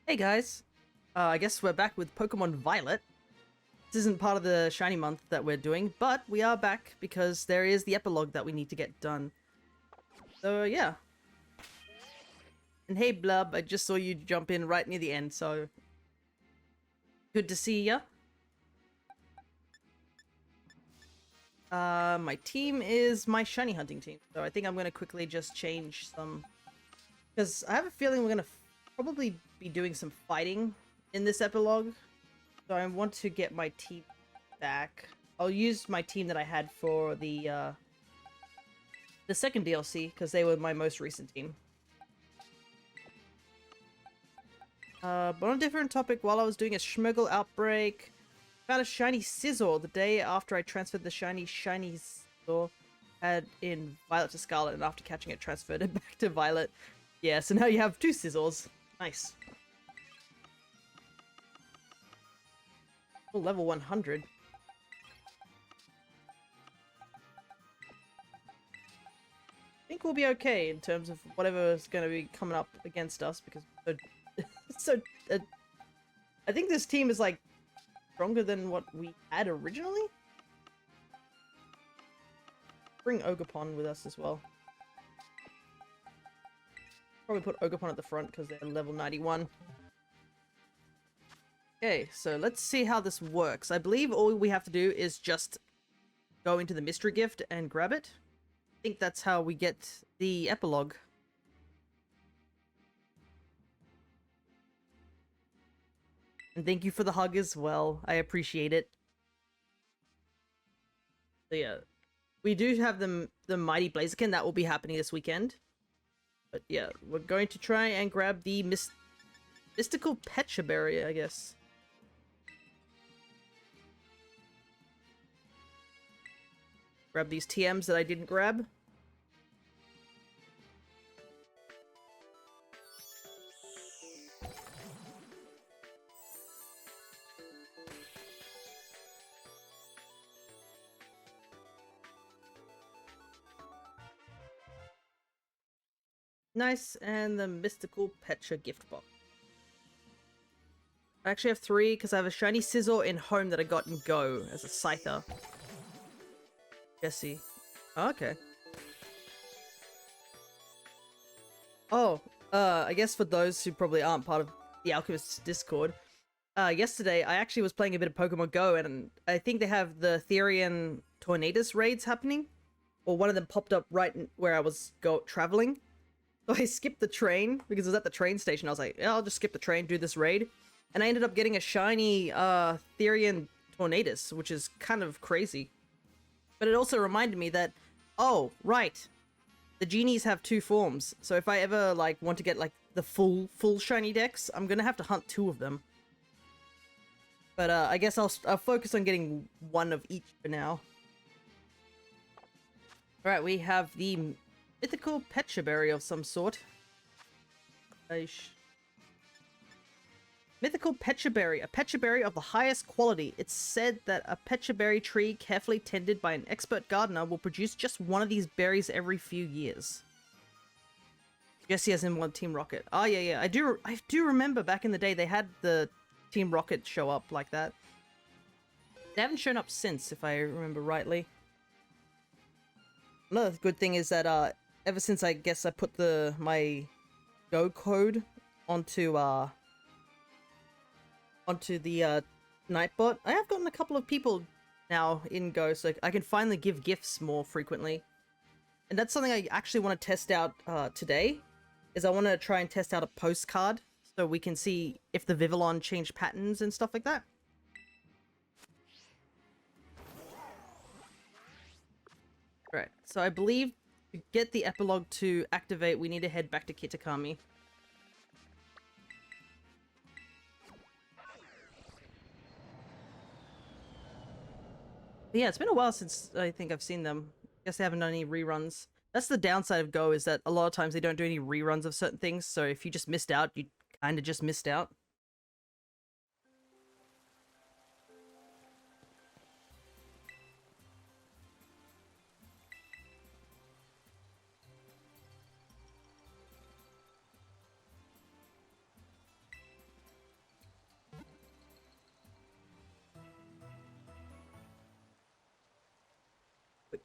Hey guys, I guess we're back with Pokemon Violet. This isn't part of the shiny month that we're doing, but we are back because there is the epilogue that we need to get done. So yeah. And hey Blub, I just saw you jump in right near the end, so good to see ya. My team is my shiny hunting team, so I think I'm gonna quickly just change some, because I have a feeling we're gonna probably be doing some fighting in this epilogue. So I want to get my team back. I'll use my team that I had for the second DLC, because they were my most recent team. But on a different topic, while I was doing a Schmurgle outbreak, found a shiny Scizor the day after I transferred the shiny Scizor had in Violet to Scarlet, and after catching it, transferred it back to Violet. Yeah, so now you have two Scizors. Nice. Oh, level 100. I think we'll be okay in terms of whatever is going to be coming up against us, because I think this team is like stronger than what we had originally. Bring Ogerpon with us as well. Probably put Ogerpon at the front because they're level 91. Okay, so let's see how this works. I believe all we have to do is just go into the mystery gift and grab it. I think that's how we get the epilogue. And thank you for the hug as well. I appreciate it. So yeah, we do have the Mighty Blaziken that will be happening this weekend. But yeah, we're going to try and grab the mystical Pecha Berry, I guess. Grab these TMs that I didn't grab. Nice, and the mystical Pecha gift box. I actually have 3 because I have a shiny Scizor in home that I got in Go as a Scyther. Jesse. Oh, okay. Oh, I guess for those who probably aren't part of the Alchemist's Discord, yesterday I actually was playing a bit of Pokemon Go, and I think they have the Therian Tornadus raids happening, or one of them popped up right where I was traveling. So I skipped the train because it was at the train station. I was like, yeah, I'll just skip the train, do this raid. And I ended up getting a shiny Therian Tornadus, which is kind of crazy. But it also reminded me that, oh, right, the genies have 2 forms. So if I ever like want to get like the full shiny decks, I'm gonna have to hunt 2 of them. But I guess I'll focus on getting 1 of each for now. Alright, we have the mythical Pecha Berry of some sort. Mythical Pecha Berry, a Pecha Berry of the highest quality. It's said that a Pecha Berry tree carefully tended by an expert gardener will produce just 1 of these berries every few years. Jesse as in one Team Rocket. Oh yeah, I do remember back in the day they had the Team Rocket show up like that. They haven't shown up since, if I remember rightly. Another good thing is that ever since I guess I put my Go code onto the Nightbot, I have gotten a couple of people now in Go, so I can finally give gifts more frequently. And that's something I actually want to test out today, is I want to try and test out a postcard so we can see if the Vivillon changed patterns and stuff like that. Right, so I believe to get the epilogue to activate, we need to head back to Kitakami. But yeah, it's been a while since I think I've seen them. Guess they haven't done any reruns. That's the downside of Go, is that a lot of times they don't do any reruns of certain things, so if you just missed out, you kind of just missed out.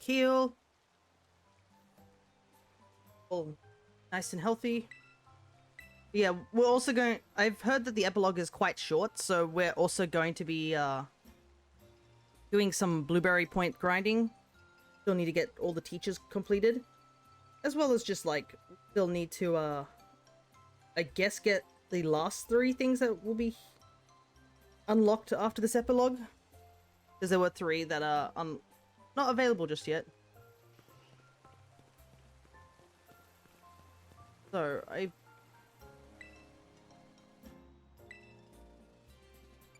heal. All nice and healthy. Yeah, we're also going... I've heard that the epilogue is quite short, so we're also going to be doing some blueberry point grinding. Still need to get all the teachers completed. As well as just, like, still need to, I guess get the last 3 things that will be unlocked after this epilogue. Because there were 3 that are not available just yet. So, I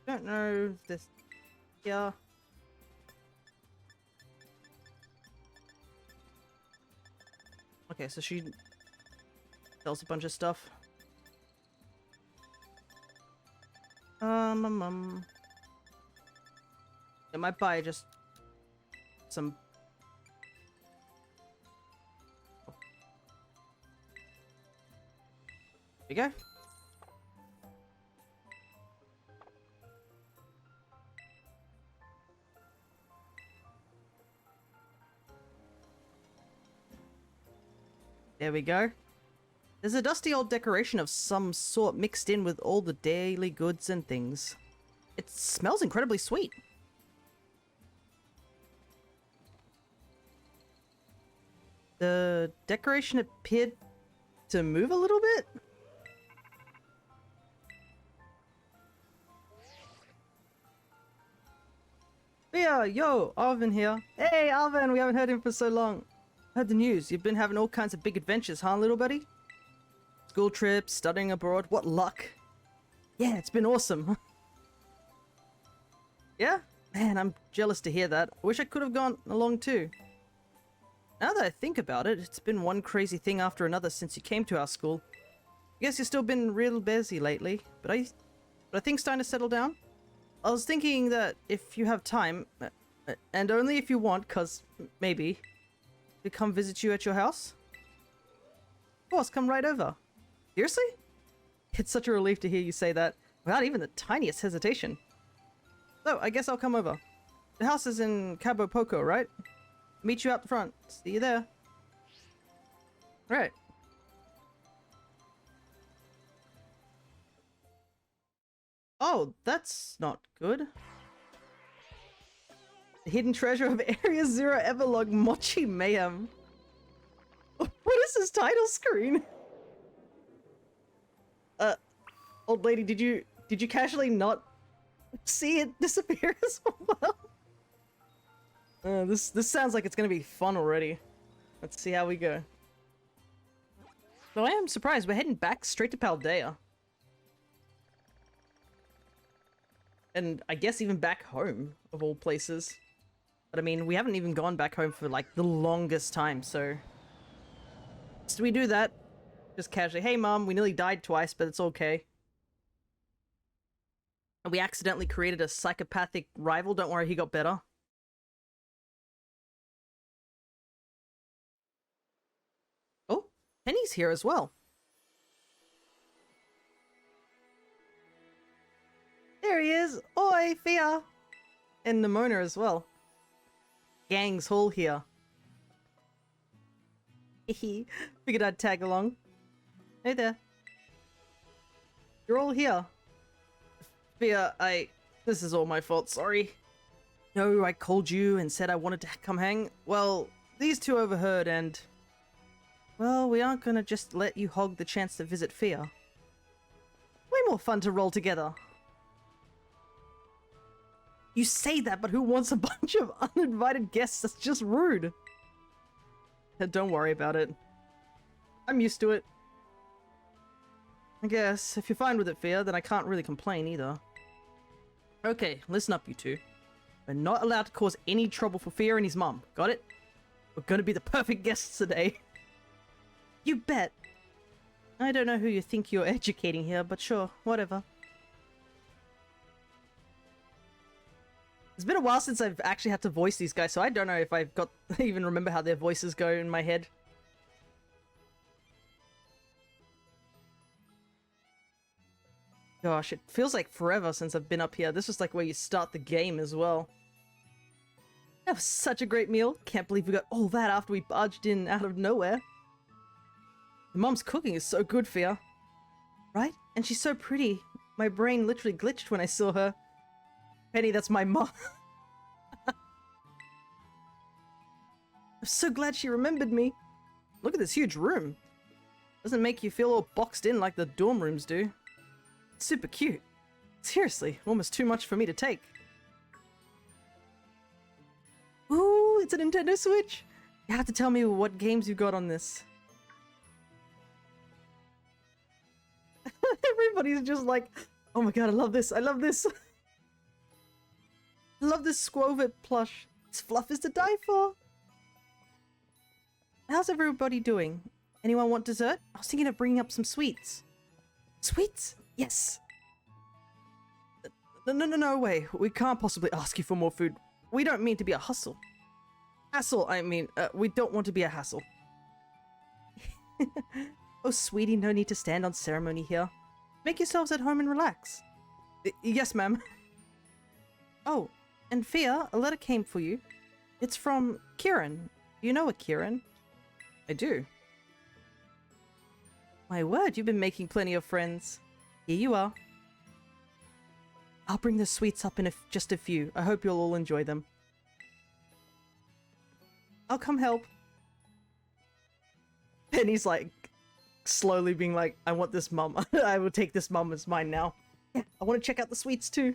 don't know this... Yeah. Okay, so she sells a bunch of stuff. I might buy just some... There you go. There we go. There's a dusty old decoration of some sort mixed in with all the daily goods and things. It smells incredibly sweet. The decoration appeared to move a little bit. Yeah, yo, Arvin here. Hey, Arvin, we haven't heard him for so long. Heard the news. You've been having all kinds of big adventures, huh, little buddy? School trips, studying abroad. What luck. Yeah, it's been awesome. Yeah? Man, I'm jealous to hear that. I wish I could have gone along too. Now that I think about it, it's been one crazy thing after another since you came to our school. I guess you've still been real busy lately, but are things starting to settle down? I was thinking that if you have time, and only if you want, cause maybe, to come visit you at your house? Of course, come right over. Seriously? It's such a relief to hear you say that, without even the tiniest hesitation. So, I guess I'll come over. The house is in Cabo Poco, right? Meet you out the front. See you there. Right. Oh, that's not good. The hidden treasure of Area Zero Everlog, Mochi Mayhem. What is this title screen? Old lady, did you casually not see it disappear as well? This sounds like it's gonna be fun already. Let's see how we go. Though I am surprised, we're heading back straight to Paldea. And I guess even back home, of all places. But I mean, we haven't even gone back home for like the longest time, so... So we do that, just casually. Hey mom, we nearly died twice, but it's okay. And we accidentally created a psychopathic rival, don't worry, he got better. Oh, Penny's here as well. There he is! Oi, Fia! And Nimona as well. Gang's Hall here. Hehe. Figured I'd tag along. Hey there. You're all here. Fia, this is all my fault, sorry. No, I called you and said I wanted to come hang. Well, these two overheard and... Well, we aren't gonna just let you hog the chance to visit Fia. Way more fun to roll together. You say that, but who wants a bunch of uninvited guests? That's just rude. Don't worry about it. I'm used to it. I guess, if you're fine with it, Fia, then I can't really complain either. Okay, listen up, you two. We're not allowed to cause any trouble for Fia and his mum. Got it? We're gonna be the perfect guests today. You bet. I don't know who you think you're educating here, but sure, whatever. It's been a while since I've actually had to voice these guys, so I don't know if I've got even remember how their voices go in my head. Gosh, it feels like forever since I've been up here. This is like where you start the game as well. That was such a great meal. Can't believe we got all that after we barged in out of nowhere. Your mom's cooking is so good, Fia. Right? And she's so pretty. My brain literally glitched when I saw her. Penny, that's my mom. I'm so glad she remembered me. Look at this huge room. Doesn't make you feel all boxed in like the dorm rooms do. It's super cute. Seriously, almost too much for me to take. Ooh, it's a Nintendo Switch. You have to tell me what games you got on this. Everybody's just like, oh my god, I love this, I love this. I love this Squovit plush. This fluff is to die for. How's everybody doing? Anyone want dessert? I was thinking of bringing up some sweets. Sweets? Yes. No way. We can't possibly ask you for more food. We don't mean to be a hustle. Hassle, I mean, we don't want to be a hassle. Oh, sweetie, no need to stand on ceremony here. Make yourselves at home and relax. Yes, ma'am. Oh, and Fia, a letter came for you. It's from Kieran. Do you know a Kieran? I do. My word, you've been making plenty of friends. Here you are. I'll bring the sweets up in just a few. I hope you'll all enjoy them. I'll come help. Penny's like, slowly being like, I want this mum. I will take this mum as mine now. Yeah, I want to check out the sweets too.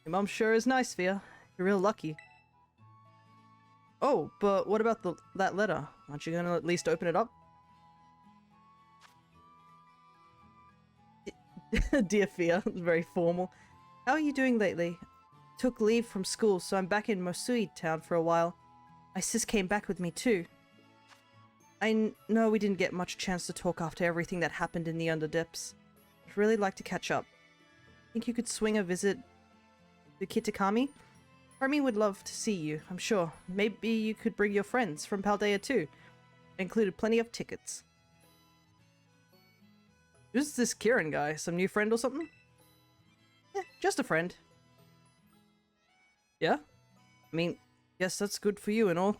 Your mum sure is nice, Fia. You're real lucky. Oh, but what about that letter? Aren't you gonna at least open it up? Dear Fia, very formal. How are you doing lately? Took leave from school, so I'm back in Mosui town for a while. My sis came back with me too. I know we didn't get much chance to talk after everything that happened in the Underdepths. I'd really like to catch up. Think you could swing a visit to Kitakami? Army would love to see you, I'm sure. Maybe you could bring your friends from Paldea too. I included plenty of tickets. Who's this Kieran guy? Some new friend or something? Yeah, just a friend. Yeah? I mean, yes, that's good for you and all.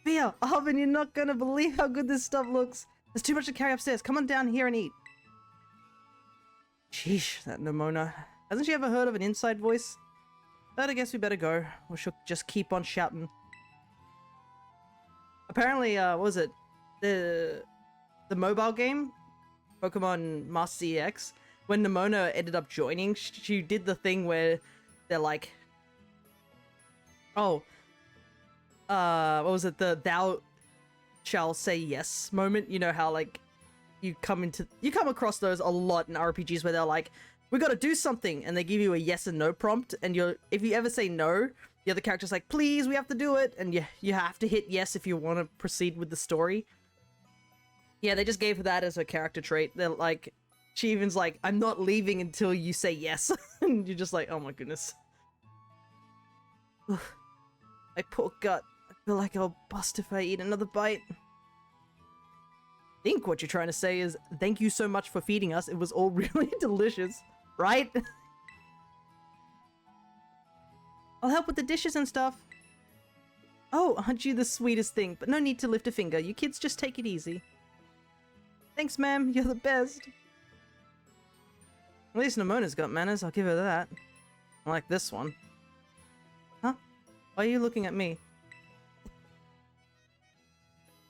Fia, Alvin, you're not gonna believe how good this stuff looks. There's too much to carry upstairs. Come on down here and eat. Sheesh, that Nimona. Hasn't she ever heard of an inside voice? But I guess we better go, or she'll just keep on shouting. Apparently, what was it? The mobile game? Pokemon Master EX? When Nimona ended up joining, she did the thing where they're like... Oh. What was it? The thou shall say yes moment? You know how, like, you come across those a lot in RPGs where they're like, we gotta do something, and they give you a yes and no prompt, and if you ever say no, the other character's like, please, we have to do it, and you have to hit yes if you want to proceed with the story. Yeah, they just gave her that as a character trait. They're like, she even's like, I'm not leaving until you say yes. And you're just like, oh my goodness. Ugh. My poor gut. I feel like I'll bust if I eat another bite. I think what you're trying to say is, thank you so much for feeding us. It was all really delicious, right? I'll help with the dishes and stuff. Oh, aren't you the sweetest thing? But no need to lift a finger. You kids just take it easy. Thanks, ma'am. You're the best. At least Nimona's got manners. I'll give her that. I like this one. Huh? Why are you looking at me?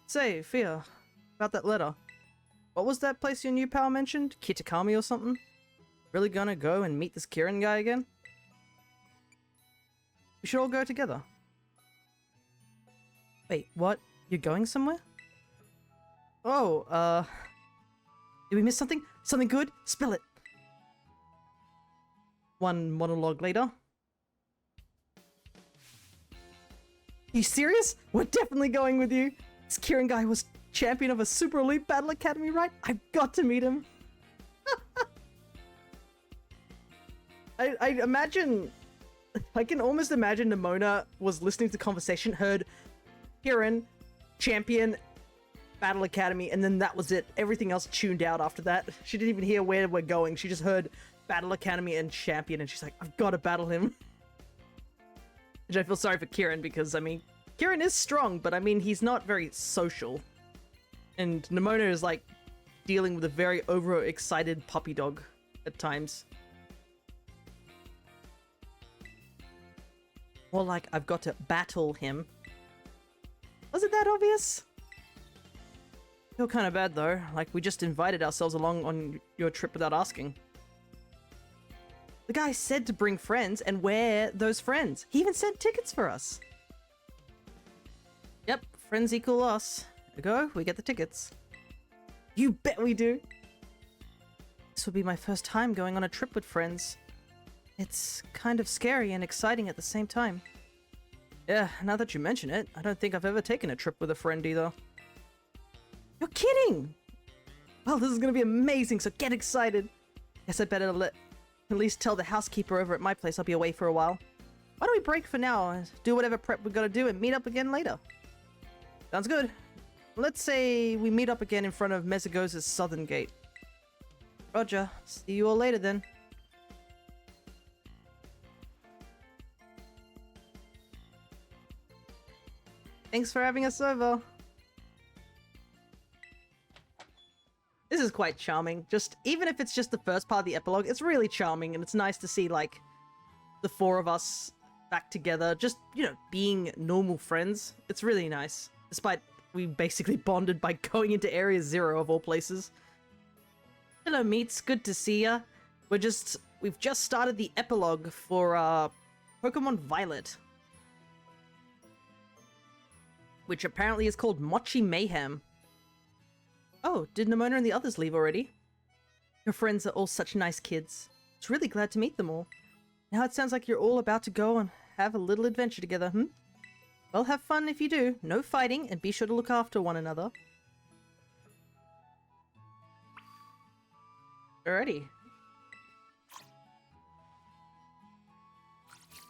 Say, Fia, about that letter. What was that place your new pal mentioned? Kitakami or something? Really gonna go and meet this Kieran guy again? We should all go together. Wait, what? You're going somewhere? Oh, did we miss something? Something good? Spill it! One monologue later. You serious? We're definitely going with you! This Kieran guy was champion of a super elite battle academy, right? I've got to meet him! I imagine... I can almost imagine Nimona was listening to the conversation, heard Kieran, champion, Battle Academy, and then that was it. Everything else tuned out after that. She didn't even hear where we're going. She just heard Battle Academy and Champion, and she's like, I've got to battle him. Which I feel sorry for Kieran, because, I mean, Kieran is strong, but I mean, he's not very social. And Nimona is, like, dealing with a very overexcited puppy dog at times. More like, I've got to battle him. Was it that obvious? Feel kind of bad though, like we just invited ourselves along on your trip without asking. The guy said to bring friends, and we're those friends. He even sent tickets for us. Yep, friends equal us. There we go, we get the tickets. You bet we do. This will be my first time going on a trip with friends. It's kind of scary and exciting at the same time. Yeah, now that you mention it, I don't think I've ever taken a trip with a friend either. You're kidding! Well, this is gonna be amazing, so get excited. Guess I better at least tell the housekeeper over at my place I'll be away for a while. Why don't we break for now and do whatever prep we gotta do and meet up again later? Sounds good. Let's say we meet up again in front of Mezagoza's southern gate. Roger. See you all later then. Thanks for having us over. This is quite charming. Just, even if it's just the first part of the epilogue, it's really charming, and it's nice to see, like, the four of us back together, just, you know, being normal friends. It's really nice. Despite we basically bonded by going into Area Zero, of all places. Hello, Meets. Good to see ya. We've just started the epilogue for, Pokemon Violet. Which apparently is called Mochi Mayhem. Oh, did Nimona and the others leave already? Your friends are all such nice kids. I was really glad to meet them all. Now it sounds like you're all about to go and have a little adventure together, hmm? Well, have fun if you do. No fighting, and be sure to look after one another. Alrighty.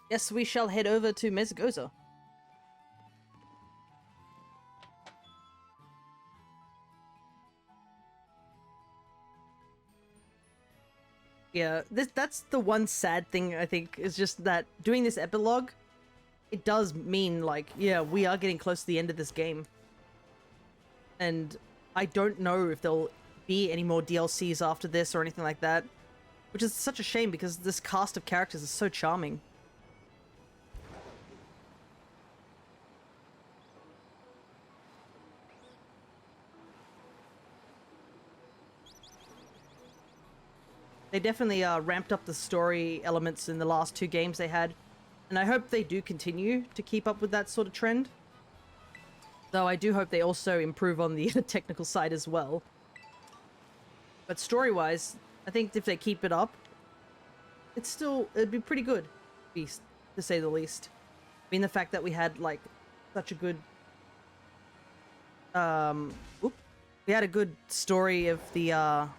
Yes, we shall head over to Mezagoza. Yeah, that's the one sad thing, I think, is just that doing this epilogue, it does mean, like, yeah, we are getting close to the end of this game. And I don't know if there'll be any more DLCs after this or anything like that, which is such a shame because this cast of characters is so charming. They definitely ramped up the story elements in the last two games they had, and I hope they do continue to keep up with that sort of trend. Though I do hope they also improve on the technical side as well. But story-wise, I think if they keep it up, it'd be pretty good, to say the least. I mean, the fact that we had, like, such a good, we had a good story of the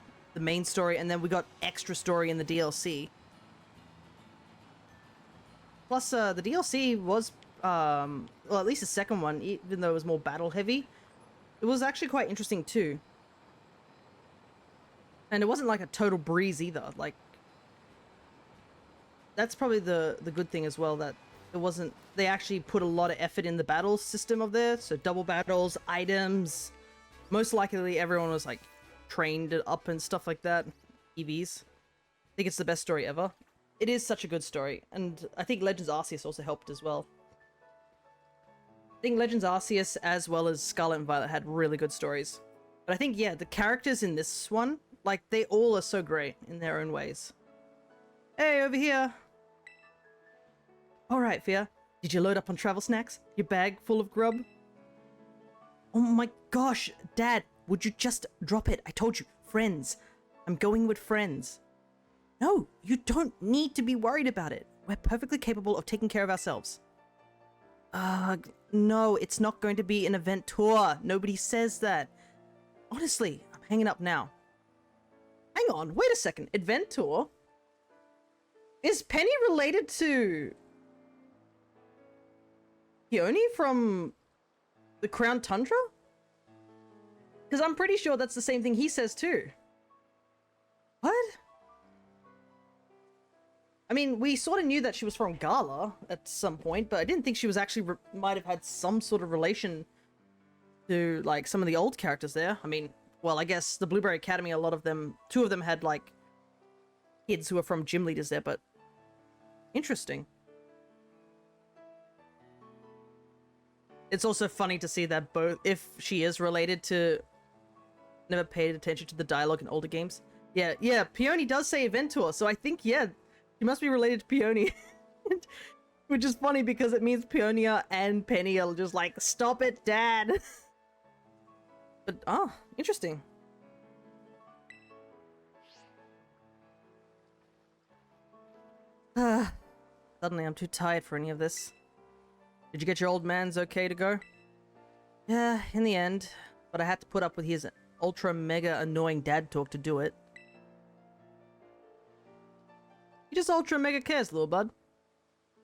main story, and then we got extra story in the DLC. Plus, the DLC was, well, at least the second one, even though it was more battle heavy, it was actually quite interesting too. And it wasn't like a total breeze either. Like, that's probably the good thing as well, that it wasn't, they actually put a lot of effort in the battle system of there. So double battles, items, most likely everyone was like trained up and stuff like that. EVs. I think it's the best story ever. It is such a good story, and I think Legends Arceus also helped as well. I think Legends Arceus as well as Scarlet and Violet had really good stories. But I think, yeah, the characters in this one, like, they all are so great in their own ways. Hey, over here! Alright, Fia. Did you load up on travel snacks? Your bag full of grub? Oh my gosh, Dad! Would you just drop it? I told you, friends. I'm going with friends. No, you don't need to be worried about it. We're perfectly capable of taking care of ourselves. No, it's not going to be an event tour. Nobody says that. Honestly, I'm hanging up now. Hang on, wait a second. Event tour? Is Penny related to Peony from the Crown Tundra? Because I'm pretty sure that's the same thing he says too. What? I mean, we sort of knew that she was from Gala at some point, but I didn't think she was actually might have had some sort of relation to, like, some of the old characters there. I mean, well, I guess the Blueberry Academy, a lot of them, two of them had, like, kids who were from gym leaders there, but interesting. It's also funny to see that both, if she is related to, never paid attention to the dialogue in older games. Yeah, Peony does say Eventor, so I think, yeah, he must be related to Peony. Which is funny because it means Peonia and Penny are just like, stop it, Dad! But, oh, interesting. Suddenly I'm too tired for any of this. Did you get your old man's okay to go? Yeah, in the end. But I had to put up with his ultra mega annoying dad talk to do it. He just ultra mega cares, little bud.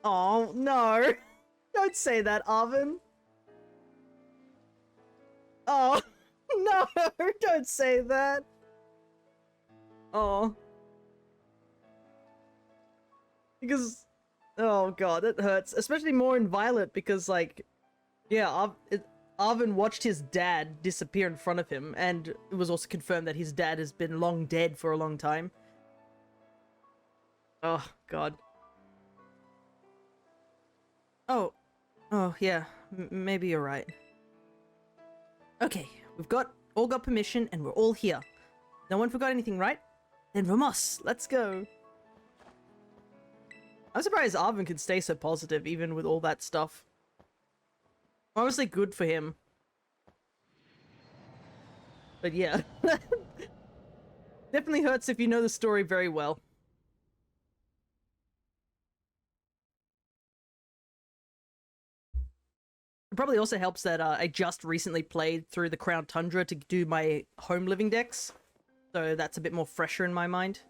Oh, no. Don't say that, Arvin. Oh, no. Don't say that. Oh. Because, oh god, that hurts. Especially more in Violet because, like, yeah, Arvin watched his dad disappear in front of him, and it was also confirmed that his dad has been long dead for a long time. Oh, god. Oh, yeah, maybe you're right. Okay, we've all got permission, and we're all here. No one forgot anything, right? Then vamos, let's go. I'm surprised Arvin could stay so positive, even with all that stuff. Honestly, good for him. But yeah. Definitely hurts if you know the story very well. It probably also helps that I just recently played through the Crown Tundra to do my home living decks. So that's a bit more fresher in my mind.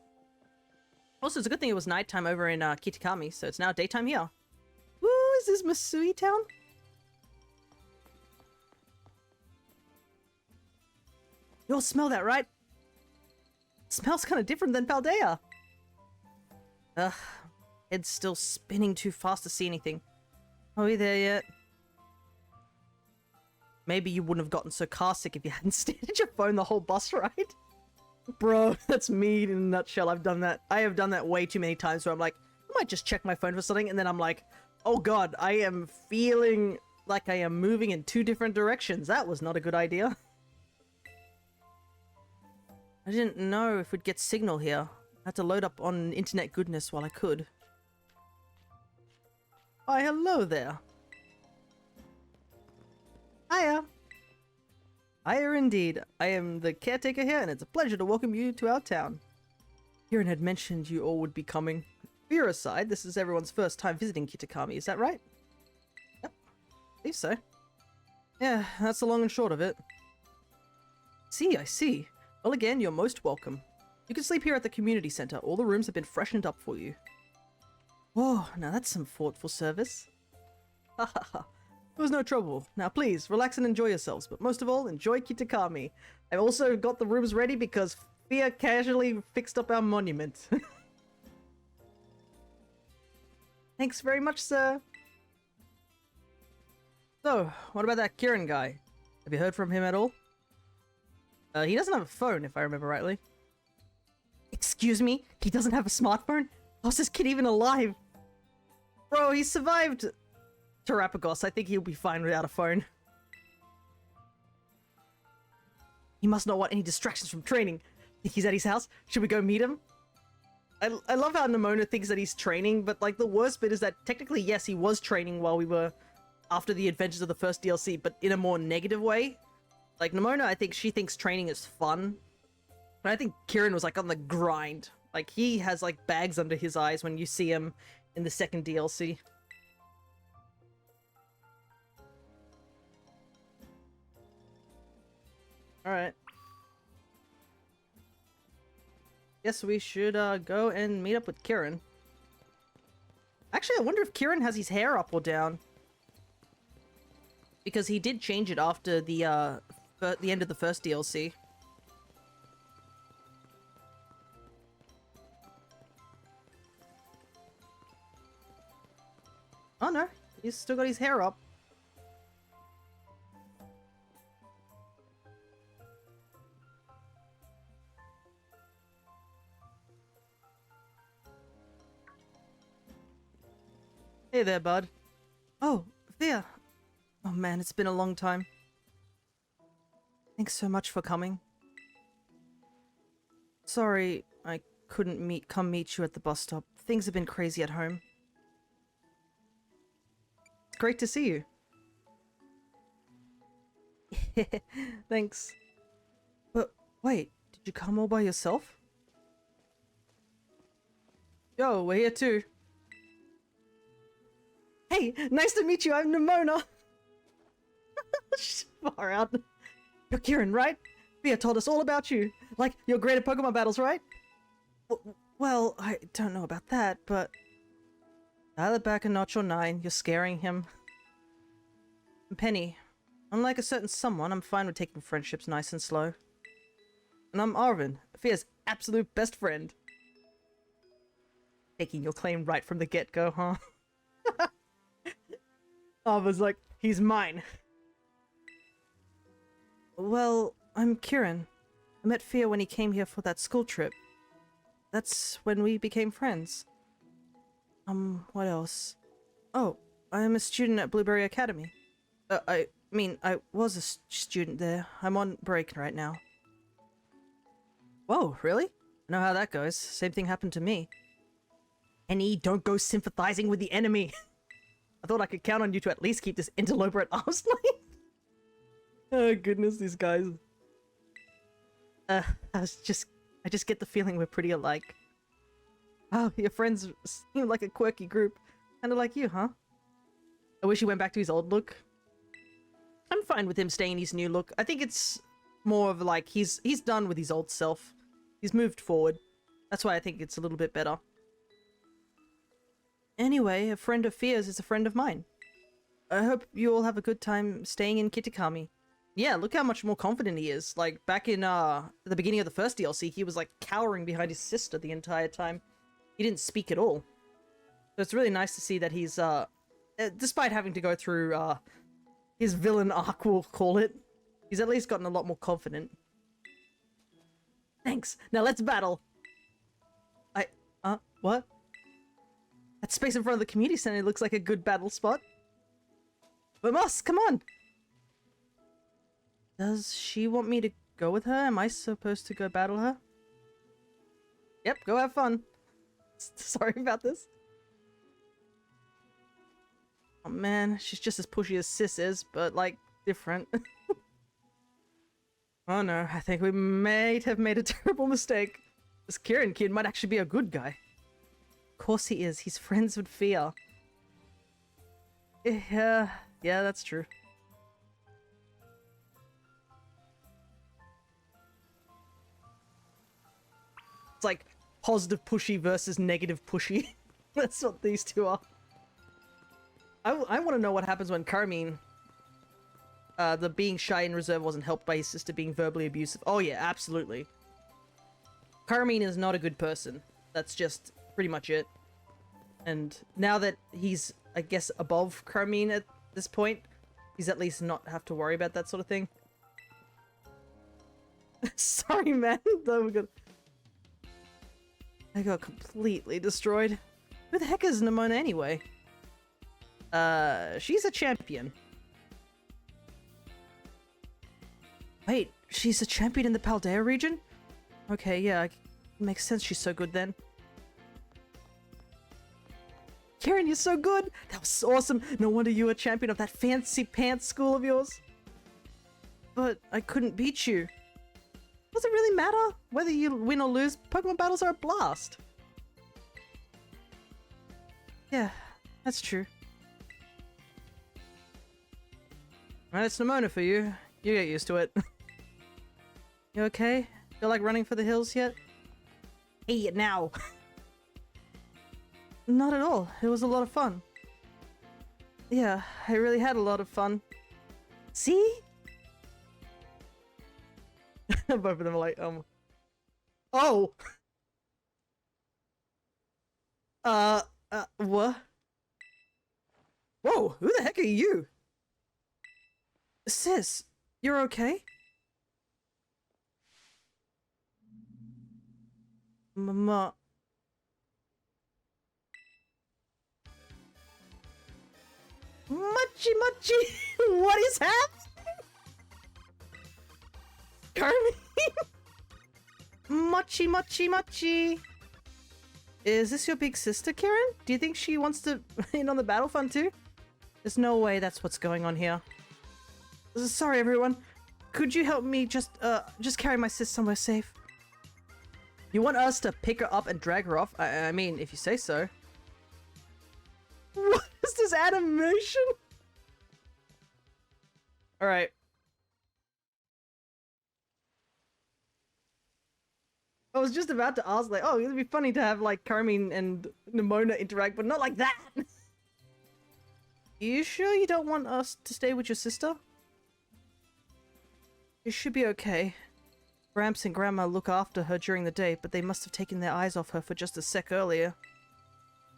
Also, it's a good thing it was nighttime over in Kitakami, so it's now daytime here. Woo, is this Masui town? You all smell that, right? It smells kind of different than Paldea. Ugh, head's still spinning too fast to see anything. Are we there yet? Maybe you wouldn't have gotten so car sick if you hadn't stared at your phone the whole bus ride. Bro, that's me in a nutshell. I've done that. I have done that way too many times where I'm like, I might just check my phone for something, and then I'm like, oh god, I am feeling like I am moving in two different directions. That was not a good idea. I didn't know if we'd get signal here. I had to load up on internet goodness while I could. Why, hello there. Hiya. Hiya indeed. I am the caretaker here, and it's a pleasure to welcome you to our town. Kieran had mentioned you all would be coming. Fear aside, this is everyone's first time visiting Kitakami, is that right? Yep, I believe so. Yeah, that's the long and short of it. I see. Well, again, you're most welcome. You can sleep here at the community center. All the rooms have been freshened up for you. Whoa, now that's some thoughtful service. Ha ha ha. It was no trouble. Now please, relax and enjoy yourselves, but most of all, enjoy Kitakami. I've also got the rooms ready because Fia casually fixed up our monument. Thanks very much, sir. So, what about that Kieran guy? Have you heard from him at all? He doesn't have a phone, if I remember rightly. Excuse me? He doesn't have a smartphone? How's this kid even alive? Bro, he survived Terapagos. I think he'll be fine without a phone. He must not want any distractions from training. Think he's at his house? Should we go meet him? I love how Nimona thinks that he's training, but like the worst bit is that technically, yes, he was training while we were after the adventures of the first DLC, but in a more negative way. Like Nimona, I think she thinks training is fun. But I think Kieran was like on the grind. Like he has like bags under his eyes when you see him in the second DLC. Alright. Guess we should go and meet up with Kieran. Actually, I wonder if Kieran has his hair up or down. Because he did change it after the the end of the first DLC. Oh no, he's still got his hair up. Hey there, bud. Oh, Thea. Oh man, it's been a long time. Thanks so much for coming. Sorry, I couldn't come meet you at the bus stop. Things have been crazy at home. It's great to see you. Thanks. But wait, did you come all by yourself? Yo, we're here too. Hey, nice to meet you. I'm Nimona. Far out. You're Kieran, right? Thea told us all about you. Like, you're great at Pokemon battles, right? Well, I don't know about that, but... dial it back a notch or 9. You're scaring him. Penny. Unlike a certain someone, I'm fine with taking friendships nice and slow. And I'm Arvin, Thea's absolute best friend. Taking your claim right from the get-go, huh? Arvin's like, he's mine. Well, I'm Kieran. I met Thea when he came here for that school trip. That's when we became friends. What else? Oh, I'm a student at Blueberry Academy. I was a student there. I'm on break right now. Whoa, really? I know how that goes. Same thing happened to me. Penny, don't go sympathizing with the enemy. I thought I could count on you to at least keep this interloper at arm's length. Oh goodness, these guys. I just get the feeling we're pretty alike. Oh, your friends seem like a quirky group. Kinda like you, huh? I wish he went back to his old look. I'm fine with him staying in his new look. I think it's more of like he's done with his old self. He's moved forward. That's why I think it's a little bit better. Anyway, a friend of Thea's is a friend of mine. I hope you all have a good time staying in Kitakami. Yeah, look how much more confident he is. Like, back in, the beginning of the first DLC, he was, like, cowering behind his sister the entire time. He didn't speak at all. So it's really nice to see that he's, despite having to go through, his villain arc, we'll call it, he's at least gotten a lot more confident. Thanks. Now let's battle. What? That space in front of the community center looks like a good battle spot. But Moss, come on! Does she want me to go with her? Am I supposed to go battle her? Yep, go have fun. Sorry about this. Oh man, she's just as pushy as Sis is, but like, different. Oh no, I think we may have made a terrible mistake. This Kieran kid might actually be a good guy. Of course he is, he's friends with Thea. Yeah, that's true. It's like positive pushy versus negative pushy. That's what these two are. I want to know what happens when Carmine, the being shy in reserve wasn't helped by his sister being verbally abusive. Oh yeah, absolutely. Carmine is not a good person. That's just pretty much it. And now that he's, I guess, above Carmine at this point, he's at least not have to worry about that sort of thing. Sorry, man. I got completely destroyed. Who the heck is Nimona anyway? She's a champion. Wait, she's a champion in the Paldea region? Okay, yeah, makes sense she's so good then. Kieran, you're so good! That was awesome! No wonder you were a champion of that fancy pants school of yours. But I couldn't beat you. Does it really matter whether you win or lose? Pokemon battles are a blast. Yeah, that's true. Alright, it's Nimona for you. You get used to it. You okay? Feel like running for the hills yet? Hey, now! Not at all. It was a lot of fun. Yeah, I really had a lot of fun. See? Both of them are like, oh! What? Whoa, who the heck are you? Sis, you're okay? Mama. Mochi Mochi! What is happening? Carmen! Mochi Mochi Mochi! Is this your big sister, Karen? Do you think she wants to in on the battlefront too? There's no way that's what's going on here. Sorry, everyone. Could you help me just carry my sis somewhere safe? You want us to pick her up and drag her off? I mean, if you say so. What is this animation? Alright. I was just about to ask, like, oh, it'd be funny to have, like, Carmine and Nimona interact, but not like that! You sure you don't want us to stay with your sister? You should be okay. Gramps and Grandma look after her during the day, but they must have taken their eyes off her for just a sec earlier.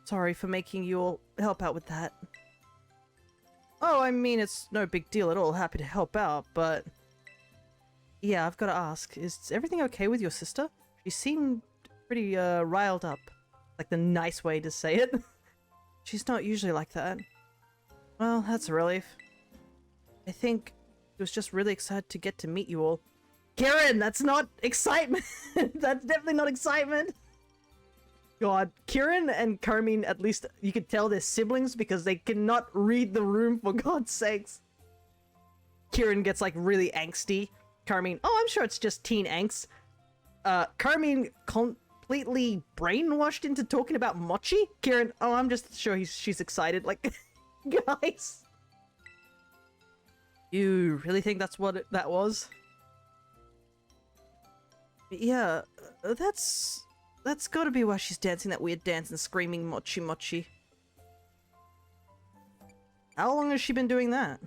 Sorry for making you all help out with that. Oh, I mean, it's no big deal at all. Happy to help out, but... Yeah, I've got to ask. Is everything okay with your sister? She seemed pretty, riled up. Like the nice way to say it. She's not usually like that. Well, that's a relief. I think she was just really excited to get to meet you all. Kieran, that's not excitement! That's definitely not excitement! God, Kieran and Carmine, at least you could tell they're siblings because they cannot read the room, for God's sakes. Kieran gets, like, really angsty. Carmine, oh, I'm sure it's just teen angst. Carmine completely brainwashed into talking about Mochi. Kieran, oh, I'm just sure she's excited. Like, guys. You really think that's what that was? Yeah, that's gotta be why she's dancing that weird dance and screaming Mochi Mochi. How long has she been doing that?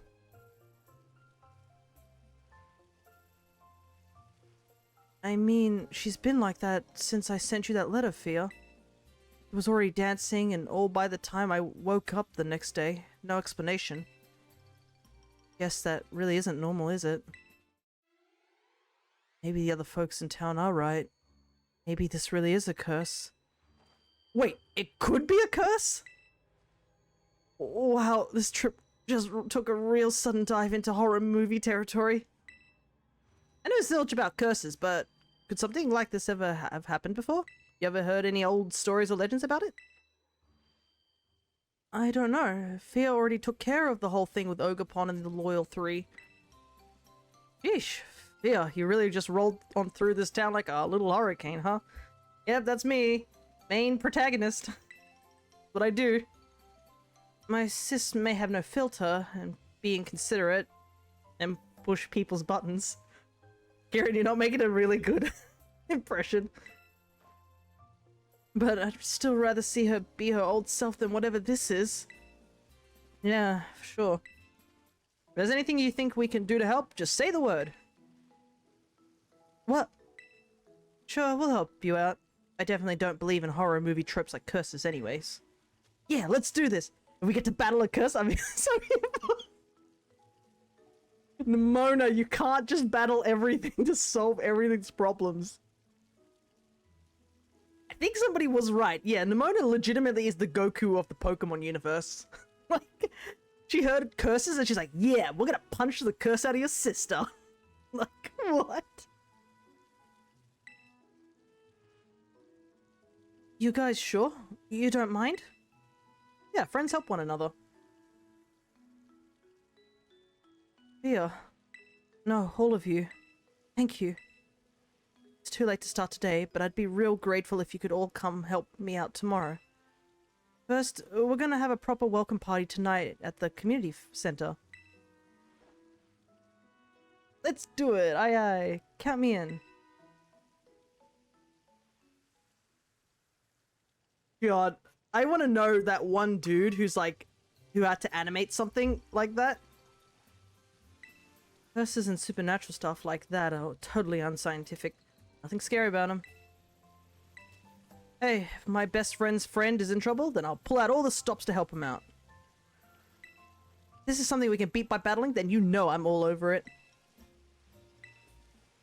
I mean, she's been like that since I sent you that letter, Fia. She was already dancing and all by the time I woke up the next day. No explanation. Guess that really isn't normal, is it? Maybe the other folks in town are right. Maybe this really is a curse. Wait, it could be a curse? Wow, this trip just took a real sudden dive into horror movie territory. I know zilch about curses, but could something like this ever have happened before? You ever heard any old stories or legends about it? I don't know. Fia already took care of the whole thing with Ogre and the Loyal Three. Yeesh. Yeah, you really just rolled on through this town like a little hurricane, huh? Yep, that's me. Main protagonist. What I do. My sis may have no filter and be inconsiderate and push people's buttons. Kieran, you're not making a really good impression. But I'd still rather see her be her old self than whatever this is. Yeah, sure. If there's anything you think we can do to help, just say the word. What? Sure, we'll help you out. I definitely don't believe in horror movie tropes like curses anyways. Yeah, let's do this! If we get to battle a curse, I mean, sorry. Nimona, you can't just battle everything to solve everything's problems. I think somebody was right. Yeah, Nimona legitimately is the Goku of the Pokemon universe. Like, she heard curses and she's like, yeah, we're gonna punch the curse out of your sister. Like, what? You guys sure? You don't mind? Yeah, friends help one another. Here. No, all of you. Thank you. It's too late to start today, but I'd be real grateful if you could all come help me out tomorrow. First, we're gonna have a proper welcome party tonight at the community center. Let's do it! Aye aye. Count me in. God, I want to know that one dude who's like, who had to animate something like that. Curses and supernatural stuff like that are totally unscientific. Nothing scary about them. Hey, if my best friend's friend is in trouble, then I'll pull out all the stops to help him out. If this is something we can beat by battling, then you know I'm all over it.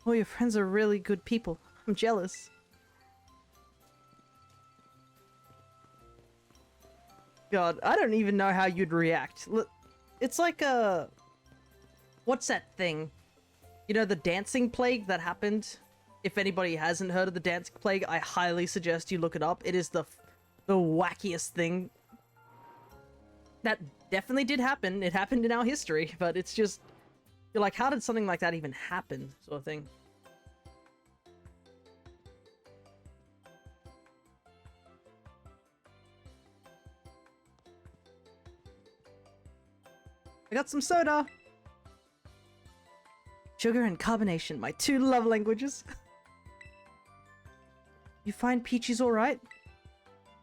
Oh, your friends are really good people. I'm jealous. God, I don't even know how you'd react. Look, it's like a... What's that thing? You know, the dancing plague that happened? If anybody hasn't heard of the dancing plague, I highly suggest you look it up. It is the wackiest thing. That definitely did happen. It happened in our history, but it's just... You're like, how did something like that even happen? Sort of thing. I got some soda! Sugar and carbonation, my two love languages. You find Peachy's alright?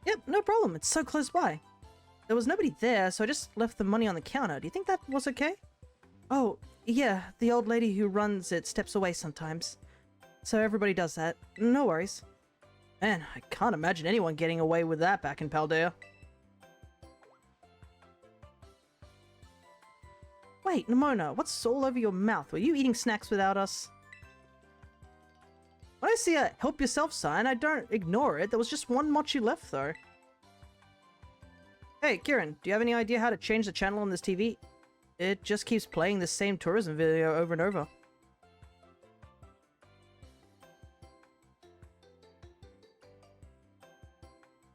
Yep, no problem. It's so close by. There was nobody there, so I just left the money on the counter. Do you think that was okay? Oh, yeah. The old lady who runs it steps away sometimes. So everybody does that. No worries. Man, I can't imagine anyone getting away with that back in Paldea. Wait, Nimona, what's all over your mouth? Were you eating snacks without us? When I see a help yourself sign, I don't ignore it. There was just one mochi left, though. Hey, Kieran, do you have any idea how to change the channel on this TV? It just keeps playing the same tourism video over and over.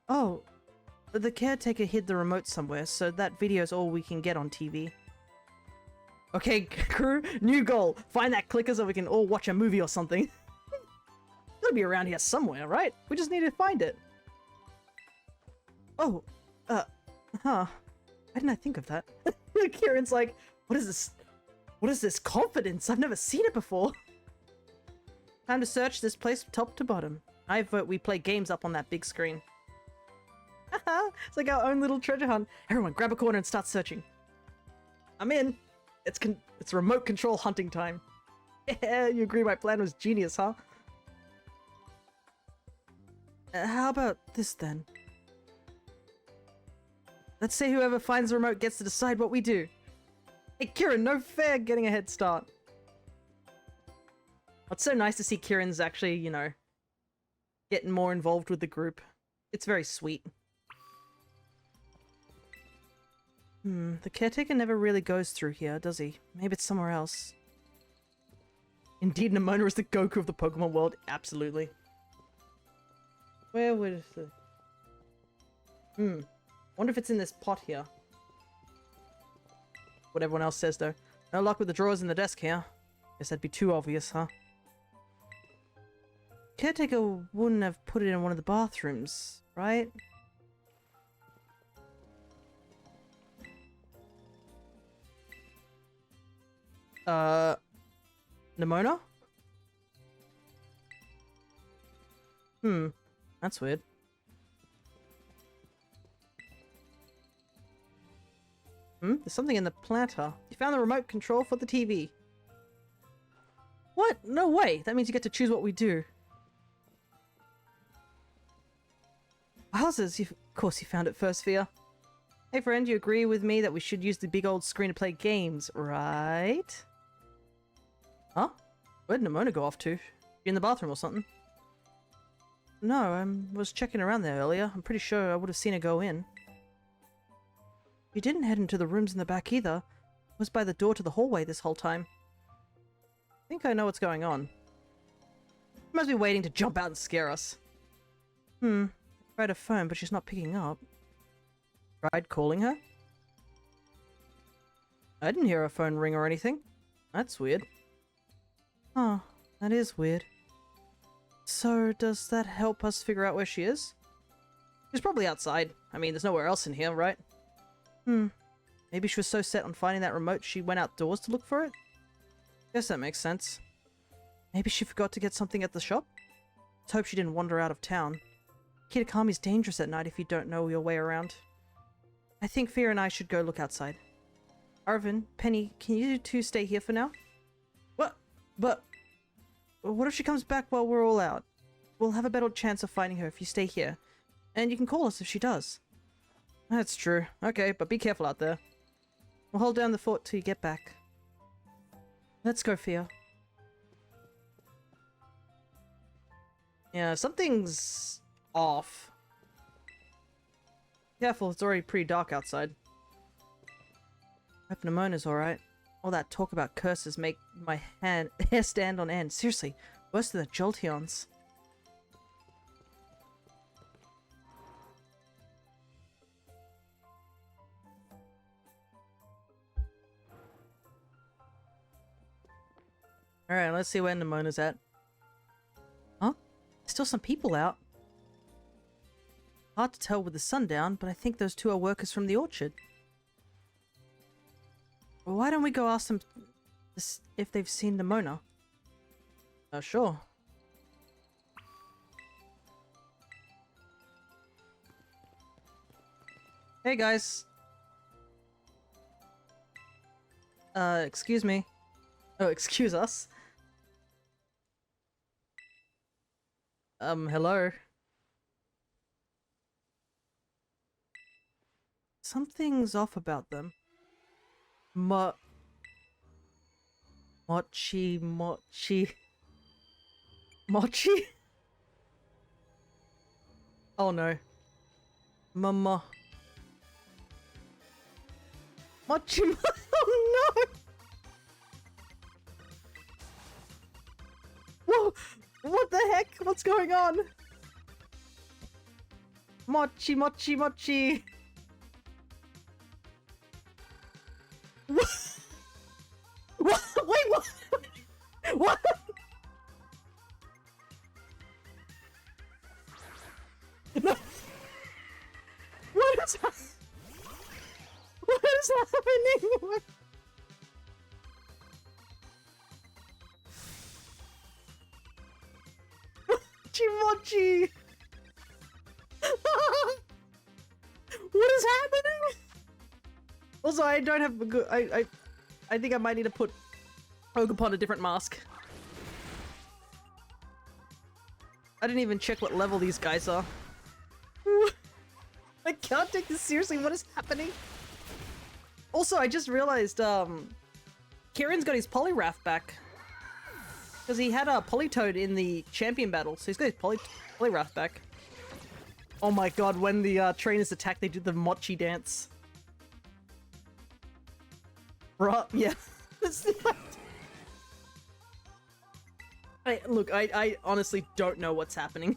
Oh, the caretaker hid the remote somewhere, so that video's all we can get on TV. Okay, crew, new goal. Find that clicker so we can all watch a movie or something. It's gotta be around here somewhere, right? We just need to find it. Oh, huh. Why didn't I think of that? Kieran's like, what is this? What is this confidence? I've never seen it before. Time to search this place top to bottom. I vote we play games up on that big screen. It's like our own little treasure hunt. Everyone grab a corner and start searching. I'm in. It's remote control hunting time. Yeah, you agree my plan was genius, huh? How about this then? Let's say whoever finds the remote gets to decide what we do. Hey Kieran, no fair getting a head start. It's so nice to see Kieran's actually, you know, getting more involved with the group. It's very sweet. The caretaker never really goes through here, does he? Maybe it's somewhere else. Indeed, Nimona is the Goku of the Pokemon world. Absolutely. Where would the... Wonder if it's in this pot here. What everyone else says, though. No luck with the drawers in the desk here. Guess that'd be too obvious, huh? Caretaker wouldn't have put it in one of the bathrooms, right? Nimona? That's weird. There's something in the planter. You found the remote control for the TV. What? No way! That means you get to choose what we do. Wowzers, of course you found it first, Fia. Hey friend, you agree with me that we should use the big old screen to play games, right? Huh? Where'd Nimona go off to? You in the bathroom or something? No, I was checking around there earlier. I'm pretty sure I would have seen her go in. You didn't head into the rooms in the back either. I was by the door to the hallway this whole time. I think I know what's going on. She must be waiting to jump out and scare us. I tried her phone, but she's not picking up. Tried calling her? I didn't hear her phone ring or anything. That's weird. Oh, that is weird. So, does that help us figure out where she is? She's probably outside. I mean, there's nowhere else in here, right? Maybe she was so set on finding that remote she went outdoors to look for it? Guess that makes sense. Maybe she forgot to get something at the shop? Let's hope she didn't wander out of town. Kitakami's dangerous at night if you don't know your way around. I think Fia and I should go look outside. Arvin, Penny, can you two stay here for now? But what if she comes back while we're all out? We'll have a better chance of finding her if you stay here. And you can call us if she does. That's true. Okay, but be careful out there. We'll hold down the fort till you get back. Let's go, Fia. Yeah, something's off. Careful, it's already pretty dark outside. Hope Nemona's alright. All that talk about curses make my hair stand on end. Seriously, worse than the Jolteons. Alright, let's see where Nemona's at. Huh? Still some people out. Hard to tell with the sun down, but I think those two are workers from the orchard. Well, why don't we go ask them if they've seen Nemona? Sure. Hey guys. Excuse me. Oh, excuse us. Hello. Something's off about them. Mochi. Oh no. Mama. Mochi. Oh no. Whoa! What the heck? What's going on? Mochi. What? What? Wait, what? What? No. What is What is happening? What? Mochi. What is happening? Also, I don't have a good. I think I might need to put Ogerpon a different mask. I didn't even check what level these guys are. I can't take this seriously. What is happening? Also, I just realized Kieran's got his Poliwrath back. Because he had a Politoed in the champion battle, so he's got his Poliwrath back. Oh my god, when the trainers attack, they do the Mochi dance. Bruh, yeah. Look, I honestly don't know what's happening.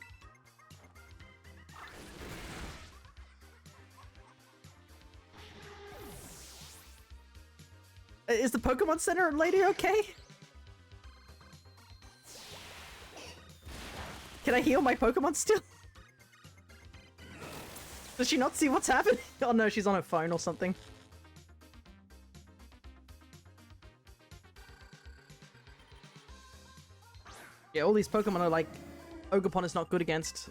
Is the Pokemon Center lady okay? Can I heal my Pokemon still? Does she not see what's happening? Oh no, she's on her phone or something. Yeah, all these Pokemon are like, Ogerpon is not good against.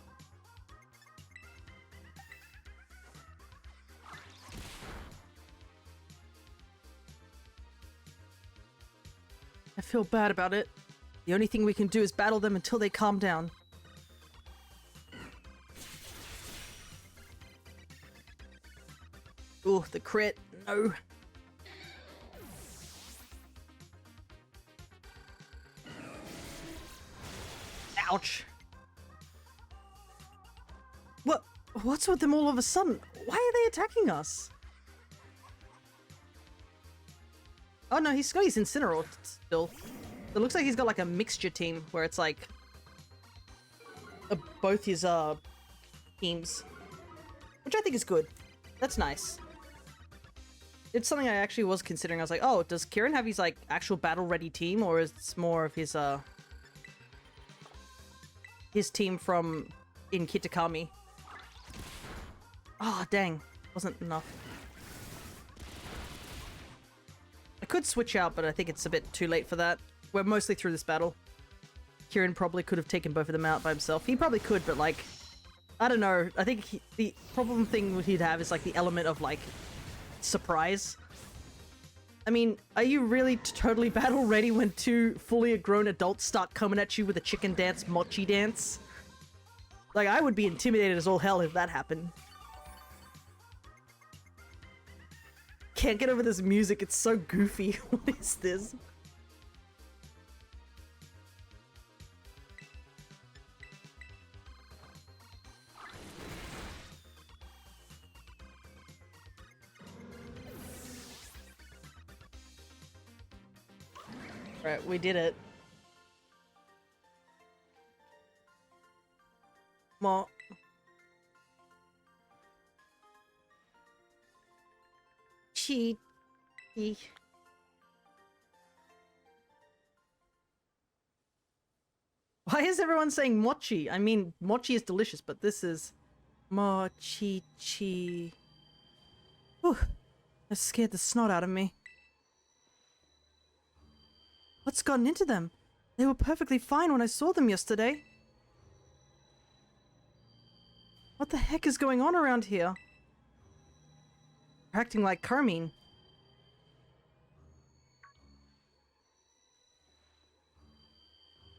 I feel bad about it. The only thing we can do is battle them until they calm down. Ooh, the crit. No. Ouch. What's with them all of a sudden? Why are they attacking us? Oh no, he's got his Incineroar still. It looks like he's got like a mixture team where it's like both his teams, which I think is good. That's nice. It's something I actually was considering. I was like, oh, does Kieran have his like actual battle ready team, or is it more of his team from in Kitakami? Oh dang, wasn't enough. I could switch out, but I think it's a bit too late for that. We're mostly through this battle. Kieran probably could have taken both of them out by himself. He probably could, but like, I don't know. I think the problem thing he'd have is like the element of like surprise. I mean, are you really totally battle ready when two fully grown adults start coming at you with a chicken dance, mochi dance? Like, I would be intimidated as all hell if that happened. Can't get over this music, it's so goofy. What is this? Right, we did it. Mo. Chi. Why is everyone saying mochi? I mean, mochi is delicious, but this is mochi chi. Whew, that scared the snot out of me. What's gotten into them? They were perfectly fine when I saw them yesterday. What the heck is going on around here? They're acting like Carmine.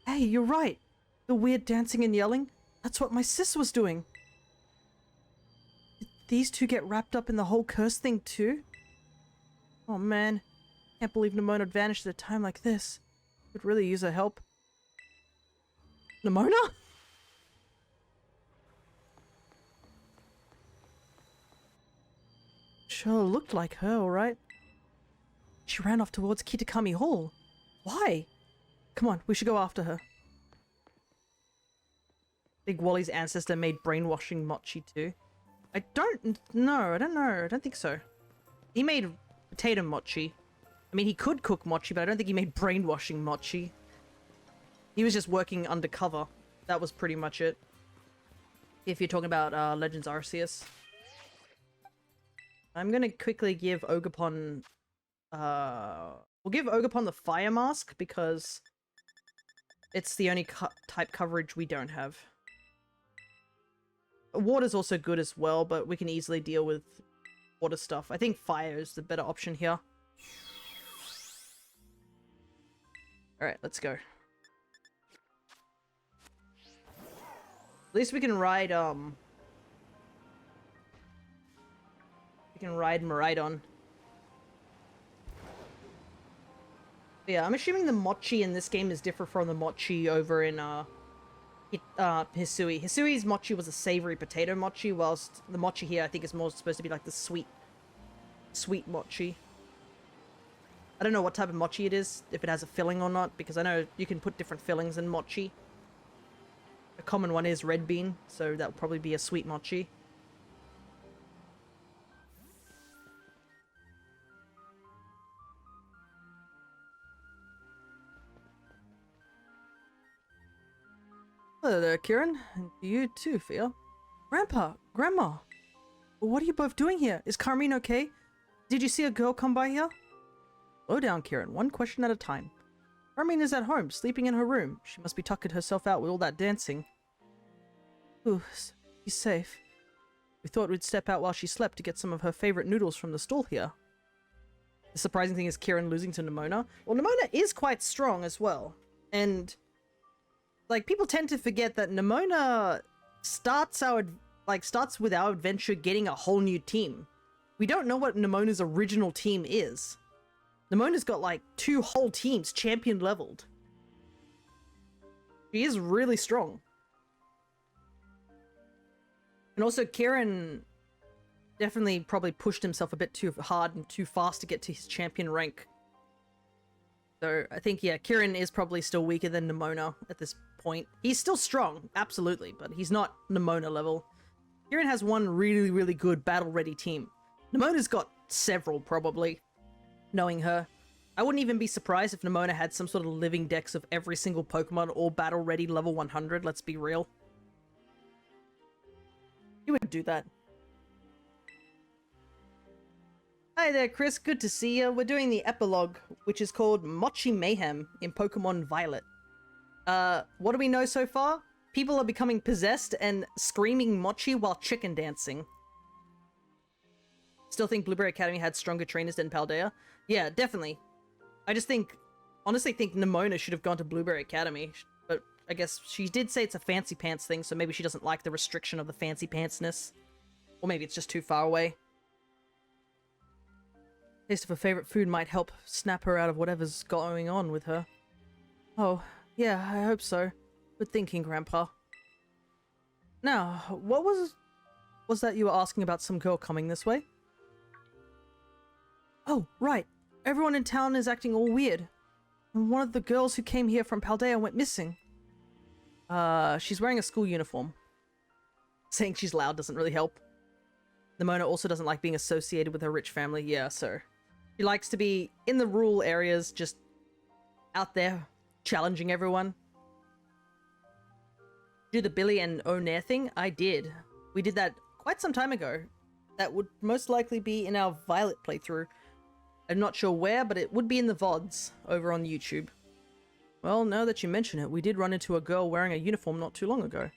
Hey, you're right. The weird dancing and yelling, that's what my sis was doing. Did these two get wrapped up in the whole curse thing too? Oh man. Can't believe Nimona would vanish at a time like this. Could really use her help. Nimona? Sure looked like her, alright. She ran off towards Kitakami Hall. Why? Come on, we should go after her. Big Wally's ancestor made brainwashing mochi too. I don't know, I don't think so. He made potato mochi. I mean, he could cook mochi, but I don't think he made brainwashing mochi. He was just working undercover. That was pretty much it. If you're talking about Legends Arceus. I'm gonna quickly give Ogerpon... we'll give Ogerpon the Fire Mask, because it's the only type coverage we don't have. Water's also good as well, but we can easily deal with water stuff. I think fire is the better option here. Alright, let's go. At least we can ride, Miraidon. Yeah, I'm assuming the mochi in this game is different from the mochi over in, Hisui. Hisui's mochi was a savory potato mochi, whilst the mochi here I think is more supposed to be like the sweet mochi. I don't know what type of mochi it is, if it has a filling or not, because I know you can put different fillings in mochi. A common one is red bean, so that would probably be a sweet mochi. Hello there, Kieran. And you too, Fia. Grandpa! Grandma! What are you both doing here? Is Carmine okay? Did you see a girl come by here? Slow down, Kieran. One question at a time. Carmine is at home, sleeping in her room. She must be tucking herself out with all that dancing. Ooh, she's safe. We thought we'd step out while she slept to get some of her favorite noodles from the stall here. The surprising thing is Kieran losing to Nimona. Well, Nimona is quite strong as well. And... like, people tend to forget that Nimona starts with our adventure getting a whole new team. We don't know what Nimona's original team is. Nimona's got, like, 2 whole teams champion leveled. She is really strong. And also, Kieran definitely probably pushed himself a bit too hard and too fast to get to his champion rank. So, I think, yeah, Kieran is probably still weaker than Nimona at this point. He's still strong, absolutely, but he's not Nimona level. Kieran has one really, really good battle-ready team. Nimona's got several, probably, knowing her. I wouldn't even be surprised if Nimona had some sort of living dex of every single Pokemon all battle-ready level 100, let's be real. He would do that. Hi there, Chris. Good to see you. We're doing the epilogue, which is called Mochi Mayhem in Pokemon Violet. What do we know so far? People are becoming possessed and screaming mochi while chicken dancing. Still think Blueberry Academy had stronger trainers than Paldea? Yeah, definitely. I just honestly think Nimona should have gone to Blueberry Academy. But I guess she did say it's a fancy pants thing, so maybe she doesn't like the restriction of the fancy pantsness. Or maybe it's just too far away. Taste of her favorite food might help snap her out of whatever's going on with her. Oh, yeah, I hope so. Good thinking, Grandpa. Now, what was that you were asking about some girl coming this way? Oh, right. Everyone in town is acting all weird. And one of the girls who came here from Paldea went missing. She's wearing a school uniform. Saying she's loud doesn't really help. Nimona also doesn't like being associated with her rich family. Yeah, so she likes to be in the rural areas, just out there, challenging everyone. Do the Billy and O'Nair thing? I did. We did that quite some time ago. That would most likely be in our Violet playthrough. I'm not sure where, but it would be in the VODs over on YouTube. Well, now that you mention it, we did run into a girl wearing a uniform not too long ago.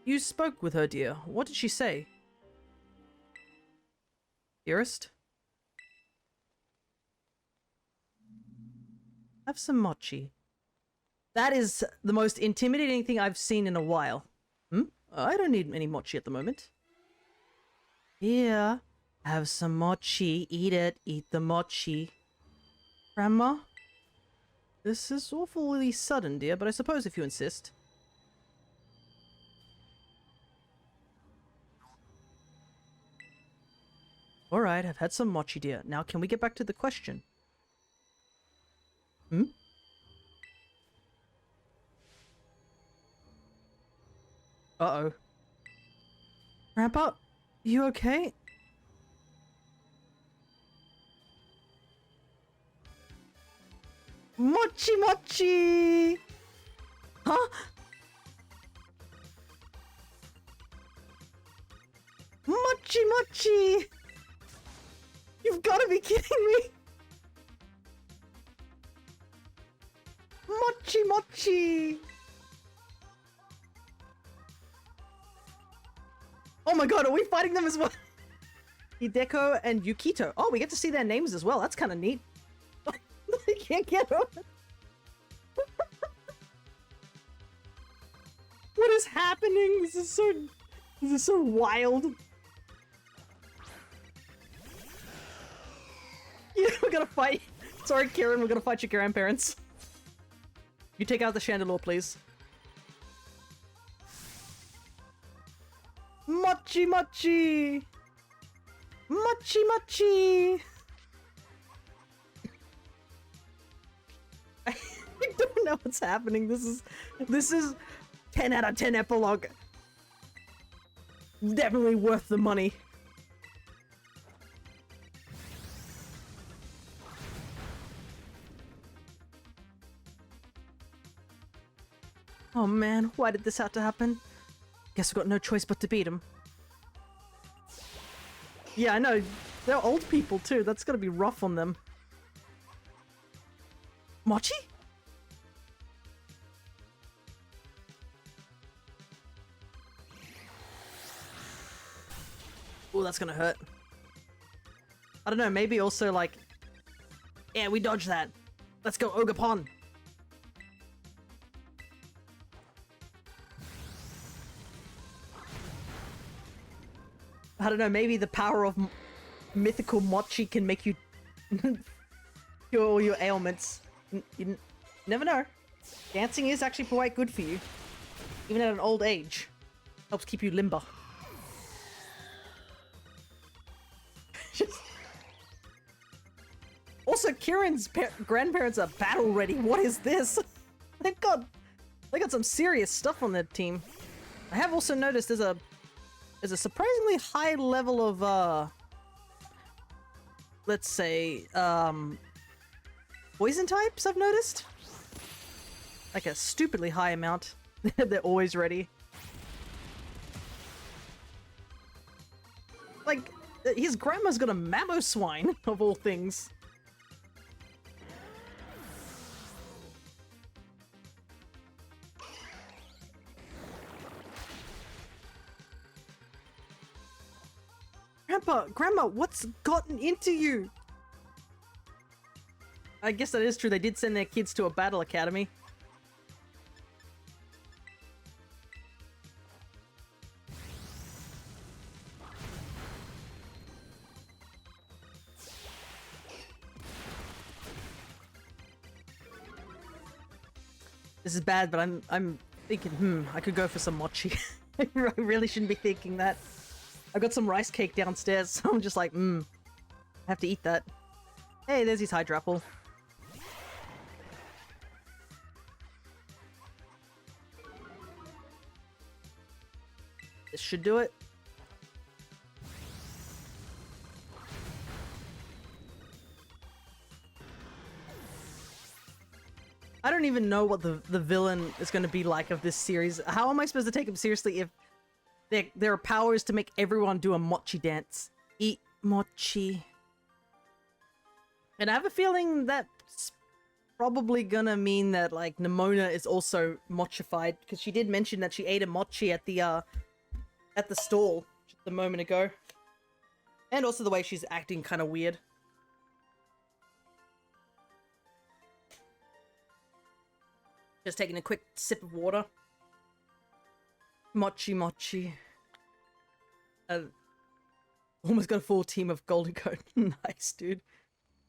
You spoke with her, dear. What did she say? Dearest? Have some mochi. That is the most intimidating thing I've seen in a while. I don't need any mochi at the moment. Here, have some mochi. Eat it. Eat the mochi. Grandma? This is awfully sudden, dear, but I suppose if you insist. Alright, I've had some mochi, dear. Now can we get back to the question? Uh-oh. Grandpa, you okay? Mochi mochi! Huh? Mochi mochi! You've got to be kidding me! Mochi mochi! Oh my god, are we fighting them as well? Hideko and Yukito. Oh, we get to see their names as well. That's kind of neat. I can't get over it. What is happening? This is so wild. Yeah, we're gonna fight. Sorry, Kieran, we're gonna fight your grandparents. You take out the chandelier, please. Mochi mochi! Mochi mochi! I don't know what's happening. This is 10 out of 10 epilogue. Definitely worth the money. Oh man, why did this have to happen? Guess we've got no choice but to beat him. Yeah, I know. They're old people too. That's gotta be rough on them. Mochi? Oh, that's gonna hurt. I don't know, maybe also like... Yeah, we dodged that. Let's go, Ogapon! I don't know, maybe the power of mythical mochi can make you cure all your ailments. You never know. Dancing is actually quite good for you. Even at an old age. Helps keep you limber. Also, Kieran's grandparents are battle ready. What is this? they got some serious stuff on their team. I have also noticed there's a surprisingly high level of let's say poison types I've noticed. Like a stupidly high amount. They're always ready. Like, his grandma's got a Mamoswine, of all things. Grandma, what's gotten into you? I guess that is true. They did send their kids to a battle academy. This is bad, but I'm thinking, I could go for some mochi. I really shouldn't be thinking that. I got some rice cake downstairs, so I'm just like, I have to eat that. Hey, there's his Hydrapple. This should do it. I don't even know what the villain is going to be like of this series. How am I supposed to take him seriously if their power is to make everyone do a mochi dance? Eat mochi. And I have a feeling that's probably gonna mean that, like, Nimona is also mochified, because she did mention that she ate a mochi at the stall just a moment ago. And also the way she's acting kind of weird. Just taking a quick sip of water. Mochi. Almost got a full team of Golden Code. Nice, dude.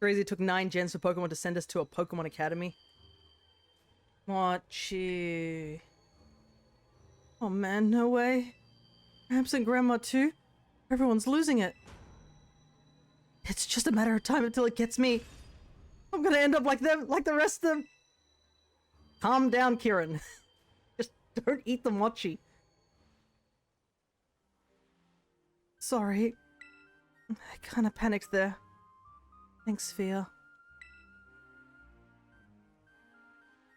Crazy, it took 9 gens for Pokemon to send us to a Pokemon Academy. Mochi. Oh man, no way. Gramps and Grandma too? Everyone's losing it. It's just a matter of time until it gets me. I'm gonna end up like them, like the rest of them. Calm down, Kieran. Just don't eat the mochi. Sorry. I kinda panicked there. Thanks, Fia.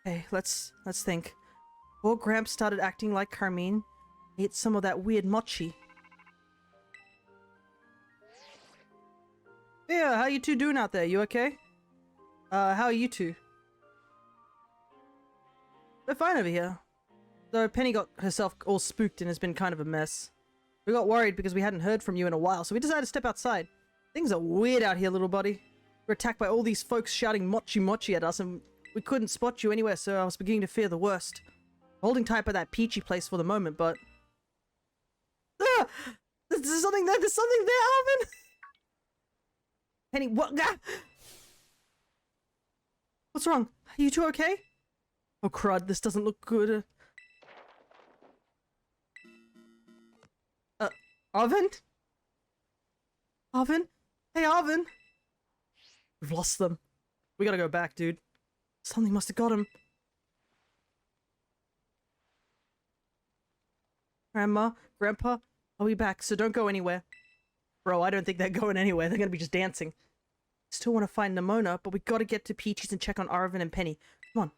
Hey, let's think. Before Gramps started acting like Carmine, he ate some of that weird mochi. Yeah, how you two doing out there? You okay? How are you two? We're fine over here. Though Penny got herself all spooked and has been kind of a mess. We got worried because we hadn't heard from you in a while, so we decided to step outside. Things are weird out here, little buddy. We're attacked by all these folks shouting mochi at us, and we couldn't spot you anywhere, so I was beginning to fear the worst. Holding tight by that peachy place for the moment, but... Ah! There's something there! There's something there, Alvin! Penny, what? Ah! What's wrong? Are you two okay? Oh crud, this doesn't look good. Arvin? Arvin? Hey, Arvin! We've lost them. We gotta go back, dude. Something must have got him. Grandma, Grandpa, I'll be back, so don't go anywhere. Bro, I don't think they're going anywhere. They're gonna be just dancing. Still want to find Nimona, but we gotta get to Peaches and check on Arvin and Penny. Come on.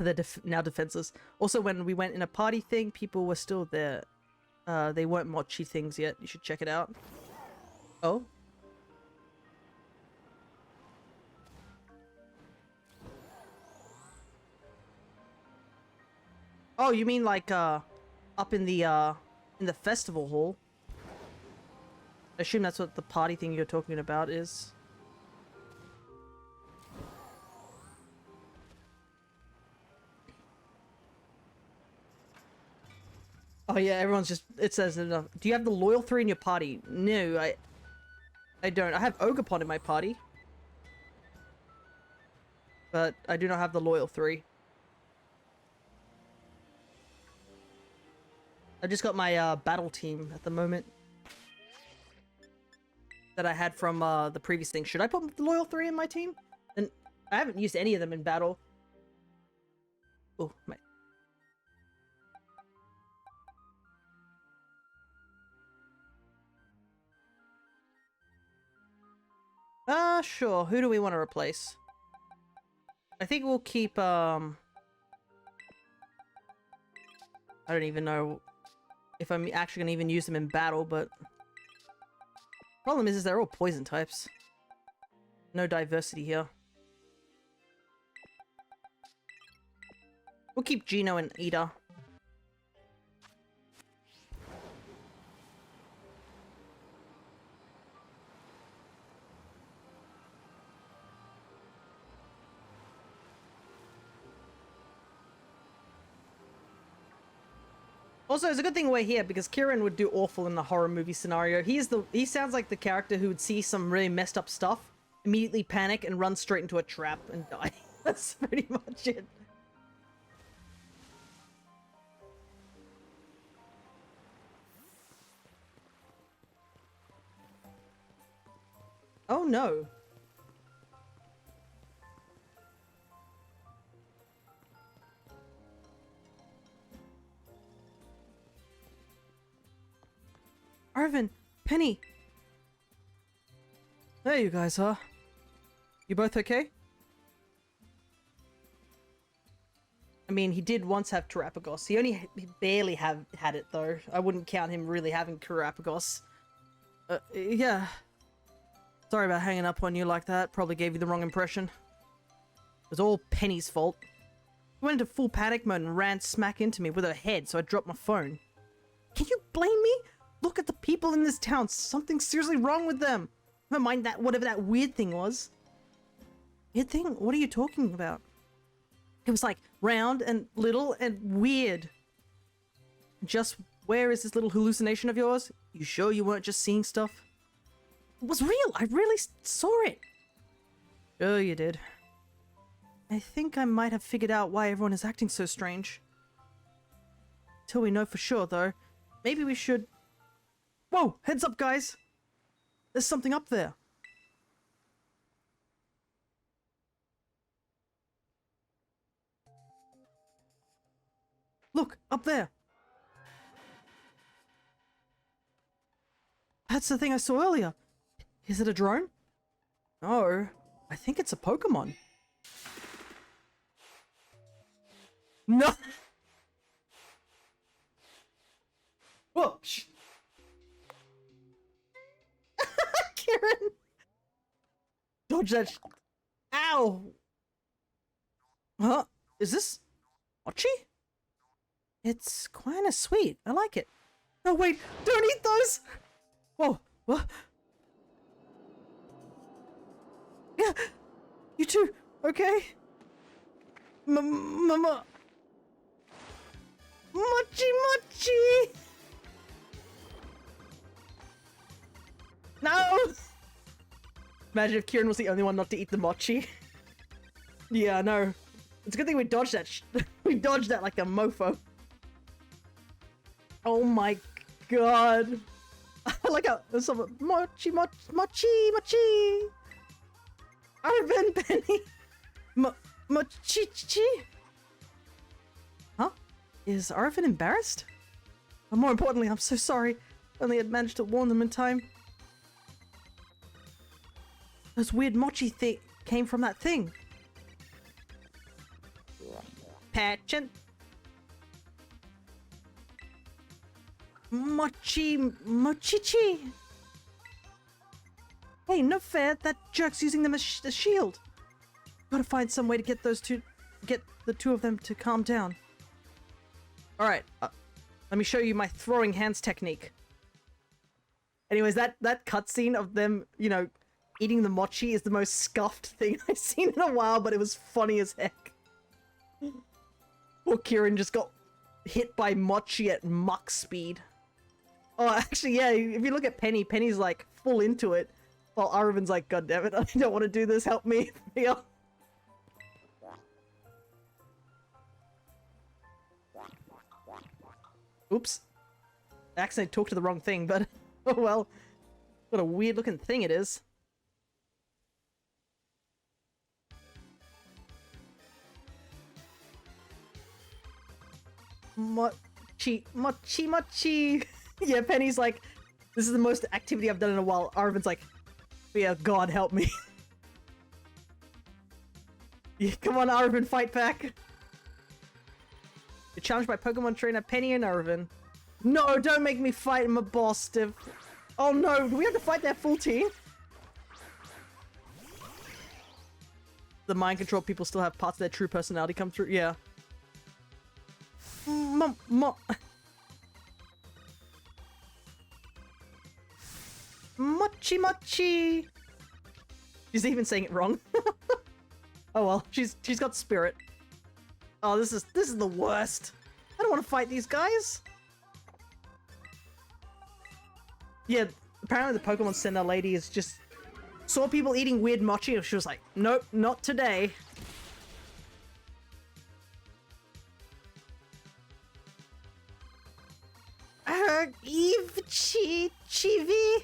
They're now defenseless. Also, when we went in a party thing, people were still there. They weren't mochi things yet. You should check it out. Oh? Oh, you mean like, up in the festival hall? I assume that's what the party thing you're talking about is. Oh yeah, everyone's just, it says enough. Do you have the loyal 3 in your party? No, I don't. I have Ogerpon in my party. But I do not have the loyal 3. I just got my battle team at the moment. That I had from the previous thing. Should I put the loyal 3 in my team? And I haven't used any of them in battle. Oh, my... Sure. Who do we want to replace? I think we'll keep, I don't even know if I'm actually gonna even use them in battle, but... Problem is they're all poison types. No diversity here. We'll keep Gino and Ida. Also, it's a good thing we're here because Kieran would do awful in a horror movie scenario. He sounds like the character who would see some really messed up stuff, immediately panic and run straight into a trap and die. That's pretty much it. Oh no. Arvin, Penny. There you guys are. You both okay? I mean, he did once have Terapagos. He barely had it though. I wouldn't count him really having Terapagos. Yeah. Sorry about hanging up on you like that. Probably gave you the wrong impression. It was all Penny's fault. She went into full panic mode and ran smack into me with her head, so I dropped my phone. Can you blame me? Look at the people in this town. Something's seriously wrong with them. Never mind that, whatever that weird thing was. Weird thing? What are you talking about? It was like round and little and weird. Just where is this little hallucination of yours? You sure you weren't just seeing stuff? It was real. I really saw it. Sure you did. I think I might have figured out why everyone is acting so strange. Till we know for sure, though. Maybe we should... Whoa! Heads up, guys! There's something up there. Look, up there. That's the thing I saw earlier. Is it a drone? No, I think it's a Pokemon. No! Whoa! Shh. Kieran! Dodge that. Ow! Huh? Is this Mochi? It's kinda sweet. I like it. No, wait! Don't eat those! Whoa! What? Yeah! You too, okay? Mama! Mochi Mochi! No! Imagine if Kieran was the only one not to eat the mochi. Yeah, no. It's a good thing we dodged that we dodged that like a mofo. Oh my god. I like how there's some mochi. Arvin, Penny. Mochi. Huh? Is Arvin embarrassed? But more importantly, I'm so sorry. Only had managed to warn them in time. Those weird mochi came from that thing. Patient. Mochichi. Hey, no fair. That jerk's using them as a shield. Gotta find some way to get the two of them to calm down. All right, let me show you my throwing hands technique. Anyways, that cutscene of them, you know, eating the mochi is the most scuffed thing I've seen in a while, but it was funny as heck. Poor Kieran just got hit by mochi at muck speed. Oh, actually, yeah, if you look at Penny, Penny's like full into it, while Aravin's like, God damn it, I don't want to do this, help me. Yeah. Oops. I accidentally talked to the wrong thing, but oh well. What a weird looking thing it is. Mochi. Yeah, Penny's like, this is the most activity I've done in a while. Arvin's like, yeah, God help me. Yeah, come on, Arvin, fight back. You're challenged by Pokemon trainer Penny and Arvin. No, don't make me fight him, a boss, Steve. Oh no, do we have to fight that full team? The mind control people still have parts of their true personality come through, yeah. Mochi. She's even saying it wrong. Oh well, she's got spirit. Oh, this is the worst. I don't want to fight these guys. Yeah, apparently the Pokemon Center lady is just saw people eating weird mochi and she was like, nope, not today. Eve Chivi?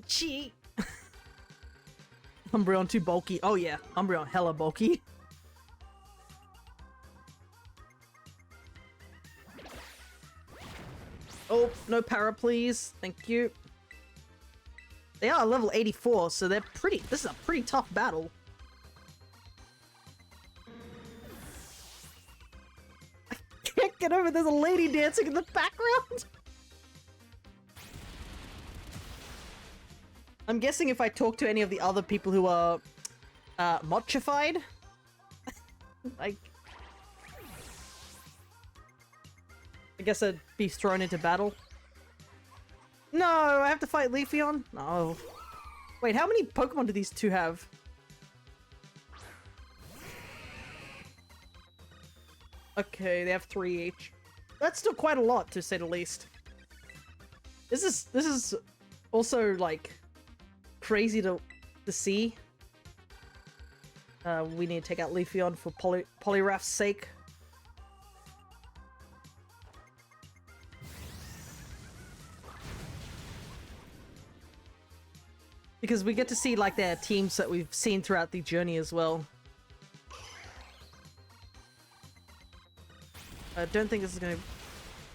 Chi. Umbreon too bulky. Oh yeah, Umbreon hella bulky. Oh, no para please. Thank you. They are level 84, so they're pretty... This is a pretty tough battle. I can't get over there's a lady dancing in the background. I'm guessing if I talk to any of the other people who are mochified, like, I guess I'd be thrown into battle. No, I have to fight Leafeon? No. Wait, how many Pokemon do these two have? Okay, they have 3 each. That's still quite a lot, to say the least. This is also, like, crazy to see. We need to take out Leafeon for Poliwrath's sake. Because we get to see, like, their teams that we've seen throughout the journey as well. I don't think this is gonna...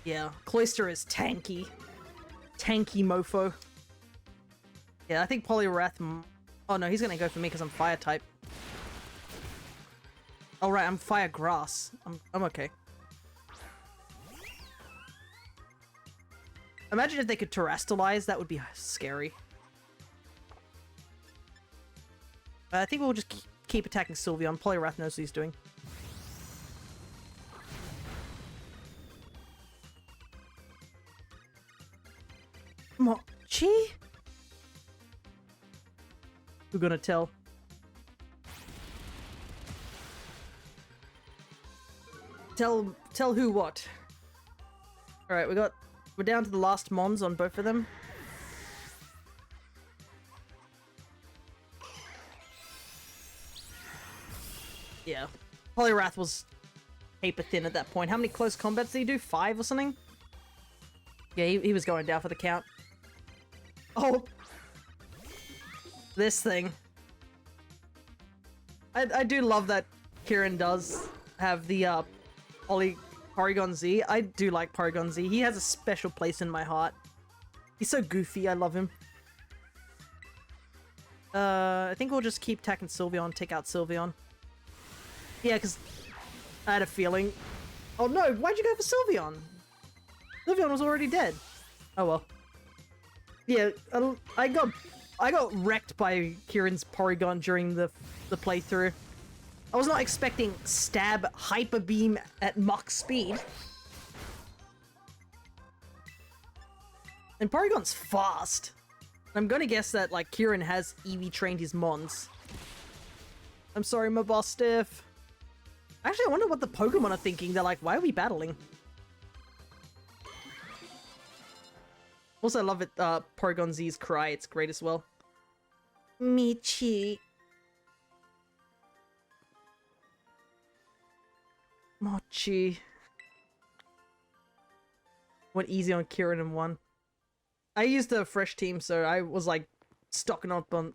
Yeah, Cloyster is tanky. Tanky mofo. Yeah, I think Poliwrath... Oh no, he's gonna go for me because I'm fire type. Oh right, I'm fire grass. I'm okay. Imagine if they could terrestrialize, that would be scary. I think we'll just keep attacking Sylveon. Poliwrath knows what he's doing. Mochi? We're gonna tell. Tell who what? Alright, we're down to the last Mons on both of them. Yeah. Poliwrath was paper thin at that point. How many close combats did he do? 5 or something? Yeah, he was going down for the count. Oh! This thing. I do love that Kieran does have the Porygon Z. I do like Porygon Z. He has a special place in my heart. He's so goofy. I love him. I think we'll just keep attacking Sylveon, take out Sylveon. Yeah, because I had a feeling. Oh no, why'd you go for Sylveon? Sylveon was already dead. Oh well. Yeah, I got wrecked by Kieran's Porygon during the playthrough. I was not expecting stab hyper beam at Mach speed. And Porygon's fast. I'm gonna guess that like Kieran has EV trained his Mons. I'm sorry, my boss stiff. Actually, I wonder what the Pokemon are thinking. They're like, why are we battling? Also, I love it, Porygon Z's cry. It's great as well. Michi. Mochi. Went easy on Kieran and won. I used a fresh team, so I was like stocking up on...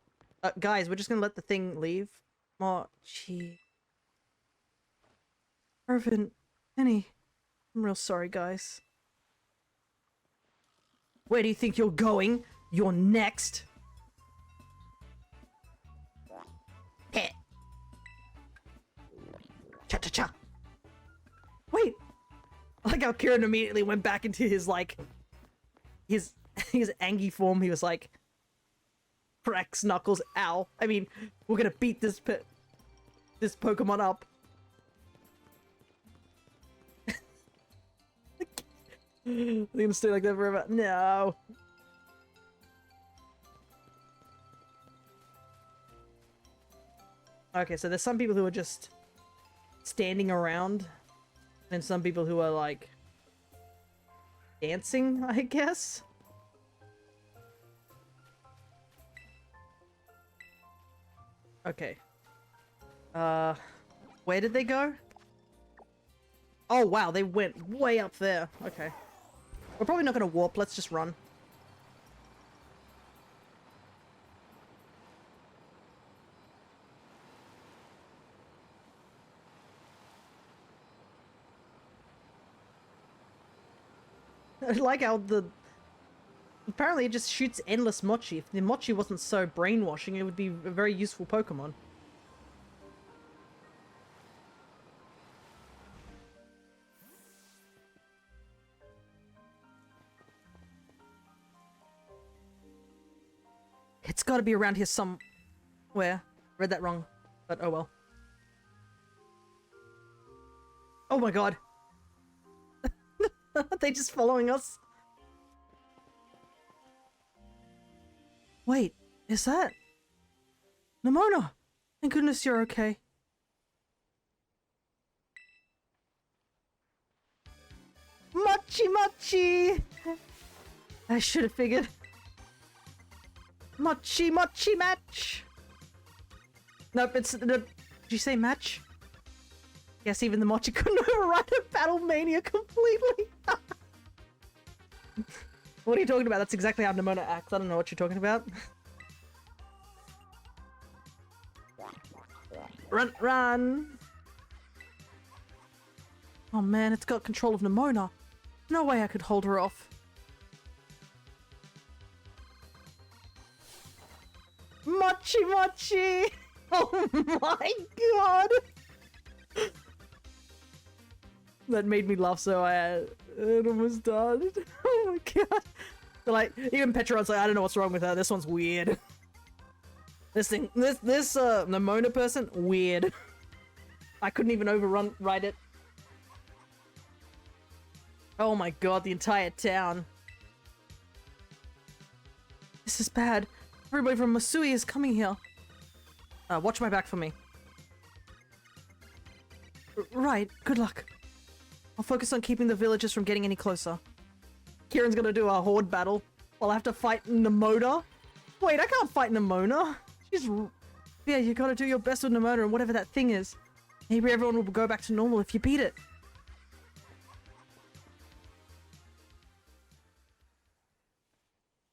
guys, we're just gonna let the thing leave. Mochi. Irvin. Penny. I'm real sorry, guys. Where do you think you're going? You're next. Heh. Cha-cha-cha. Wait. I like how Kieran immediately went back into his, like... His Angie form. He was like... Cracks, Knuckles, ow. I mean, we're gonna beat this Pokemon up. I'm gonna stay like that forever. No. Okay, so there's some people who are just standing around. And some people who are like dancing, I guess. Okay. Where did they go? Oh wow, they went way up there. Okay. We're probably not gonna warp, let's just run. I like how apparently it just shoots endless Mochi. If the Mochi wasn't so brainwashing, it would be a very useful Pokemon. It's gotta be around here somewhere. Read that wrong, but oh well. Oh my god. Are they just following us? Wait, is that Nimona? Thank goodness you're okay. Mochi Mochi! I should have figured. Mochi Mochi match! Nope, it's the... Did you say match? Guess even the Mochi couldn't override a battle mania completely. What are you talking about? That's exactly how Nimona acts. I don't know what you're talking about. Run, run! Oh man, it's got control of Nimona. No way I could hold her off. Mochi Mochi! Oh my god! That made me laugh so it almost died. Oh my god. But like, even Petron's like, I don't know what's wrong with her. This one's weird. This Nimona person, weird. I couldn't even ride it. Oh my god, the entire town. This is bad. Everybody from Masui is coming here. Watch my back for me. Right, good luck. I'll focus on keeping the villagers from getting any closer. Kieran's gonna do a horde battle. I'll have to fight Nimona. Wait, I can't fight Nimona. She's... Yeah, you gotta do your best with Nimona and whatever that thing is. Maybe everyone will go back to normal if you beat it.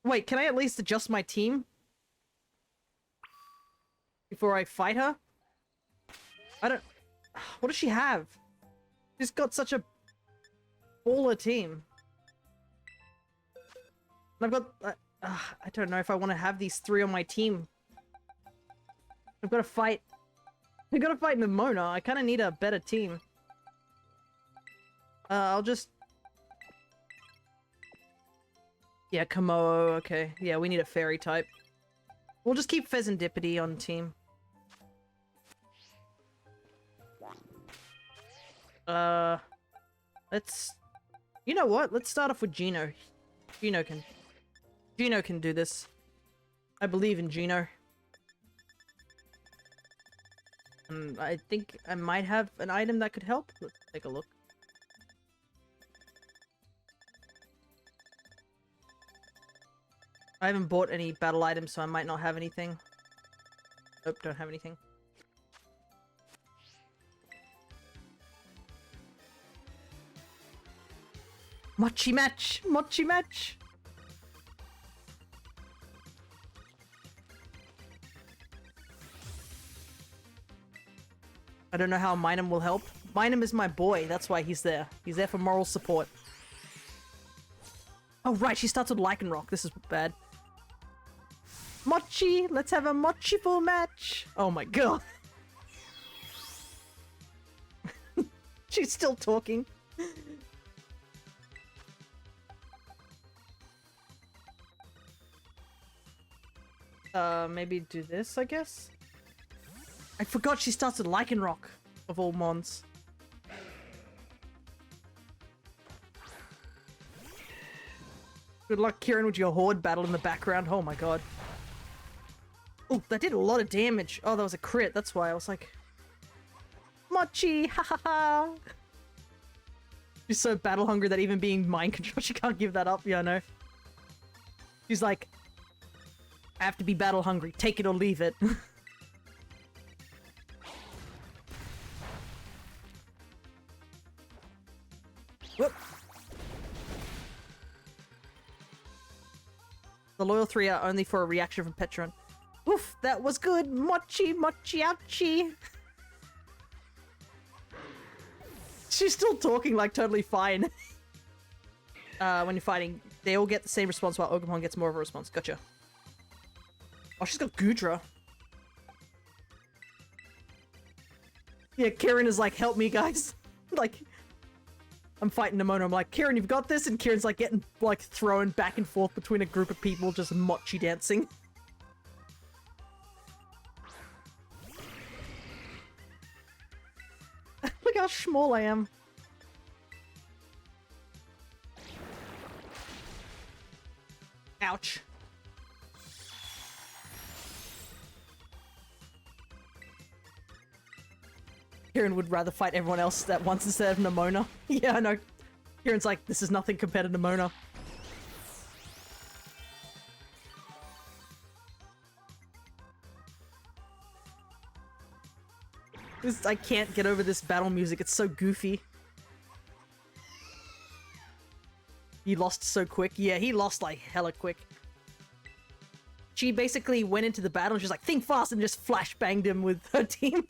Wait, can I at least adjust my team? Before I fight her? I don't... What does she have? She's got such a baller team. And I've got... I don't know if I want to have these three on my team. I've got to fight... I've got to fight Nimona. I kind of need a better team. I'll just... Yeah, Komodo, okay. Yeah, we need a fairy type. We'll just keep Pheasantipity on team. Let's... You know what? Let's start off with Gino. Gino can do this. I believe in Gino. I think I might have an item that could help. Let's take a look. I haven't bought any battle items, so I might not have anything. Nope, don't have anything. Mochi match! Mochi match! I don't know how Minum will help. Minum is my boy, that's why he's there. He's there for moral support. Oh right, she starts with Lycanroc. This is bad. Mochi! Let's have a Mochi-ful match! Oh my god. She's still talking. Maybe do this, I guess? I forgot she starts with Lycanroc, of all mons. Good luck, Kieran, with your horde battle in the background. Oh my god. Oh, that did a lot of damage. Oh, that was a crit. That's why I was like... Mochi! Ha ha ha! She's so battle hungry that even being mind controlled, she can't give that up. Yeah, I know. She's like, I have to be battle hungry. Take it or leave it. Whoop. The loyal 3 are only for a reaction from Petron. Oof, that was good. Mochi, mochi, ouchie. She's still talking like totally fine. When you're fighting, they all get the same response while Agumon gets more of a response. Gotcha. Oh, she's got Gudra. Yeah, Kieran is like, help me, guys. Like, I'm fighting Nemona. I'm like, Kieran, you've got this? And Kieran's like getting like thrown back and forth between a group of people just mochi dancing. Look how small I am. Ouch. Kieran would rather fight everyone else at once instead of Nemona. Yeah, I know. Kieran's like, this is nothing compared to Nemona. I can't get over this battle music. It's so goofy. He lost so quick. Yeah, he lost like hella quick. She basically went into the battle and she's like, think fast, and just flashbanged him with her team.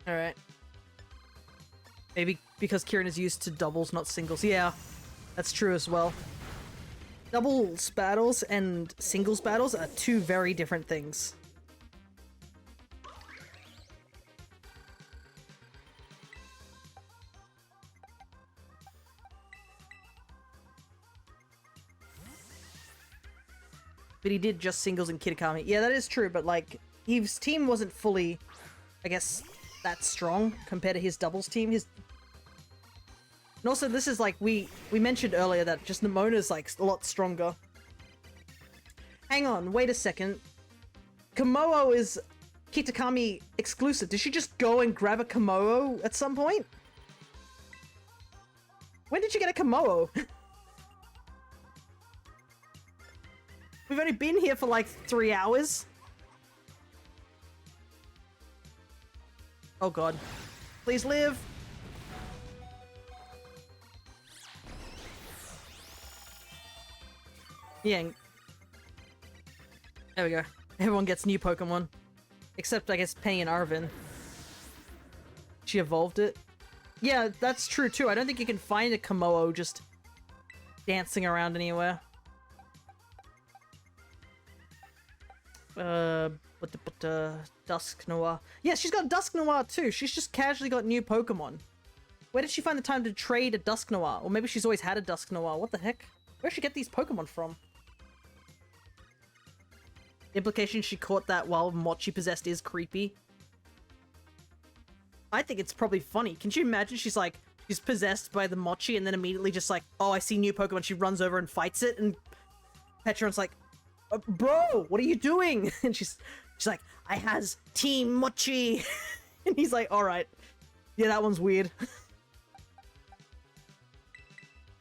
Alright. Maybe because Kieran is used to doubles, not singles. Yeah, that's true as well. Doubles battles and singles battles are two very different things. But he did just singles in Kitakami. Yeah, that is true, but like, his team wasn't fully, I guess, that strong compared to his doubles team. And also, this is like, we mentioned earlier that just Nemona's like a lot stronger. Hang on, wait a second. Komodo is Kitakami exclusive. Did she just go and grab a Komodo at some point? When did she get a Komodo? We've only been here for like 3 hours. Oh god. Please live. Yeah. There we go. Everyone gets new Pokemon. Except, I guess, Penny and Arvin. She evolved it. Yeah, that's true too. I don't think you can find a Komodo just dancing around anywhere. Dusk Noir. Yeah, she's got Dusk Noir too. She's just casually got new Pokemon. Where did she find the time to trade a Dusk Noir? Or maybe she's always had a Dusk Noir. What the heck? Where'd she get these Pokemon from? Implication she caught that while Mochi possessed is creepy. I think it's probably funny. Can you imagine she's like, she's possessed by the Mochi and then immediately just like, oh, I see new Pokemon. She runs over and fights it, and Petron's like, bro, what are you doing? And she's like, I has Team Mochi. And he's like, alright. Yeah, that one's weird.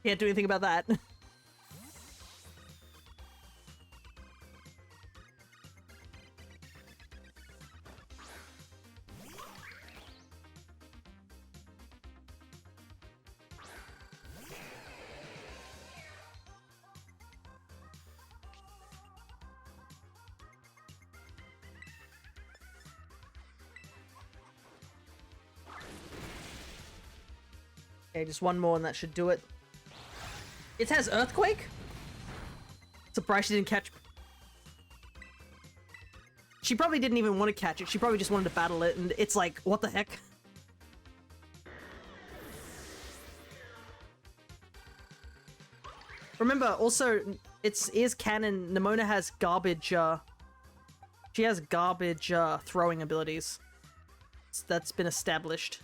Can't do anything about that. Okay, just one more and that should do it. It has Earthquake? Surprised she didn't catch... She probably didn't even want to catch it. She probably just wanted to battle it, and it's like, what the heck? Remember, also, it is canon, Nimona has garbage, she has garbage, throwing abilities. That's been established.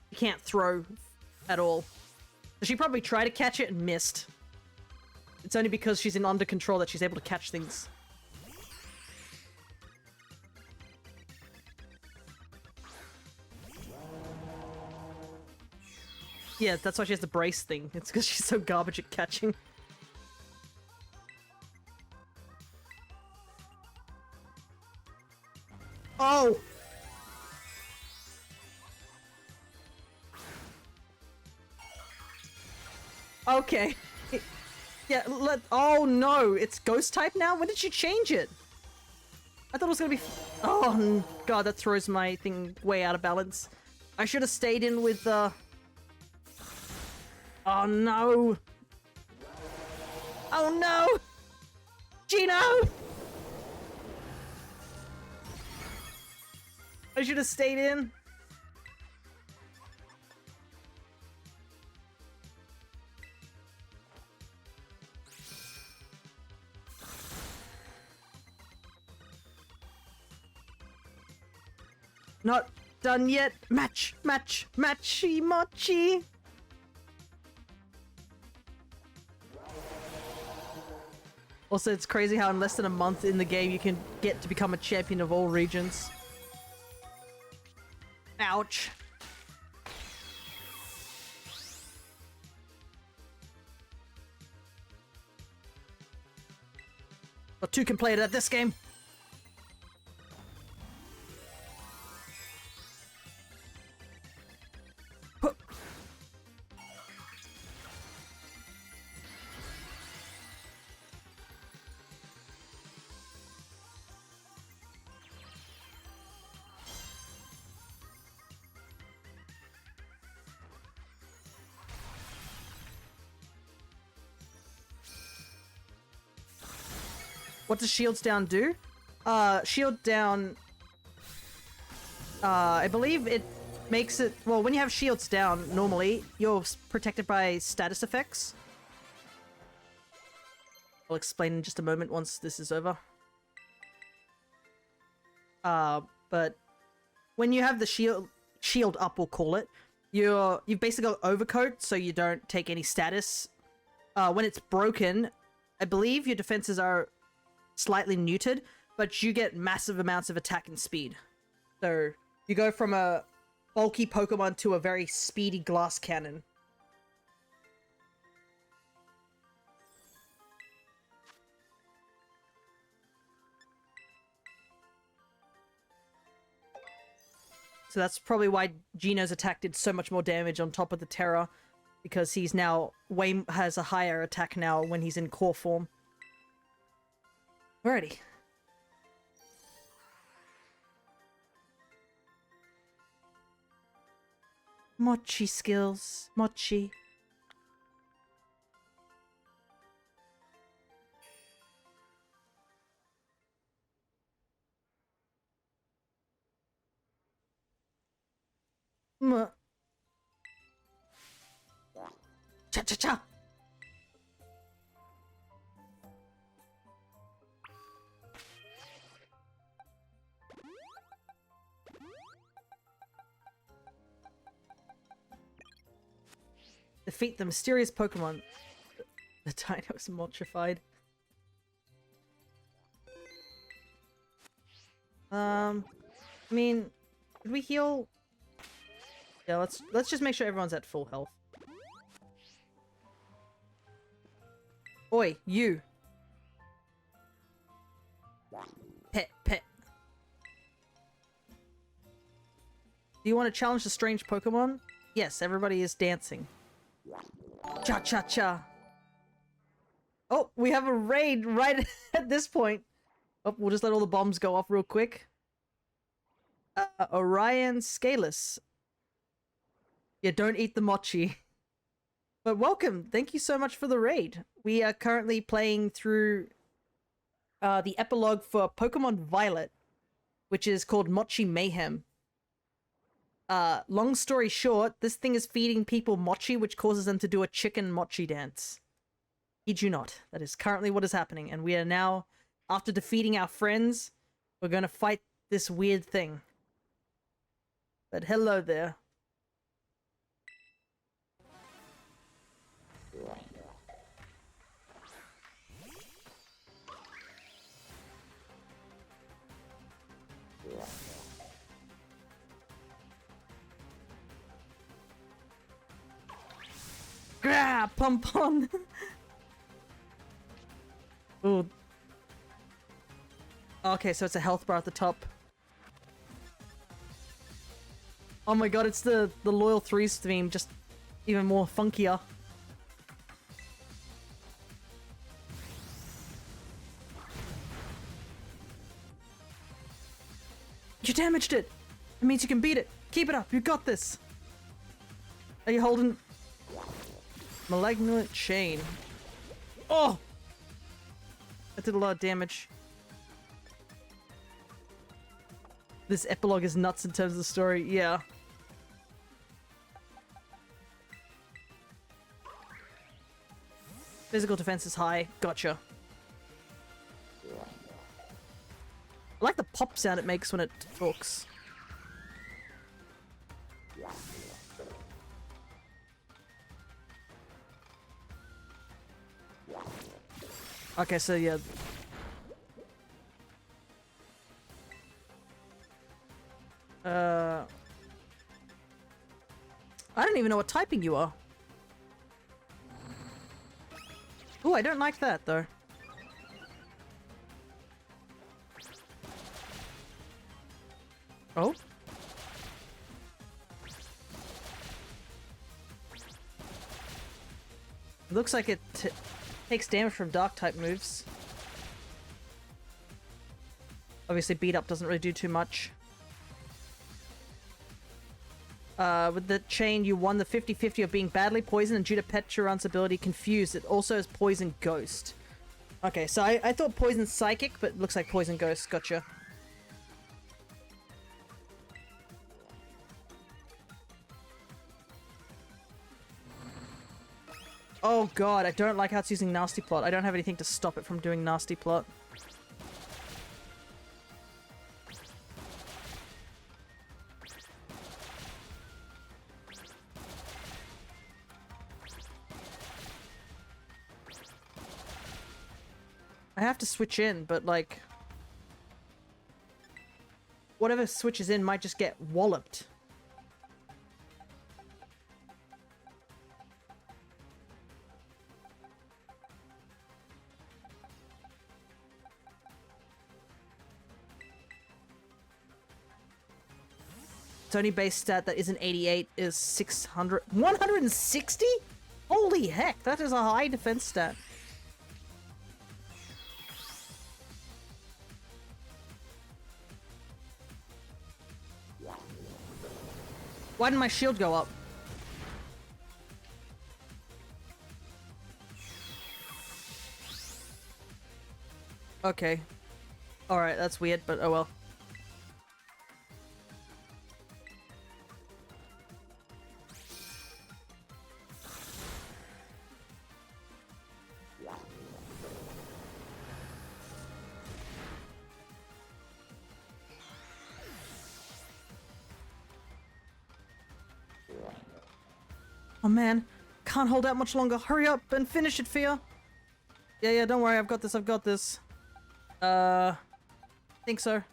You can't throw at all. She probably tried to catch it and missed. It's only because she's in under control that she's able to catch things. Yeah, that's why she has the brace thing. It's because she's so garbage at catching. Oh! Okay. Yeah, oh no, it's ghost type now? When did she change it? I thought it was gonna be... Oh god, that throws my thing way out of balance. I should have stayed in with the... Oh no! Oh no! Gino! I should have stayed in. Not done yet. Match, match, matchy, mochi. Also, it's crazy how in less than a month in the game you can get to become a champion of all regions. Ouch. Got 2 completed at this game. What does shields down do? Shield down... I believe it makes it... Well, when you have shields down, normally, you're protected by status effects. I'll explain in just a moment once this is over. But when you have the shield up, we'll call it, you've basically got overcoat, so you don't take any status. When it's broken, I believe your defenses are slightly neutered, but you get massive amounts of attack and speed. So you go from a bulky Pokemon to a very speedy glass cannon. So that's probably why Gino's attack did so much more damage on top of the Terra, because he's now has a higher attack now when he's in core form. Alrighty. Mochi skills. Mochi. Cha-cha-cha! Defeat the mysterious Pokemon. The Dino is mortified. I mean, could we heal? Yeah, let's just make sure everyone's at full health. Oi, you. Pet, pet. Do you want to challenge the strange Pokemon? Yes, everybody is dancing. Cha-cha-cha. Oh, we have a raid right at this point. Oh, we'll just let all the bombs go off real quick. Orion Scalus. Yeah, don't eat the mochi. But welcome. Thank you so much for the raid. We are currently playing through the epilogue for Pokemon Violet, which is called Mochi Mayhem. Long story short, this thing is feeding people mochi, which causes them to do a chicken mochi dance. Kid you not. That is currently what is happening, and we are now, after defeating our friends, we're gonna fight this weird thing. But hello there. Grah! Pump on! Ooh. Okay, so it's a health bar at the top. Oh my god, it's the Loyal 3's theme, just even more funkier. You damaged it! It means you can beat it! Keep it up, you got this! Are you holding... Malignant Chain. Oh! That did a lot of damage. This epilogue is nuts in terms of the story, yeah. Physical defense is high, gotcha. I like the pop sound it makes when it talks. Okay, so yeah. I don't even know what typing you are. Ooh, I don't like that though. Oh? Looks like it takes damage from dark type moves. Obviously beat up doesn't really do too much. With the chain, you won the 50-50 of being badly poisoned, and due to Peturan's ability Confused, it also has Poison Ghost. Okay, so I thought Poison Psychic, but it looks like Poison Ghost. Gotcha. Oh god, I don't like how it's using Nasty Plot. I don't have anything to stop it from doing Nasty Plot. I have to switch in, but like... whatever switches in might just get walloped. Its only base stat that isn't 88 is 600... 160? Holy heck, that is a high defense stat. Why didn't my shield go up? Okay. Alright, that's weird, but oh well. Oh man, can't hold out much longer. Hurry up and finish it, Fia. Yeah, don't worry, I've got this, think so.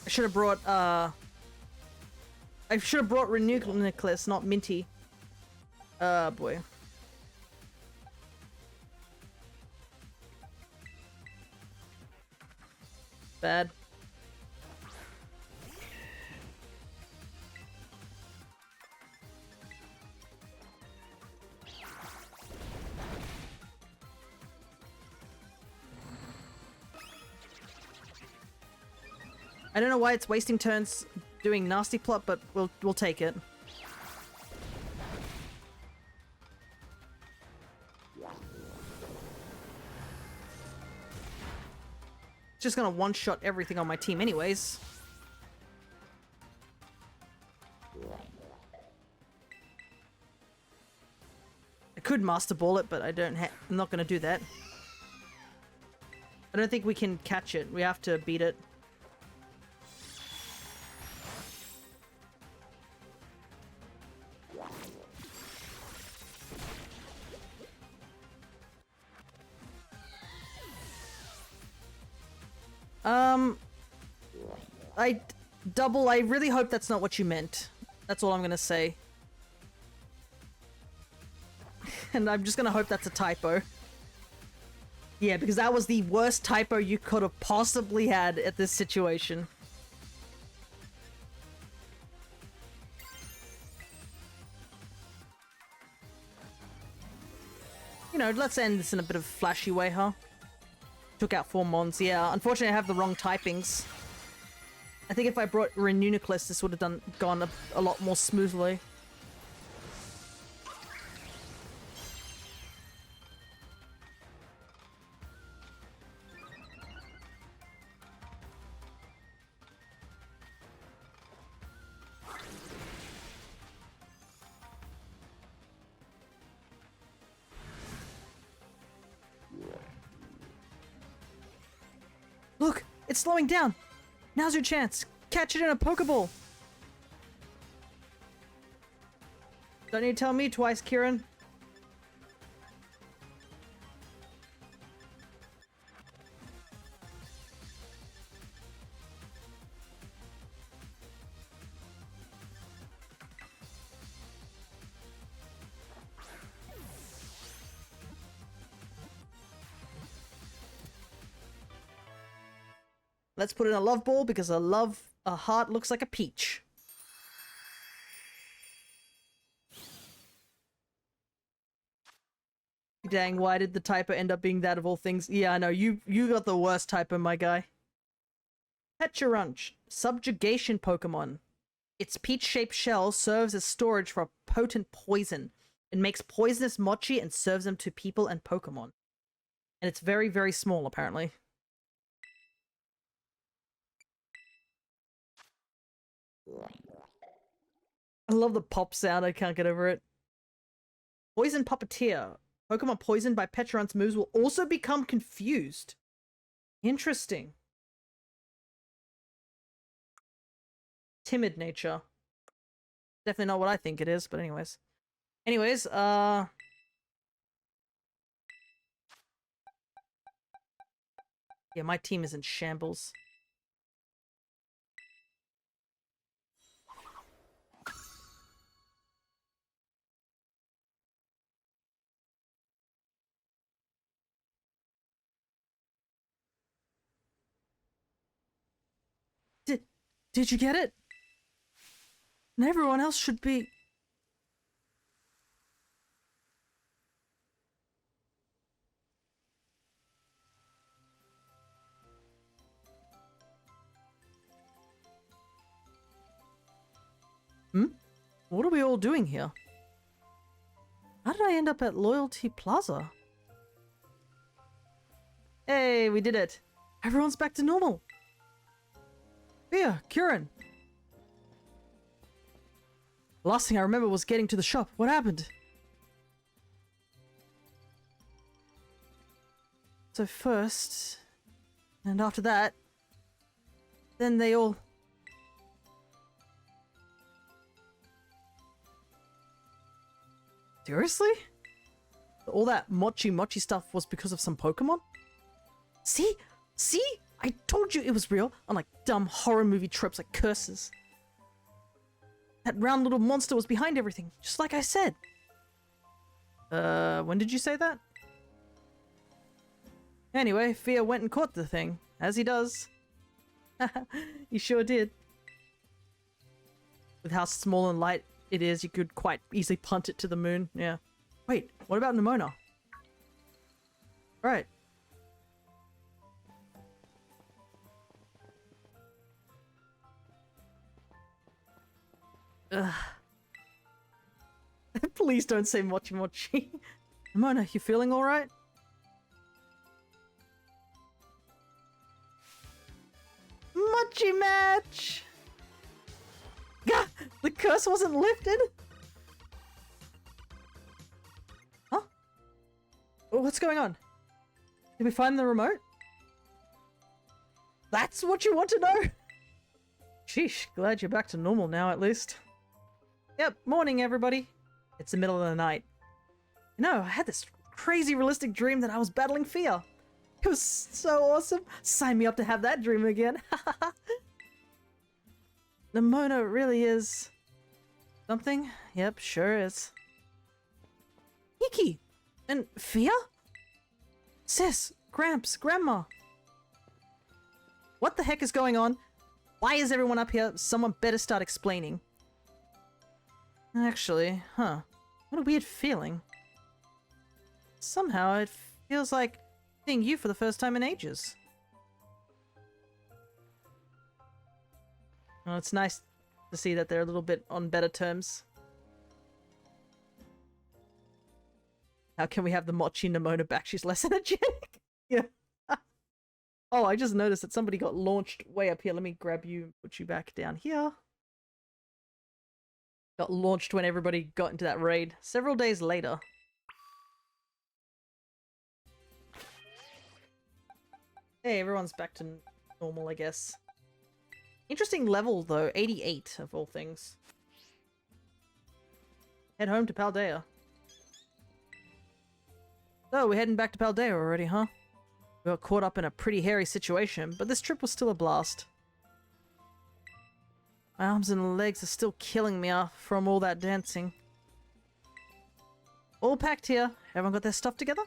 I should have brought, I should have brought Renucleus, not Minty. Boy. Bad. I don't know why it's wasting turns doing nasty plot, but we'll take it. It's just gonna one-shot everything on my team anyways. I could Master Ball it, but I'm not gonna do that. I don't think we can catch it. We have to beat it. I really hope that's not what you meant. That's all I'm gonna say. And I'm just gonna hope that's a typo. Yeah, because that was the worst typo you could have possibly had at this situation. You know, let's end this in a bit of a flashy way, huh? Took out 4 mons. Yeah, unfortunately I have the wrong typings. I think if I brought Renuniclus, this would have gone a lot more smoothly. Look, it's slowing down. Now's your chance. Catch it in a Pokeball. Don't need to tell me twice, Kieran. Let's put in a love ball because a heart looks like a peach. Dang, why did the typo end up being that of all things? Yeah, I know, you got the worst typo, my guy. Petrunch, subjugation Pokemon. Its peach-shaped shell serves as storage for a potent poison. It makes poisonous mochi and serves them to people and Pokemon. And it's very, very small, apparently. I love the pop sound, I can't get over it. Poison Puppeteer. Pokemon poisoned by Petrun's moves will also become confused. Interesting. Timid nature. Definitely not what I think it is, but anyways. Yeah, my team is in shambles. Did you get it? And everyone else should be... Hmm? What are we all doing here? How did I end up at Loyalty Plaza? Hey, we did it. Everyone's back to normal. Here, Kieran. Last thing I remember was getting to the shop. What happened? So first, and after that, then they all... Seriously? All that mochi stuff was because of some Pokemon? See? See? I told you it was real, unlike dumb horror movie tropes like curses. That round little monster was behind everything, just like I said. When did you say that? Anyway, Fia went and caught the thing, as he does. He sure did. With how small and light it is, you could quite easily punt it to the moon, yeah. Wait, what about Nimona? Right. Ugh. Please don't say Mochi Mochi. Mona, you feeling alright? Mochi match! Gah! The curse wasn't lifted? Huh? What's going on? Did we find the remote? That's what you want to know? Sheesh, glad you're back to normal now at least. Yep, morning everybody. It's the middle of the night. You know, I had this crazy realistic dream that I was battling fear. It was so awesome. Sign me up to have that dream again. Nimona really is... something? Yep, sure is. Iki! And Fia? Sis, Gramps, Grandma. What the heck is going on? Why is everyone up here? Someone better start explaining. Actually, huh. What a weird feeling. Somehow it feels like seeing you for the first time in ages. Well, it's nice to see that they're a little bit on better terms. How can we have the Mochi Nimona back? She's less energetic. Yeah. Oh, I just noticed that somebody got launched way up here. Let me grab you and put you back down here. Got launched when everybody got into that raid. Several days later. Hey, everyone's back to normal, I guess. Interesting level, though. 88, of all things. Head home to Paldea. So, we're heading back to Paldea already, huh? We got caught up in a pretty hairy situation, but this trip was still a blast. My arms and legs are still killing me from all that dancing. All packed here. Everyone got their stuff together?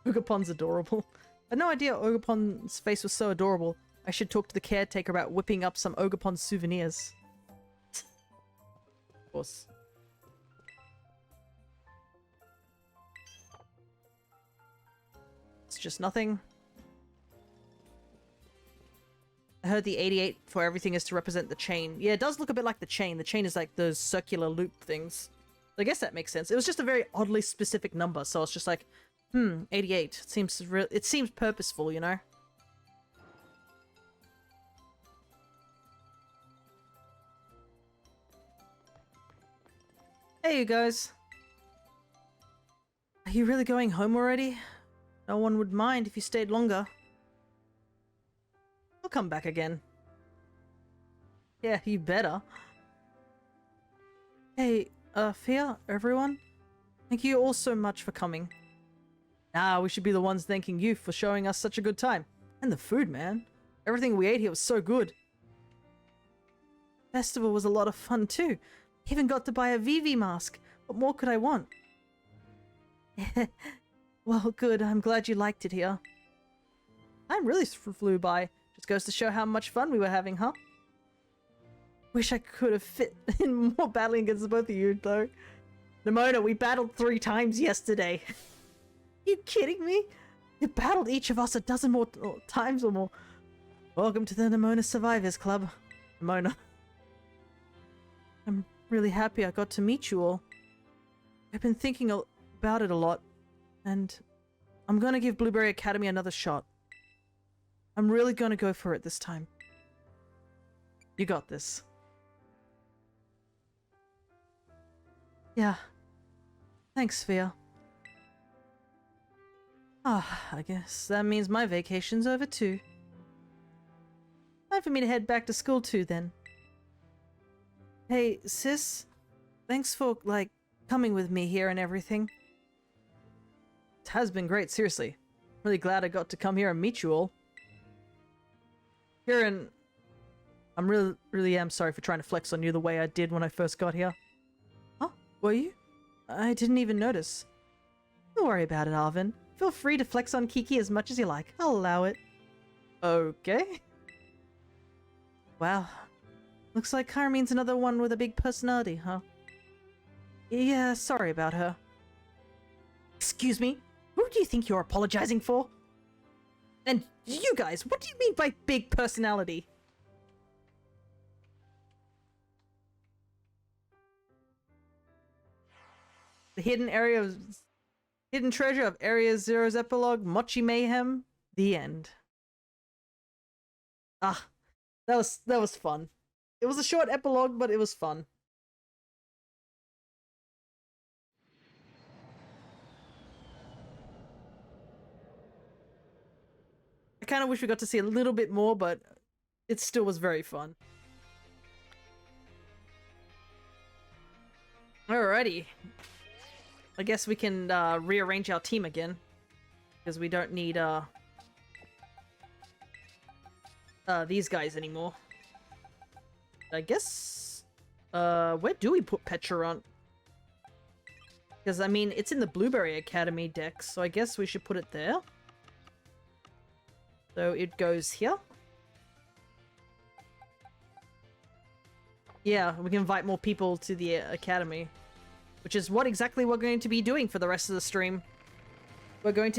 Ogapon's adorable. I had no idea Ogapon's face was so adorable. I should talk to the caretaker about whipping up some Ogapon souvenirs. Of course. It's just nothing. I heard the 88 for everything is to represent the chain. Yeah, it does look a bit like the chain. The chain is like those circular loop things. I guess that makes sense. It was just a very oddly specific number, so it's just like, 88. It seems purposeful, you know? Hey, you guys. Are you really going home already? No one would mind if you stayed longer. I'll come back again. Yeah, you better. Hey, Fia, everyone. Thank you all so much for coming. Nah, we should be the ones thanking you for showing us such a good time. And the food, man. Everything we ate here was so good. Festival was a lot of fun too. Even got to buy a Vivi mask. What more could I want? Well, good. I'm glad you liked it here. Time really flew by. Just goes to show how much fun we were having, huh? Wish I could have fit in more battling against both of you, though. Nimona, we battled 3 times yesterday. You kidding me? You battled each of us a dozen more times or more. Welcome to the Nimona Survivors Club. Nimona. I'm really happy I got to meet you all. I've been thinking about it a lot, and I'm gonna give Blueberry Academy another shot. I'm really gonna go for it this time. You got this. Yeah. Thanks, Fia. I guess that means my vacation's over too. Time for me to head back to school too, then. Hey, sis. Thanks for, coming with me here and everything. It has been great, seriously. Really glad I got to come here and meet you all. Kieran, I'm really am sorry for trying to flex on you the way I did when I first got here. Huh? Were you? I didn't even notice. Don't worry about it, Arvin. Feel free to flex on Kiki as much as you like. I'll allow it. Okay. Wow. Looks like Carmine's another one with a big personality, huh? Yeah, sorry about her. Excuse me? Who do you think you're apologizing for? And you guys, what do you mean by big personality? The hidden treasure of Area Zero's epilogue, Mochi Mayhem, the end. Ah, that was fun. It was a short epilogue, but it was fun. I kind of wish we got to see a little bit more, but it still was very fun. Alrighty. I guess we can rearrange our team again. Because we don't need these guys anymore. I guess... where do we put Petrarant? Because, I mean, it's in the Blueberry Academy deck, so I guess we should put it there. So it goes here. Yeah, we can invite more people to the Academy. Which is what exactly we're going to be doing for the rest of the stream. I'm going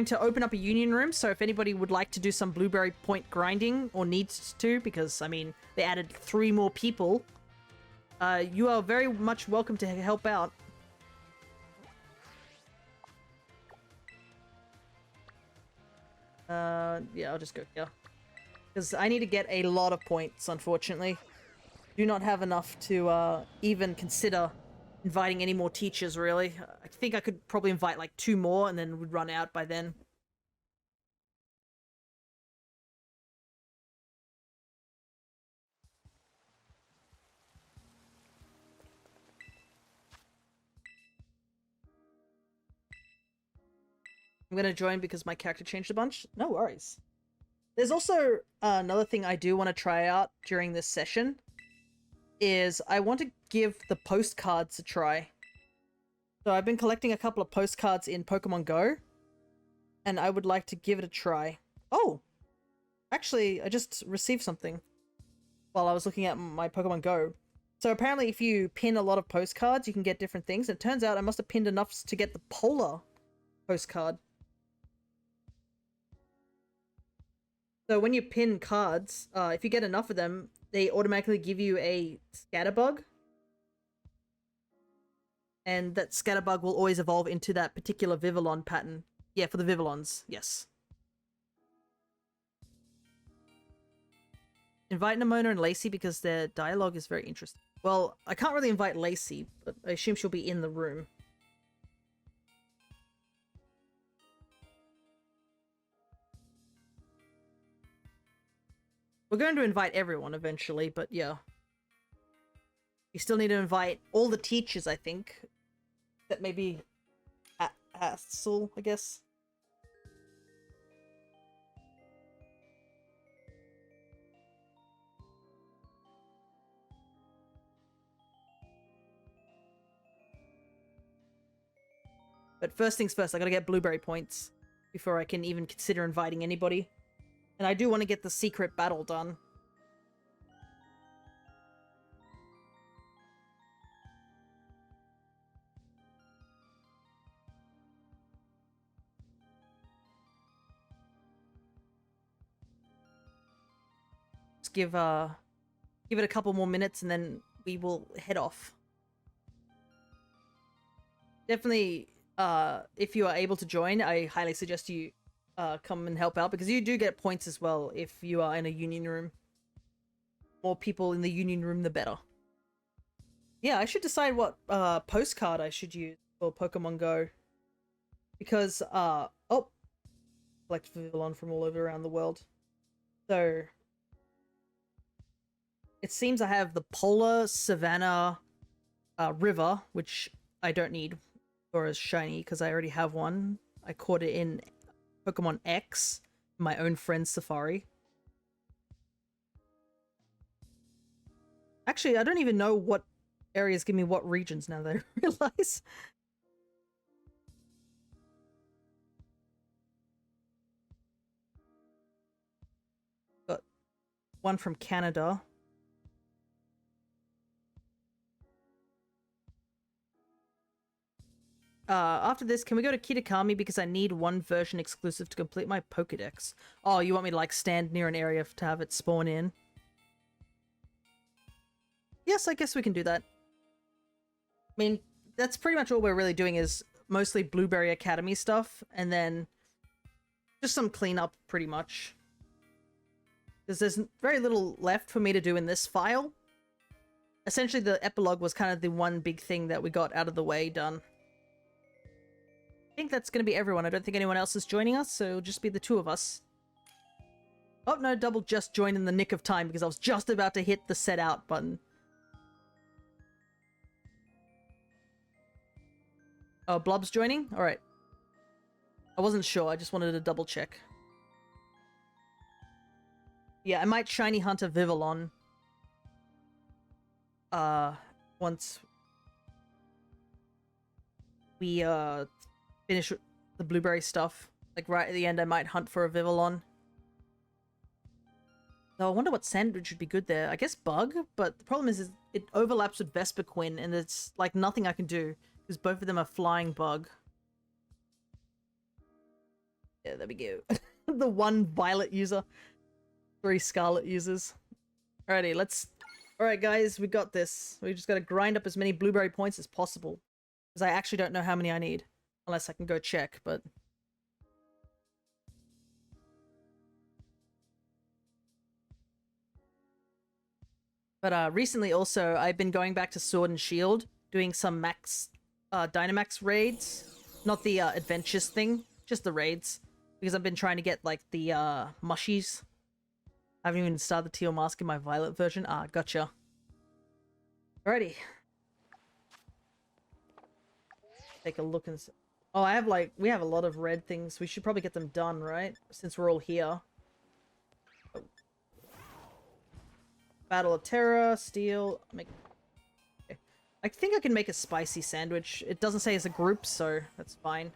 to open up a union room, so if anybody would like to do some Blueberry Point grinding, or needs to, because, I mean, they added 3 more people, you are very much welcome to help out. Yeah, I'll just go here. Because I need to get a lot of points, unfortunately. Do not have enough to, even consider inviting any more teachers, really. I think I could probably invite like 2 more and then would run out by then. I'm gonna join because my character changed a bunch. No worries. There's also another thing I do want to try out during this session. Is I want to give the postcards a try. So I've been collecting a couple of postcards in Pokemon Go. And I would like to give it a try. Oh! Actually, I just received something while I was looking at my Pokemon Go. So apparently if you pin a lot of postcards, you can get different things. And it turns out I must have pinned enough to get the Polar postcard. So when you pin cards, if you get enough of them, they automatically give you a Scatterbug. And that Scatterbug will always evolve into that particular Vivillon pattern. Yeah, for the Vivillons, yes. Invite Nimona and Lacey because their dialogue is very interesting. Well, I can't really invite Lacey, but I assume she'll be in the room. We're going to invite everyone eventually, but yeah. We still need to invite all the teachers, I think. That maybe Hassel, I guess. But first things first, I gotta get Blueberry points before I can even consider inviting anybody. And I do want to get the secret battle done. Just give it a couple more minutes and then we will head off. Definitely, if you are able to join, I highly suggest you come and help out because you do get points as well if you are in a union room. More people in the union room, the better. Yeah, I should decide what postcard I should use for Pokemon Go. Because, oh, collect Vivillon from all over around the world. So, it seems I have the Polar Savannah River, which I don't need for as shiny because I already have one. I caught it in Pokemon X, my own friend's Safari. Actually, I don't even know what areas give me what regions now that I realize. Got one from Canada. After this, can we go to Kitakami because I need one version exclusive to complete my Pokedex? Oh, you want me to like stand near an area to have it spawn in? Yes, I guess we can do that. I mean, that's pretty much all we're really doing is mostly Blueberry Academy stuff, and then just some cleanup, pretty much. Because there's very little left for me to do in this file. Essentially, the epilogue was kind of the one big thing that we got out of the way done. I think that's going to be everyone. I don't think anyone else is joining us, so it'll just be the two of us. Oh, no, Double just joined in the nick of time because I was just about to hit the set out button. Oh, Blob's joining? Alright. I wasn't sure, I just wanted to double check. Yeah, I might Shiny Hunt a Vivillon. Once we, finish the Blueberry stuff. Like, right at the end, I might hunt for a Vivillon. Though I wonder what sandwich would be good there. I guess Bug, but the problem is it overlaps with Vespiquen, and it's, like, nothing I can do. Because both of them are flying Bug. Yeah, there we go. The one Violet user. 3 Scarlet users. Alrighty, let's... Alright guys, we got this. We just gotta grind up as many Blueberry points as possible. Because I actually don't know how many I need. Unless I can go check, but... recently also, I've been going back to Sword and Shield. Doing some max... Dynamax raids. Not the adventures thing, just the raids. Because I've been trying to get, like, the mushies. I haven't even started the Teal Mask in my Violet version. Ah, gotcha. Alrighty. Take a look and... Oh, I have, like... We have a lot of red things. We should probably get them done, right? Since we're all here. Oh. Battle of Terra, Steel... Make... I think I can make a spicy sandwich. It doesn't say it's a group, so that's fine.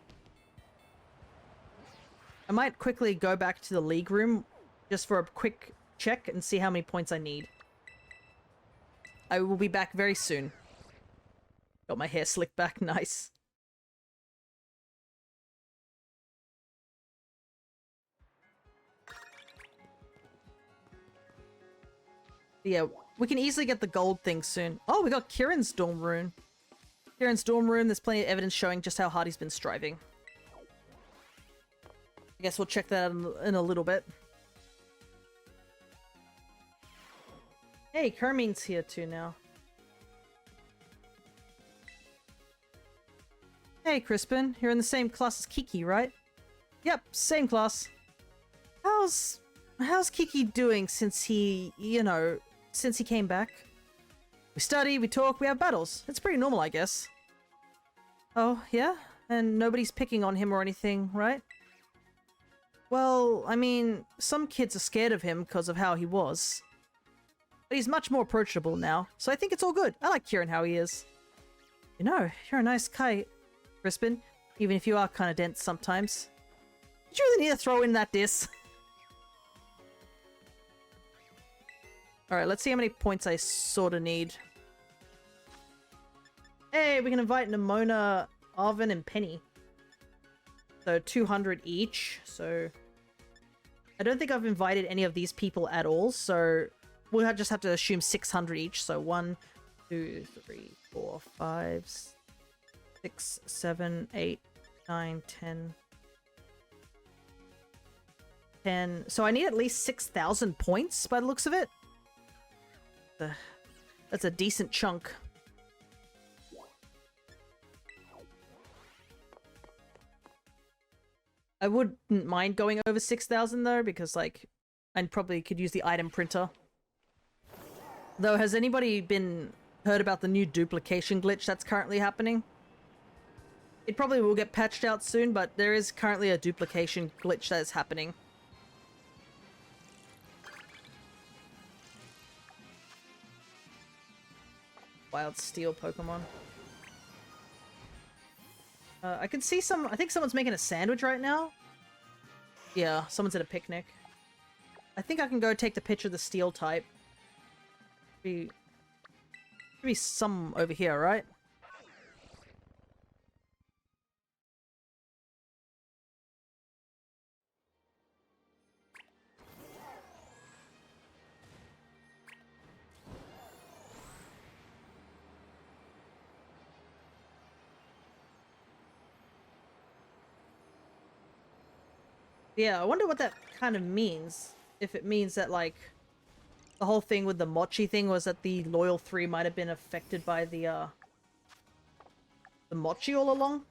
I might quickly go back to the league room just for a quick check and see how many points I need. I will be back very soon. Got my hair slicked back, nice. Yeah, we can easily get the gold thing soon. Oh, we got Kieran's Storm Rune. Kieran's Storm Rune, there's plenty of evidence showing just how hard he's been striving. I guess we'll check that out in a little bit. Hey, Carmine's here too now. Hey, Crispin. You're in the same class as Kiki, right? Yep, same class. How's Kiki doing since he, you know, since he came back? We study, we talk, we have battles. It's pretty normal, I guess. Oh, yeah? And nobody's picking on him or anything, right? Well, I mean, some kids are scared of him because of how he was. But he's much more approachable now, so I think it's all good. I like Kieran how he is. You know, you're a nice guy, Crispin, even if you are kind of dense sometimes. Did you really need to throw in that diss? Alright, let's see how many points I sort of need. Hey, we can invite Nimona, Arvin, and Penny. So 200 each, so... I don't think I've invited any of these people at all, so... We'll just have to assume 600 each, so 1, 2, 3, 4, 5, 6, 7, 8, 9, 10... 10... So I need at least 6,000 points by the looks of it. That's a decent chunk. I wouldn't mind going over 6,000 though, because like, I probably could use the item printer. Though, has anybody heard about the new duplication glitch that's currently happening? It probably will get patched out soon, but there is currently a duplication glitch that is happening. Wild Steel Pokemon. I can see I think someone's making a sandwich right now. Yeah, someone's at a picnic. I think I can go take the picture of the Steel type. Be some over here, right? Yeah, I wonder what that kind of means. If it means that, like, the whole thing with the Mochi thing was that the Loyal 3 might have been affected by the Mochi all along.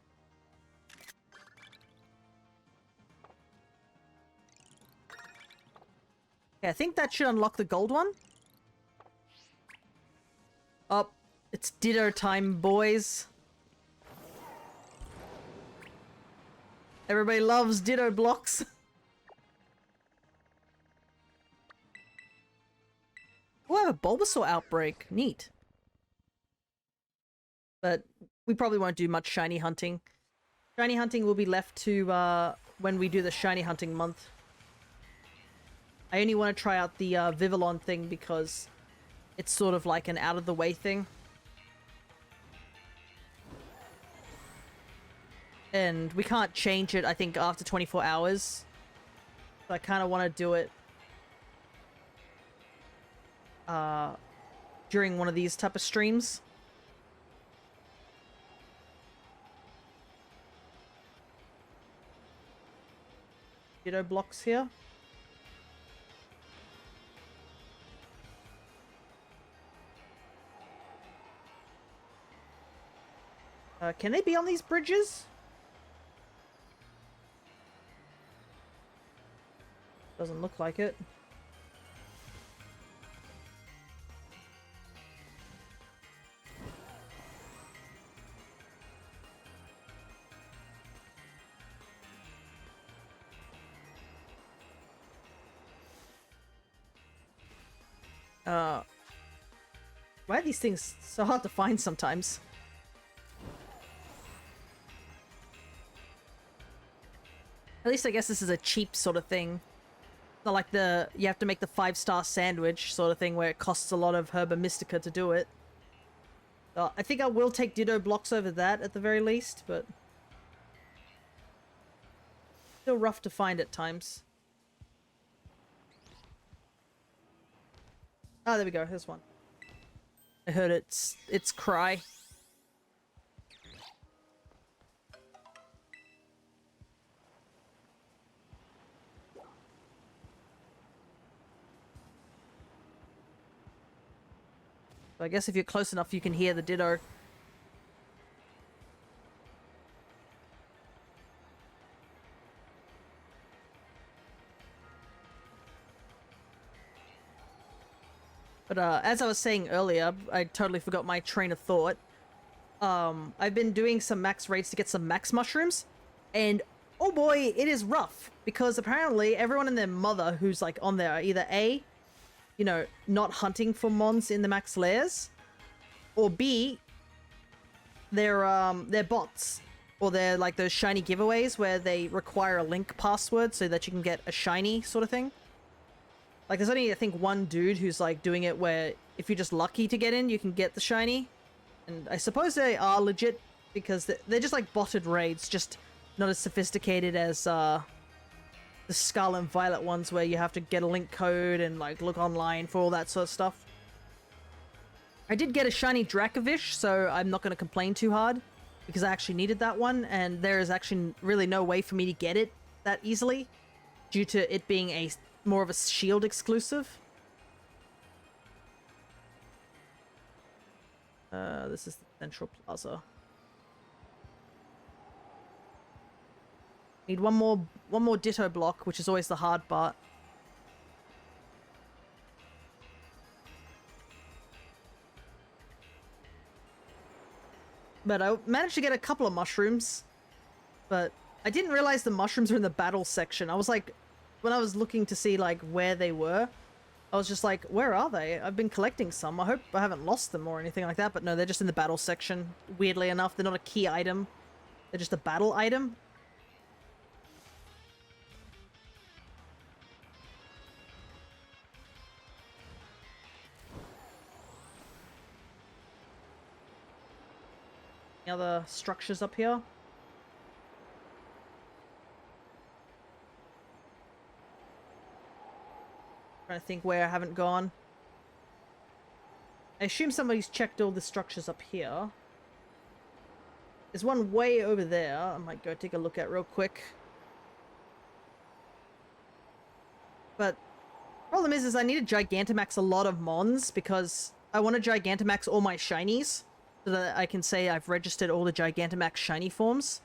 Yeah, I think that should unlock the gold one. Oh, it's Ditto time, boys. Everybody loves Ditto blocks. Oh, I have a Bulbasaur outbreak. Neat. But we probably won't do much shiny hunting. Shiny hunting will be left to when we do the shiny hunting month. I only want to try out the Vivillon thing because it's sort of like an out-of-the-way thing. And we can't change it, I think, after 24 hours. So I kind of want to do it during one of these type of streams. Ditto blocks here. Can they be on these bridges? Doesn't look like it. Why are these things so hard to find sometimes? At least I guess this is a cheap sort of thing. Not like the you have to make the 5-star sandwich sort of thing where it costs a lot of Herba Mystica to do it. I think I will take Ditto blocks over that at the very least, but still rough to find at times. Oh, there we go. Here's one. I heard its cry. So I guess if you're close enough, you can hear the Ditto. But as I was saying earlier, I totally forgot my train of thought. I've been doing some max raids to get some max mushrooms, and oh boy, it is rough, because apparently everyone and their mother who's like on there are either A, you know, not hunting for mons in the max layers, or B, they're bots, or they're like those shiny giveaways where they require a link password so that you can get a shiny sort of thing. Like, there's only, I think, one dude who's, like, doing it where if you're just lucky to get in, you can get the shiny. And I suppose they are legit, because they're just, like, botted raids, just not as sophisticated as, the Scarlet and Violet ones where you have to get a link code and, like, look online for all that sort of stuff. I did get a shiny Dracovish, so I'm not going to complain too hard, because I actually needed that one, and there is actually really no way for me to get it that easily, due to it being a more of a shield exclusive. This is the Central Plaza. Need one more Ditto block, which is always the hard part. But I managed to get a couple of mushrooms, but I didn't realize the mushrooms are in the battle section. I was like, when I was looking to see, like, where they were, I was just like, where are they? I've been collecting some. I hope I haven't lost them or anything like that, but no, they're just in the battle section. Weirdly enough, they're not a key item. They're just a battle item. Any other structures up here? Trying to think where I haven't gone. I assume somebody's checked all the structures up here. There's one way over there I might go take a look at real quick. But problem is I need to Gigantamax a lot of Mons because I want to Gigantamax all my shinies so that I can say I've registered all the Gigantamax shiny forms.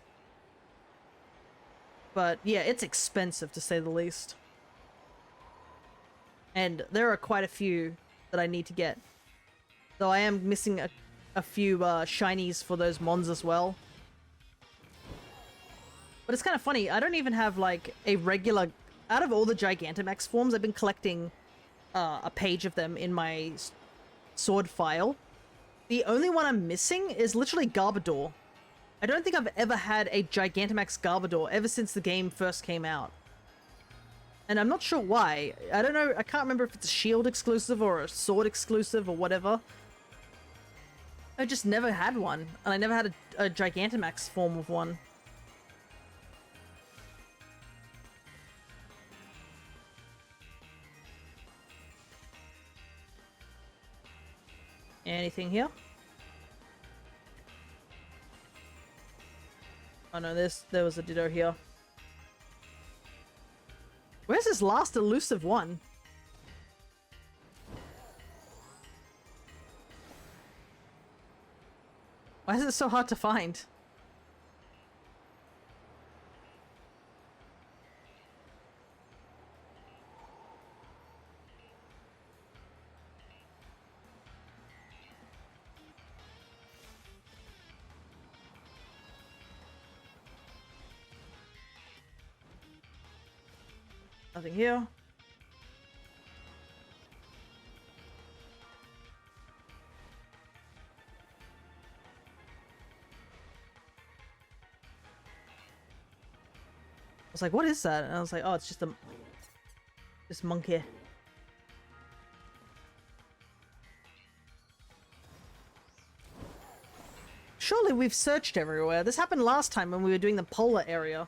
But yeah, it's expensive to say the least. And there are quite a few that I need to get. Though I am missing a few shinies for those Mons as well. But it's kind of funny, I don't even have like a regular... Out of all the Gigantamax forms, I've been collecting a page of them in my sword file. The only one I'm missing is literally Garbodor. I don't think I've ever had a Gigantamax Garbodor ever since the game first came out. And I'm not sure why. I don't know, I can't remember if it's a Shield exclusive or a Sword exclusive or whatever. I just never had one, and I never had a Gigantamax form of one. Anything here? Oh no, there was a Ditto here. Where's this last elusive one? Why is it so hard to find? Nothing here. I was like, what is that? And I was like, oh, it's just this monkey. Surely we've searched everywhere. This happened last time when we were doing the polar area.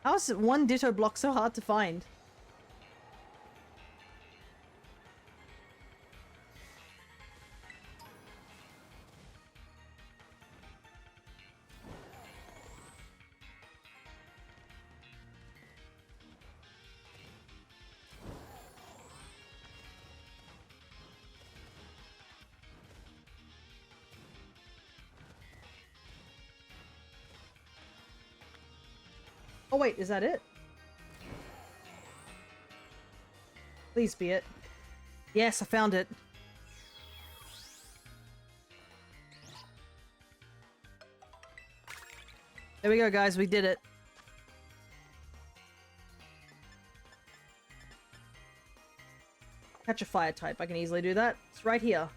How is one Ditto block so hard to find? Oh wait, is that it? Please be it. Yes, I found it. There we go, guys. We did it. Catch a fire type. I can easily do that. It's right here.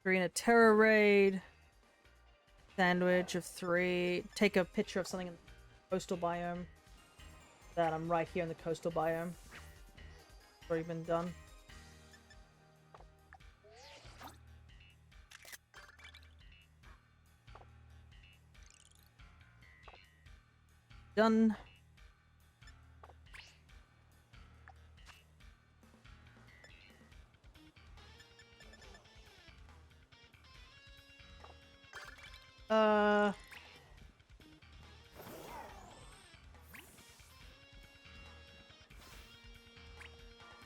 Arena Terror Raid. Sandwich of 3. Take a picture of something in the coastal biome. That I'm right here in the coastal biome. It's already been done. Done.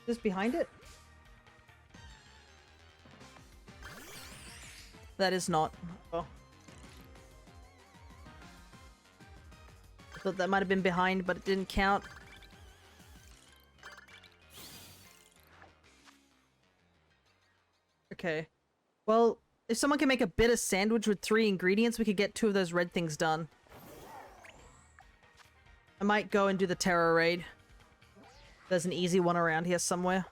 Is this behind it? That is not. Oh. I thought that might have been behind, but it didn't count. Okay. Well, if someone can make a bitter sandwich with 3 ingredients, we could get 2 of those red things done. I might go and do the Terror Raid. There's an easy one around here somewhere.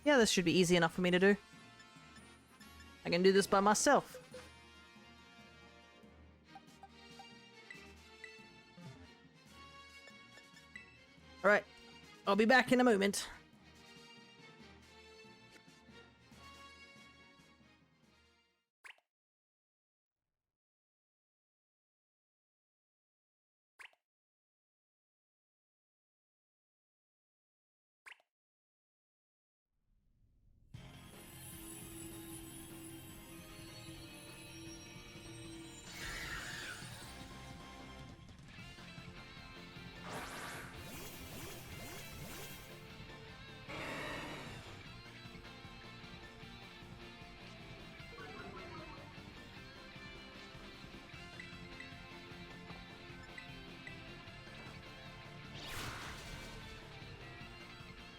Yeah, this should be easy enough for me to do. I can do this by myself. Alright, I'll be back in a moment.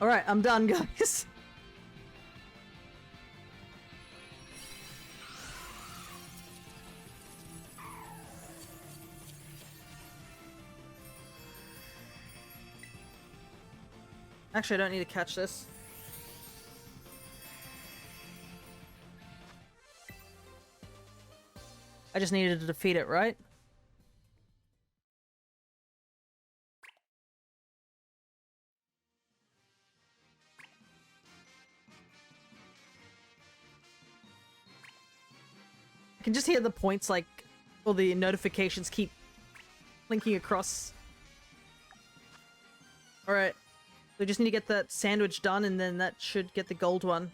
Alright, I'm done, guys. Actually, I don't need to catch this. I just needed to defeat it, right? I can just hear the points, like, all the notifications keep linking across. Alright. We just need to get that sandwich done, and then that should get the gold one.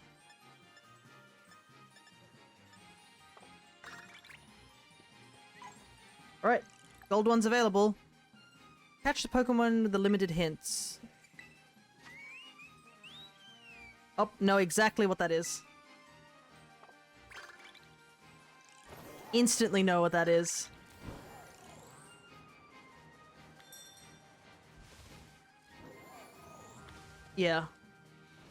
Alright. Gold one's available. Catch the Pokemon with the limited hints. Oh, know exactly what that is. Instantly know what that is. Yeah.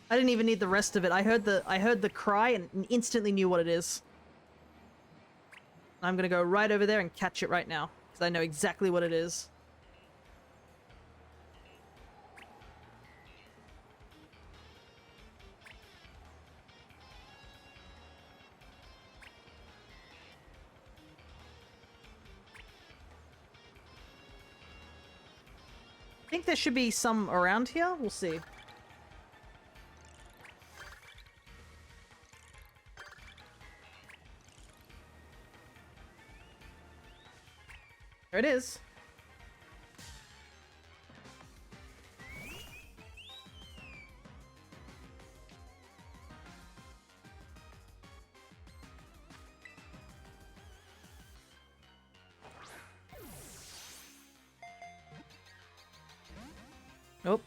I didn't even need the rest of it. I heard the cry and instantly knew what it is. I'm gonna go right over there and catch it right now, because I know exactly what it is. I think there should be some around here. We'll see. There it is. Nope.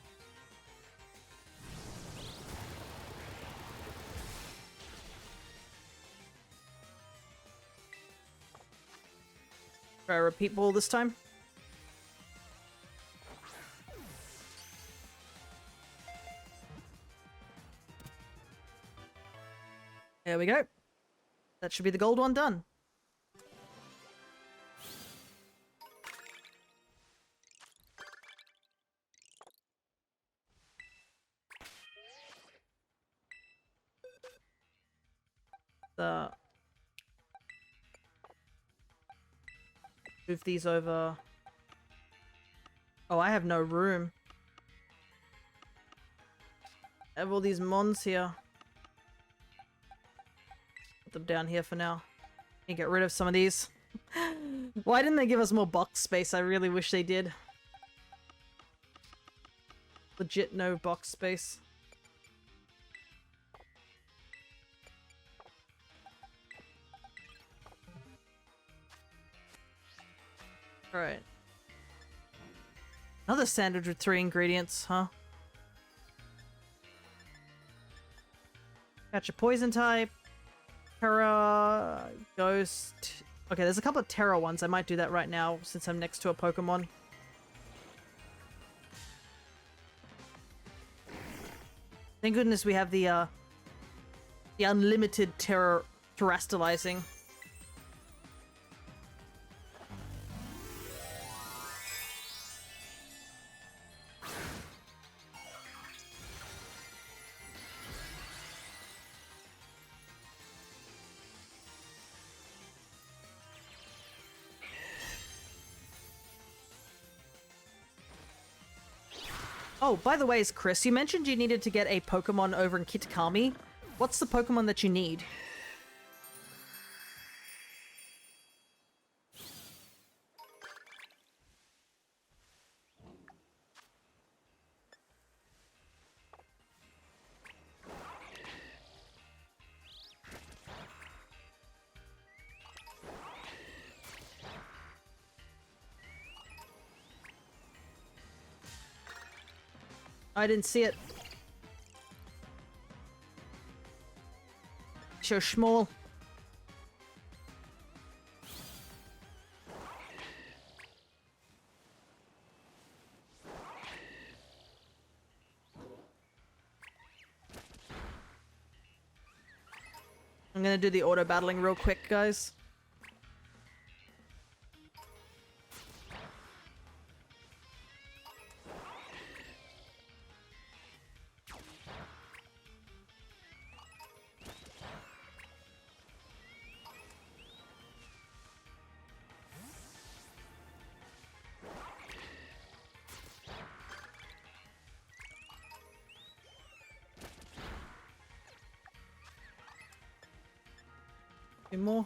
Try a repeat ball this time. There we go. That should be the gold one done. Move these over. Oh, I have no room. I have all these mons here. Put them down here for now. And get rid of some of these. Why didn't they give us more box space? I really wish they did. Legit no box space. Alright. Another sandwich with 3 ingredients, huh? Catch a poison type. Terra. Ghost. Okay, there's a couple of Terra ones. I might do that right now since I'm next to a Pokemon. Thank goodness we have the unlimited terastallizing. Oh, by the way, Chris, you mentioned you needed to get a Pokemon over in Kitakami. What's the Pokemon that you need? I didn't see it. So small. I'm gonna do the auto battling real quick, guys. Any more?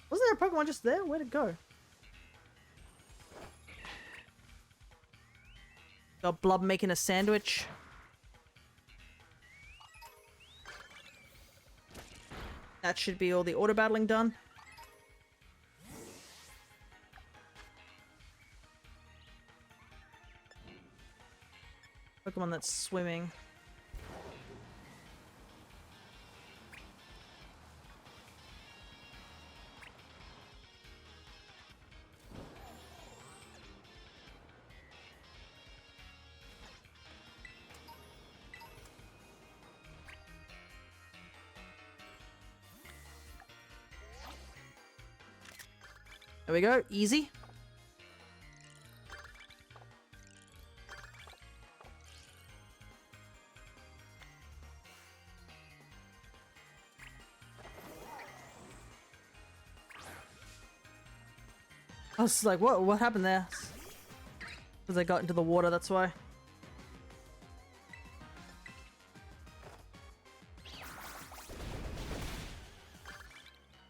Wasn't there a Pokemon just there? Where'd it go? Got Blub making a sandwich. That should be all the auto battling done. Pokemon that's swimming. There we go, easy. I was like, what happened there? Because I got into the water, that's why.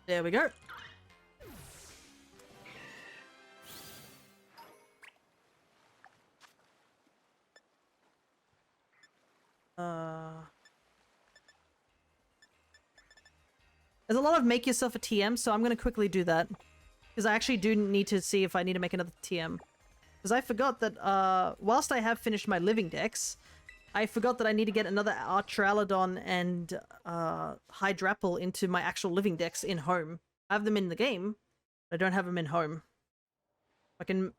There we go. There's a lot of make yourself a TM, so I'm going to quickly do that. Because I actually do need to see if I need to make another TM. Because I forgot that, whilst I have finished my living dex, I forgot that I need to get another Artralodon and, Hydrapple into my actual living dex in home. I have them in the game, but I don't have them in home. I can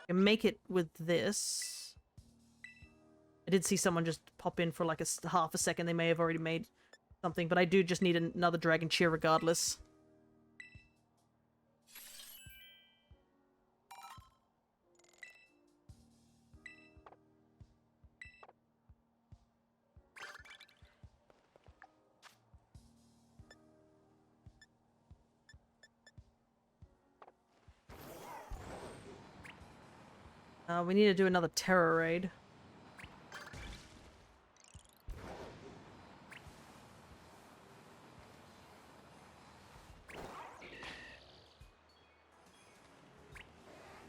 make it with this. I did see someone just pop in for like half a second. They may have already made something, but I do just need another Dragon Cheer regardless. We need to do another Terror Raid.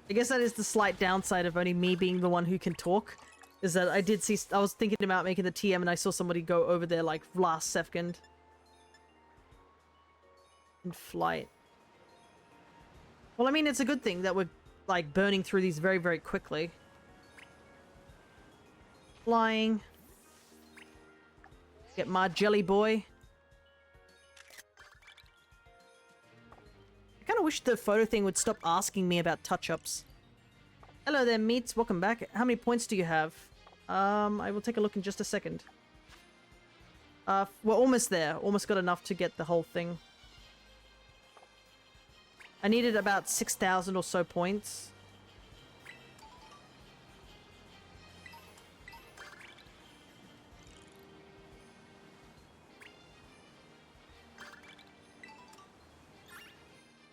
I guess that is the slight downside of only me being the one who can talk. Is that I did see, I was thinking about making the TM and I saw somebody go over there like last second. In flight. Well, I mean, it's a good thing that we're like burning through these very, very quickly. Flying. Get my Jelly Boy. I kind of wish the photo thing would stop asking me about touch-ups. Hello there, Meats. Welcome back. How many points do you have? I will take a look in just a second. We're almost there. Almost got enough to get the whole thing. I needed about 6,000 or so points.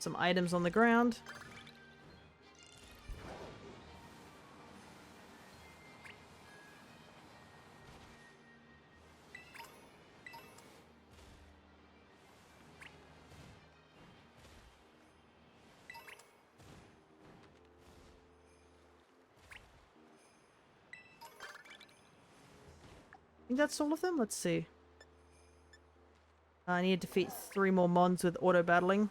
Some items on the ground. think that's all of them. Let's see. I need to defeat 3 more mons with auto battling.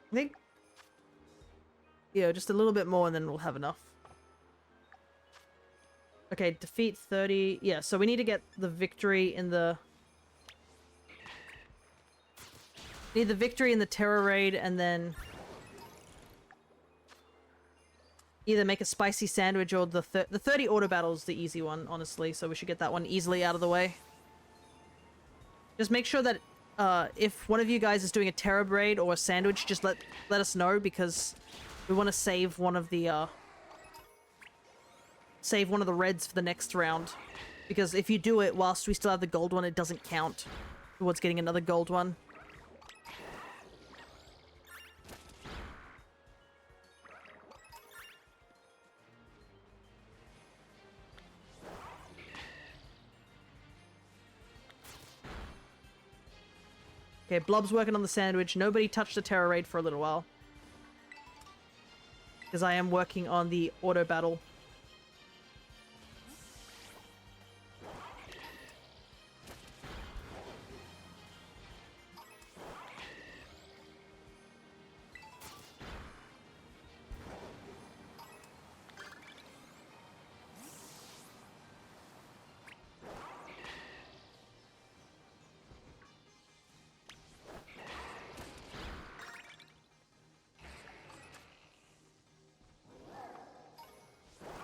I think, yeah, just a little bit more and then we'll have enough. Okay, defeat 30. Yeah, so we need to get the victory in the... Need the victory in the terror raid and then... Either make a spicy sandwich or the 30 auto battle is the easy one, honestly, so we should get that one easily out of the way. Just make sure that if one of you guys is doing a terror raid or a sandwich, just let us know, because we want to save one of the reds for the next round. Because if you do it whilst we still have the gold one, it doesn't count towards getting another gold one. Okay, Blob's working on the sandwich. Nobody touched the terror raid for a little while. Because I am working on the auto battle.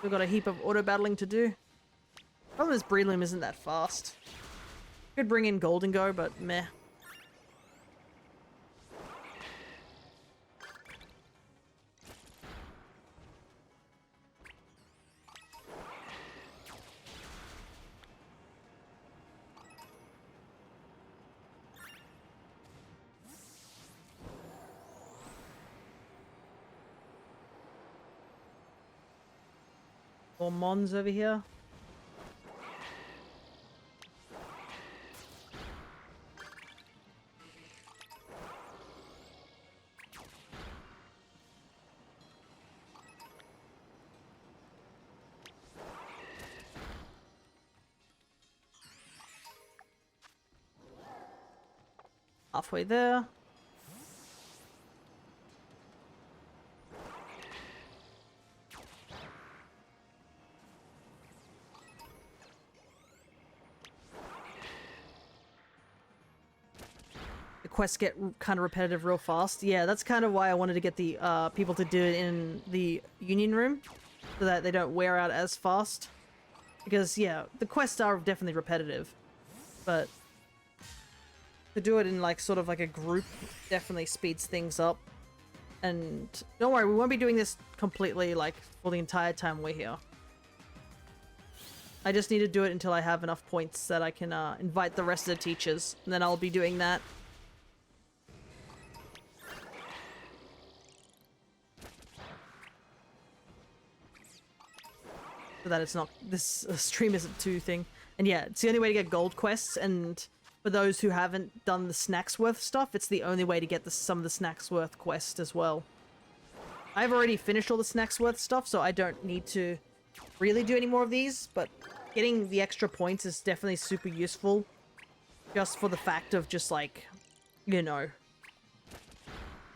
We've got a heap of auto battling to do. Problem is Breloom isn't that fast. Could bring in Golden Go, but meh. More mons over here. Halfway there. The quests get kind of repetitive real fast. Yeah, that's kind of why I wanted to get the people to do it in the Union Room, so that they don't wear out as fast. Because, yeah, the quests are definitely repetitive, but to do it in, like, sort of like a group definitely speeds things up. And don't worry, we won't be doing this completely, like, for the entire time we're here. I just need to do it until I have enough points that I can invite the rest of the teachers, and then I'll be doing that. So that it's not, this stream isn't too thing. And yeah, it's the only way to get gold quests, and for those who haven't done the Snacksworth stuff, it's the only way to get some of the Snacksworth quest as well. I've already finished all the Snacksworth stuff, so I don't need to really do any more of these, but getting the extra points is definitely super useful. Just for the fact of just, like, you know.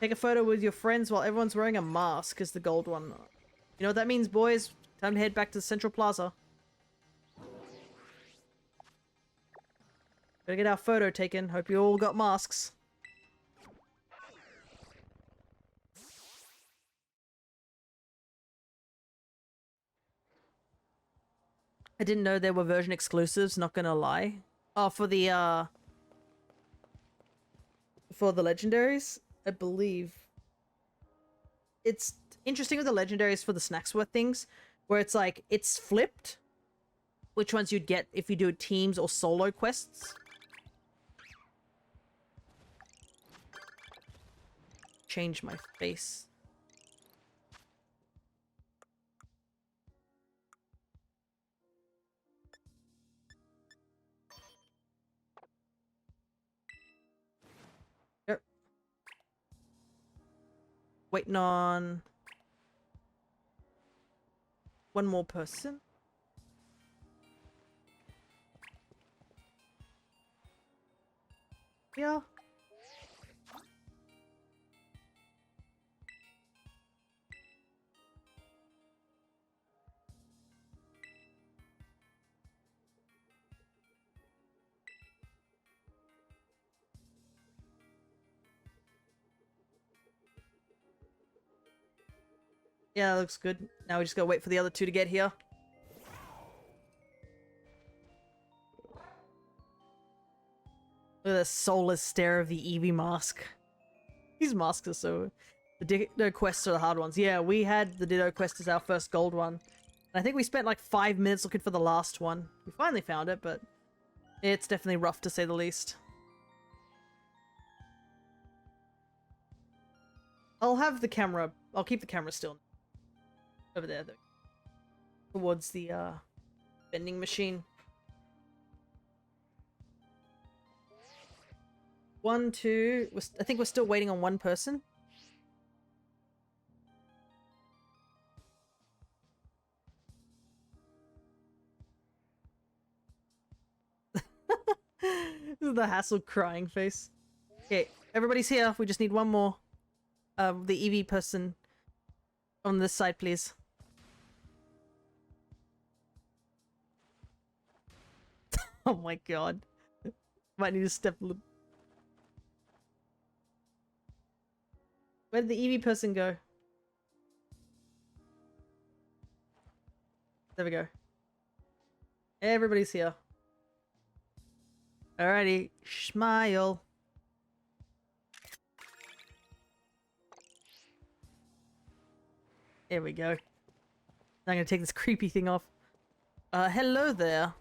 Take a photo with your friends while everyone's wearing a mask is the gold one. You know what that means, boys? Time to head back to the Central Plaza. Gotta get our photo taken. Hope you all got masks. I didn't know there were version exclusives, not gonna lie. Oh, for the legendaries, I believe. It's interesting with the legendaries for the Snacksworth things, where it's like, it's flipped which ones you'd get if you do teams or solo quests. Change my face. Waiting on one more person. Yeah. Yeah, that looks good. Now we just gotta wait for the other two to get here. Look at the soulless stare of the Eevee mask. These masks are so... The Ditto quests are the hard ones. Yeah, we had the Ditto quest as our first gold one. And I think we spent like 5 minutes looking for the last one. We finally found it, but it's definitely rough to say the least. I'll have the camera... I'll keep the camera still. Over there, though. Towards the, vending machine. 1, 2... I think we're still waiting on one person. This is the Hassel crying face. Okay, everybody's here. We just need one more. The Eevee person on this side, please. Oh my god. Might need to step a little. Where did the Eevee person go? There we go. Everybody's here. Alrighty, smile. There we go. I'm gonna take this creepy thing off. Hello there.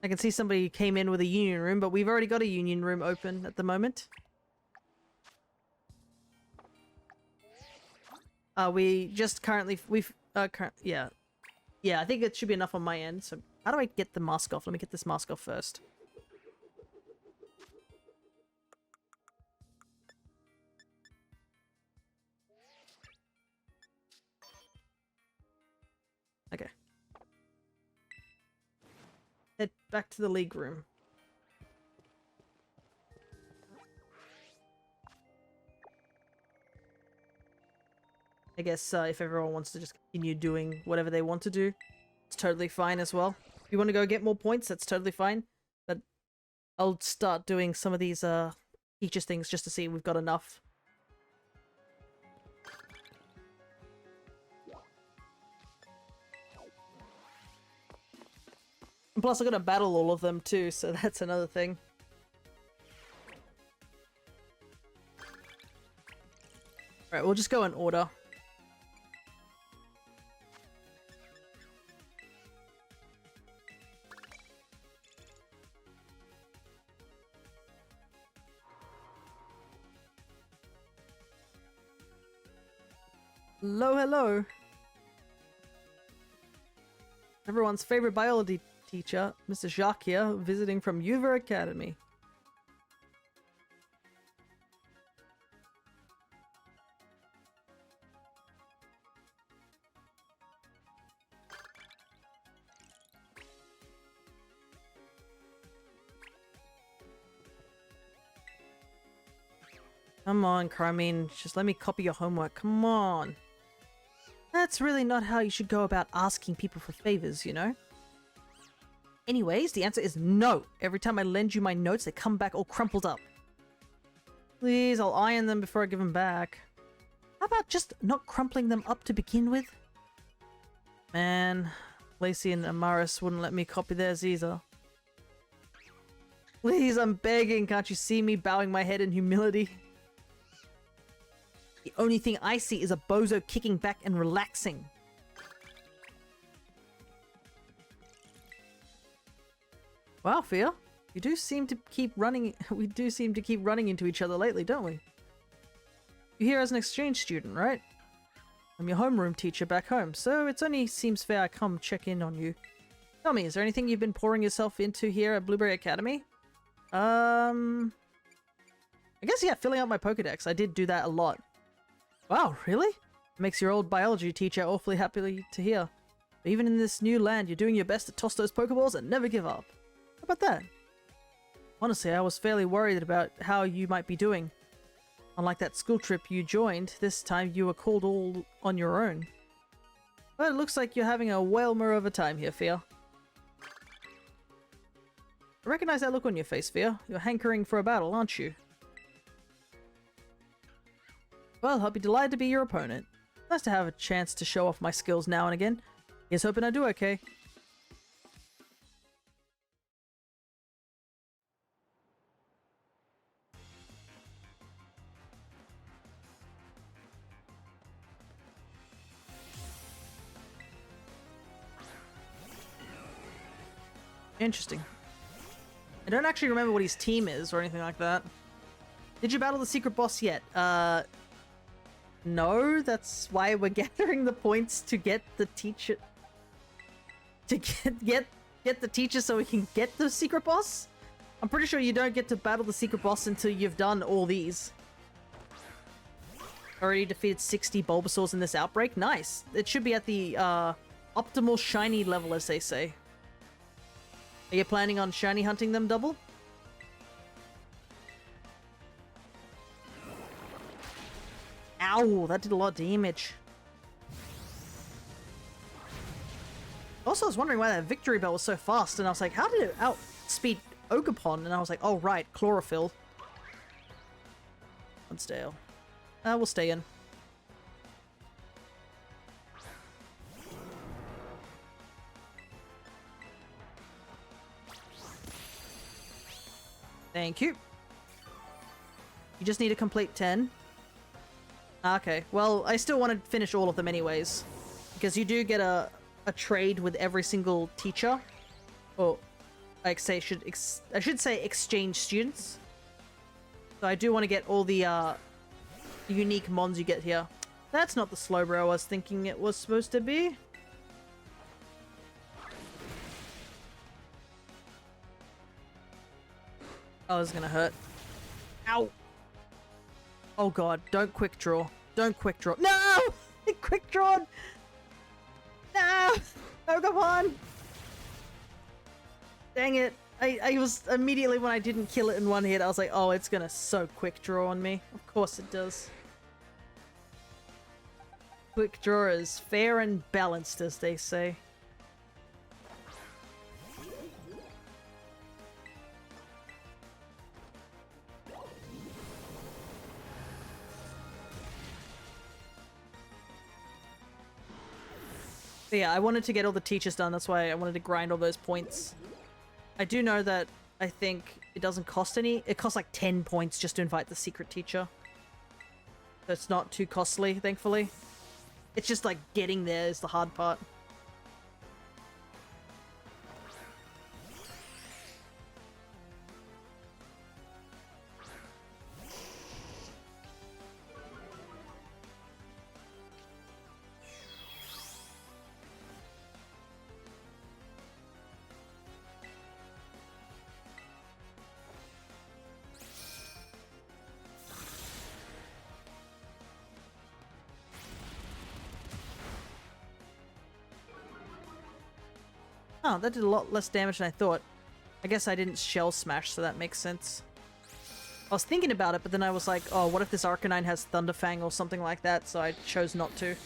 I can see somebody came in with a union room, but we've already got a union room open at the moment. We just currently, yeah. Yeah, I think it should be enough on my end, so how do I get the mask off? Let me get this mask off first. Okay. Head back to the league room. I guess if everyone wants to just continue doing whatever they want to do, it's totally fine as well. If you want to go get more points, that's totally fine. But I'll start doing some of these teachers things just to see if we've got enough. And plus I gotta battle all of them too, so that's another thing. Alright, we'll just go in order. Hello, hello. Everyone's favorite biology teacher, Mr. Jacques here, visiting from Uver Academy. Come on, Carmine, just let me copy your homework, come on. That's really not how you should go about asking people for favors, you know? Anyways, the answer is no. Every time I lend you my notes, they come back all crumpled up. Please, I'll iron them before I give them back. How about just not crumpling them up to begin with? Man, Lacey and Amaris wouldn't let me copy theirs either. Please, I'm begging, can't you see me bowing my head in humility? The only thing I see is a bozo kicking back and relaxing. Wow, Fia, you do seem to keep running. We do seem to keep running into each other lately, don't we? You're here as an exchange student, right? I'm your homeroom teacher back home, so it only seems fair I come check in on you. Tell me, is there anything you've been pouring yourself into here at Blueberry Academy? I guess, yeah, filling out my Pokedex. I did do that a lot. Wow, really? Makes your old biology teacher awfully happy to hear. But even in this new land, you're doing your best to toss those Pokeballs and never give up. How about that? Honestly, I was fairly worried about how you might be doing. Unlike that school trip you joined, this time you were called all on your own. But it looks like you're having a whalmer of a time here, Fia. I recognize that look on your face, Fia. You're hankering for a battle, aren't you? Well, I'll be delighted to be your opponent. Nice to have a chance to show off my skills now and again. Here's hoping I do okay. Interesting. I don't actually remember what his team is or anything like that. Did you battle the secret boss yet? No, that's why we're gathering the points to get the teacher... To get the teacher so we can get the secret boss? I'm pretty sure you don't get to battle the secret boss until you've done all these. Already defeated 60 Bulbasaurs in this outbreak? Nice! It should be at the, optimal shiny level, as they say. Are you planning on shiny hunting them double? Ow, that did a lot of damage. Also, I was wondering why that victory bell was so fast, and I was like, how did it outspeed Ogerpon? And I was like, oh right, chlorophyll. Unstale. We'll stay in. Thank you. You just need to complete 10. Okay, well, I still want to finish all of them anyways. Because you do get a trade with every single teacher. Or, like, say, I should say exchange students. So I do want to get all the unique mons you get here. That's not the Slowbro I was thinking it was supposed to be. Oh, this is gonna hurt. Ow! Oh god, don't quick draw. Don't quick draw. No! It quick drawn! No! Oh, come on! Dang it. I was immediately, when I didn't kill it in one hit, I was like, oh, it's gonna so quick draw on me. Of course it does. Quick draw is fair and balanced, as they say. But yeah, I wanted to get all the teachers done, that's why I wanted to grind all those points. I do know that I think it doesn't cost any. It costs like 10 points just to invite the secret teacher. So it's not too costly, thankfully. It's just like getting there is the hard part. Oh, that did a lot less damage than I thought. I guess I didn't shell smash, so that makes sense. I was thinking about it, but then I was like, oh, what if this Arcanine has Thunderfang or something like that, so I chose not to.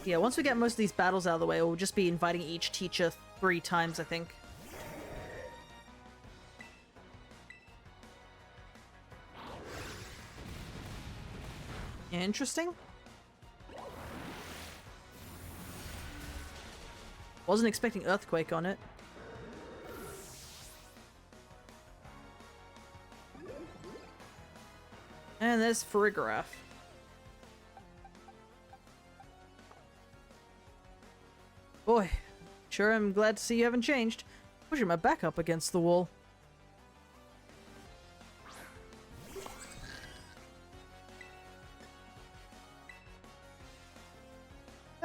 Yeah, once we get most of these battles out of the way, we'll just be inviting each teacher 3 times, I think. Interesting. Wasn't expecting Earthquake on it. And there's Farigiraf. Boy, sure I'm glad to see you haven't changed. Pushing my back up against the wall.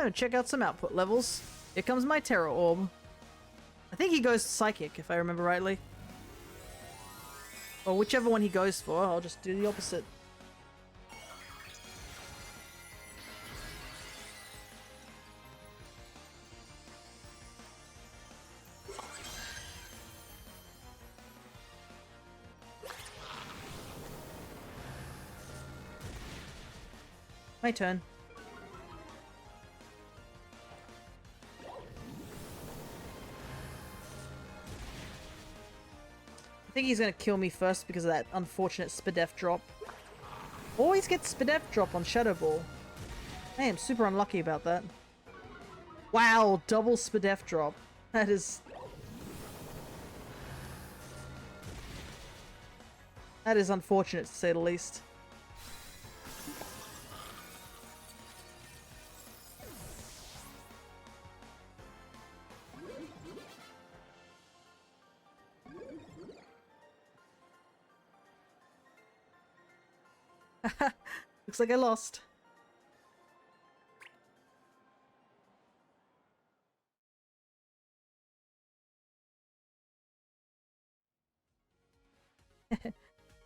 Oh, check out some output levels. Here comes my Terror Orb. I think he goes Psychic, if I remember rightly. Or whichever one he goes for, I'll just do the opposite. My turn. I think he's gonna kill me first because of that unfortunate Spadef drop. Always gets Spadef drop on Shadow Ball. I am super unlucky about that. Wow, double Spadef drop. That is... that is unfortunate to say the least. Looks like I lost.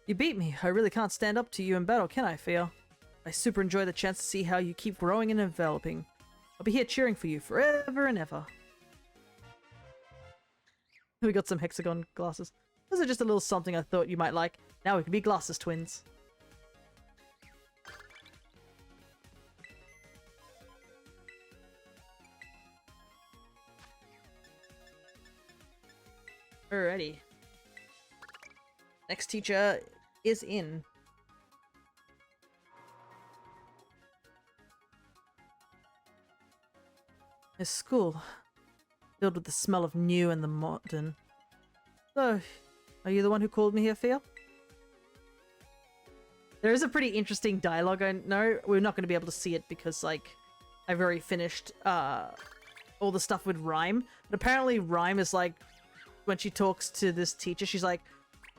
You beat me. I really can't stand up to you in battle, can I, Fia? I super enjoy the chance to see how you keep growing and developing. I'll be here cheering for you forever and ever. We got some hexagon glasses. Those are just a little something I thought you might like. Now we can be glasses twins. Alrighty. Next teacher is in. His school, filled with the smell of new and the modern. So, are you the one who called me here, Fia? There is a pretty interesting dialogue. I know we're not going to be able to see it because, like, I've already finished all the stuff with Rhyme. But apparently Rhyme is like, when she talks to this teacher, she's like,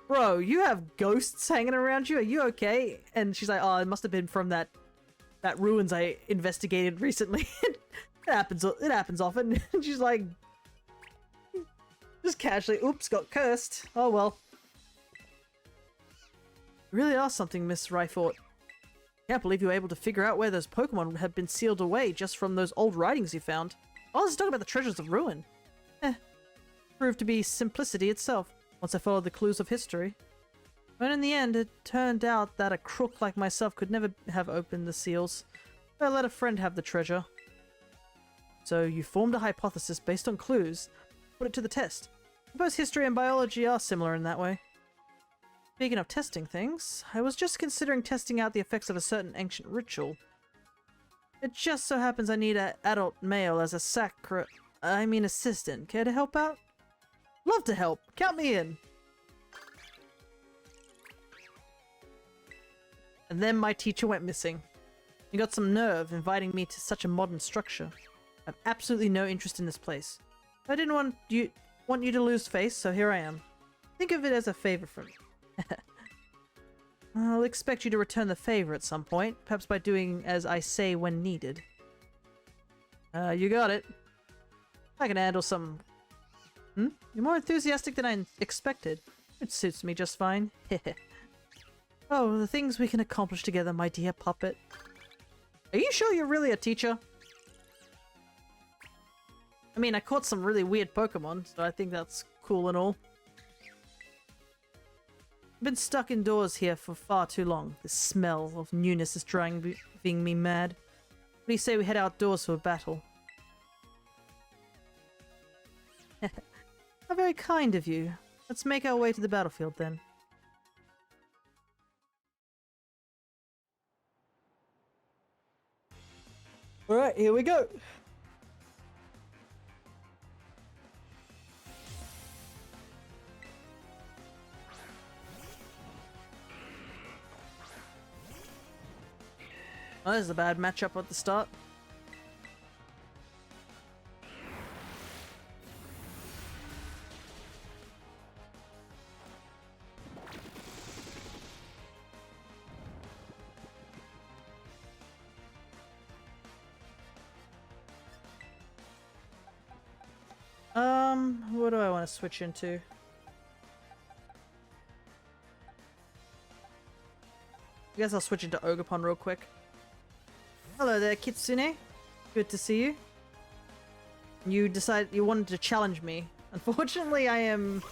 bro, you have ghosts hanging around you? Are you okay? And she's like, oh, it must have been from that ruins I investigated recently. It happens often. And she's like, just casually, oops, got cursed. Oh well. You really are something, Miss Ryfort. Can't believe you were able to figure out where those Pokemon had been sealed away just from those old writings you found. Oh, let's talk about the treasures of ruin. Proved to be simplicity itself, once I followed the clues of history. But in the end, it turned out that a crook like myself could never have opened the seals. I let a friend have the treasure. So you formed a hypothesis based on clues, put it to the test. I suppose history and biology are similar in that way. Speaking of testing things, I was just considering testing out the effects of a certain ancient ritual. It just so happens I need an adult male as a assistant. Care to help out? Love to help. Count me in. And then my teacher went missing. He got some nerve inviting me to such a modern structure. I have absolutely no interest in this place. I didn't want you to lose face, so here I am. Think of it as a favor from me. I'll expect you to return the favor at some point, perhaps by doing as I say when needed. You got it. I can handle some... You're more enthusiastic than I expected. It suits me just fine. Oh, the things we can accomplish together, my dear puppet. Are you sure you're really a teacher? I mean, I caught some really weird Pokemon, so I think that's cool and all. I've been stuck indoors here for far too long. The smell of newness is driving me mad. What do you say we head outdoors for a battle? How very kind of you. Let's make our way to the battlefield then. Alright, here we go. Oh, there's a bad matchup at the start. What do I want to switch into? I guess I'll switch into Ogerpon real quick. Hello there, Kitsune. Good to see you. You decided you wanted to challenge me. Unfortunately, I am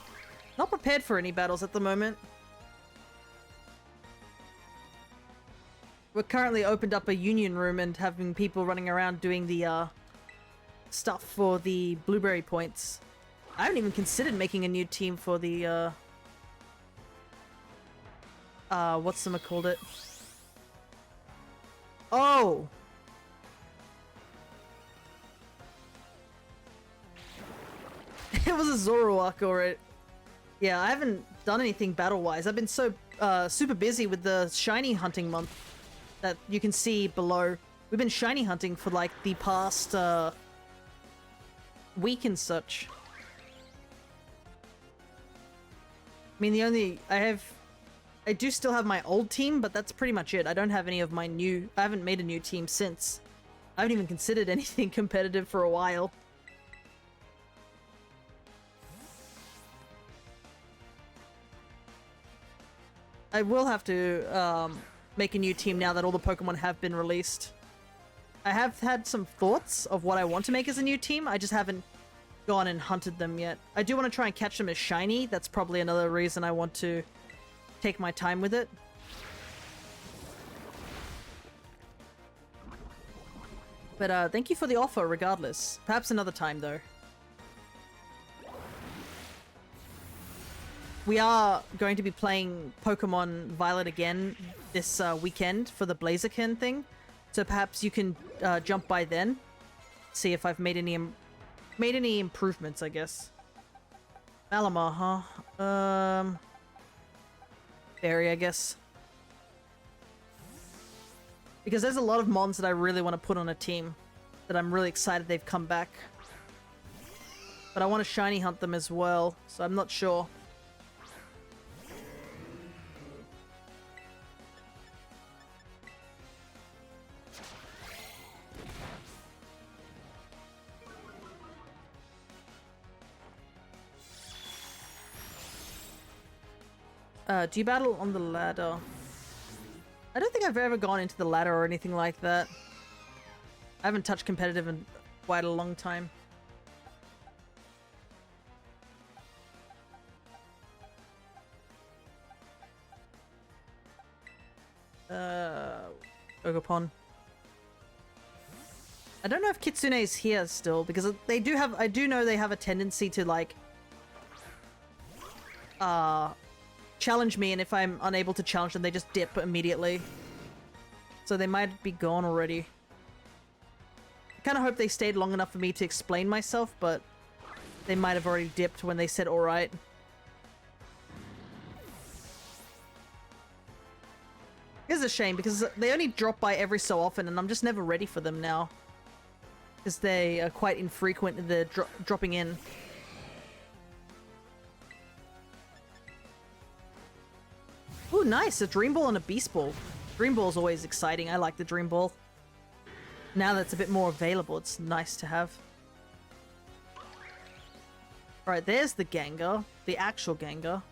not prepared for any battles at the moment. We're currently opened up a union room and having people running around doing the stuff for the blueberry points. I haven't even considered making a new team for the whatchamacallit it? Oh! It was a Zoroark already. Yeah, I haven't done anything battle-wise. I've been so super busy with the shiny hunting month that you can see below. We've been shiny hunting for like the past week and such. I mean, I do still have my old team, but that's pretty much it. I don't have any of my new... I haven't made a new team since. I haven't even considered anything competitive for a while. I will have to make a new team now that all the Pokemon have been released. I have had some thoughts of what I want to make as a new team. I just haven't gone and hunted them yet. I do want to try and catch them as shiny. That's probably another reason I want to take my time with it. But thank you for the offer regardless. Perhaps another time though. We are going to be playing Pokemon Violet again this weekend for the Blaziken thing. So perhaps you can jump by then. See if I've made any improvements, I guess. Malamar, huh? Berry, I guess. Because there's a lot of mons that I really want to put on a team. That I'm really excited they've come back. But I want to shiny hunt them as well, so I'm not sure. Do you battle on the ladder? I don't think I've ever gone into the ladder or anything like that. I haven't touched competitive in quite a long time. Ogerpon. I don't know if Kitsune's here still, because they do have- I do know they have a tendency to, like, challenge me, and if I'm unable to challenge them, they just dip immediately. So they might be gone already. I kind of hope they stayed long enough for me to explain myself, but they might have already dipped when they said alright. It's a shame, because they only drop by every so often, and I'm just never ready for them now. Because they are quite infrequent in the dropping in. Ooh, nice! A Dream Ball and a Beast Ball. Dream Ball's always exciting. I like the Dream Ball. Now that it's a bit more available, it's nice to have. Alright, there's the Gengar. The actual Gengar.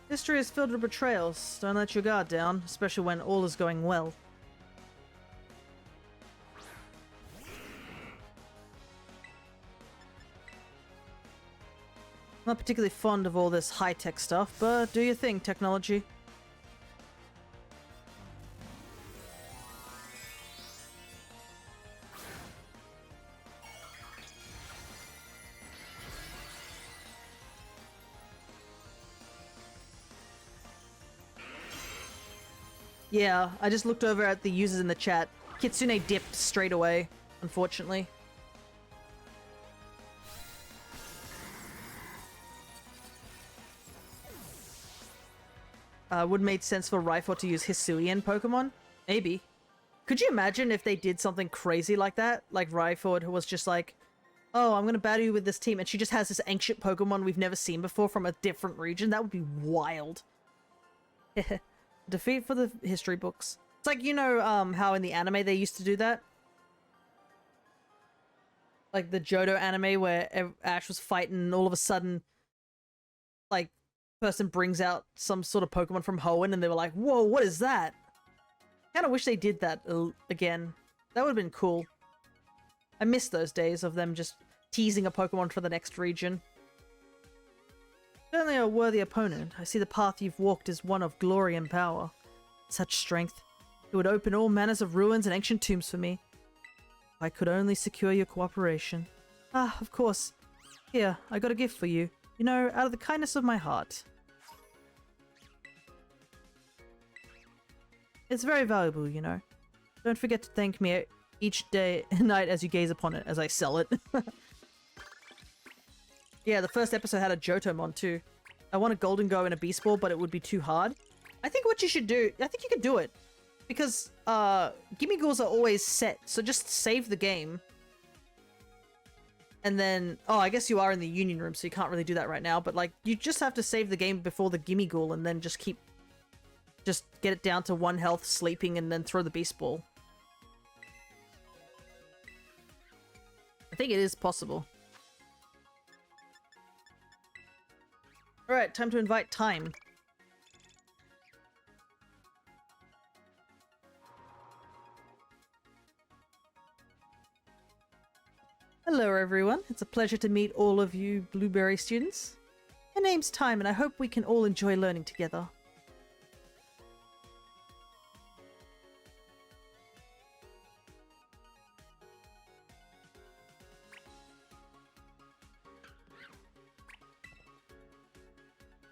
History is filled with betrayals. Don't let your guard down, especially when all is going well. Not particularly fond of all this high-tech stuff, but do your thing, technology. Yeah, I just looked over at the users in the chat. Kitsune dipped straight away, unfortunately. Would make sense for Rhyhorn to use Hisuian Pokemon? Maybe. Could you imagine if they did something crazy like that? Like Rhyhorn was just like, oh, I'm gonna battle you with this team, and she just has this ancient Pokemon we've never seen before from a different region? That would be wild. Defeat for the history books. It's like, you know, how in the anime they used to do that? like the Johto anime where Ash was fighting and all of a sudden, like, person brings out some sort of Pokemon from Hoenn and they were like, whoa, what is that? Kind of wish they did that again. That would have been cool. I miss those days of them just teasing a Pokemon for the next region. Certainly a worthy opponent. I see the path you've walked is one of glory and power. Such strength. It would open all manners of ruins and ancient tombs for me. If I could only secure your cooperation. Ah, of course. Here, I got a gift for you. You know, out of the kindness of my heart. It's very valuable, you know. Don't forget to thank me each day and night as you gaze upon it, as I sell it. Yeah, the first episode had a Johtomon too. I want a Golden Go and a Beast Ball, but it would be too hard. I think what you should do, I think you could do it. Because, Gimme Ghouls are always set, so just save the game. And then, oh, I guess you are in the Union Room, so you can't really do that right now, but like, you just have to save the game before the Gimme Ghoul and then just get it down to 1 health, sleeping, and then throw the Beast Ball. I think it is possible. Alright, time to invite Time. Hello everyone, it's a pleasure to meet all of you Blueberry students. My name's Time and I hope we can all enjoy learning together.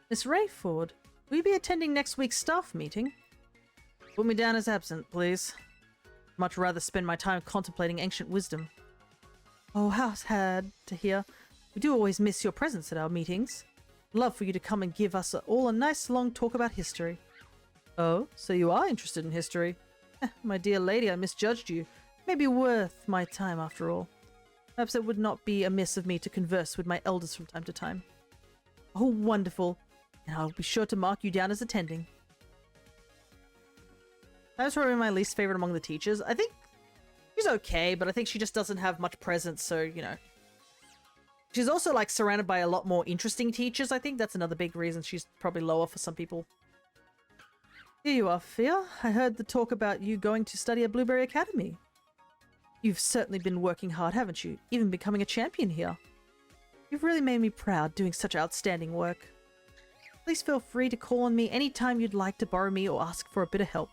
Miss Rayford, will you be attending next week's staff meeting? Put me down as absent, please. Much rather spend my time contemplating ancient wisdom. Oh, how sad to hear. We do always miss your presence at our meetings. Love for you to come and give us all a nice long talk about history. Oh, so you are interested in history? My dear lady, I misjudged you. Maybe worth my time after all. Perhaps it would not be amiss of me to converse with my elders from time to time. Oh, wonderful. And I'll be sure to mark you down as attending. Time's probably my least favorite among the teachers. I think she's okay, but I think she just doesn't have much presence, so, you know. She's also, like, surrounded by a lot more interesting teachers, I think. That's another big reason she's probably lower for some people. Here you are, Fia. I heard the talk about you going to study at Blueberry Academy. You've certainly been working hard, haven't you? Even becoming a champion here. You've really made me proud doing such outstanding work. Please feel free to call on me anytime you'd like to borrow me or ask for a bit of help.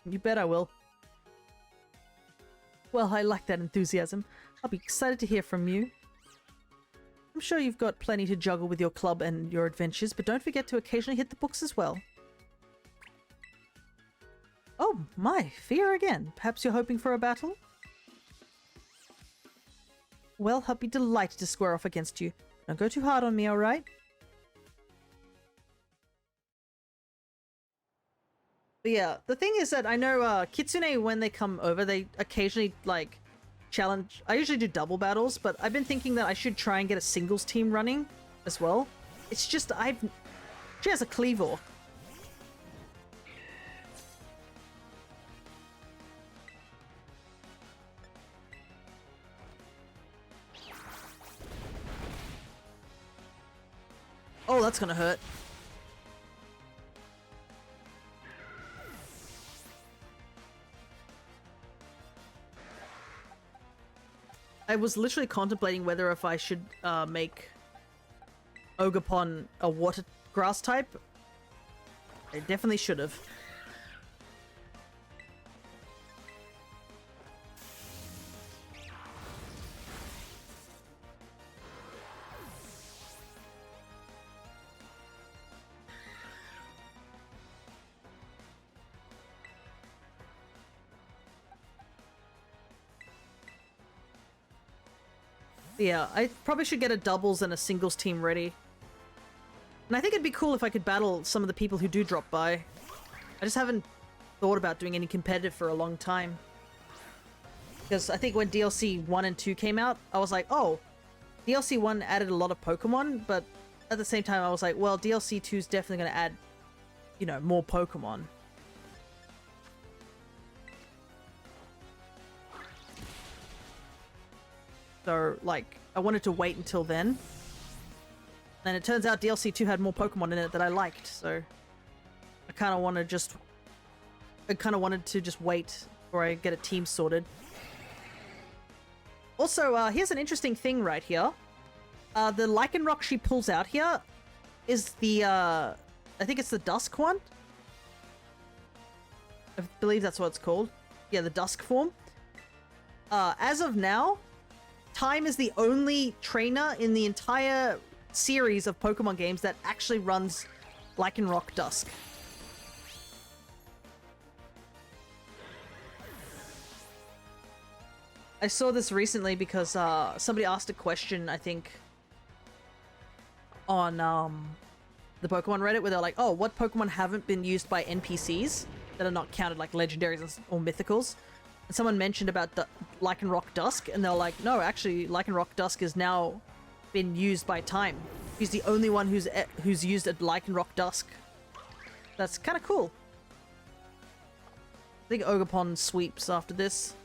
You bet I will. Well, I like that enthusiasm. I'll be excited to hear from you. I'm sure you've got plenty to juggle with your club and your adventures, but don't forget to occasionally hit the books as well. Oh my, Fia again. Perhaps you're hoping for a battle? Well, I'll be delighted to square off against you. Don't go too hard on me, alright? But yeah, the thing is that I know Kitsune, when they come over, they occasionally, like, challenge... I usually do double battles, but I've been thinking that I should try and get a singles team running as well. It's just, she has a Cleavor. Oh, that's gonna hurt. I was literally contemplating whether if I should make Ogerpon a water grass type. I definitely should have. Yeah, I probably should get a doubles and a singles team ready. And I think it'd be cool if I could battle some of the people who do drop by. I just haven't thought about doing any competitive for a long time. Because I think when DLC 1 and 2 came out, I was like, oh, DLC 1 added a lot of Pokemon, but at the same time I was like, well, DLC 2 is definitely going to add, you know, more Pokemon. So, like, I wanted to wait until then. And it turns out DLC 2 had more Pokemon in it that I liked, so I kind of want to just... I kind of wanted to just wait before I get a team sorted. Also, here's an interesting thing right here. The Lycanroc she pulls out here is the, I think it's the Dusk one? I believe that's what it's called. Yeah, the Dusk form. As of now, Time is the only trainer in the entire series of Pokemon games that actually runs Lycanroc Dusk. I saw this recently because somebody asked a question, I think, on the Pokemon Reddit, where they're like, oh, what Pokemon haven't been used by NPCs that are not counted like legendaries or mythicals? And someone mentioned about Lycanroc Dusk, and they're like, no, actually, Lycanroc Dusk is now been used by Time. He's the only one who's used a Lycanroc Dusk. That's kind of cool. I think Ogerpon sweeps after this.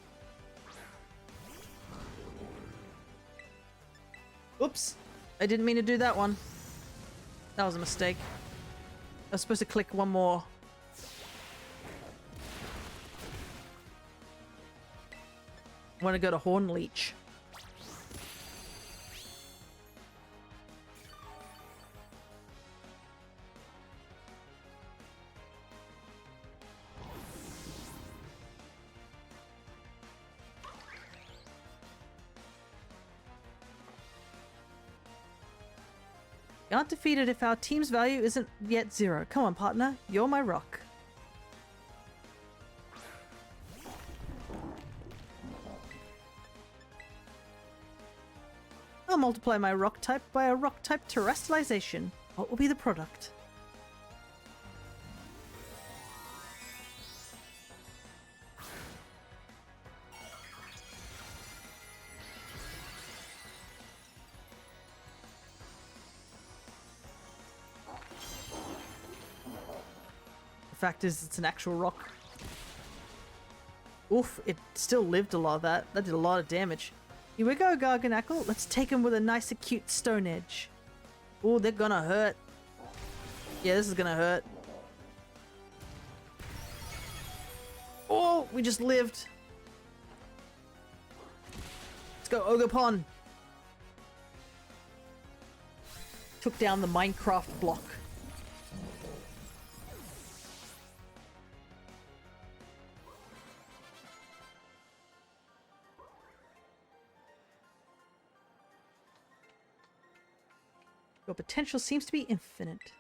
Oops. I didn't mean to do that one. That was a mistake. I was supposed to click one more. I want to go to Hornleech. You aren't defeated if our team's value isn't yet 0. Come on, partner. You're my rock. I'll multiply my rock type by a rock type terrestrialization. What will be the product? The fact is, it's an actual rock. Oof, it still lived a lot of that. That did a lot of damage. Here we go, Garganackle. Let's take him with a nice acute Stone Edge. Oh, they're gonna hurt. Yeah, this is gonna hurt. Oh, we just lived. Let's go, Ogerpon. Took down the Minecraft block. Your potential seems to be infinite.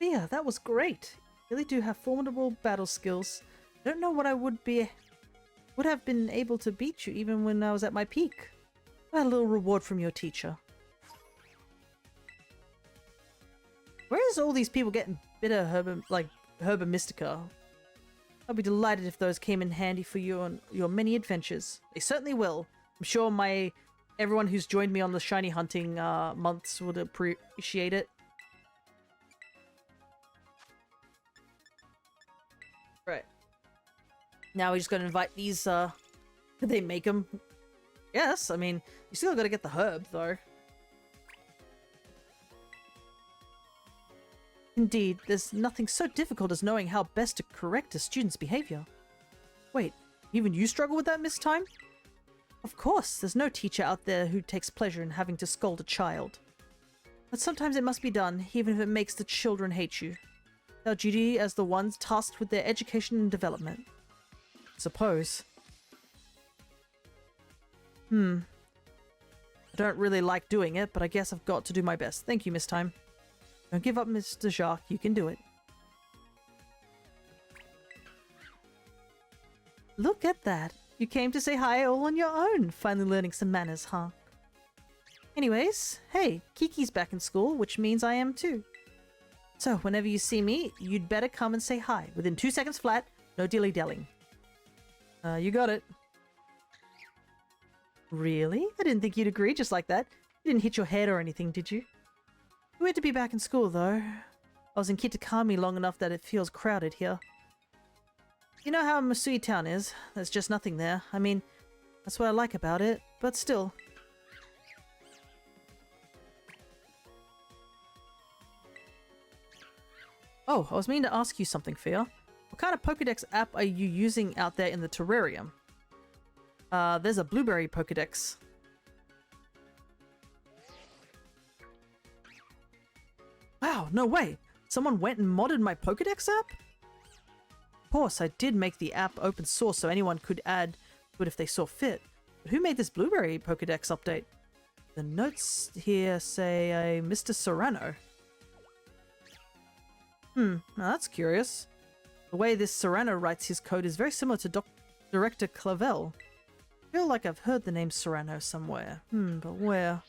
Yeah, that was great. You really do have formidable battle skills. I don't know what I would have been able to beat you even when I was at my peak. I had a little reward from your teacher. Where is all these people getting bitter Herba Mystica? I'll be delighted if those came in handy for you on your many adventures. They certainly will. I'm sure everyone who's joined me on the shiny hunting months would appreciate it. Right. Now we just gotta invite these, did they make them? Yes, I mean, you still gotta get the herb, though. Indeed, there's nothing so difficult as knowing how best to correct a student's behavior. Wait, even you struggle with that, Miss Time? Of course, there's no teacher out there who takes pleasure in having to scold a child. But sometimes it must be done, even if it makes the children hate you. Our duty as the ones tasked with their education and development. Suppose. I don't really like doing it, but I guess I've got to do my best. Thank you, Miss Time. Don't give up, Mr. Jacques. You can do it. Look at that. You came to say hi all on your own. Finally learning some manners, huh? Anyways, hey, Kiki's back in school, which means I am too. So, whenever you see me, you'd better come and say hi. Within 2 seconds flat, no dilly-dallying. You got it. Really? I didn't think you'd agree just like that. You didn't hit your head or anything, did you? Weird to be back in school, though. I was in Kitakami long enough that it feels crowded here. You know how Masui Town is? There's just nothing there. I mean, that's what I like about it, but still. Oh, I was meaning to ask you something, Fia. What kind of Pokédex app are you using out there in the terrarium? There's a blueberry Pokédex. Wow, no way! Someone went and modded my Pokédex app? Of course, I did make the app open source so anyone could add to it if they saw fit. But who made this blueberry Pokédex update? The notes here say Mr. Serrano. Now that's curious. The way this Serrano writes his code is very similar to Director Clavel. I feel like I've heard the name Serrano somewhere. But where?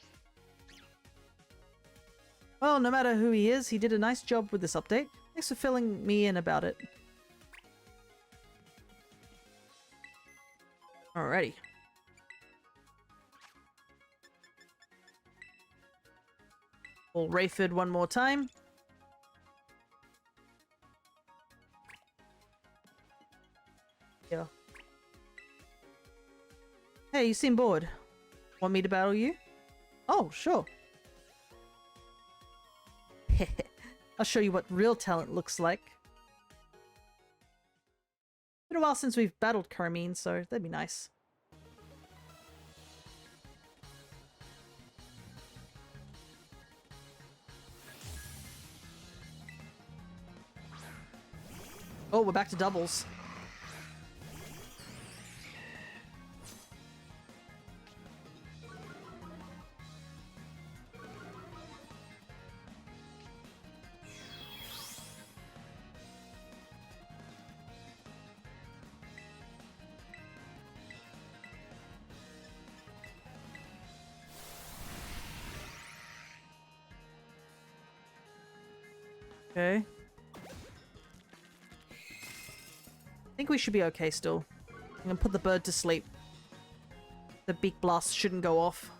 Well, no matter who he is, he did a nice job with this update. Thanks for filling me in about it. Alrighty. We'll Rayford one more time. Yeah. Hey, you seem bored. Want me to battle you? Oh, sure. I'll show you what real talent looks like. Been a while since we've battled Carmine, so that'd be nice. Oh, we're back to doubles. Okay. I think we should be okay still. I'm gonna put the bird to sleep. The beak blast shouldn't go off.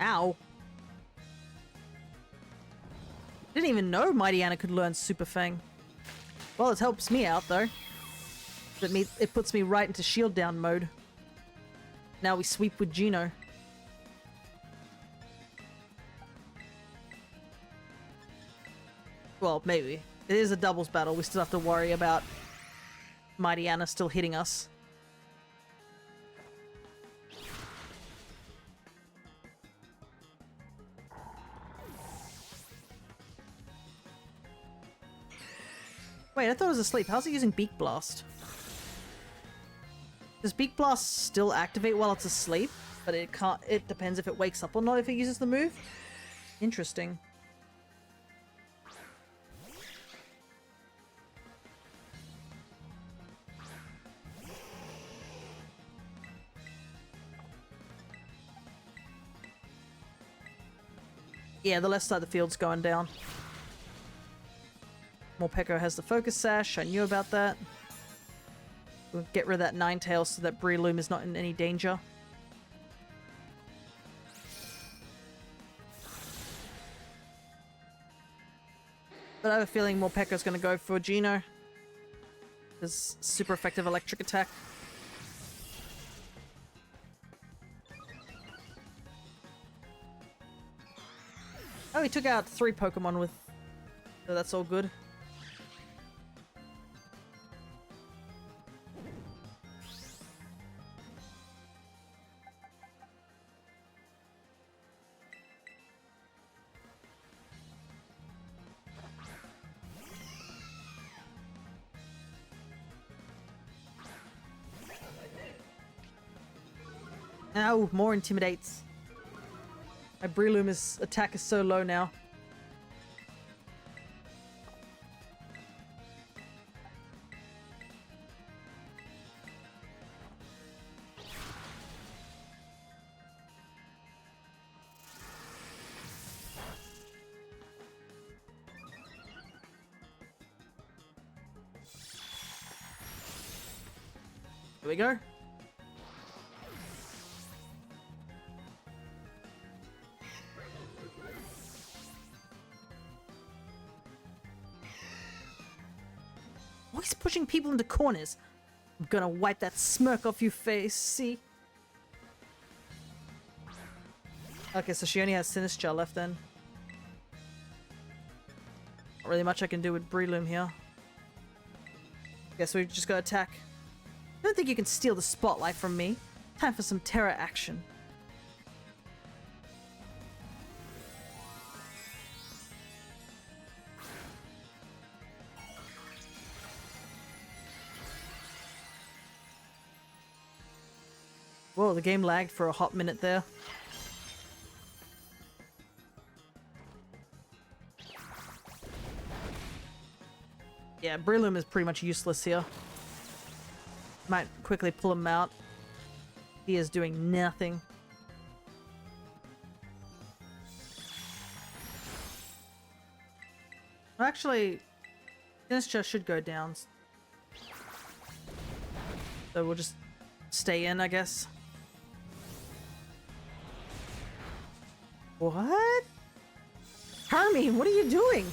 Ow. Didn't even know Mighty Anna could learn Super Fang. Well, it helps me out though. It puts me right into shield down mode. Now we sweep with Geno. Well, maybe. It is a doubles battle. We still have to worry about Mighty Anna still hitting us. Wait, I thought it was asleep. How's it using Beak Blast? Does Beak Blast still activate while it's asleep? But it can't. It depends if it wakes up or not if it uses the move. Interesting. Yeah, the left side of the field's going down. Morpeko has the focus sash. I knew about that. We'll get rid of that Ninetales so that Breloom is not in any danger. But I have a feeling Morpeko's going to go for Geno. His super effective electric attack. Oh, he took out 3 Pokemon with... So that's all good. Ow, more intimidates. My Breloom's attack is so low now. Here we go. Always pushing people into corners. I'm gonna wipe that smirk off your face, see? Okay, so she only has Sinistra left then. Not really much I can do with Breloom here. Guess we just gotta attack. I don't think you can steal the spotlight from me. Time for some terror action. Whoa, the game lagged for a hot minute there. Yeah, Breloom is pretty much useless here. Might quickly pull him out. He is doing nothing. Actually, Sinistra should go down. So we'll just stay in, I guess. What? Hermie, what are you doing?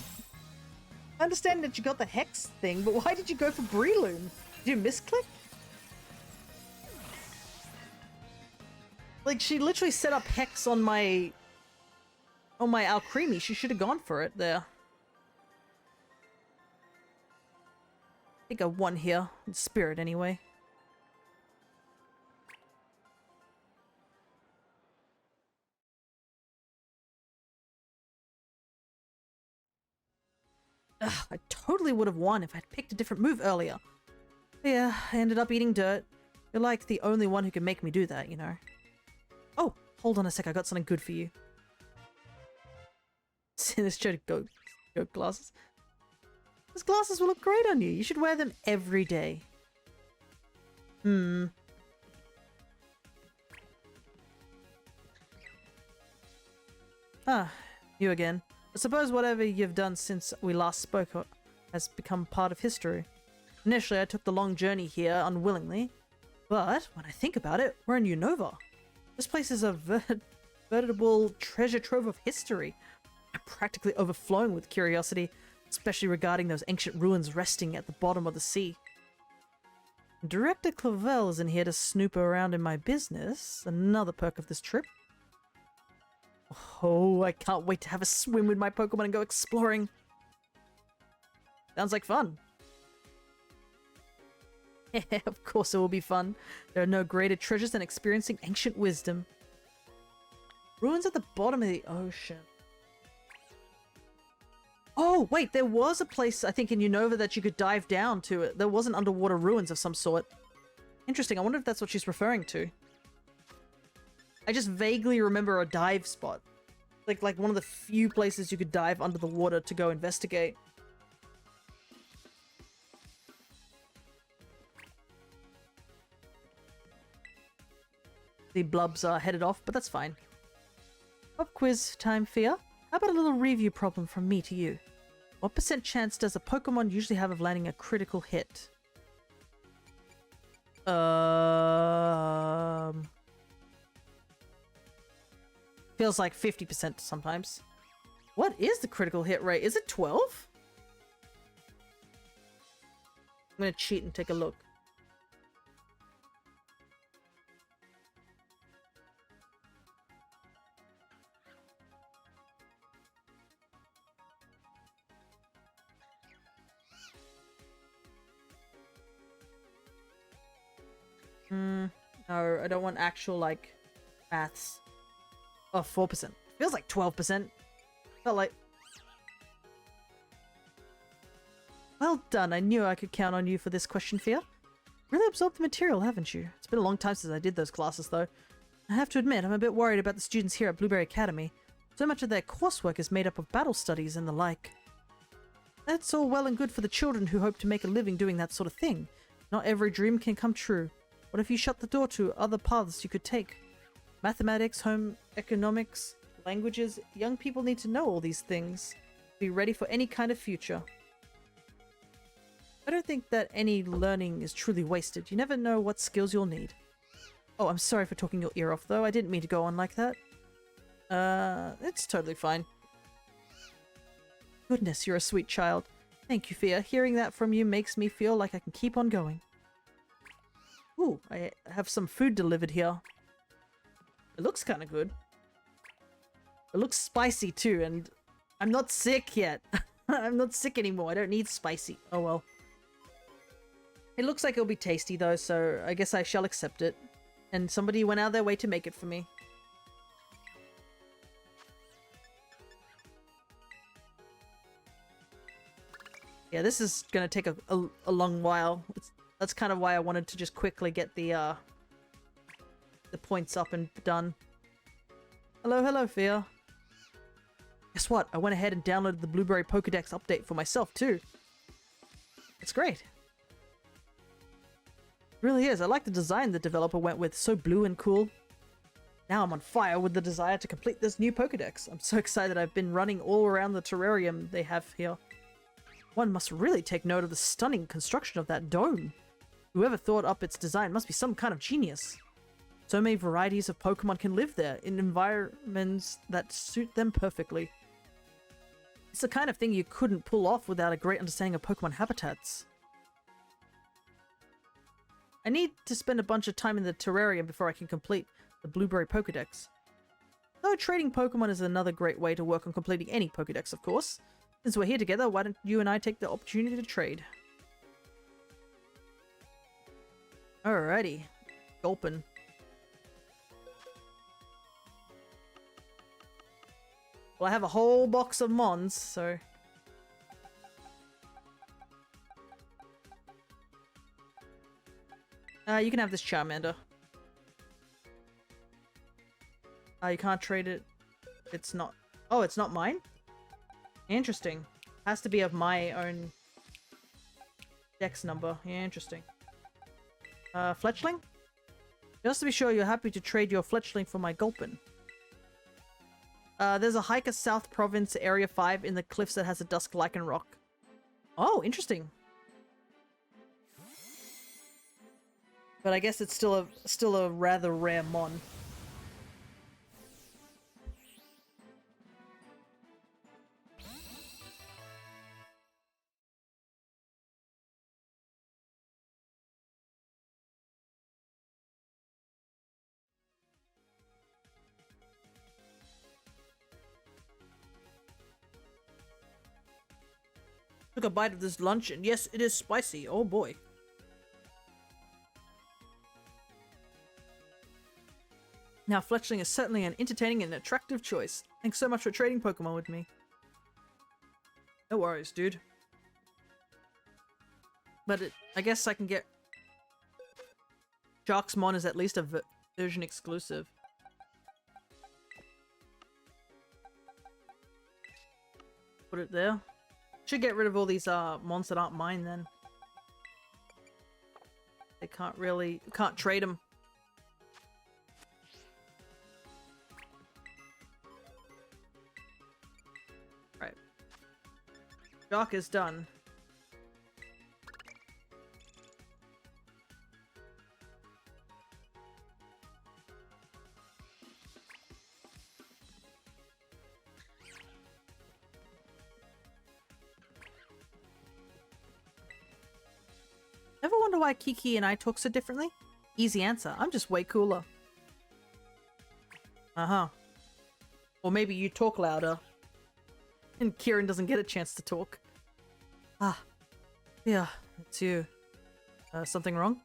I understand that you got the Hex thing, but why did you go for Breloom? Did you misclick? Like, she literally set up Hex on my Alcremie. She should have gone for it there. I think I won here. In spirit, anyway. Ugh, I totally would have won if I'd picked a different move earlier. But yeah, I ended up eating dirt. You're like the only one who can make me do that, you know. Oh, hold on a sec, I got something good for you. Sinistra goat glasses. Those glasses will look great on you. You should wear them every day. Ah, you again. I suppose whatever you've done since we last spoke has become part of history. Initially, I took the long journey here unwillingly, but when I think about it, we're in Unova. This place is a veritable treasure trove of history. I'm practically overflowing with curiosity, especially regarding those ancient ruins resting at the bottom of the sea. Director Clavel is in here to snoop around in my business, another perk of this trip. Oh, I can't wait to have a swim with my Pokemon and go exploring. Sounds like fun. Of course it will be fun. There are no greater treasures than experiencing ancient wisdom. Ruins at the bottom of the ocean. Oh, wait, there was a place, I think, in Unova that you could dive down to. There was an underwater ruins of some sort. Interesting, I wonder if that's what she's referring to. I just vaguely remember a dive spot. Like one of the few places you could dive under the water to go investigate. The blubs are headed off, but that's fine. Pop quiz time, Fia. How about a little review problem from me to you? What % chance does a Pokemon usually have of landing a critical hit? Feels like 50% sometimes. What is the critical hit rate? Is it 12? I'm gonna cheat and take a look. No, I don't want actual, like, maths. Oh, 4%. Feels like 12%. Felt like... Well done, I knew I could count on you for this question, Fia. Really absorbed the material, haven't you? It's been a long time since I did those classes, though. I have to admit, I'm a bit worried about the students here at Blueberry Academy. So much of their coursework is made up of battle studies and the like. That's all well and good for the children who hope to make a living doing that sort of thing. Not every dream can come true. What if you shut the door to other paths you could take? Mathematics, home economics, languages. Young people need to know all these things. Be ready for any kind of future. I don't think that any learning is truly wasted. You never know what skills you'll need. Oh, I'm sorry for talking your ear off, though. I didn't mean to go on like that. It's totally fine. Goodness, you're a sweet child. Thank you, Fia. Hearing that from you makes me feel like I can keep on going. Ooh, I have some food delivered here. It looks kind of good. It looks spicy, too, and I'm not sick yet. I'm not sick anymore. I don't need spicy. Oh, well. It looks like it'll be tasty, though, so I guess I shall accept it. And somebody went out of their way to make it for me. Yeah, this is gonna take a long while. That's kind of why I wanted to just quickly get the points up and done. Hello, Fia. Guess what? I went ahead and downloaded the Blueberry Pokédex update for myself, too. It's great. It really is. I like the design the developer went with. So blue and cool. Now I'm on fire with the desire to complete this new Pokédex. I'm so excited I've been running all around the terrarium they have here. One must really take note of the stunning construction of that dome. Whoever thought up its design must be some kind of genius. So many varieties of Pokemon can live there, in environments that suit them perfectly. It's the kind of thing you couldn't pull off without a great understanding of Pokemon habitats. I need to spend a bunch of time in the terrarium before I can complete the Blueberry Pokédex. Though trading Pokemon is another great way to work on completing any Pokédex, of course. Since we're here together, why don't you and I take the opportunity to trade? Alrighty. Gulpin. Well, I have a whole box of Mons, so... you can have this Charmander. You can't trade it. It's not... Oh, it's not mine? Interesting. Has to be of my own dex number. Yeah, interesting. Fletchling? Just to be sure, you're happy to trade your Fletchling for my Gulpin. There's a Hiker South Province Area 5 in the cliffs that has a Dusk Lichen Rock. Oh, interesting. But I guess it's still a rather rare mon. Took a bite of this lunch, and yes, it is spicy. Oh boy. Now, Fletchling is certainly an entertaining and attractive choice. Thanks so much for trading Pokemon with me. No worries, dude. But I guess I can get... Sharksmon is at least a version exclusive. Put it there. Should get rid of all these mons that aren't mine then. They can't trade them. Right. Jock is done. Ever wonder why Kiki and I talk so differently? Easy answer. I'm just way cooler. Uh-huh. Or maybe you talk louder. And Kieran doesn't get a chance to talk. Ah. Yeah, it's you. Something wrong?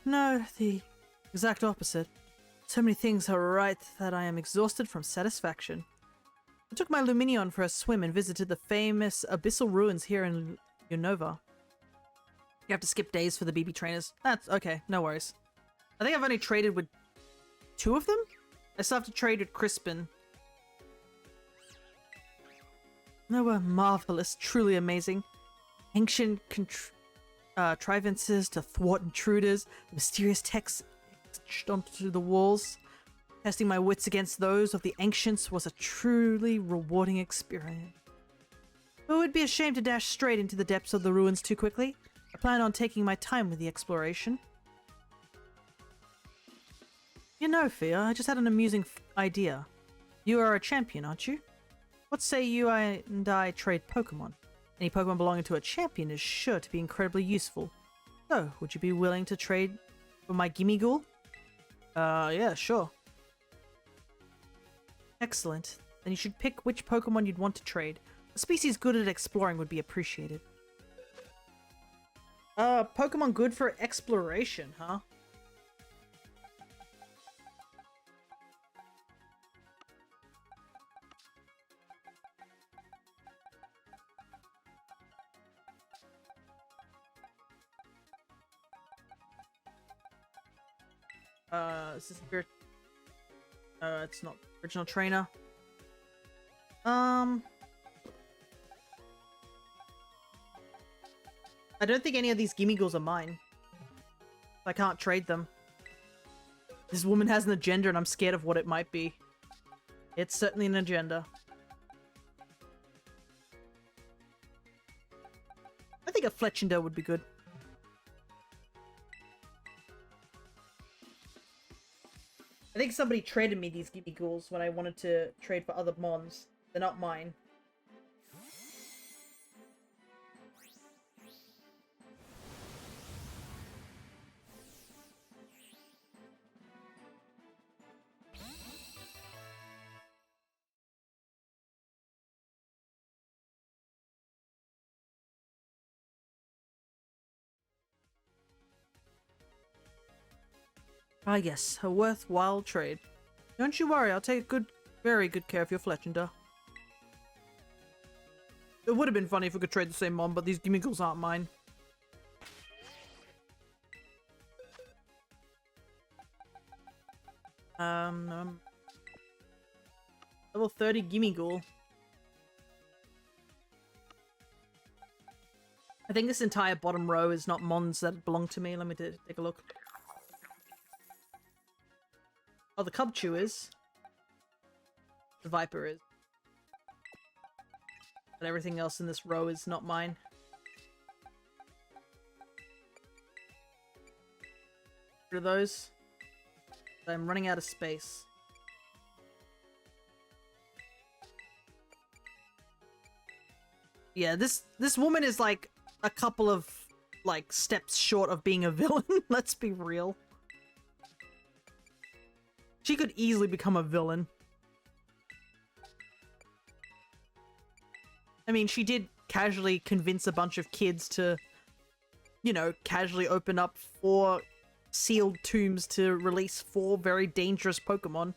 No, the exact opposite. So many things are right that I am exhausted from satisfaction. I took my Luminion for a swim and visited the famous abyssal ruins here in Unova. You have to skip days for the BB trainers. That's okay, no worries. I think I've only traded with 2 of them? I still have to trade with Crispin. They were marvelous, truly amazing. Ancient contrivances to thwart intruders, the mysterious texts etched onto the walls. Testing my wits against those of the ancients was a truly rewarding experience. It would be a shame to dash straight into the depths of the ruins too quickly. I plan on taking my time with the exploration. You know, Fia, I just had an amusing idea. You are a champion, aren't you? What say you and I trade Pokemon? Any Pokemon belonging to a champion is sure to be incredibly useful. So, would you be willing to trade for my Gimmighoul? Yeah, sure. Excellent. Then you should pick which Pokemon you'd want to trade. A species good at exploring would be appreciated. Pokemon good for exploration, huh? Is this Spirit? It's not original trainer. I don't think any of these Gimmighouls are mine. I can't trade them. This woman has an agenda and I'm scared of what it might be. It's certainly an agenda. I think a Fletchinder would be good. I think somebody traded me these Gimmighouls when I wanted to trade for other Mons. They're not mine. Ah yes, a worthwhile trade. Don't you worry, I'll take very good care of your Fletchinder. It would have been funny if we could trade the same Mon, but these Gimmighouls aren't mine. Level 30 Gimmighoul. I think this entire bottom row is not Mons that belong to me. Let me take a look. Oh, the Cubchoo is. The Viper is. But everything else in this row is not mine. Rid of those. I'm running out of space. Yeah, this woman is like a couple of like steps short of being a villain. Let's be real. She could easily become a villain. I mean, she did casually convince a bunch of kids to, you know, casually open up 4 sealed tombs to release 4 very dangerous Pokemon.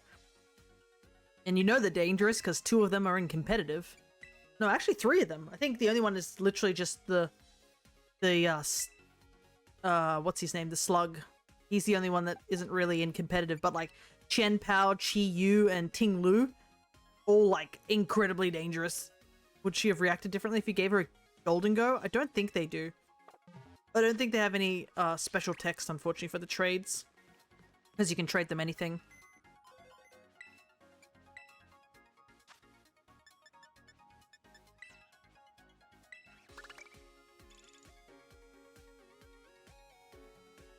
And you know they're dangerous because 2 of them are in competitive. No, actually 3 of them. I think the only one is literally just what's his name? The Slug. He's the only one that isn't really in competitive, but like Chen Pao, Chi Yu, and Ting Lu, all like incredibly dangerous. Would she have reacted differently if you gave her a Golden Go? I don't think they do. I don't think they have any special text, unfortunately, for the trades. Because you can trade them anything.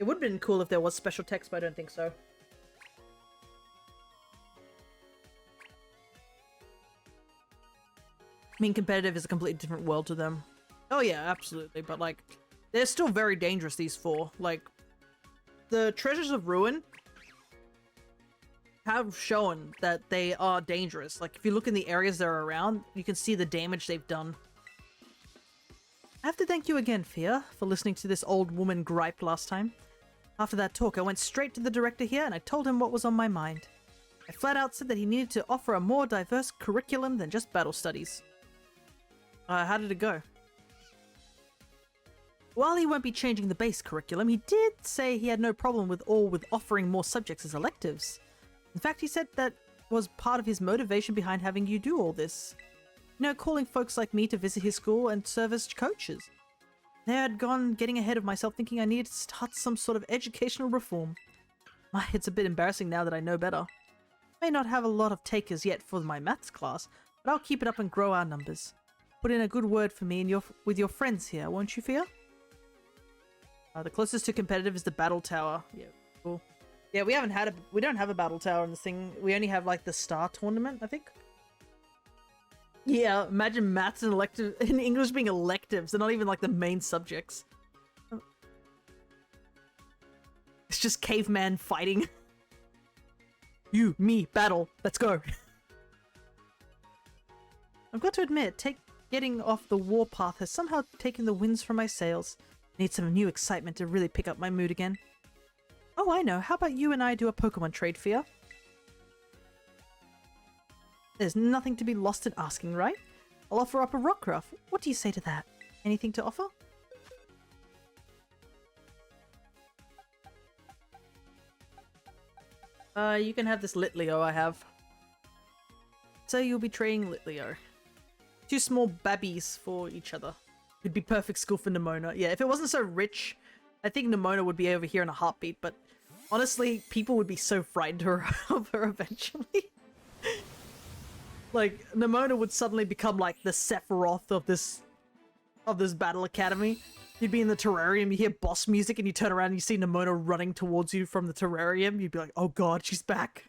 It would have been cool if there was special text, but I don't think so. I mean, competitive is a completely different world to them. Oh yeah, absolutely, but like, they're still very dangerous, these 4. Like, the Treasures of Ruin have shown that they are dangerous. Like, if you look in the areas they're around, you can see the damage they've done. I have to thank you again, Fia, for listening to this old woman gripe last time. After that talk, I went straight to the director here and I told him what was on my mind. I flat out said that he needed to offer a more diverse curriculum than just battle studies. How did it go? While he won't be changing the base curriculum, he did say he had no problem with offering more subjects as electives. In fact, he said that was part of his motivation behind having you do all this. You know, calling folks like me to visit his school and serve as coaches. There I'd gone getting ahead of myself thinking I needed to start some sort of educational reform. It's a bit embarrassing now that I know better. May not have a lot of takers yet for my maths class, but I'll keep it up and grow our numbers. put in a good word for me and with your friends here, won't you, Fia? The closest to competitive is the battle tower. Yeah, cool. Yeah, we don't have a battle tower in this thing. We only have like the star tournament, I think. Yeah, imagine maths and elective in English being electives. They're not even like the main subjects. It's just caveman fighting. You, me, battle. Let's go. I've got to admit, getting off the warpath has somehow taken the winds from my sails. Need some new excitement to really pick up my mood again. Oh, I know. How about you and I do a Pokemon trade, Fia? There's nothing to be lost in asking, right? I'll offer up a Rockruff. What do you say to that? Anything to offer? You can have this Litleo I have. So you'll be trading Litleo. 2 small babbies for each other. It'd be perfect school for Nimona. Yeah, if it wasn't so rich, I think Nimona would be over here in a heartbeat, but honestly, people would be so frightened of her eventually. Like, Nimona would suddenly become like the Sephiroth of this battle academy. You'd be in the terrarium, you hear boss music, and you turn around and you see Nimona running towards you from the terrarium. You'd be like, oh god, she's back.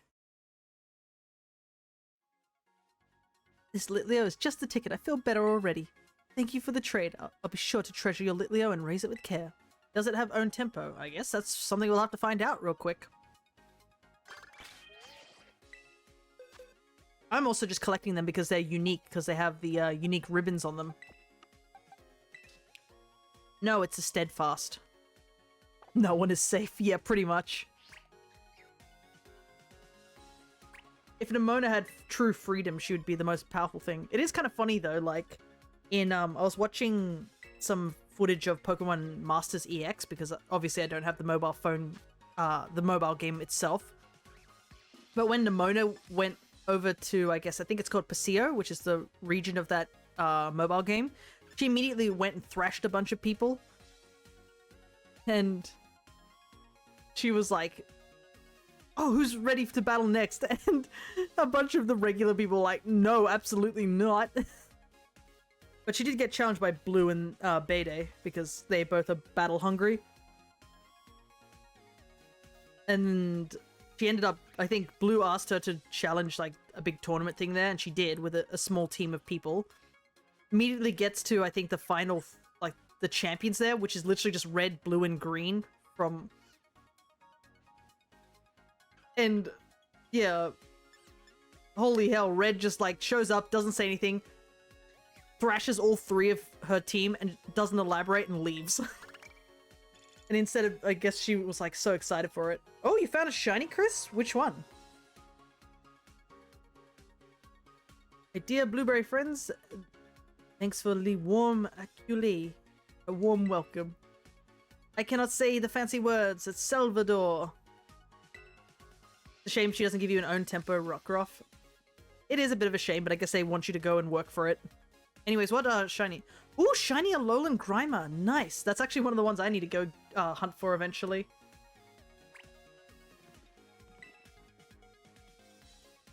This Litleo is just the ticket. I feel better already. Thank you for the trade. I'll be sure to treasure your Litleo and raise it with care. Does it have own tempo? I guess that's something we'll have to find out real quick. I'm also just collecting them because they're unique, because they have the unique ribbons on them. No, it's a steadfast. No one is safe. Yeah, pretty much. If Nimona had true freedom, she would be the most powerful thing. It is kind of funny though, like, I was watching some footage of Pokemon Masters EX, because obviously I don't have the mobile phone, the mobile game itself. But when Nimona went over to, I think it's called Paseo, which is the region of that mobile game, she immediately went and thrashed a bunch of people. And she was like, oh, who's ready to battle next? And a bunch of the regular people were like, no, absolutely not. But she did get challenged by Blue and Bede, because they both are battle hungry. And she ended up, I think Blue asked her to challenge like a big tournament thing there, and she did with a small team of people. Immediately gets to, I think, the final, like, the champions there, which is literally just red, blue, and green from... And, yeah, holy hell, Red just, like, shows up, doesn't say anything, thrashes all 3 of her team, and doesn't elaborate, and leaves. And instead of, I guess she was, like, so excited for it. Oh, you found a shiny, Chris? Which one? My dear blueberry friends, thanks for the warm accueil. A warm welcome. I cannot say the fancy words. It's Salvador. It's a shame she doesn't give you an own tempo Rockruff. It is a bit of a shame, but I guess they want you to go and work for it. Anyways, what shiny? Ooh, shiny Alolan Grimer. Nice. That's actually one of the ones I need to go hunt for eventually.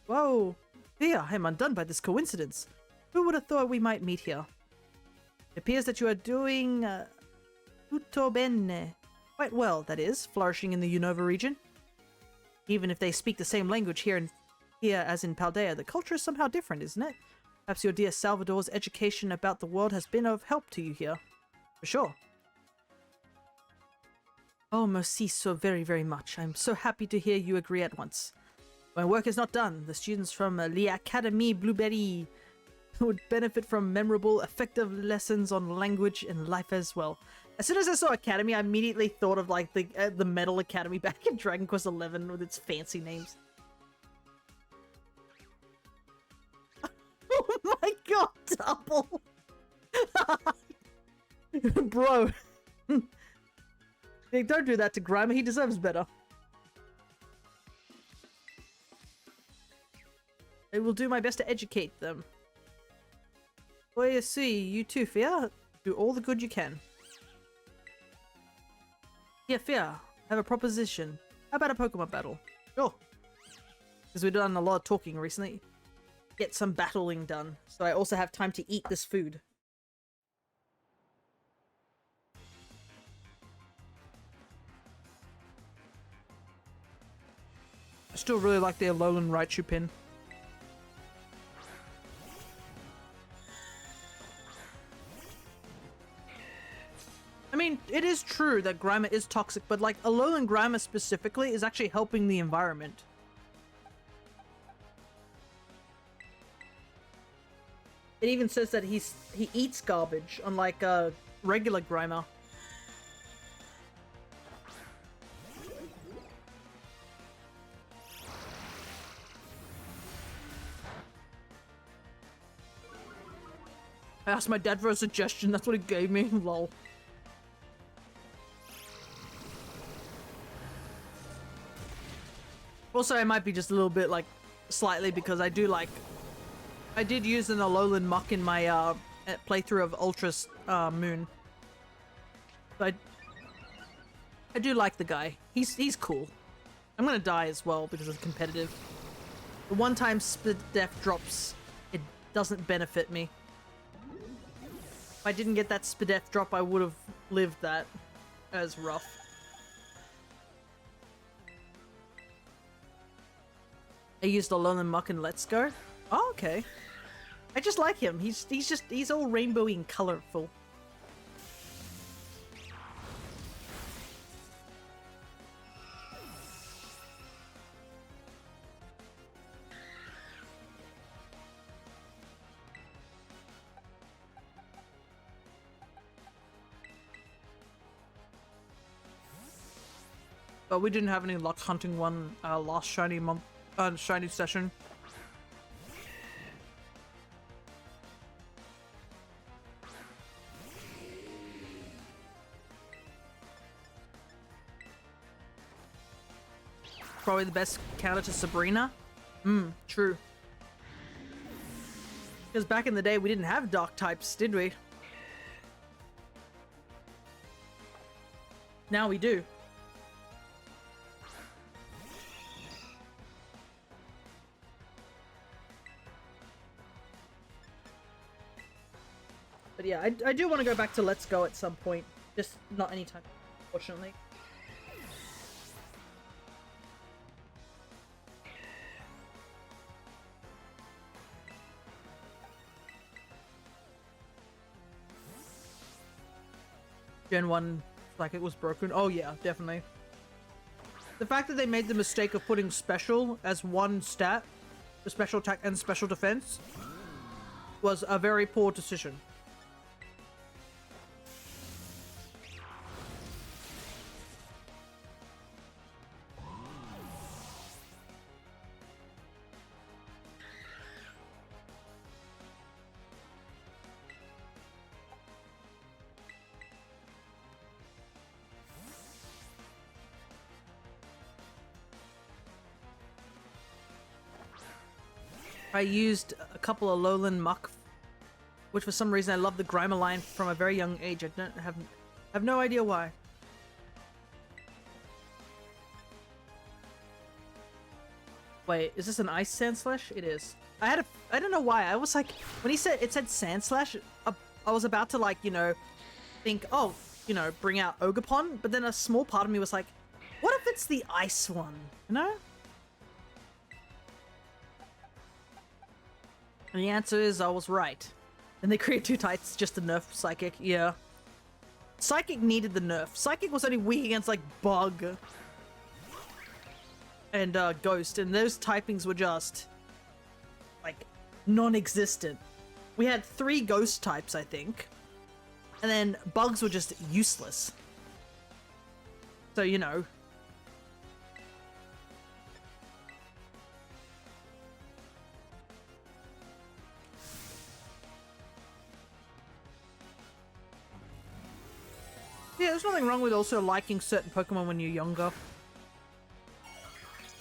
Whoa. Here, I am undone by this coincidence. Who would have thought we might meet here? It appears that you are doing tutto bene. Quite well, that is, flourishing in the Unova region. Even if they speak the same language here as in Paldea, the culture is somehow different, isn't it? Perhaps your dear Salvador's education about the world has been of help to you here. For sure. Oh, merci so very, very much. I'm so happy to hear you agree at once. My work is not done. The students from l'Académie Blueberry would benefit from memorable, effective lessons on language and life as well. As soon as I saw Academy, I immediately thought of like the Metal Academy back in Dragon Quest XI with its fancy names. Oh my god, double! Bro. Hey, don't do that to Grimer, he deserves better. I will do my best to educate them. Well, you see, you too, Fia. Do all the good you can. Yeah, Fia, I have a proposition. How about a Pokemon battle? Sure. Because we've done a lot of talking recently. Get some battling done. So I also have time to eat this food. still really like the Alolan Raichu pin. I mean, it is true that Grimer is toxic, but like Alolan Grimer specifically is actually helping the environment. It even says that he eats garbage, unlike Regular Grimer. I asked my dad for a suggestion, that's what he gave me. Lol. Also, I might be just a little bit, like, slightly, because I did use an Alolan Muck in my, playthrough of Ultra's, Moon. But I do like the guy. He's cool. I'm gonna die as well, because it's competitive. The one time Spidef drops, it doesn't benefit me. If I didn't get that Spidef drop, I would have lived that. As rough. I used Alolan Muck in Let's Go. Oh, okay. I just like him. He's all rainbowy and colorful. But we didn't have any luck hunting one last shiny shiny session. Probably the best counter to Sabrina. True. Because back in the day we didn't have dark types, did we? Now we do. But yeah, I do want to go back to Let's Go at some point. Just not anytime, unfortunately. Gen 1, like it was broken. Oh yeah, definitely. The fact that they made the mistake of putting special as one stat, the special attack and special defense, was a very poor decision. I used a couple of Alolan Muck, which for some reason I love the Grimer line from a very young age. I don't have no idea why. Wait, is this an Ice Sandslash? It is. I don't know why. I was like, when it said Sandslash, I was about to like, you know, think, oh, you know, bring out Ogerpon, but then a small part of me was like, what if it's the ice one, you know? And the answer is I was right. And they created two types just to nerf Psychic, yeah. Psychic needed the nerf. Psychic was only weak against like Bug and Ghost, and those typings were just like non-existent. We had 3 Ghost types, I think. And then Bugs were just useless. So, you know. Yeah, there's nothing wrong with also liking certain Pokemon when you're younger.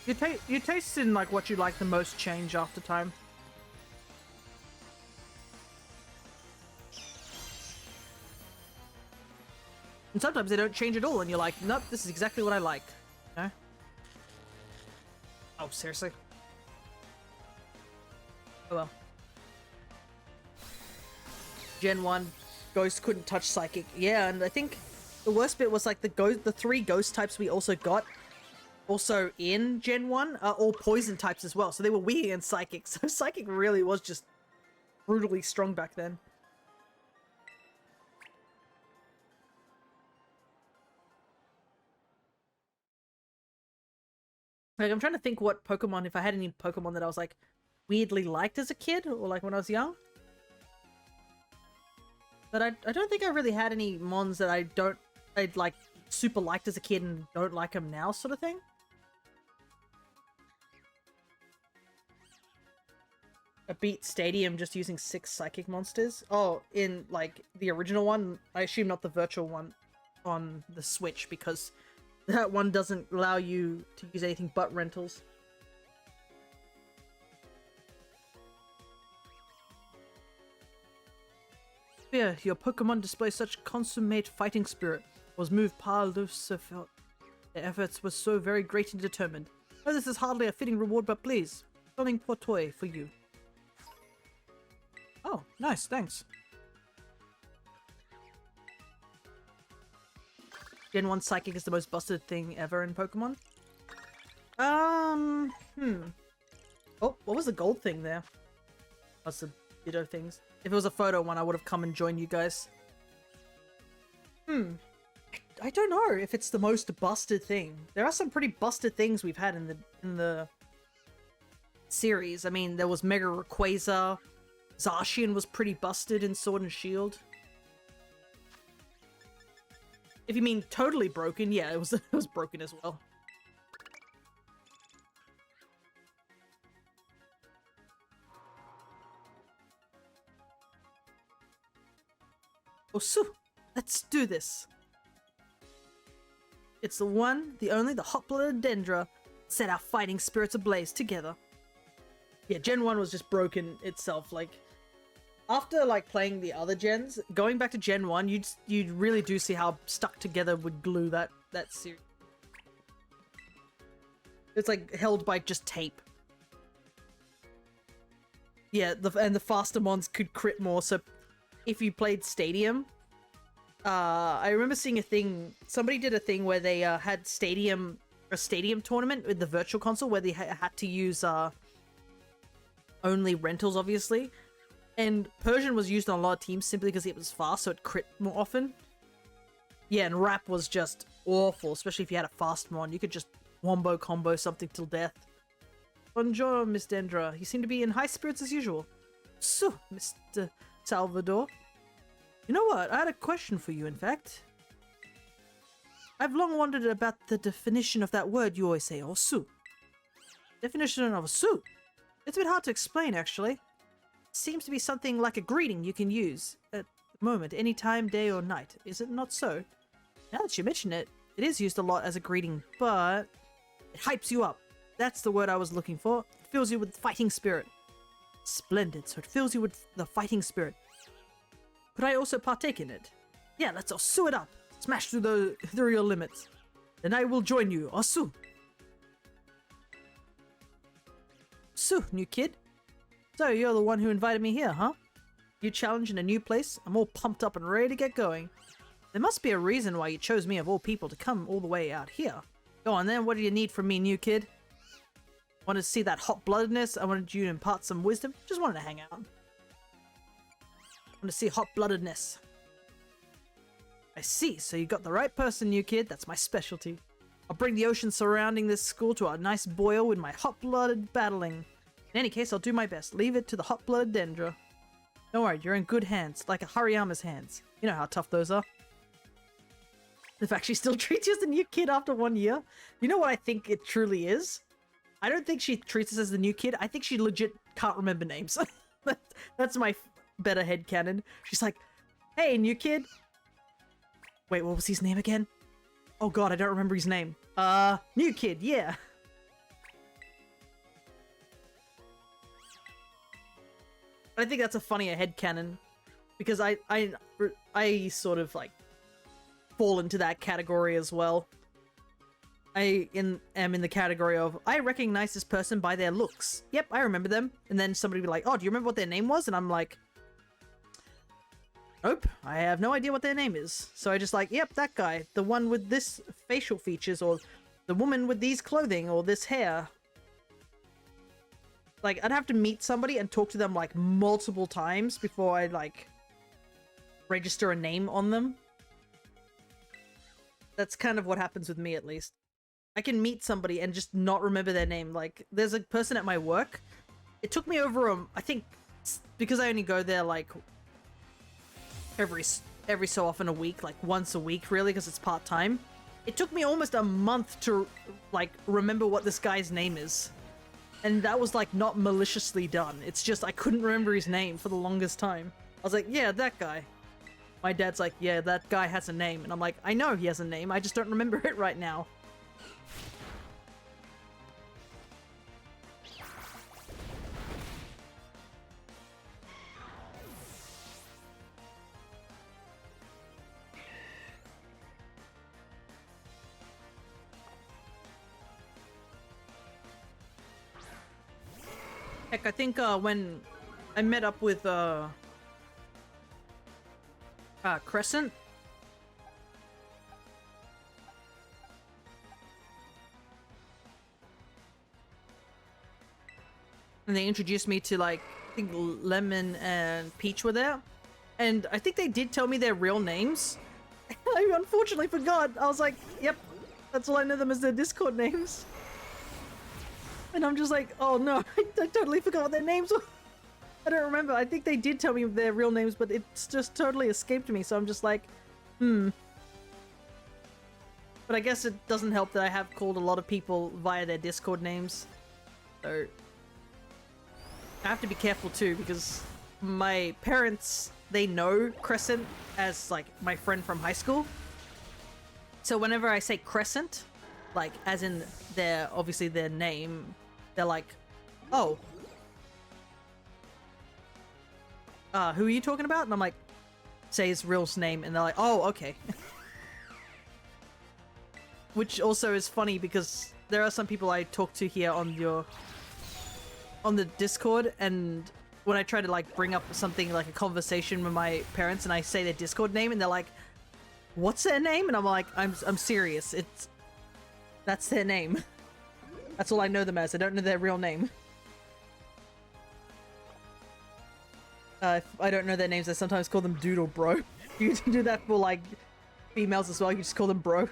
Your tastes in like what you like the most change after time. And sometimes they don't change at all, and you're like, nope, this is exactly what I like. No? Oh, seriously? Oh well. Gen 1, Ghost couldn't touch Psychic. Yeah, and I think the worst bit was like the 3 Ghost types we also got also in Gen 1 are all poison types as well. So they were weak against Psychic. So Psychic really was just brutally strong back then. Like, I'm trying to think what Pokemon, if I had any Pokemon that I was like weirdly liked as a kid or like when I was young. But I don't think I really had any mons that I'd like super liked as a kid and don't like them now sort of thing. I beat Stadium just using 6 psychic monsters. Oh, in like the original one, I assume not the virtual one on the Switch, because that one doesn't allow you to use anything but rentals. Fear, your Pokemon display such consummate fighting spirit. Was moved par Lucifer. Their efforts were so very great and determined. Oh, this is hardly a fitting reward, but please. Stunning toy for you. Oh, nice, thanks. Gen 1 Psychic is the most busted thing ever in Pokemon. Oh, what was the gold thing there? That's the Ditto things. If it was a photo one, I would have come and joined you guys. I don't know if it's the most busted thing. There are some pretty busted things we've had in the series. I mean, there was Mega Rayquaza. Zacian was pretty busted in Sword and Shield. If you mean totally broken, yeah, it was broken as well. Oh, so let's do this. It's the one, the only, the hot-blooded Dendra. Set our fighting spirits ablaze together. Yeah, Gen 1 was just broken itself. Like, after like playing the other gens, going back to Gen 1, you really do see how stuck together with glue that series. It's like held by just tape. Yeah, and the faster mons could crit more, so if you played Stadium, I remember seeing a thing, somebody did a thing where they had a stadium tournament with the virtual console where they had to use only rentals, obviously. And Persian was used on a lot of teams simply because it was fast, so it crit more often. Yeah, and Rap was just awful, especially if you had a fast mon. You could just wombo combo something till death. Bonjour, Miss Dendra. You seem to be in high spirits as usual. So, Mr. Salvador. You know what? I had a question for you, in fact. I've long wondered about the definition of that word you always say, osu. Definition of osu? It's a bit hard to explain, actually. It seems to be something like a greeting you can use at the moment, any time, day or night. Is it not so? Now that you mention it, it is used a lot as a greeting, but it hypes you up. That's the word I was looking for. It fills you with fighting spirit. Splendid, so it fills you with the fighting spirit. Could I also partake in it? Yeah, let's osu it up. Smash through your limits. Then I will join you, osu. So, new kid. So, you're the one who invited me here, huh? New challenge in a new place. I'm all pumped up and ready to get going. There must be a reason why you chose me of all people to come all the way out here. Go on then, what do you need from me, new kid? Wanted to see that hot-bloodedness? I wanted you to impart some wisdom. Just wanted to hang out. Want to see hot-bloodedness. I see, so you got the right person, new kid. That's my specialty. I'll bring the ocean surrounding this school to a nice boil with my hot-blooded battling. In any case, I'll do my best. Leave it to the hot-blooded Dendra. Don't worry, you're in good hands, like a Hariyama's hands. You know how tough those are. The fact she still treats you as the new kid after 1 year. You know what I think it truly is? I don't think she treats us as the new kid. I think she legit can't remember names. That's my better headcanon. She's like, hey, new kid. Wait, what was his name again? Oh god, I don't remember his name. New kid, yeah. I think that's a funnier headcanon. Because I sort of like fall into that category as well. I am in the category of, I recognize this person by their looks. Yep, I remember them. And then somebody would be like, oh, do you remember what their name was? And I'm like, nope, I have no idea what their name is. So I just like, yep, that guy. The one with this facial features or the woman with these clothing or this hair. Like, I'd have to meet somebody and talk to them like multiple times before I like register a name on them. That's kind of what happens with me, at least. I can meet somebody and just not remember their name. Like, there's a person at my work. It took me over, I think, because I only go there like every so often a week, like once a week, really, because it's part-time. It took me almost a month to like remember what this guy's name is. And that was like not maliciously done. It's just I couldn't remember his name for the longest time. I was like, yeah, that guy. My dad's like, yeah, that guy has a name. And I'm like, I know he has a name, I just don't remember it right now. Heck, I think when I met up with Crescent, and they introduced me to like, I think Lemon and Peach were there, and I think they did tell me their real names. I unfortunately forgot. I was like, yep, that's all I know them as their Discord names. And I'm just like, oh no, I totally forgot what their names were. I don't remember. I think they did tell me their real names, but it's just totally escaped me. So I'm just like, But I guess it doesn't help that I have called a lot of people via their Discord names. So I have to be careful too, because my parents, they know Crescent as like my friend from high school. So whenever I say Crescent, like as in obviously their name, they're like, oh, who are you talking about? And I'm like, say his real name, and they're like, oh, okay. Which also is funny because there are some people I talk to here on the Discord, and when I try to like bring up something like a conversation with my parents and I say their Discord name and they're like, what's their name? And I'm like, I'm serious. That's their name. That's all I know them as. I don't know their real name. If I don't know their names, I sometimes call them dude or bro. You can do that for like females as well. You just call them bro.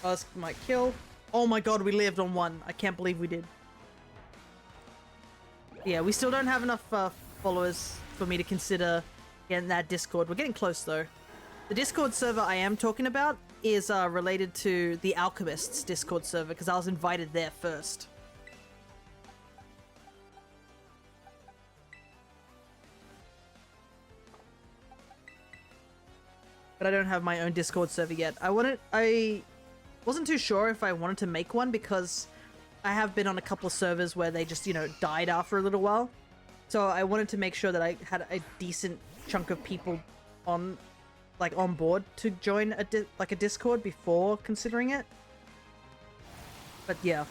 Us might kill. Oh my god, we lived on one. I can't believe we did. Yeah, we still don't have enough followers for me to consider getting that Discord. We're getting close though. The Discord server I am talking about is related to the Alchemist's Discord server, because I was invited there first. But I don't have my own Discord server yet. I wasn't too sure if I wanted to make one, because I have been on a couple of servers where they just, died after a little while. So I wanted to make sure that I had a decent chunk of people on board to join a Discord before considering it. But yeah.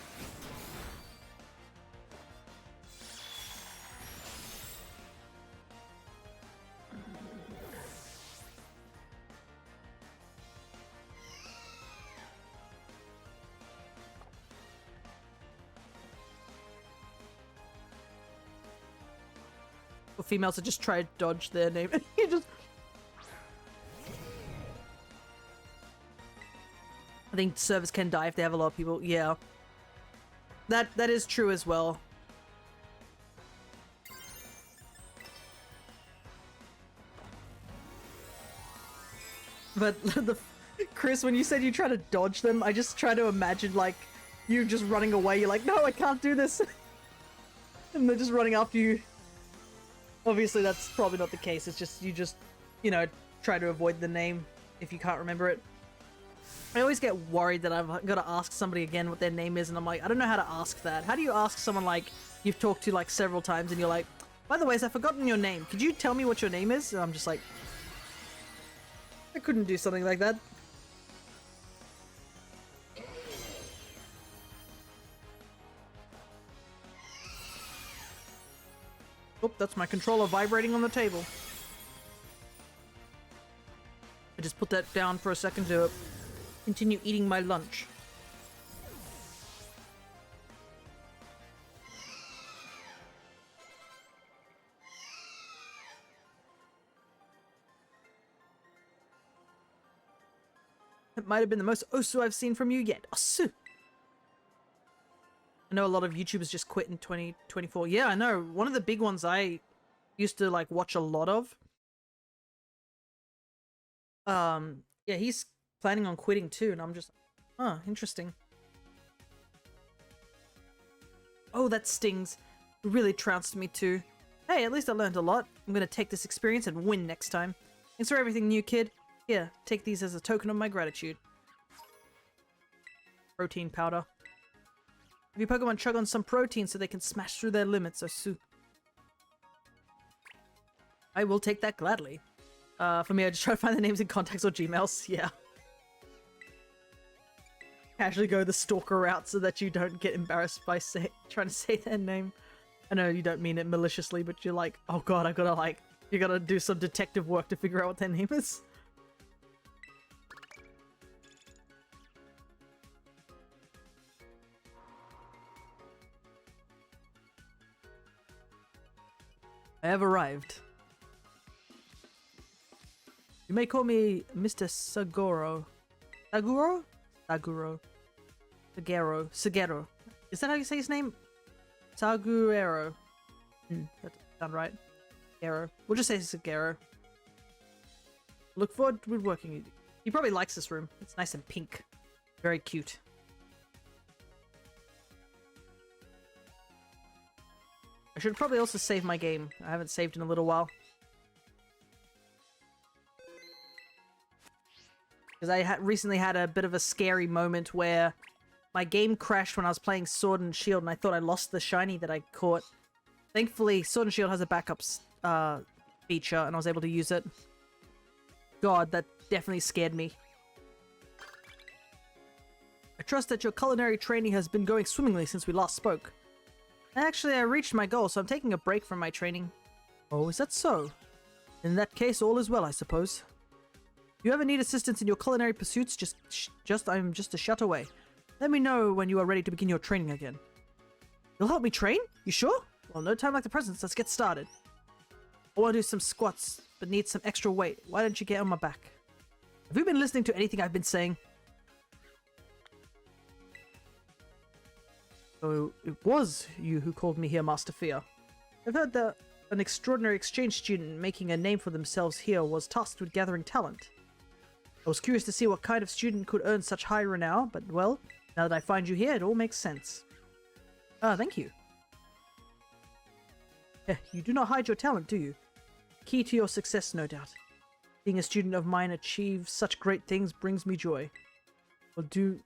Or females that just try to dodge their name. You just... I think servers can die if they have a lot of people. Yeah. That is true as well. But Chris, when you said you try to dodge them, I just try to imagine like you just running away. You're like, no, I can't do this. And they're just running after you. Obviously, that's probably not the case. It's just, you just, try to avoid the name if you can't remember it. I always get worried that I've got to ask somebody again what their name is, and I'm like, I don't know how to ask that. How do you ask someone like you've talked to like several times and you're like, by the way, I've forgotten your name. Could you tell me what your name is? And I'm just like, I couldn't do something like that. Oh, that's my controller vibrating on the table. just put that down for a second to continue eating my lunch. It might have been the most Osu I've seen from you yet. Osu! I know a lot of YouTubers just quit in 2024. Yeah, I know. One of the big ones I used to like watch a lot of. Yeah, he's planning on quitting too, and I'm just, oh, interesting. Oh, that stings. It really trounced me too. Hey, at least I learned a lot. I'm gonna take this experience and win next time. Thanks for everything, new kid. Here, take these as a token of my gratitude. Protein powder. Have your Pokemon chug on some protein so they can smash through their limits, Osu. I will take that gladly. For me, I just try to find the names in contacts or Gmails. Yeah. Casually go the stalker route so that you don't get embarrassed by trying to say their name. I know you don't mean it maliciously, but you're like, oh god, you gotta do some detective work to figure out what their name is. I have arrived. You may call me Mr. Saguro. Saguro? Saguro. Sagero. Sagero. Is that how you say his name? Saguero. That doesn't sound right. Sagero. We'll just say Sagero. Look forward to working with you. He probably likes this room. It's nice and pink. Very cute. I should probably also save my game. I haven't saved in a little while. Because I recently had a bit of a scary moment where my game crashed when I was playing Sword and Shield and I thought I lost the shiny that I caught. Thankfully, Sword and Shield has a backups feature and I was able to use it. God, that definitely scared me. I trust that your culinary training has been going swimmingly since we last spoke. Actually, I reached my goal, so I'm taking a break from my training. Oh, is that so? In that case, all is well, I suppose. If you ever need assistance in your culinary pursuits, I'm just a shut away. Let me know when you are ready to begin your training again. You'll help me train? You sure? Well, no time like the present, so let's get started. I want to do some squats, but need some extra weight. Why don't you get on my back? Have you been listening to anything I've been saying? So it was you who called me here, Master Fear. I've heard that an extraordinary exchange student making a name for themselves here was tasked with gathering talent. I was curious to see what kind of student could earn such high renown, but well, now that I find you here, it all makes sense. Thank you. You do not hide your talent, do you? Key to your success, no doubt. Seeing a student of mine achieve such great things brings me joy. I'll do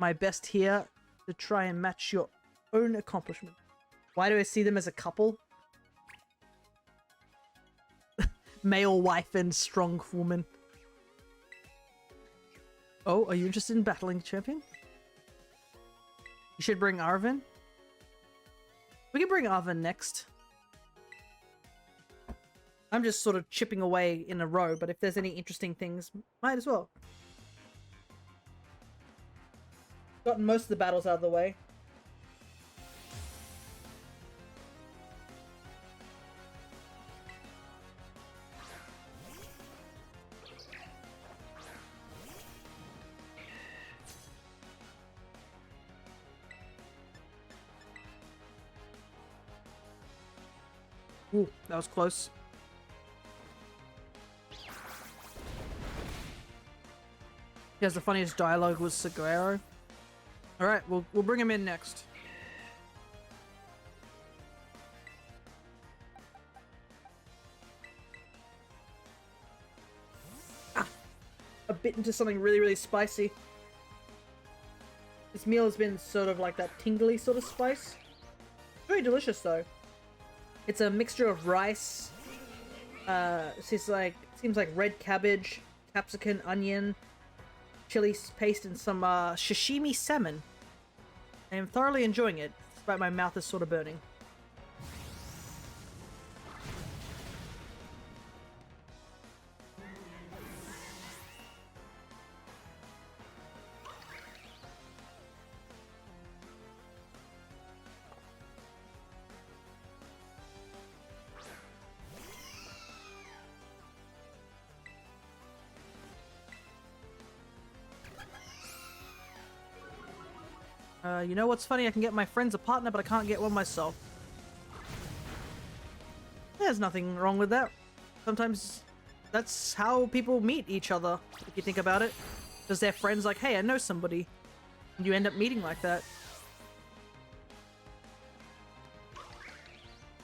my best here to try and match your own accomplishment. Why do I see them as a couple? Male wife and strong woman. Oh, are you interested in battling champion? You should bring Arvin. We can bring Arvin next. I'm just sort of chipping away in a row, but if there's any interesting things, might as well. Gotten most of the battles out of the way. Ooh, that was close. He has the funniest dialogue with Saguro. Alright, we'll bring him in next. Ah! A bit into something really, really spicy. This meal has been sort of like that tingly sort of spice. Very delicious though. It's a mixture of rice, seems like red cabbage, capsicum, onion, chili paste, and some sashimi salmon. I am thoroughly enjoying it, despite my mouth is sort of burning. You know what's funny? I can get my friends a partner, but I can't get one myself. There's nothing wrong with that. Sometimes that's how people meet each other, if you think about it. Because their friends like, hey, I know somebody. And you end up meeting like that.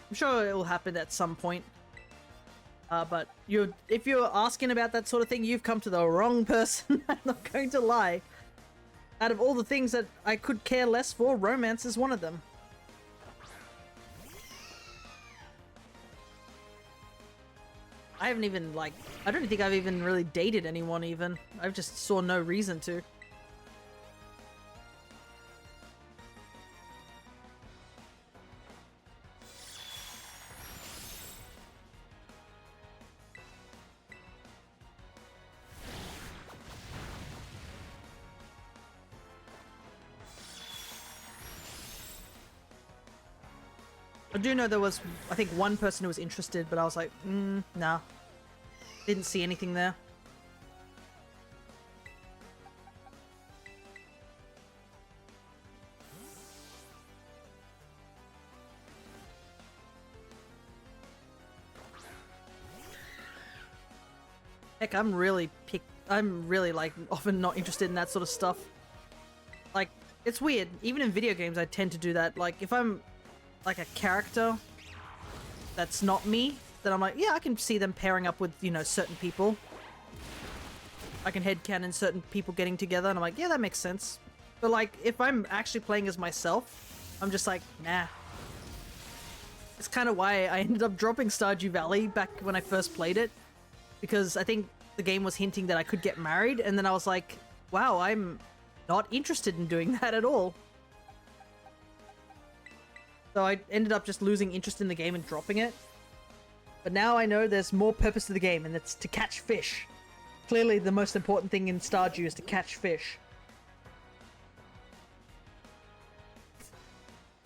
I'm sure it will happen at some point. But if you're asking about that sort of thing, you've come to the wrong person. I'm not going to lie. Out of all the things that I could care less for, romance is one of them. I haven't even, like, I don't think I've even really dated anyone even. I just saw no reason to. I do know there was, I think, one person who was interested, but I was like, nah. Didn't see anything there. Heck, I'm really like often not interested in that sort of stuff. Like, it's weird. Even in video games, I tend to do that. Like, if I'm like a character that's not me, then I'm like, yeah, I can see them pairing up with, you know, certain people. I can headcanon certain people getting together, and I'm like, yeah, that makes sense. But like, if I'm actually playing as myself, I'm just like, nah. It's kind of why I ended up dropping Stardew Valley back when I first played it. Because I think the game was hinting that I could get married, and then I was like, wow, I'm not interested in doing that at all. So I ended up just losing interest in the game and dropping it. But now I know there's more purpose to the game, and it's to catch fish. Clearly the most important thing in Stardew is to catch fish.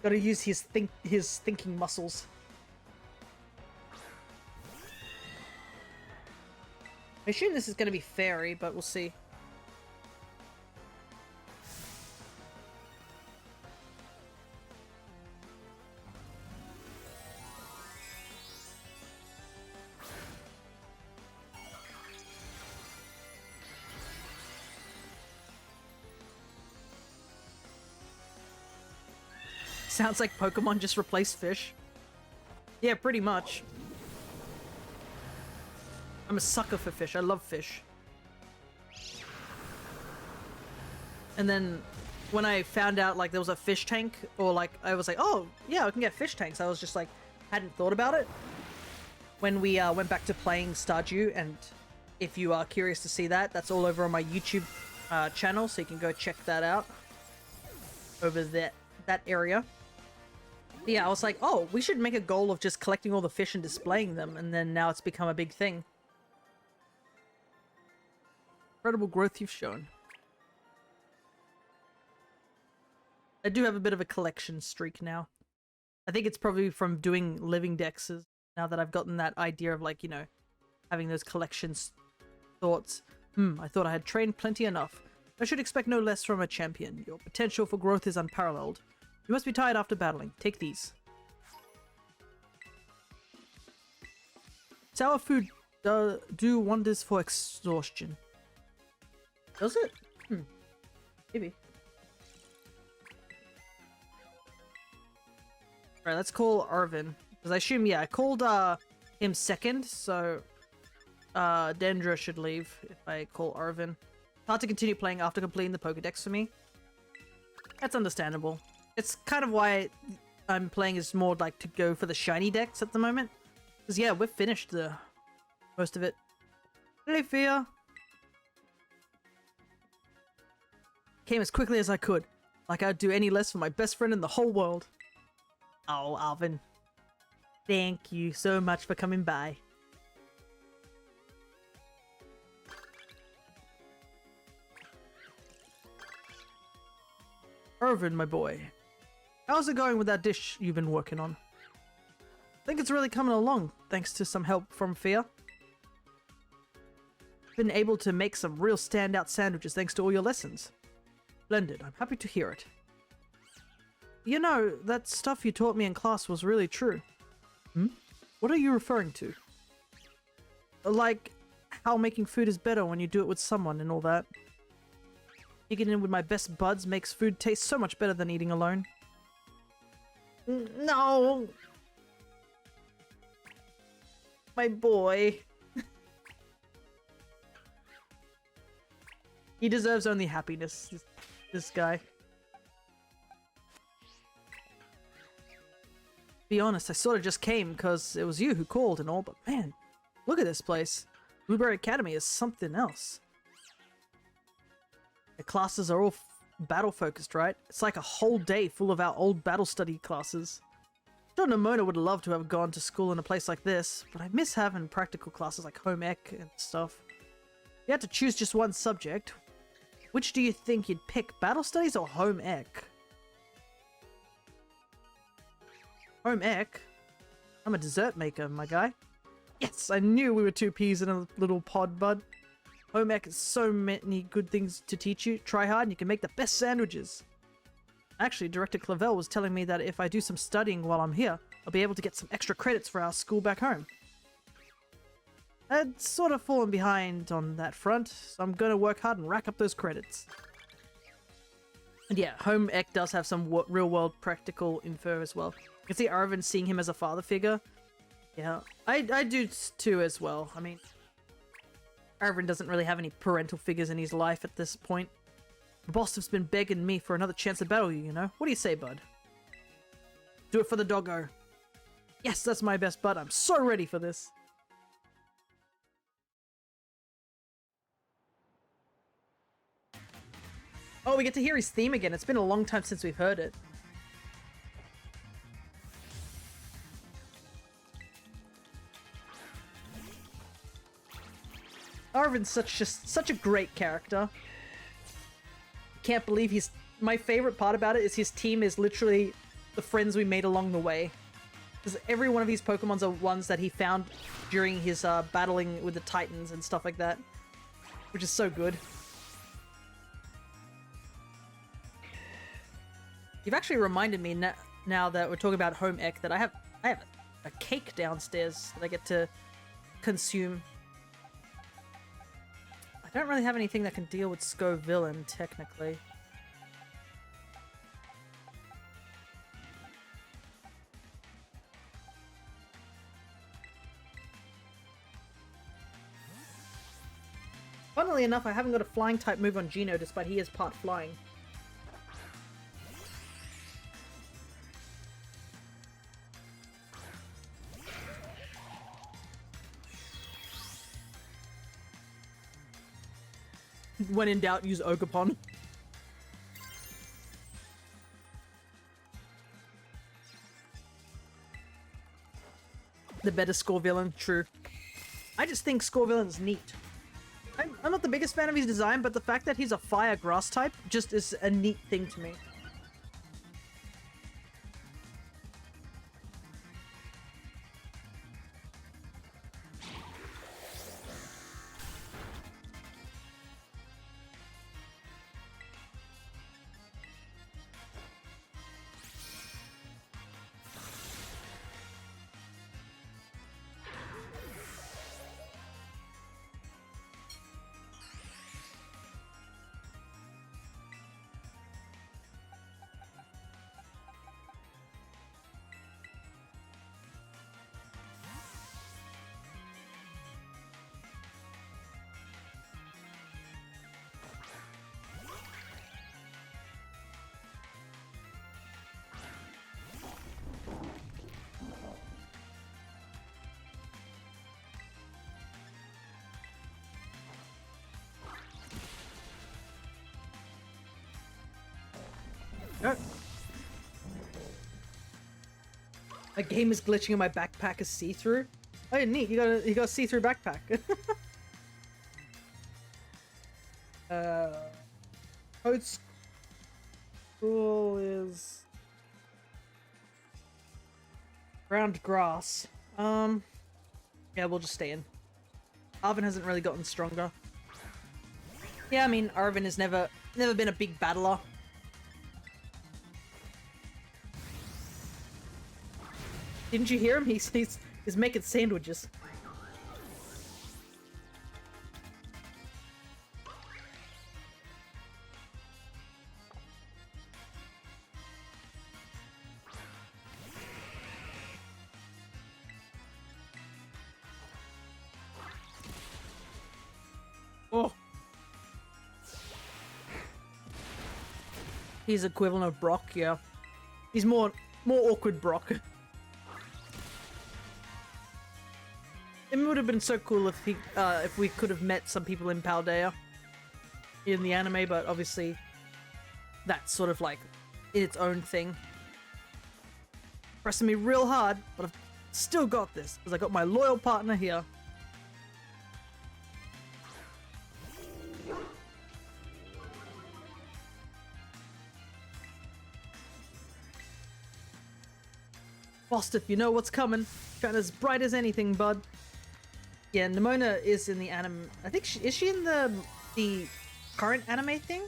Gotta use his thinking muscles. I assume this is gonna be fairy, but we'll see. Sounds like Pokemon just replaced fish. Yeah, pretty much. I'm a sucker for fish. I love fish. And then when I found out like there was a fish tank, or like I was like, oh yeah, I can get fish tanks. I was just like, hadn't thought about it. When we went back to playing Stardew, and if you are curious to see that, that's all over on my YouTube channel, so you can go check that out. Over that area. Yeah, I was like, oh, we should make a goal of just collecting all the fish and displaying them, and then now it's become a big thing. Incredible growth you've shown. I do have a bit of a collection streak now. I think it's probably from doing living dexes, now that I've gotten that idea of, like, you know, having those collections thoughts. I thought I had trained plenty enough. I should expect no less from a champion. Your potential for growth is unparalleled. You must be tired after battling. Take these. Sour food do wonders for exhaustion. Does it? Maybe. Alright, let's call Arvin. Because I assume, yeah, I called him second, so Dendra should leave if I call Arvin. Hard to continue playing after completing the Pokedex for me. That's understandable. It's kind of why I'm playing is more like to go for the shiny decks at the moment. Because yeah, we've finished the most of it. Hey, Fia! Came as quickly as I could. Like I'd do any less for my best friend in the whole world. Oh, Alvin. Thank you so much for coming by. Irvin, my boy. How's it going with that dish you've been working on? I think it's really coming along, thanks to some help from Fia. Been able to make some real standout sandwiches thanks to all your lessons. Splendid, I'm happy to hear it. You know, that stuff you taught me in class was really true. Hmm? What are you referring to? Like, how making food is better when you do it with someone and all that. Digging in with my best buds makes food taste so much better than eating alone. No! My boy. He deserves only happiness, this guy. Be honest, I sort of just came because it was you who called and all, but man, look at this place. Blueberry Academy is something else. The classes are all battle focused, right? It's like a whole day full of our old battle study classes. John and Mona would love to have gone to school in a place like this, but I miss having practical classes like home ec and stuff. If you had to choose just one subject, which do you think you'd pick, battle studies or home ec? Home ec? I'm a dessert maker, my guy. Yes, I knew we were two peas in a little pod, bud. Home ec has so many good things to teach you. Try hard and you can make the best sandwiches. Actually, Director Clavel was telling me that if I do some studying while I'm here, I'll be able to get some extra credits for our school back home. I'd sort of fallen behind on that front, so I'm gonna work hard and rack up those credits. And yeah, home ec does have some real-world practical info as well. You can see Arvin seeing him as a father figure. Yeah, I do too as well. I mean, Arvin doesn't really have any parental figures in his life at this point. The boss has been begging me for another chance to battle you, you know? What do you say, bud? Do it for the doggo. Yes, that's my best bud. I'm so ready for this. Oh, we get to hear his theme again. It's been a long time since we've heard it. Arvin's such a great character. Can't believe he's... My favorite part about it is his team is literally the friends we made along the way. Because every one of these Pokemons are ones that he found during his battling with the Titans and stuff like that. Which is so good. You've actually reminded me now that we're talking about home ec that I have a cake downstairs that I get to consume. I don't really have anything that can deal with Scovillain, technically. Funnily enough, I haven't got a flying type move on Geno, despite he is part flying. When in doubt, use Ogerpon. The better Scovillain, true. I just think Scovillain's neat. I'm not the biggest fan of his design, but the fact that he's a fire grass type just is a neat thing to me. Oh. My game is glitching and my backpack is see-through. Oh, neat! You got a see-through backpack. Code school is ground grass. Yeah, we'll just stay in. Arvin hasn't really gotten stronger. Yeah, I mean, Arvin has never been a big battler. Didn't you hear him? He's making sandwiches. Oh. He's equivalent of Brock, yeah. He's more awkward Brock. It would have been so cool if we could have met some people in Paldea in the anime, but obviously that's sort of like its own thing. Pressing me real hard, but I've still got this because I got my loyal partner here. Frost, if you know what's coming. Shine as bright as anything, bud. Yeah, Nimona is in the anime. I think is she in the current anime thing?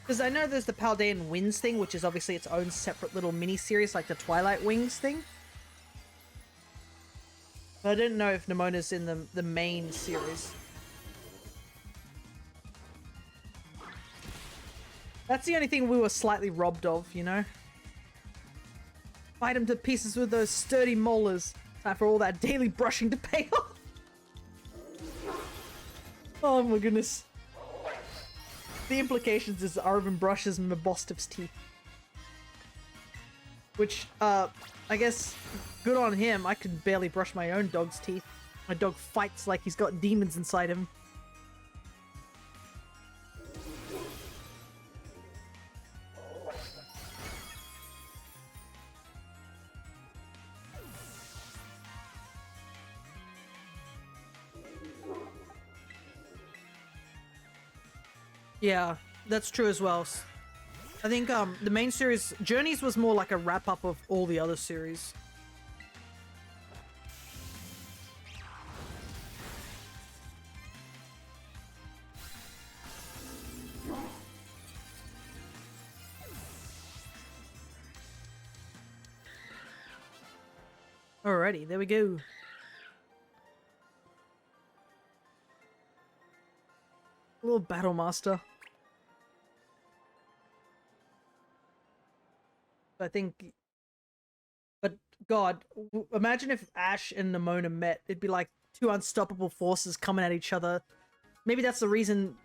Because I know there's the Paldean Winds thing, which is obviously its own separate little mini-series, like the Twilight Wings thing. But I didn't know if Nimona's in the main series. That's the only thing we were slightly robbed of, you know? Fight him to pieces with those sturdy molars. Time for all that daily brushing to pay off. Oh my goodness. The implications is Arvin brushes Mabostif's teeth. Which, I guess, good on him. I can barely brush my own dog's teeth. My dog fights like he's got demons inside him. Yeah, that's true as well. I think the main series, Journeys, was more like a wrap-up of all the other series. Alrighty, there we go. Little Battle Master. I think, but God, imagine if Ash and Nimona met. It'd be like two unstoppable forces coming at each other. Maybe that's the reason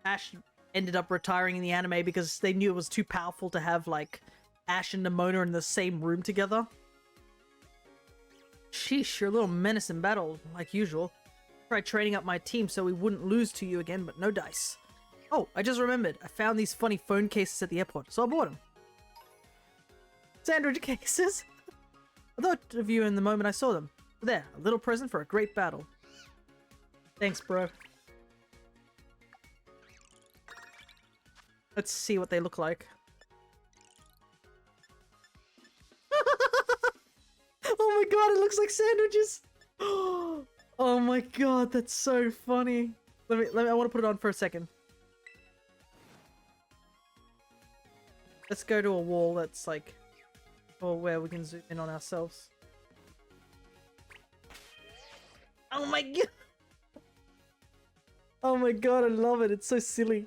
Ash ended up retiring in the anime, because they knew it was too powerful to have like Ash and Nimona in the same room together. Sheesh, you're a little menace in battle, like usual. Tried training up my team so we wouldn't lose to you again, but no dice. Oh, I just remembered. I found these funny phone cases at the airport, so I bought them. Sandwich cases? I thought of you in the moment I saw them. There, a little present for a great battle. Thanks, bro. Let's see what they look like. Oh my god, it looks like sandwiches! Oh my god, that's so funny. Let me, I want to put it on for a second. Let's go to a wall that's like, or where we can zoom in on ourselves. Oh my god! Oh my god, I love it. It's so silly.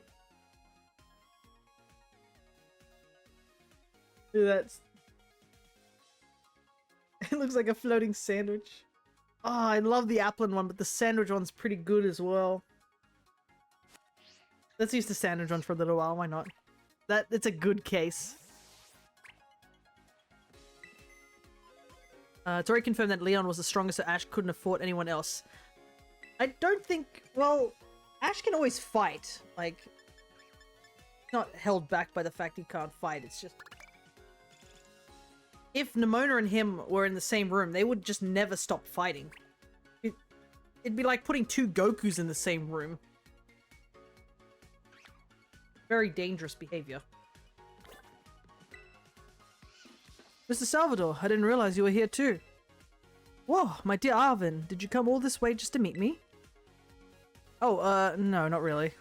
Dude, that's... It looks like a floating sandwich. Oh, I love the Applin one, but the sandwich one's pretty good as well. Let's use the sandwich one for a little while, why not? It's a good case. It's already confirmed that Leon was the strongest, so Ash couldn't have fought anyone else. I don't think... Well, Ash can always fight. Like, not held back by the fact he can't fight, it's just... If Nimona and him were in the same room, they would just never stop fighting. It'd be like putting two Gokus in the same room. Very dangerous behavior. Mr. Salvador, I didn't realize you were here too. Whoa, my dear Arvin, did you come all this way just to meet me? Oh, no, not really.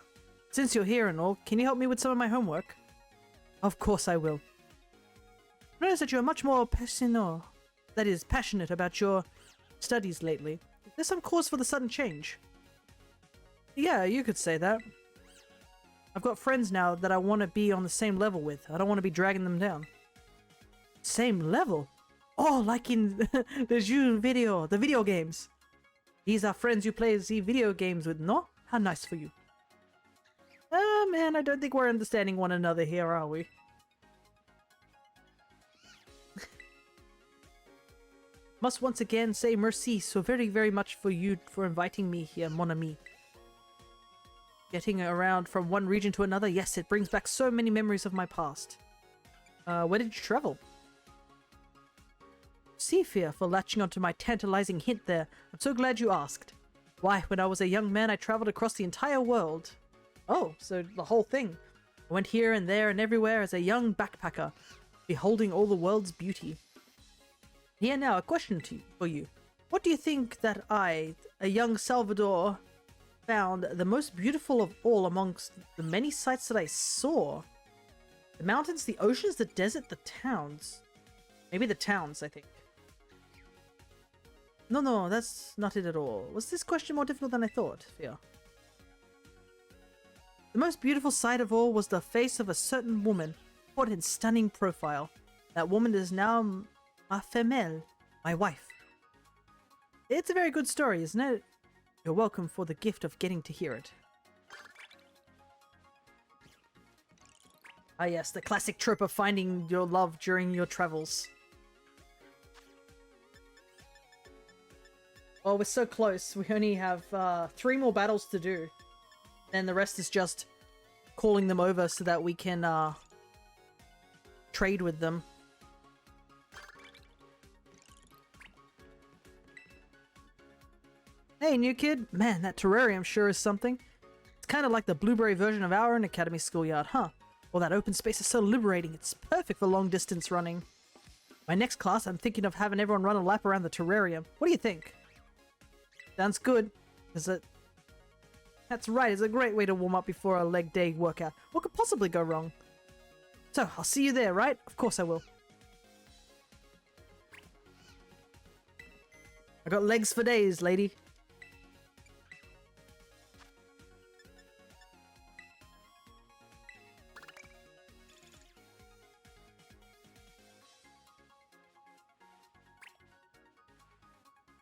Since you're here and all, can you help me with some of my homework? Of course I will. I noticed that you are much more passionate. that is passionate about your studies lately. There's some cause for the sudden change. Yeah, you could say that. I've got friends now that I want to be on the same level with. I don't want to be dragging them down. Same level? Oh, like in the video games. These are friends you play the video games with, no? How nice for you. Man, I don't think we're understanding one another here, are we? Must once again say merci so very, very much for you for inviting me here, mon ami. Getting around from one region to another, yes, it brings back so many memories of my past. Where did you travel? Seafear for latching onto my tantalizing hint there. I'm so glad you asked. Why, when I was a young man, I traveled across the entire world. Oh, so the whole thing. I went here and there and everywhere as a young backpacker, beholding all the world's beauty. Here now, a question for you. What do you think that I, a young Salvador, found the most beautiful of all amongst the many sights that I saw? The mountains, the oceans, the desert, the towns. Maybe the towns, I think. No, that's not it at all. Was this question more difficult than I thought, Fia? The most beautiful sight of all was the face of a certain woman, caught in stunning profile. That woman is now ma femelle, my wife. It's a very good story, isn't it? You're welcome for the gift of getting to hear it. Ah yes, the classic trope of finding your love during your travels. Oh, we're so close. We only have 3 more battles to do. Then the rest is just calling them over so that we can trade with them. Hey, new kid. Man, that terrarium sure is something. It's kind of like the blueberry version of our own academy schoolyard, huh? Well, that open space is so liberating. It's perfect for long distance running. My next class, I'm thinking of having everyone run a lap around the terrarium. What do you think? Sounds good. Is it? That's right, it's a great way to warm up before a leg day workout. What could possibly go wrong? So, I'll see you there, right? Of course I will. I got legs for days, lady.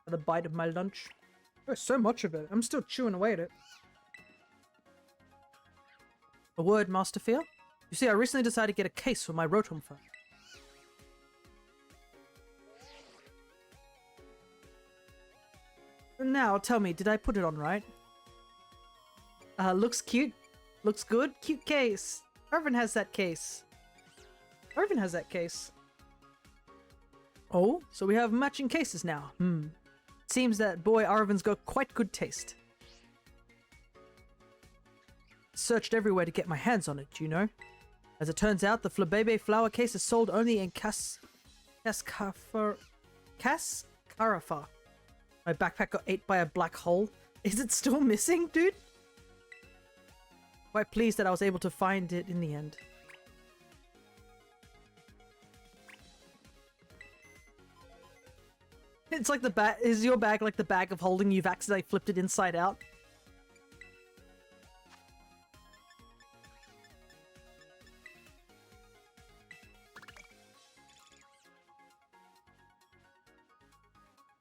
Another bite of my lunch. There's so much of it. I'm still chewing away at it. A word, Master Fear? You see, I recently decided to get a case for my Rotom phone. Now, tell me, did I put it on right? Looks cute. Looks good. Cute case. Irvin has that case. Irvin has that case. Oh, so we have matching cases now. Seems that boy Arvin's got quite good taste. Searched everywhere to get my hands on it, you know. As it turns out, the Flabebe flower case is sold only in Cascarafa. My backpack got ate by a black hole. Is it still missing, dude? Quite pleased that I was able to find it in the end. It's like the bag. Is your bag like the bag of holding you've accidentally flipped it inside out?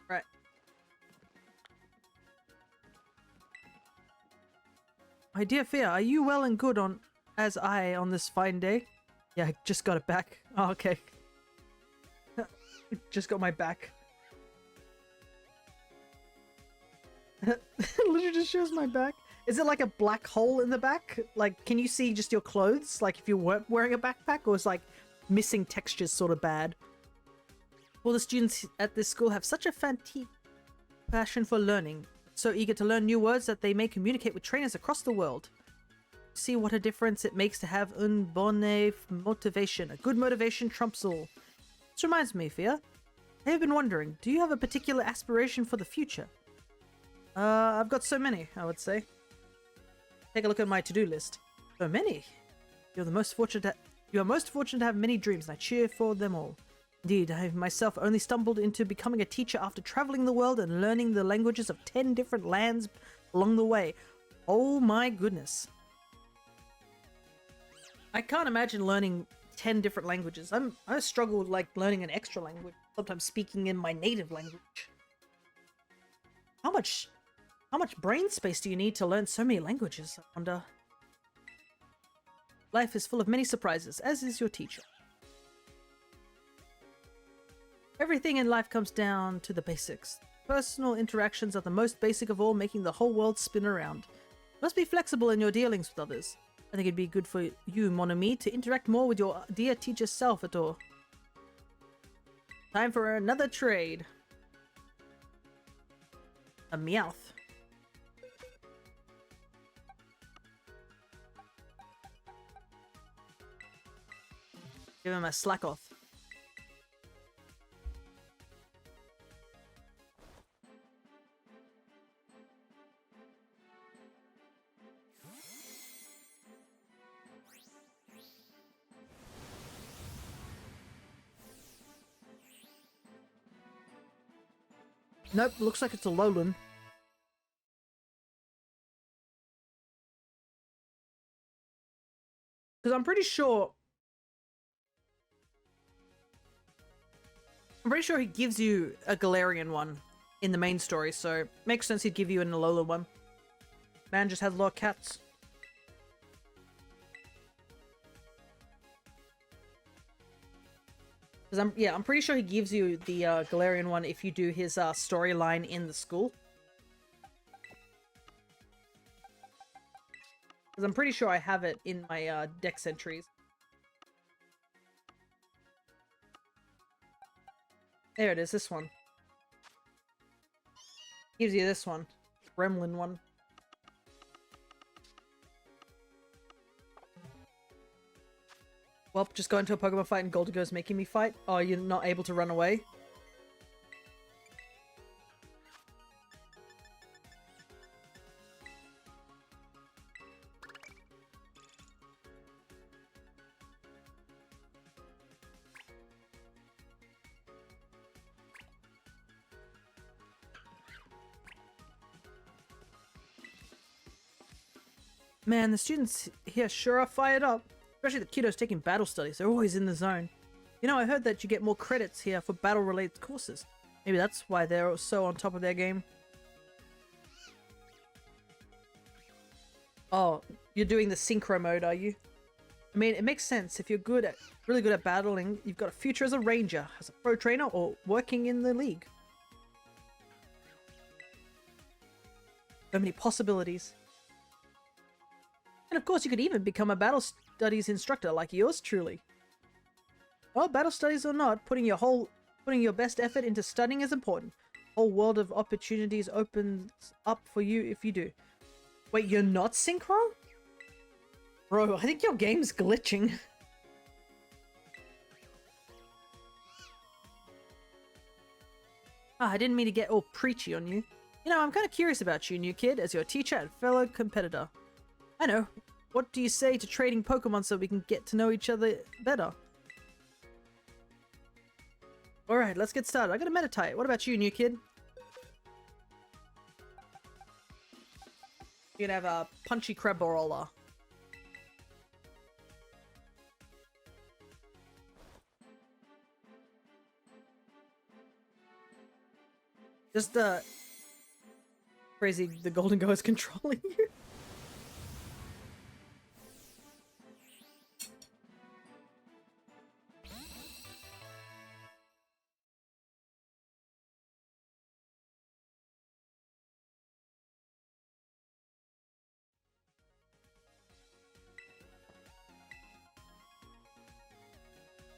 Right. My dear Fia, are you well and good on as I on this fine day? Yeah, I just got it back. Oh, okay. Just got my back. Literally just shows my back. Is it like a black hole in the back? Like, can you see just your clothes? Like, if you weren't wearing a backpack? Or is like missing textures sort of bad? All the students at this school have such a passion for learning. So eager to learn new words that they may communicate with trainers across the world. See what a difference it makes to have une bonne motivation. A good motivation trumps all. This reminds me, Fia. I have been wondering, do you have a particular aspiration for the future? I've got so many, I would say. Take a look at my to-do list. So many. You are most fortunate to have many dreams, and I cheer for them all. Indeed, I myself only stumbled into becoming a teacher after traveling the world and learning the languages of 10 different lands along the way. Oh my goodness. I can't imagine learning 10 different languages. I struggle with like learning an extra language, sometimes speaking in my native language. How much brain space do you need to learn so many languages, I wonder? Life is full of many surprises, as is your teacher. Everything in life comes down to the basics. Personal interactions are the most basic of all, making the whole world spin around. You must be flexible in your dealings with others. I think it'd be good for you, mon ami, to interact more with your dear teacher Salvatore. Time for another trade. A Meowth. Give him a Slackoth. Nope, looks like it's a Alolan. Because I'm pretty sure he gives you a Galarian one in the main story, so makes sense he'd give you an Alolan one. Man just has a lot of cats. Because I'm pretty sure he gives you the Galarian one if you do his storyline in the school. Because I'm pretty sure I have it in my Dex entries. There it is, this one. Gives you this one. Gremlin one. Well, just got into a Pokemon fight and Goldigo's making me fight. Oh, you're not able to run away? Man, the students here sure are fired up. Especially the kiddos taking battle studies. They're always in the zone. You know, I heard that you get more credits here for battle-related courses. Maybe that's why they're so on top of their game. Oh, you're doing the synchro mode, are you? I mean, it makes sense. If you're really good at battling, you've got a future as a ranger, as a pro trainer, or working in the league. So many possibilities. And of course, you could even become a battle studies instructor like yours truly. Well, battle studies or not, putting your best effort into studying is important. A whole world of opportunities opens up for you if you do. Wait, you're not synchro? Bro, I think your game's glitching. I didn't mean to get all preachy on you. You know, I'm kind of curious about you, new kid, as your teacher and fellow competitor. I know. What do you say to trading Pokemon so we can get to know each other better? Alright, let's get started. I gotta meditate. What about you, new kid? You're gonna have a punchy Craborola. Just, crazy the Golden Go is controlling you.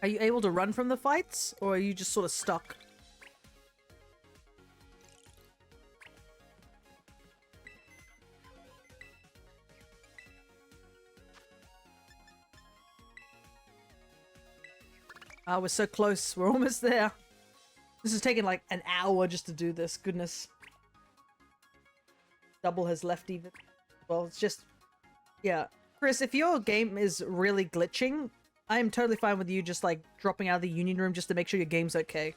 Are you able to run from the fights, or are you just sort of stuck? Ah, we're so close. We're almost there. This is taking like an hour just to do this. Goodness. Double has left even. Well, it's just... Yeah. Chris, if your game is really glitching, I am totally fine with you just, like, dropping out of the union room just to make sure your game's okay.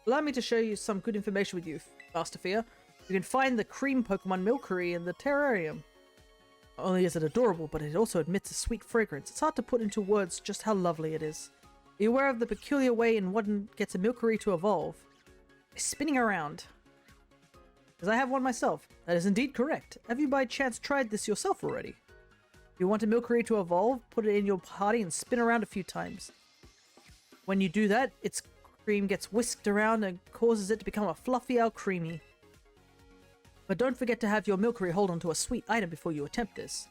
Allow me to show you some good information with you, Master Fear. You can find the cream Pokemon Milcery in the terrarium. Not only is it adorable, but it also emits a sweet fragrance. It's hard to put into words just how lovely it is. Are you aware of the peculiar way in one gets a Milcery to evolve? By spinning around. Because I have one myself. That is indeed correct. Have you by chance tried this yourself already? If you want a Milcery to evolve, put it in your party and spin around a few times. When you do that, its cream gets whisked around and causes it to become a fluffy Alcremie. But don't forget to have your Milcery hold onto a sweet item before you attempt this.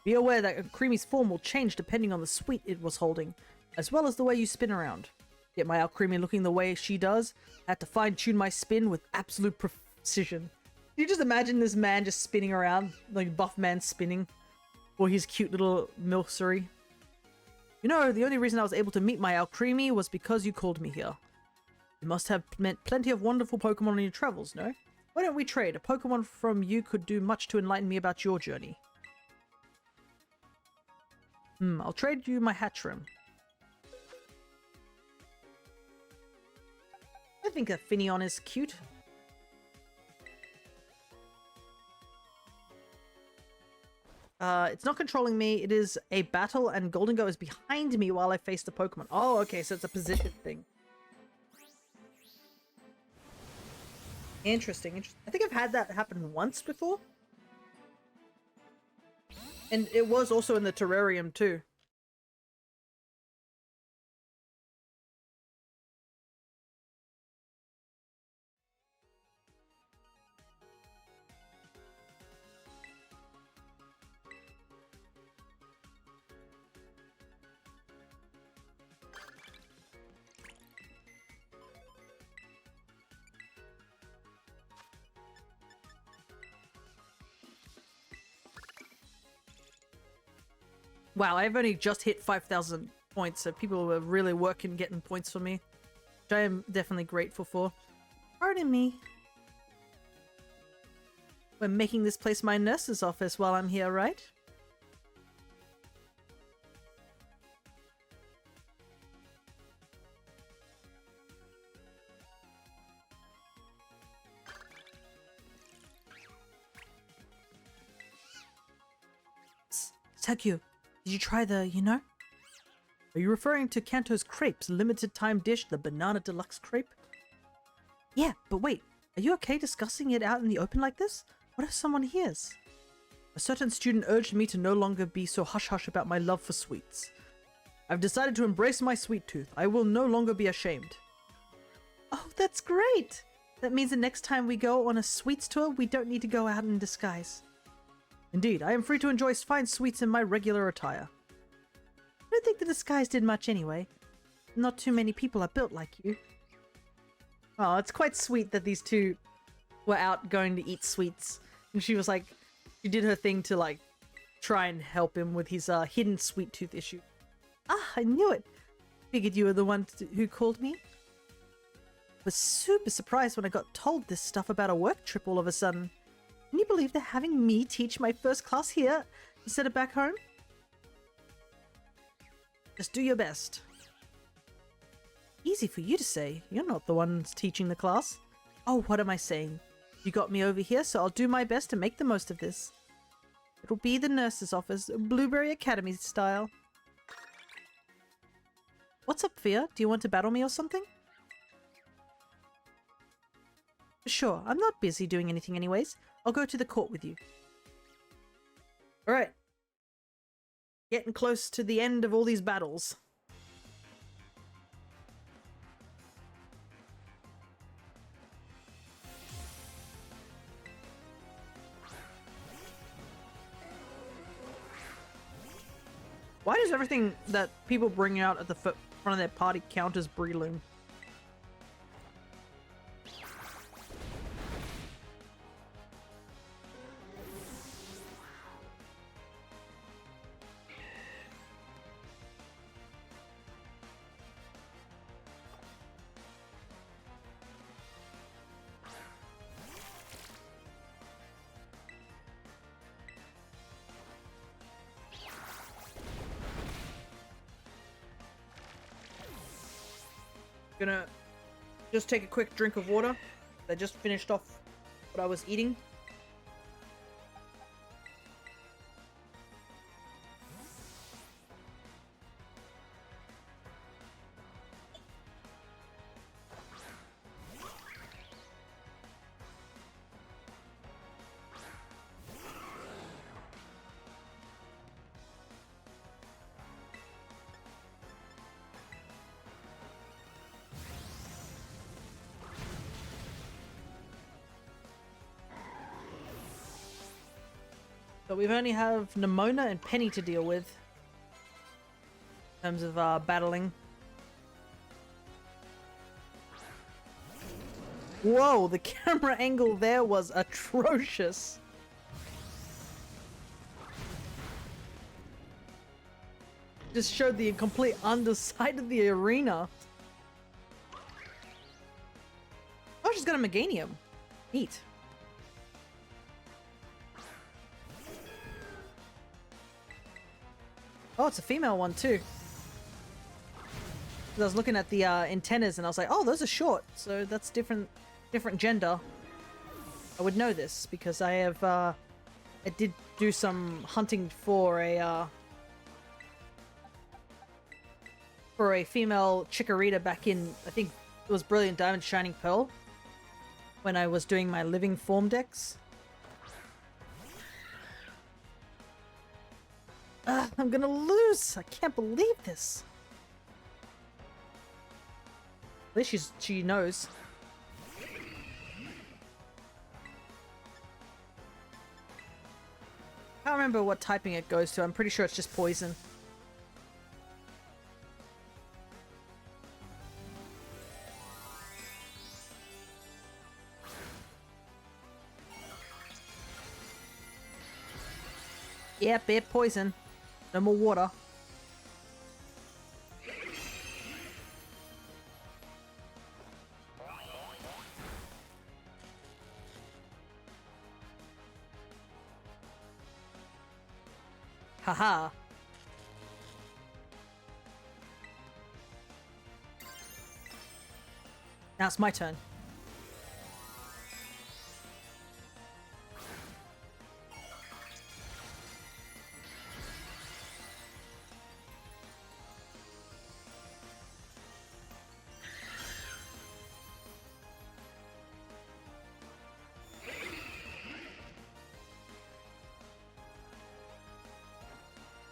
Be aware that Alcremie's form will change depending on the sweet it was holding, as well as the way you spin around. Get my Alcremie looking the way she does, I had to fine-tune my spin with absolute precision. Can you just imagine this man just spinning around, like buff man spinning, for his cute little Milcery? You know, the only reason I was able to meet my Alcremie was because you called me here. You must have met plenty of wonderful Pokemon on your travels, no? Why don't we trade? A Pokemon from you could do much to enlighten me about your journey. I'll trade you my Hatchrim. I think a Finneon is cute. It's not controlling me. It is a battle, and Goldengo is behind me while I face the Pokemon. Oh, okay, so it's a position thing. Interesting. I think I've had that happen once before. And it was also in the terrarium too. Wow, I've only just hit 5,000 points, so people were really working getting points for me, which I am definitely grateful for. Pardon me. We're making this place my nurse's office while I'm here, right? Takyu, did you try the, Are you referring to Kanto's Crepes limited time dish, the Banana Deluxe Crepe? Yeah, but wait, are you okay discussing it out in the open like this? What if someone hears? A certain student urged me to no longer be so hush-hush about my love for sweets. I've decided to embrace my sweet tooth. I will no longer be ashamed. Oh, that's great! That means the next time we go on a sweets tour, we don't need to go out in disguise. Indeed, I am free to enjoy fine sweets in my regular attire. I don't think the disguise did much anyway. Not too many people are built like you. Oh, it's quite sweet that these two were out going to eat sweets. And she was like, she did her thing to like try and help him with his hidden sweet tooth issue. Ah, I knew it. Figured you were the one who called me. Was super surprised when I got told this stuff about a work trip all of a sudden. Can you believe they're having me teach my first class here instead of back home? Just do your best. Easy for you to say. You're not the one teaching the class. Oh, what am I saying? You got me over here, so I'll do my best to make the most of this. It'll be the nurse's office, Blueberry Academy style. What's up, Fia? Do you want to battle me or something? Sure, I'm not busy doing anything anyways. I'll go to the court with you. Alright. Getting close to the end of all these battles. Why does everything that people bring out at the front of their party count as Breloom? Gonna just take a quick drink of water. I just finished off what I was eating. So we've only have Nimona and Penny to deal with in terms of battling. Whoa, the camera angle there was atrocious. Just showed the complete underside of the arena. Oh, she's got a Meganium. Neat. Oh, it's a female one too. 'Cause I was looking at the antennas and I was like, oh, those are short, so that's different gender. I would know this because I have I did do some hunting for a female Chikorita back in, I think it was Brilliant Diamond Shining Pearl, when I was doing my living form decks. I'm gonna lose! I can't believe this! At least she knows. I can't remember what typing it goes to. I'm pretty sure it's just poison. Yep, yeah, poison. No more water. Haha. Now it's my turn.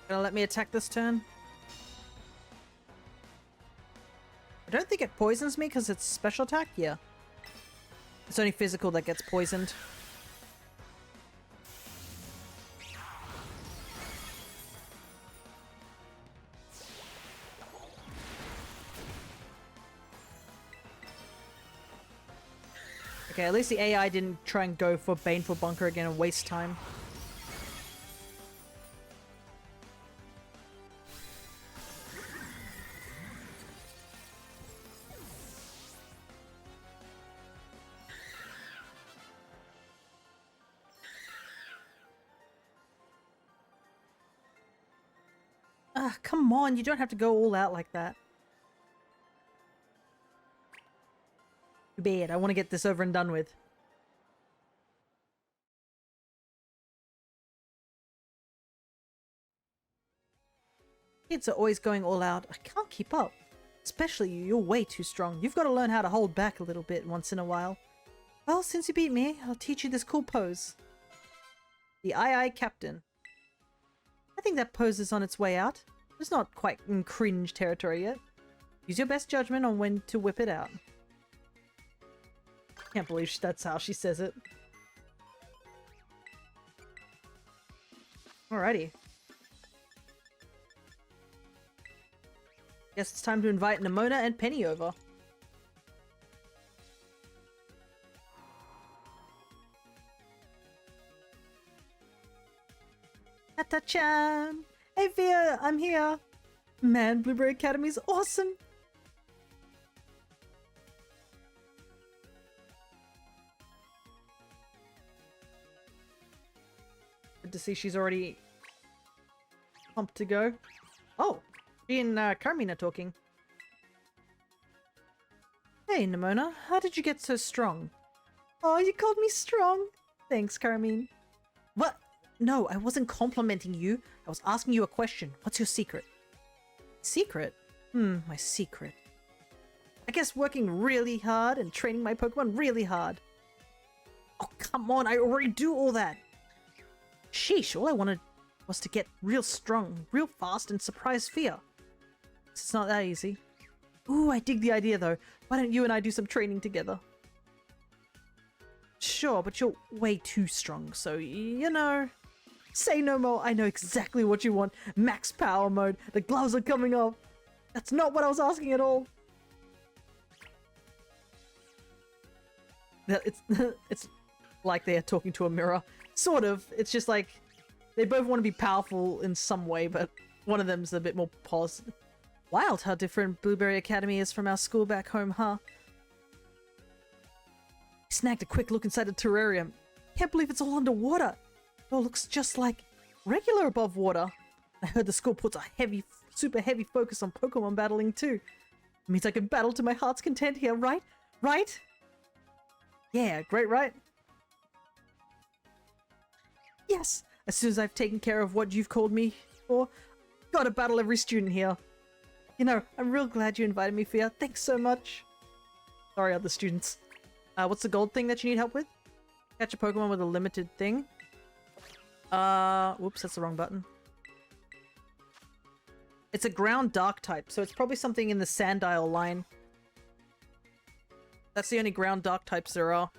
Gonna let me attack this turn? I don't think it poisons me because it's special attack. Yeah. It's only physical that gets poisoned. Okay, at least the AI didn't try and go for Baneful Bunker again and waste time. Ah, come on, you don't have to go all out like that. Too bad, I want to get this over and done with. Kids are always going all out. I can't keep up. Especially you, you're way too strong. You've got to learn how to hold back a little bit once in a while. Well, since you beat me, I'll teach you this cool pose. The Aye Captain. I think that pose is on its way out. It's not quite in cringe territory yet. Use your best judgment on when to whip it out. Can't believe that's how she says it. Alrighty. Guess it's time to invite Nimona and Penny over. Hata-chan! Hey Via, I'm here! Man, Blueberry Academy's awesome! Good to see she's already pumped to go. Oh! She and Carmine are talking. Hey, Nimona, how did you get so strong? Oh, you called me strong? Thanks, Carmine. What? No, I wasn't complimenting you. I was asking you a question. What's your secret? Secret? My secret. I guess working really hard and training my Pokemon really hard. Oh, come on, I already do all that. Sheesh, all I wanted was to get real strong, real fast, and surprise Fia. It's not that easy. Ooh, I dig the idea though. Why don't you and I do some training together? Sure, but you're way too strong, so, you know... Say no more, I know exactly what you want. Max power mode, the gloves are coming off. That's not what I was asking at all. It's like they're talking to a mirror. Sort of, it's just like... They both want to be powerful in some way, but one of them's a bit more positive. Wild how different Blueberry Academy is from our school back home, huh? Snagged a quick look inside the terrarium. Can't believe it's all underwater. It all looks just like regular above water. I heard the school puts a heavy, super heavy focus on Pokemon battling too. It means I can battle to my heart's content here, right? Right? Yeah, great, right? Yes! As soon as I've taken care of what you've called me for, gotta battle every student here. You know, I'm real glad you invited me, Fia. Thanks so much. Sorry, other students. What's the gold thing that you need help with? Catch a Pokemon with a limited thing. Whoops, that's the wrong button. It's a ground dark type, so it's probably something in the Sandile line. That's the only ground dark types there are.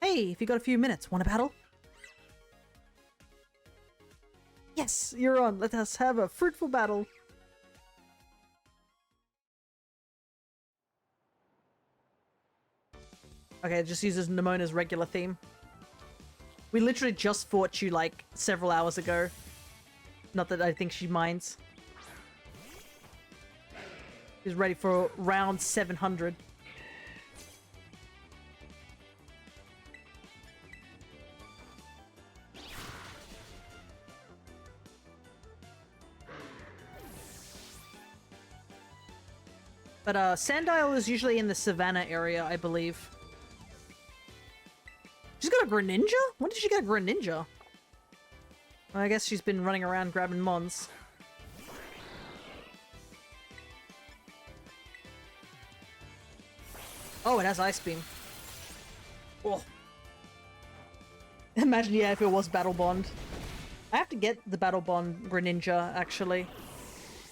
Hey, if you got a few minutes, want to battle? Yes, you're on. Let us have a fruitful battle. Okay, it just uses Nemona's regular theme. We literally just fought you like several hours ago. Not that I think she minds. She's ready for round 700. But Sandile is usually in the Savannah area, I believe. She's got a Greninja? When did she get a Greninja? I guess she's been running around grabbing mons. Oh, it has Ice Beam. Oh. Imagine, yeah, if it was Battle Bond. I have to get the Battle Bond Greninja, actually.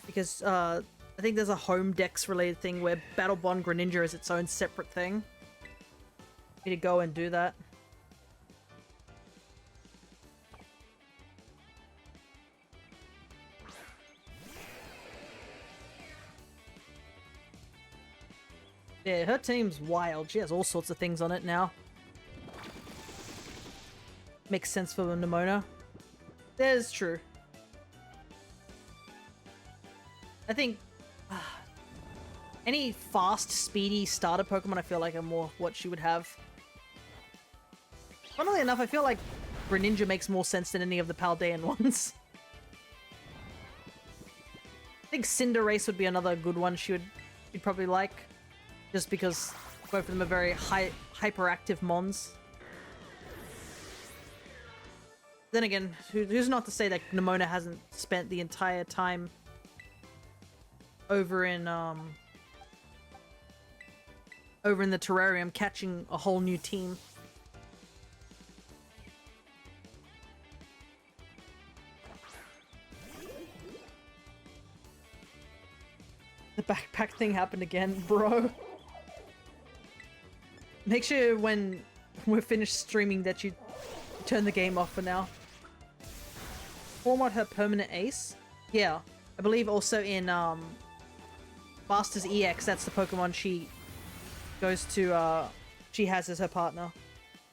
Because, I think there's a home dex related thing where Battle Bond Greninja is its own separate thing. Need to go and do that. Yeah, her team's wild. She has all sorts of things on it now. Makes sense for Nimona. That is true. I think any fast, speedy starter Pokemon I feel like are more what she would have. Funnily enough, I feel like Greninja makes more sense than any of the Paldean ones. I think Cinderace would be another good one she'd probably like. Just because both of them are very hyperactive mons. Then again, who's not to say that Nimona hasn't spent the entire time over in the terrarium catching a whole new team. The backpack thing happened again, bro. Make sure when we're finished streaming that you turn the game off for now. Format her permanent ace? Yeah. I believe also in Masters EX, that's the Pokemon she goes to, she has as her partner.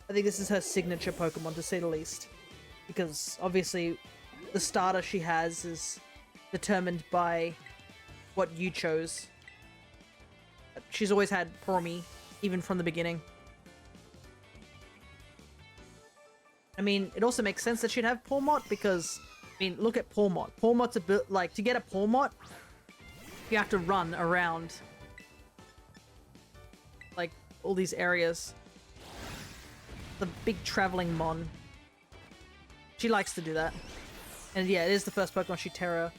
I think this is her signature Pokemon, to say the least. Because, obviously, the starter she has is determined by what you chose. She's always had Pormy, even from the beginning. I mean, it also makes sense that she'd have Pawmot, because I mean, look at Pawmot. Pawmot's a bit like, to get a Pawmot, you have to run around like all these areas. The big traveling mon. She likes to do that. And yeah, it is the first Pokemon she Terra.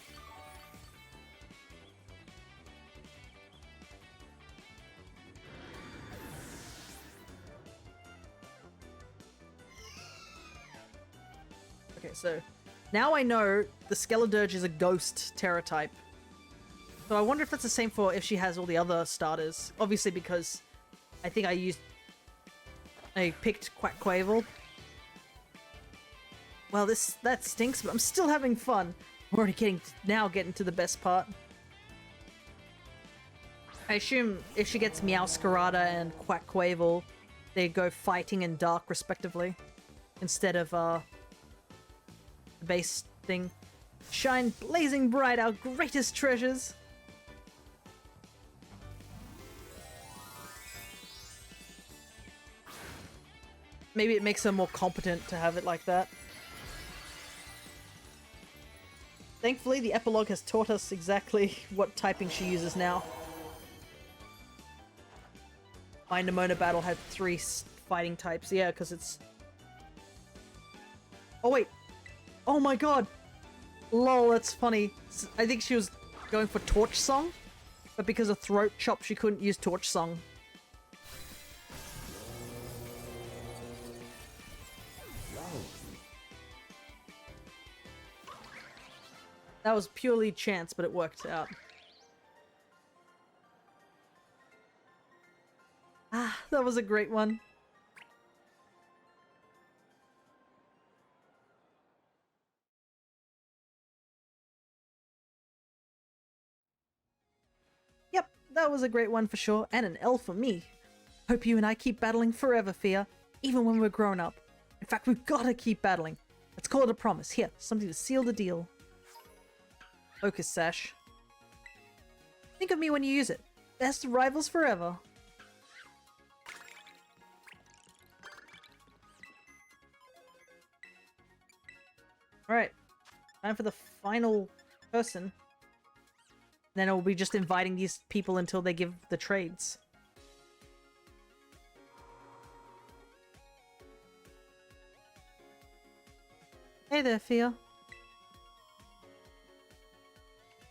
Okay, so now I know the Skeledirge is a ghost Terra type. So I wonder if that's the same for if she has all the other starters. Obviously, because I think I picked Quackquavel. Well, that stinks, but I'm still having fun. We're already getting to the best part. I assume if she gets Meowscarada and Quackquavel, they go fighting and dark respectively, instead of the base thing. Shine blazing bright, our greatest treasures. Maybe it makes her more competent to have it like that. Thankfully, the epilogue has taught us exactly what typing she uses now. My Nemona battle had 3 fighting types. Yeah, because it's... Oh, wait. Oh my god. Lol, that's funny. I think she was going for Torch Song, but because of Throat Chop, she couldn't use Torch Song. That was purely chance, but it worked out. Ah, that was a great one. Yep, that was a great one for sure, and an L for me. Hope you and I keep battling forever, Fia, even when we're grown up. In fact, we've gotta keep battling. Let's call it a promise. Here, something to seal the deal. Focus Sash. Think of me when you use it. Best of rivals forever. Alright. Time for the final person. Then we'll be just inviting these people until they give the trades. Hey there, Fia.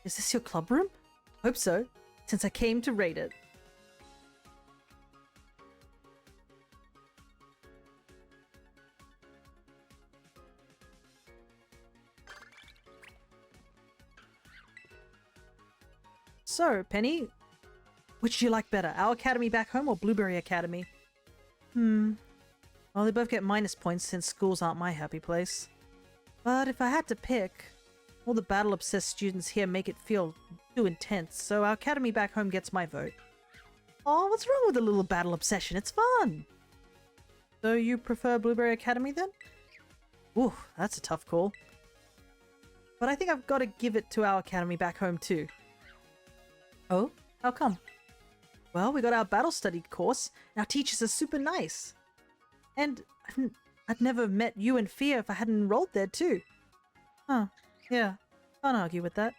Is this your club room? Hope so, since I came to raid it. So, Penny, which do you like better, our academy back home or Blueberry Academy? Well, they both get minus points since schools aren't my happy place. But if I had to pick, all the battle-obsessed students here make it feel too intense, so our academy back home gets my vote. Oh, what's wrong with a little battle obsession? It's fun! So you prefer Blueberry Academy then? Ooh, that's a tough call. But I think I've got to give it to our academy back home too. Oh? How come? Well, we got our battle study course, and our teachers are super nice. And I'd never met you and Fia if I hadn't enrolled there too. Huh. Yeah, can't argue with that.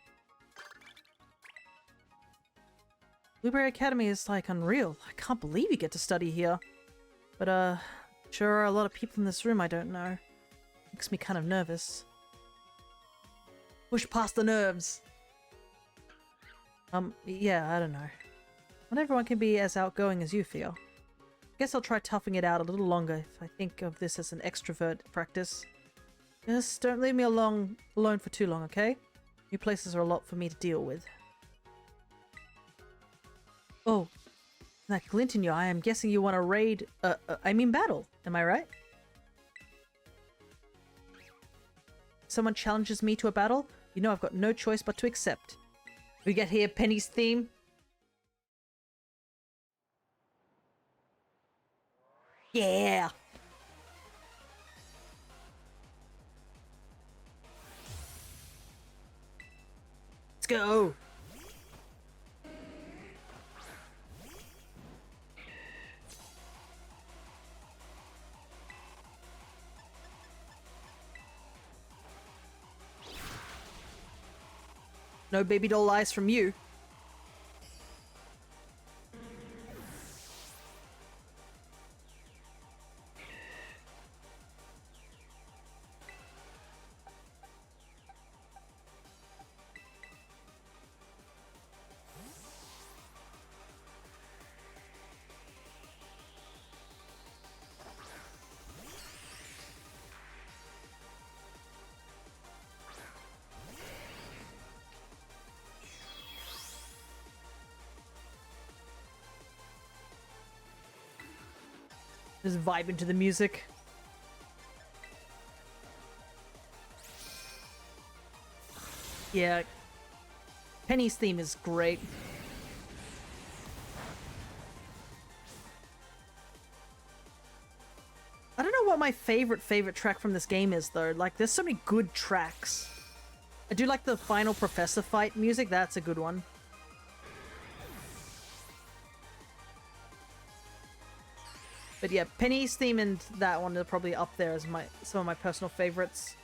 Blueberry Academy is like unreal. I can't believe you get to study here. But sure are a lot of people in this room I don't know. Makes me kind of nervous. Push past the nerves! Yeah, I don't know. Not everyone can be as outgoing as you feel. Guess I'll try toughing it out a little longer if I think of this as an extrovert practice. Just don't leave me alone for too long, okay? New places are a lot for me to deal with. Oh, that glint in your eye, I'm guessing you want to raid, battle, am I right? If someone challenges me to a battle, you know I've got no choice but to accept. We get here Penny's theme. Yeah! Let's go! No baby doll lies from you. Just vibe into the music. Yeah. Penny's theme is great. I don't know what my favorite track from this game is though. Like there's so many good tracks. I do like the final professor fight music. That's a good one. But yeah, Penny's theme and that one are probably up there as some of my personal favorites.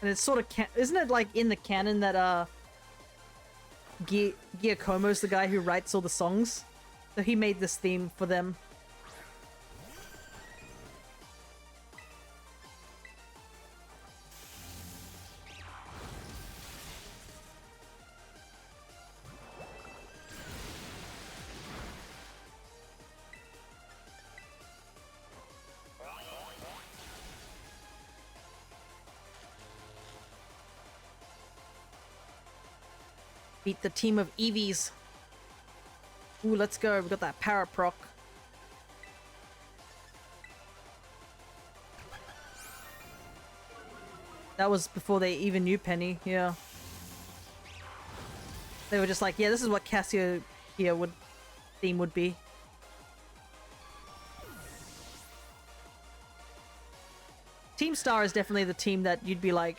And it's sort of isn't it like in the canon that Giacomo's the guy who writes all the songs? So he made this theme for them. Beat the team of Eevees. Ooh, let's go. We got that power proc. That was before they even knew Penny, yeah. They were just like, yeah, this is what Cassiopeia theme would be. Team Star is definitely the team that you'd be like,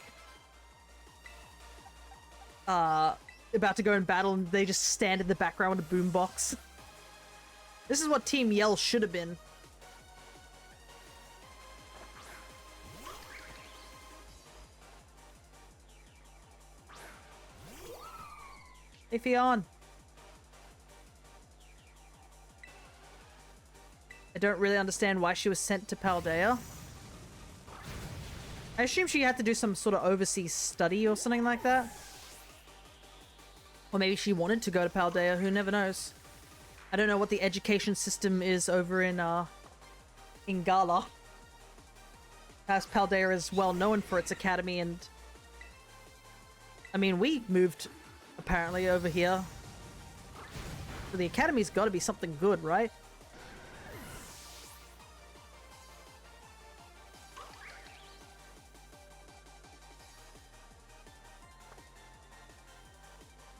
about to go in battle and they just stand in the background with a boombox. This is what Team Yell should have been. Hey, Fionn. I don't really understand why she was sent to Paldea. I assume she had to do some sort of overseas study or something like that. Or maybe she wanted to go to Paldea, who never knows. I don't know what the education system is over in Gala. As Paldea is well known for its academy and... I mean, we moved, apparently, over here. So the academy's gotta be something good, right?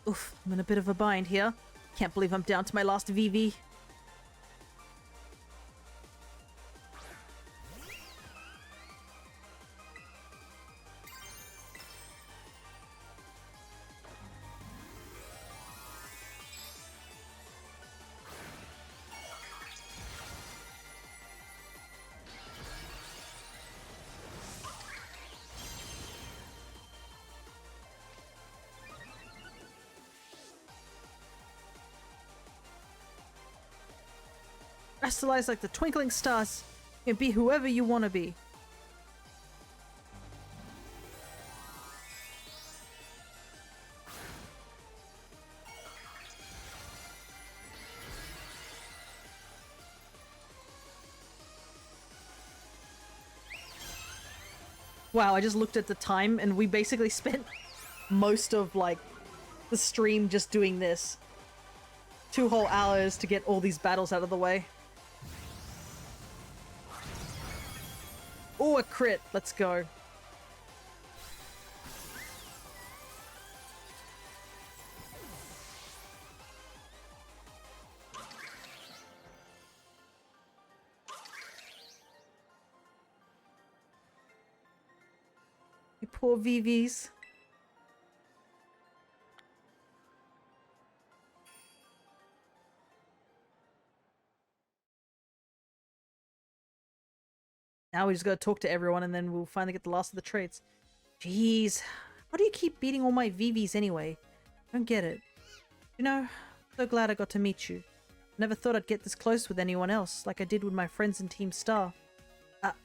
Oof, I'm in a bit of a bind here. Can't believe I'm down to my last VV. Crystallize like the twinkling stars and be whoever you want to be. Wow, I just looked at the time and we basically spent most of like the stream just doing this. 2 whole hours to get all these battles out of the way. Oh, a crit. Let's go. You poor VVs. Now we just gotta talk to everyone and then we'll finally get the last of the traits. Jeez. Why do you keep beating all my VVs anyway? Don't get it. You know, so glad I got to meet you. Never thought I'd get this close with anyone else, like I did with my friends in Team Star.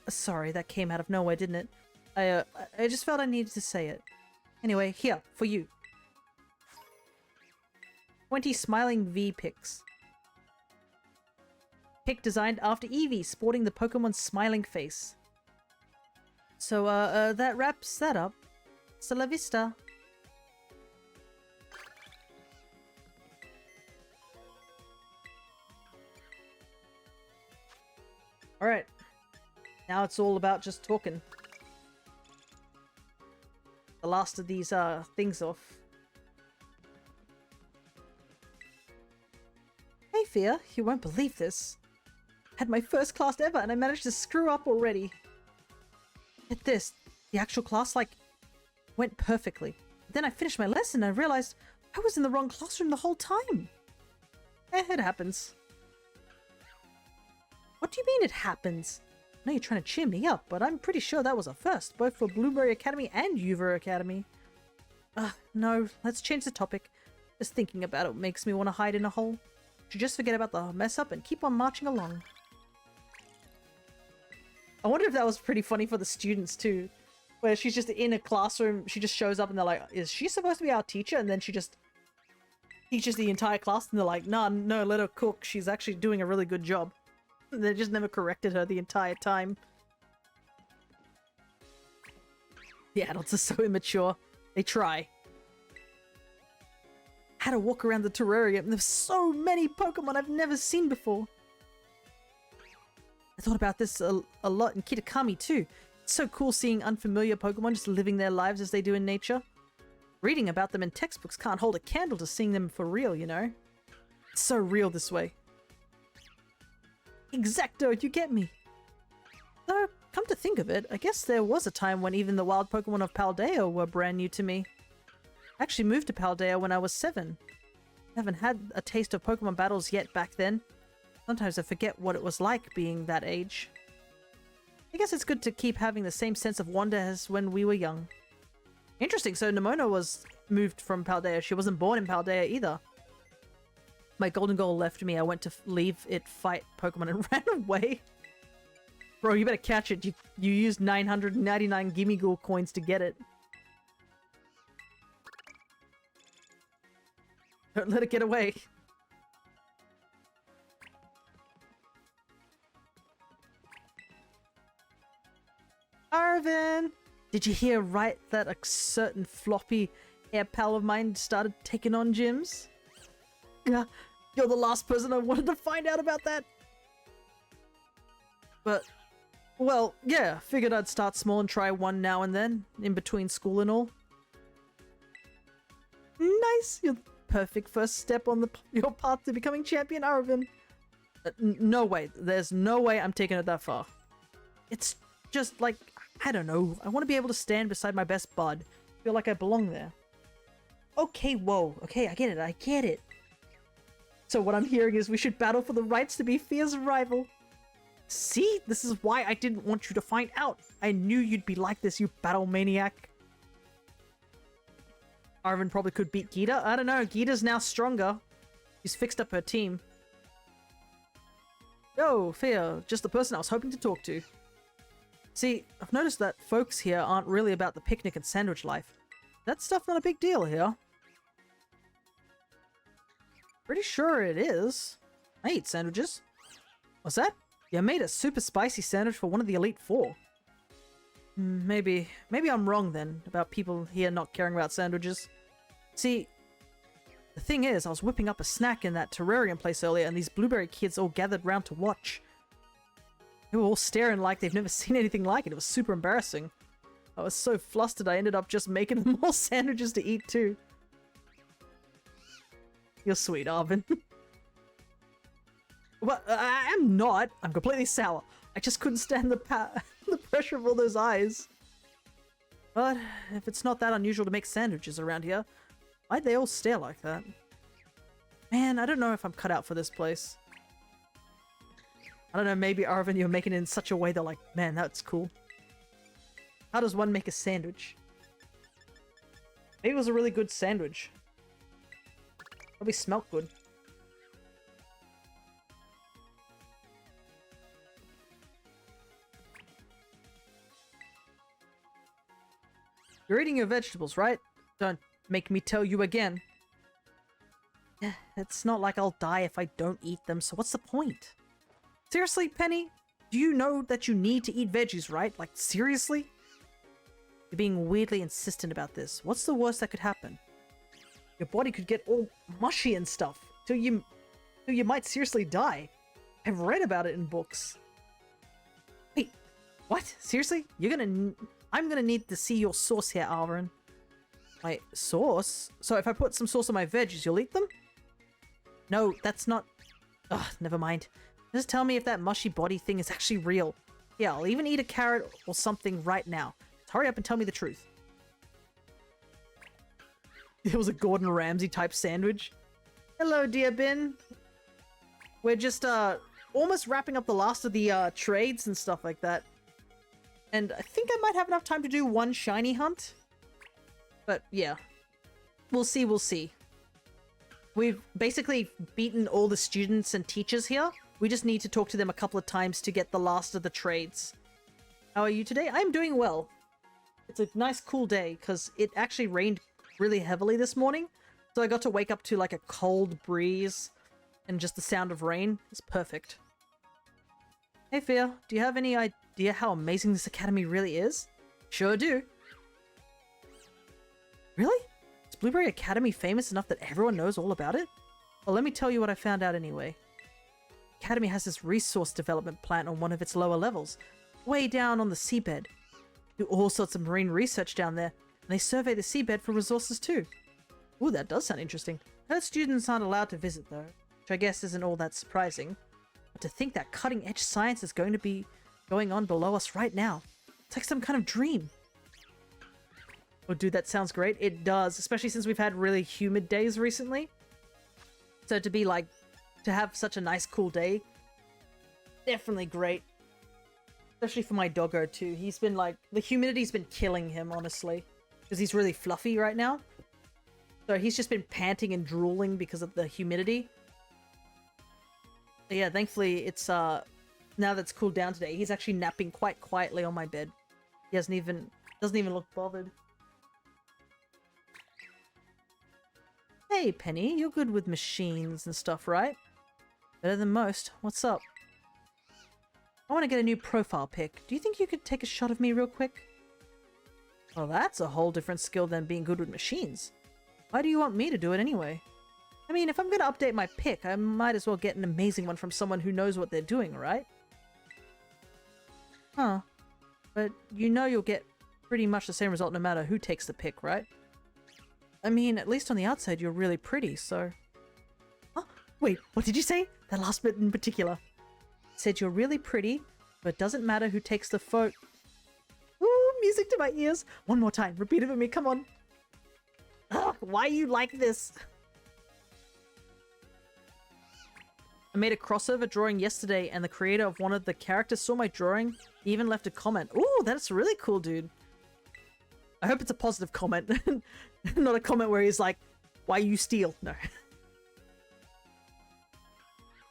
Sorry, that came out of nowhere, didn't it? I just felt I needed to say it. Anyway, here, for you. 20 smiling V pics. Pic designed after Eevee, sporting the Pokemon's smiling face. So, that wraps that up. Hasta la vista. Alright. Now it's all about just talking. The last of these, things off. Hey, Fia, you won't believe this. Had my first class ever and I managed to screw up already. Get this, the actual class, like, went perfectly. Then I finished my lesson and I realized I was in the wrong classroom the whole time. It happens. What do you mean it happens? I know you're trying to cheer me up, but I'm pretty sure that was a first, both for Blueberry Academy and Uva Academy. No, let's change the topic. Just thinking about it makes me want to hide in a hole. Should just forget about the mess up and keep on marching along. I wonder if that was pretty funny for the students too. Where she's just in a classroom, she just shows up and they're like, is she supposed to be our teacher? And then she just teaches the entire class and they're like, nah, no, let her cook. She's actually doing a really good job. And they just never corrected her the entire time. The adults are so immature. They try. I had to walk around the terrarium and there's so many Pokemon I've never seen before. I thought about this a lot in Kitakami too. It's so cool seeing unfamiliar Pokemon just living their lives as they do in nature. Reading about them in textbooks can't hold a candle to seeing them for real, you know? It's so real this way. Exacto, you get me. Though, come to think of it, I guess there was a time when even the wild Pokemon of Paldea were brand new to me. I actually moved to Paldea when I was 7. I haven't had a taste of Pokemon battles yet back then. Sometimes I forget what it was like being that age. I guess it's good to keep having the same sense of wonder as when we were young. Interesting, so Nimona was moved from Paldea. She wasn't born in Paldea either. My golden goal left me. I went to leave it fight Pokemon and ran away. Bro, you better catch it. You used 999 Gimmighoul coins to get it. Don't let it get away. Arvin! Did you hear right that a certain floppy air pal of mine started taking on gyms? Yeah, you're the last person I wanted to find out about that. But, well, yeah, figured I'd start small and try one now and then, in between school and all. Nice! You're the perfect first step on your path to becoming champion, Arvin. No way. There's no way I'm taking it that far. It's just like, I don't know. I want to be able to stand beside my best bud. Feel like I belong there. Okay, whoa. Okay, I get it. I get it. So what I'm hearing is we should battle for the rights to be Fia's rival. See? This is why I didn't want you to find out. I knew you'd be like this, you battle maniac. Arvin probably could beat Geeta. I don't know. Geeta's now stronger. She's fixed up her team. Yo, Fia. Just the person I was hoping to talk to. See, I've noticed that folks here aren't really about the picnic and sandwich life. That stuff not a big deal here. Pretty sure it is. I eat sandwiches. What's that? You made a super spicy sandwich for one of the Elite Four. Maybe I'm wrong then about people here not caring about sandwiches. See, the thing is, I was whipping up a snack in that terrarium place earlier and these blueberry kids all gathered round to watch. They were all staring like they've never seen anything like it. It was super embarrassing. I was so flustered I ended up just making them more sandwiches to eat too. You're sweet, Arvin. Well, I am not. I'm completely sour. I just couldn't stand the pressure of all those eyes. But if it's not that unusual to make sandwiches around here, why'd they all stare like that? Man, I don't know if I'm cut out for this place. I don't know, maybe Arvin, you're making it in such a way that like, man, that's cool. How does one make a sandwich? Maybe it was a really good sandwich. Probably smelt good. You're eating your vegetables, right? Don't make me tell you again. It's not like I'll die if I don't eat them, so what's the point? Seriously, Penny? Do you know that you need to eat veggies, right? Like, seriously? You're being weirdly insistent about this. What's the worst that could happen? Your body could get all mushy and stuff, till you might seriously die. I've read about it in books. Wait, what? Seriously? I'm gonna need to see your sauce here, Alvarin. My sauce? So if I put some sauce on my veggies, you'll eat them? No, that's not... Ugh, never mind. Just tell me if that mushy body thing is actually real. Yeah, I'll even eat a carrot or something right now. Just hurry up and tell me the truth. It was a Gordon Ramsay type sandwich. Hello, dear Bin. We're just almost wrapping up the last of the trades and stuff like that. And I think I might have enough time to do one shiny hunt. But yeah, we'll see, we'll see. We've basically beaten all the students and teachers here. We just need to talk to them a couple of times to get the last of the trades. How are you today? I'm doing well. It's a nice cool day because it actually rained really heavily this morning. So I got to wake up to like a cold breeze and just the sound of rain. It's perfect. Hey Fia, do you have any idea how amazing this academy really is? Sure do. Really? Is Blueberry Academy famous enough that everyone knows all about it? Well, let me tell you what I found out anyway. The Academy has this resource development plant on one of its lower levels, way down on the seabed. Do all sorts of marine research down there, and they survey the seabed for resources too. Ooh, that does sound interesting. I heard students aren't allowed to visit though, which I guess isn't all that surprising. But to think that cutting-edge science is going to be going on below us right now. It's like some kind of dream. Oh, dude, that sounds great. It does, especially since we've had really humid days recently. So to be like, to have such a nice cool day, definitely great. Especially for my doggo too. He's been like, the humidity's been killing him, honestly. Because he's really fluffy right now. So he's just been panting and drooling because of the humidity. But yeah, thankfully it's, now that it's cooled down today, he's actually napping quite quietly on my bed. He doesn't even look bothered. Hey, Penny, you're good with machines and stuff, right? Better than most. What's up? I want to get a new profile pic. Do you think you could take a shot of me real quick? Well, that's a whole different skill than being good with machines. Why do you want me to do it anyway? I mean, if I'm going to update my pic, I might as well get an amazing one from someone who knows what they're doing, right? Huh. But you know you'll get pretty much the same result no matter who takes the pic, right? I mean, at least on the outside, you're really pretty, so... Oh, wait, what did you say? That last bit in particular. Said you're really pretty, but it doesn't matter who takes the photo. Ooh, music to my ears. One more time. Repeat it for me. Come on. Ugh, why you like this? I made a crossover drawing yesterday, and the creator of one of the characters saw my drawing. He even left a comment. Ooh, that's really cool, dude. I hope it's a positive comment. Not a comment where he's like, why you steal? No.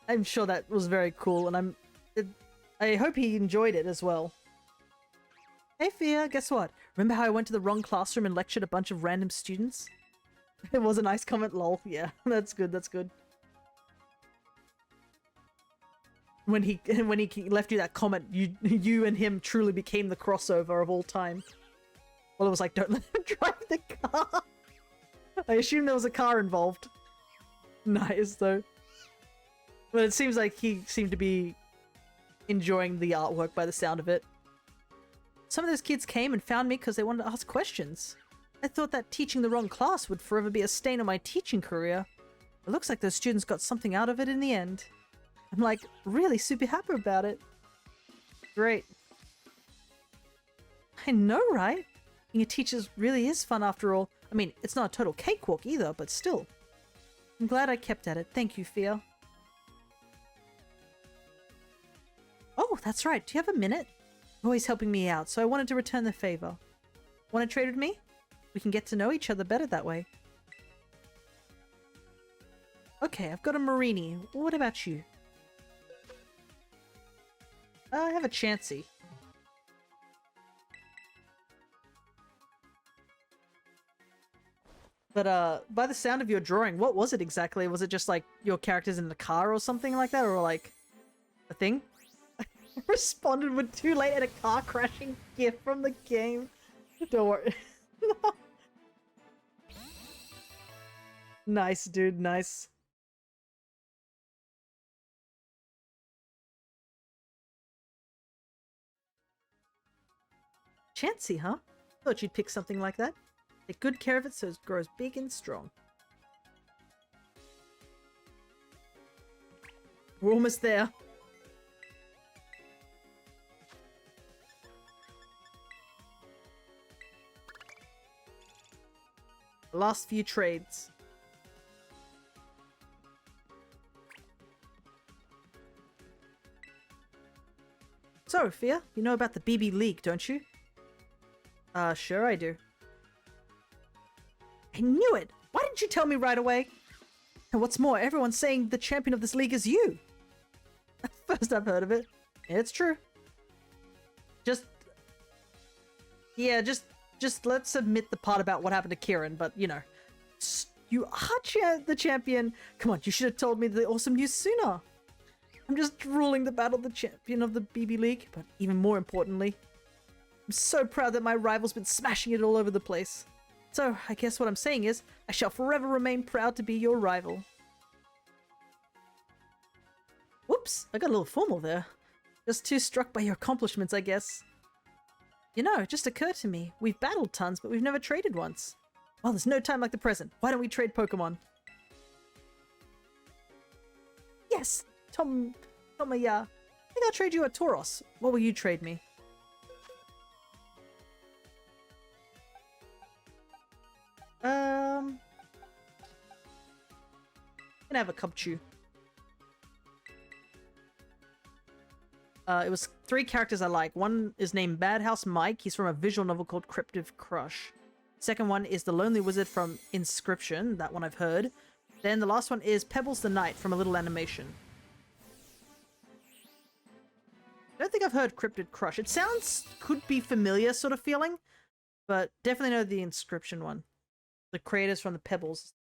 I'm sure that was very cool, and I hope he enjoyed it as well. Hey Fia, guess what? Remember how I went to the wrong classroom and lectured a bunch of random students? It was a nice comment, lol. Yeah, that's good, that's good. When he left you that comment, you and him truly became the crossover of all time. Well, it was like, don't let him drive the car. I assume there was a car involved. Nice, though. But it seems like he seemed to be enjoying the artwork by the sound of it. Some of those kids came and found me because they wanted to ask questions. I thought that teaching the wrong class would forever be a stain on my teaching career. It looks like those students got something out of it in the end. I'm like, really super happy about it. Great. I know, right? Being a teacher really is fun after all. I mean, it's not a total cakewalk either, but still. I'm glad I kept at it. Thank you, Fia. that's right. Do you have a minute? You're always helping me out, so I wanted to return the favor. Want to trade with me? We can get to know each other better that way. Okay, I've got a Marini. What about you? I have a Chansey. But by the sound of your drawing, what was it exactly? Was it just like your characters in the car or something like that? Or like a thing? I responded with too late and a car crashing gif from the game. Don't worry. Nice, dude, nice. Chansey, huh? Thought you'd pick something like that. Take good care of it so it grows big and strong. We're almost there. Last few trades. So, Fia, you know about the BB League, don't you? Sure I do. I knew it! Why didn't you tell me right away? And what's more, everyone's saying the champion of this league is you! First I've heard of it. It's true. Yeah, just let's admit the part about what happened to Kieran, but you know. You are the champion! Come on, you should have told me the awesome news sooner! I'm just ruling the battle, the champion of the BB League, but even more importantly, I'm so proud that my rival's been smashing it all over the place. So, I guess what I'm saying is, I shall forever remain proud to be your rival. Whoops, I got a little formal there. Just too struck by your accomplishments, I guess. You know, it just occurred to me, we've battled tons, but we've never traded once. Well, there's no time like the present. Why don't we trade Pokemon? Yes! Tomaya. I think I'll trade you a Tauros. What will you trade me? I'm gonna have a Cubchoo. It was 3 characters I like. One is named Badhouse Mike. He's from a visual novel called Cryptive Crush. Second one is the Lonely Wizard from Inscription. That one I've heard. Then the last one is Pebbles the Knight from a little animation. I don't think I've heard Cryptid Crush. It sounds, could be familiar sort of feeling, but definitely know the Inscription one. The creators from the Pebbles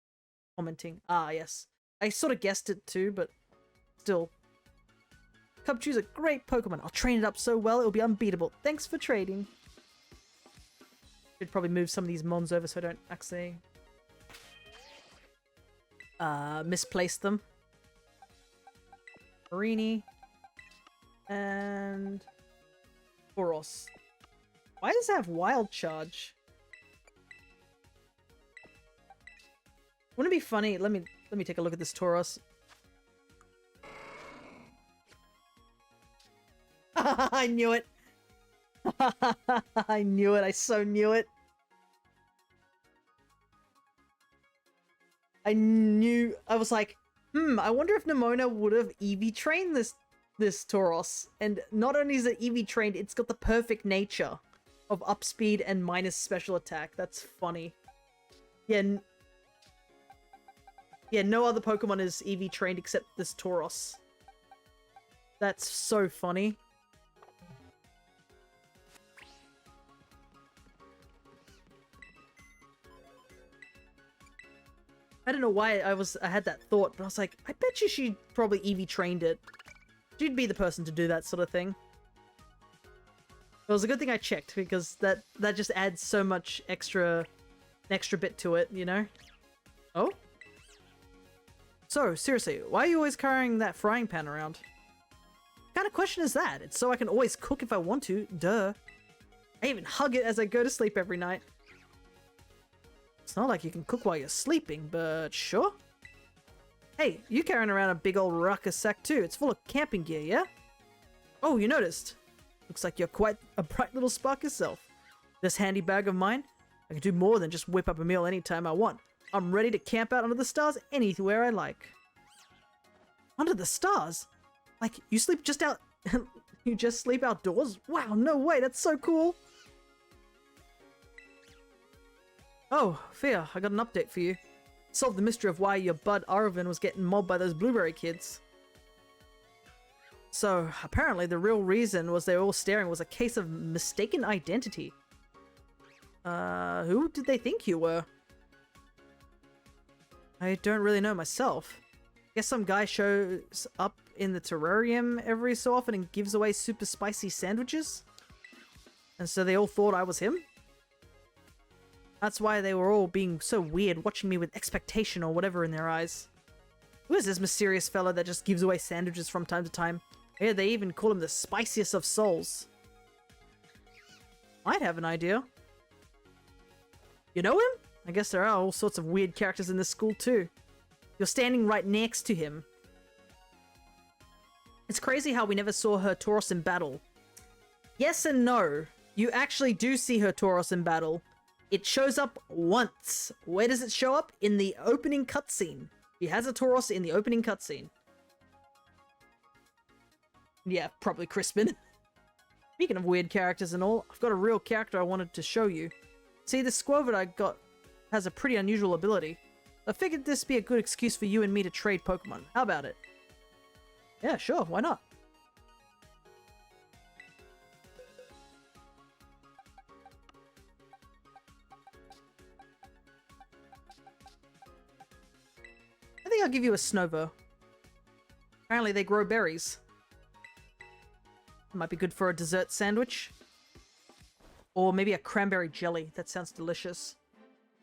commenting. Ah, yes. I sort of guessed it too, but still. Cubchoo's a great Pokemon. I'll train it up so well, it'll be unbeatable. Thanks for trading. Should probably move some of these Mons over so I don't accidentally misplace them. Marini. And Boros. Why does it have Wild Charge? Wouldn't it be funny? Let me take a look at this Tauros. I knew it. I knew it. I so knew it. I was like, I wonder if Nimona would have EV trained this Tauros. And not only is it EV trained, it's got the perfect nature of up speed and minus special attack. That's funny. Yeah, no other Pokemon is EV trained except this Tauros. That's so funny. I don't know why I had that thought, but I was like, I bet you she probably EV trained it. She'd be the person to do that sort of thing. It was a good thing I checked, because that just adds so much an extra bit to it, you know? Oh? So, seriously, why are you always carrying that frying pan around? What kind of question is that? It's so I can always cook if I want to, duh. I even hug it as I go to sleep every night. It's not like you can cook while you're sleeping, but sure. Hey, you carrying around a big old ruckus sack too. It's full of camping gear, yeah? Oh, you noticed. Looks like you're quite a bright little spark yourself. This handy bag of mine, I can do more than just whip up a meal anytime I want. I'm ready to camp out under the stars anywhere I like. Under the stars? Like, you sleep just out... You just sleep outdoors? Wow, no way, that's so cool! Oh, Fia, I got an update for you. Solved the mystery of why your bud Arvin was getting mobbed by those blueberry kids. So, apparently the real reason was they were all staring was a case of mistaken identity. Who did they think you were? I don't really know myself. Guess some guy shows up in the terrarium every so often and gives away super spicy sandwiches? And so they all thought I was him? That's why they were all being so weird, watching me with expectation or whatever in their eyes. Who is this mysterious fella that just gives away sandwiches from time to time? Yeah, they even call him the spiciest of souls. Might have an idea. You know him? I guess there are all sorts of weird characters in this school too. You're standing right next to him. It's crazy how we never saw her Tauros in battle. Yes and no. You actually do see her Tauros in battle. It shows up once. Where does it show up? In the opening cutscene. He has a Tauros in the opening cutscene. Yeah, probably Crispin. Speaking of weird characters and all, I've got a real character I wanted to show you. See, the Squirvet I got has a pretty unusual ability. I figured this would be a good excuse for you and me to trade Pokemon. How about it? Yeah, sure, why not? I think I'll give you a Snover. Apparently they grow berries. Might be good for a dessert sandwich. Or maybe a cranberry jelly. That sounds delicious.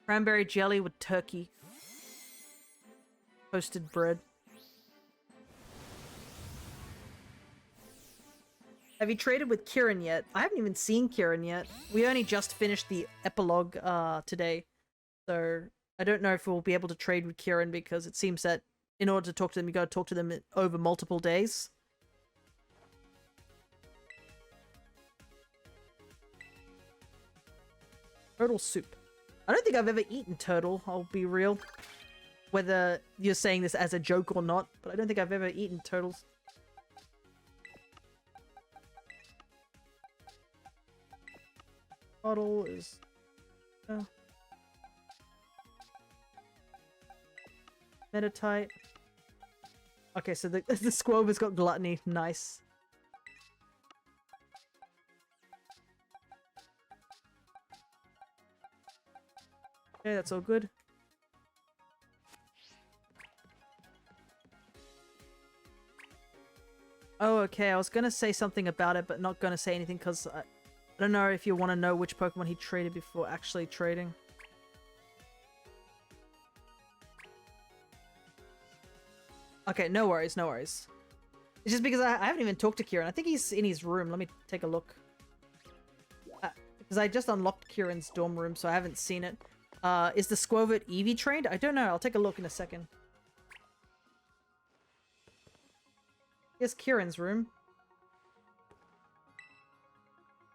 Cranberry jelly with turkey. Toasted bread. Have you traded with Kieran yet? I haven't even seen Kieran yet. We only just finished the epilogue today. So I don't know if we'll be able to trade with Kieran because it seems that in order to talk to them, you gotta talk to them over multiple days. Turtle soup. I don't think I've ever eaten turtle, I'll be real. Whether you're saying this as a joke or not, but I don't think I've ever eaten turtles. Bottle is... Meditite. Okay, so the Squover's got gluttony. Nice. Okay, that's all good. Oh, okay, I was gonna say something about it, but not gonna say anything because I don't know if you want to know which Pokemon he traded before actually trading. Okay, no worries, no worries. It's just because I haven't even talked to Kieran. I think he's in his room. Let me take a look. Because I just unlocked Kieran's dorm room, so I haven't seen it. Is the Squovet Eevee trained? I don't know. I'll take a look in a second. Here's Kieran's room.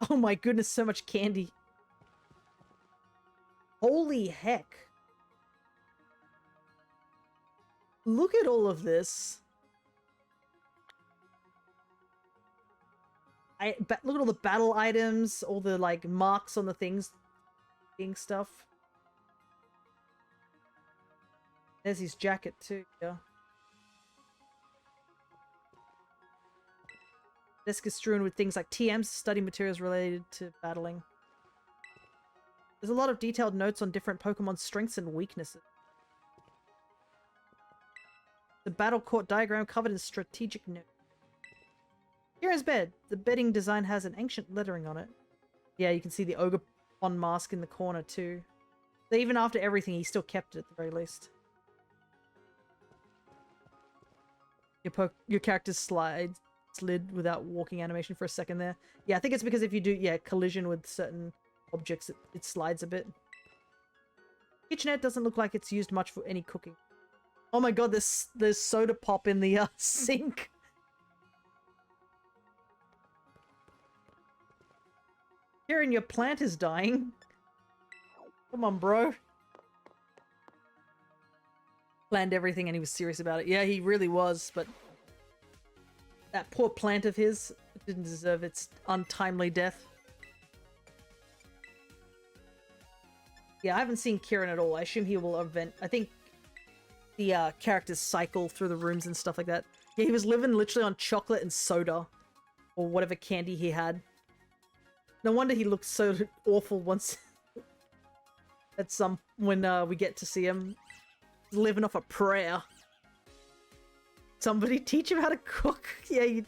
Oh my goodness, so much candy. Holy heck. Look at all of this. Look at all the battle items, all the like marks on the things, stuff. There's his jacket too, yeah. Desk is strewn with things like TMs, study materials related to battling. There's a lot of detailed notes on different Pokemon's strengths and weaknesses. The battle court diagram covered in strategic notes. Kieran's bed. The bedding design has an ancient lettering on it. Yeah, you can see the Ogre Pond mask in the corner too. So even after everything, he still kept it at the very least. Your character slid without walking animation for a second there. Yeah, I think it's because if you do, collision with certain objects, it slides a bit. Kitchenette doesn't look like it's used much for any cooking. Oh my god, there's soda pop in the sink. Kieran, your plant is dying. Come on, bro. Planned everything and he was serious about it. Yeah, he really was, but that poor plant of his Didn't deserve its untimely death. Yeah, I haven't seen Kieran at all. I assume he will event. I think the characters cycle through the rooms and stuff like that. Yeah, he was living literally on chocolate and soda. Or whatever candy he had. No wonder he looked so awful once at when we get to see him living off a prayer. Somebody teach him how to cook. Yeah, he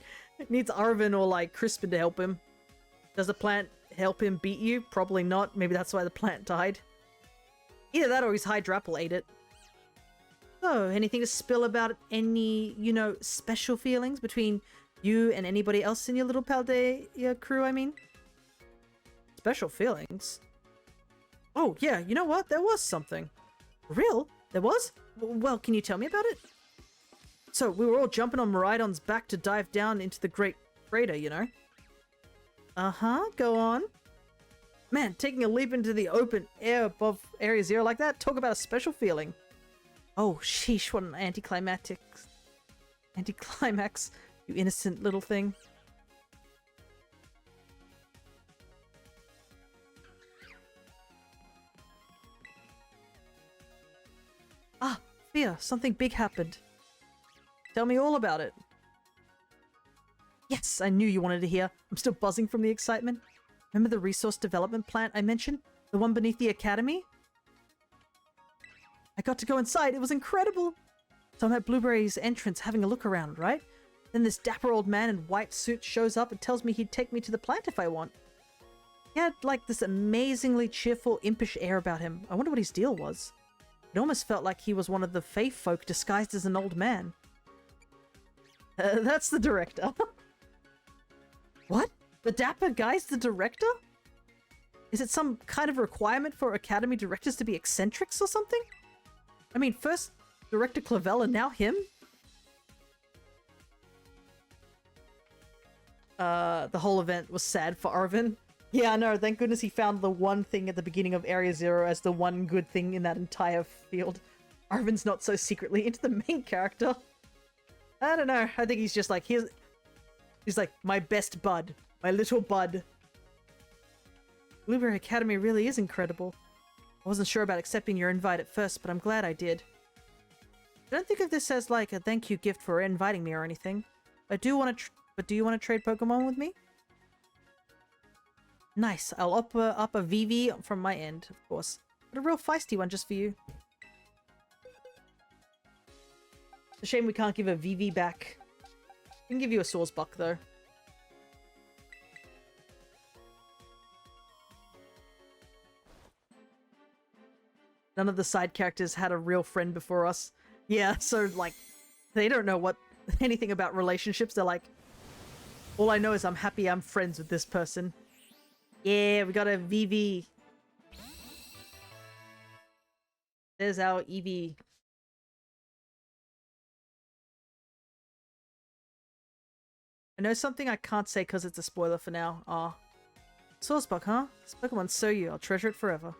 needs Arvin or like Crispin to help him. Does the plant help him beat you? Probably not. Maybe that's why the plant died. Either that or his Hydrapple ate it. So, anything to spill about any, you know, special feelings between you and anybody else in your little Paldea crew, I mean? Special feelings? Oh, yeah, you know what? There was something. Real? There was? Well, can you tell me about it? So, we were all jumping on Miraidon's back to dive down into the Great Crater, you know? Uh-huh, go on. Man, taking a leap into the open air above Area Zero like that? Talk about a special feeling. Oh, sheesh, what an anticlimax, you innocent little thing. Ah, Fia, something big happened. Tell me all about it. Yes, I knew you wanted to hear. I'm still buzzing from the excitement. Remember the resource development plant I mentioned? The one beneath the academy? I got to go inside. It was incredible. So I'm at Blueberry's entrance having a look around, right? Then this dapper old man in white suit shows up and tells me he'd take me to the plant if I want. He had like this amazingly cheerful, impish air about him. I wonder what his deal was. It almost felt like he was one of the faith folk disguised as an old man. That's the director. What? The dapper guy's the director? Is it some kind of requirement for academy directors to be eccentrics or something? I mean, first director Clavella, now him? The whole event was sad for Arvin. Yeah, I know, thank goodness he found the one thing at the beginning of Area Zero as the one good thing in that entire field. Arvin's not so secretly into the main character. I don't know, I think he's just like, he's like, my best bud. My little bud. Blueberry Academy really is incredible. I wasn't sure about accepting your invite at first, but I'm glad I did. Don't think of this as like a thank you gift for inviting me or anything. I do want to, but do you want to trade Pokemon with me? Nice. I'll up a VV from my end, of course. But a real feisty one just for you. It's a shame we can't give a VV back. We can give you a Swordsbuck though. None of the side characters had a real friend before us. Yeah, so, like, they don't know anything about relationships. They're like, all I know is I'm happy I'm friends with this person. Yeah, we got a VV. There's our Eevee. I know something I can't say because it's a spoiler for now. Aw. Swordsbuck, huh? This Pokemon's so you. I'll treasure it forever.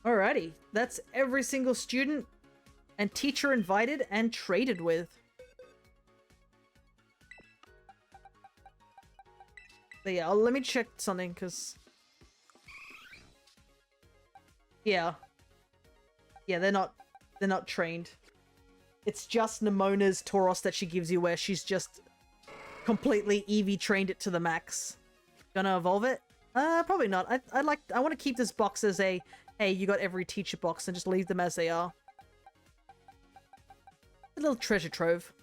Alrighty, that's every single student and teacher invited and traded with. But yeah, let me check something, because... Yeah, they're not trained. It's just Nemona's Tauros that she gives you where she's just completely Eevee trained it to the max. Gonna evolve it? Probably not. I want to keep this box as a, hey, you got every teacher box and just leave them as they are. A little treasure trove.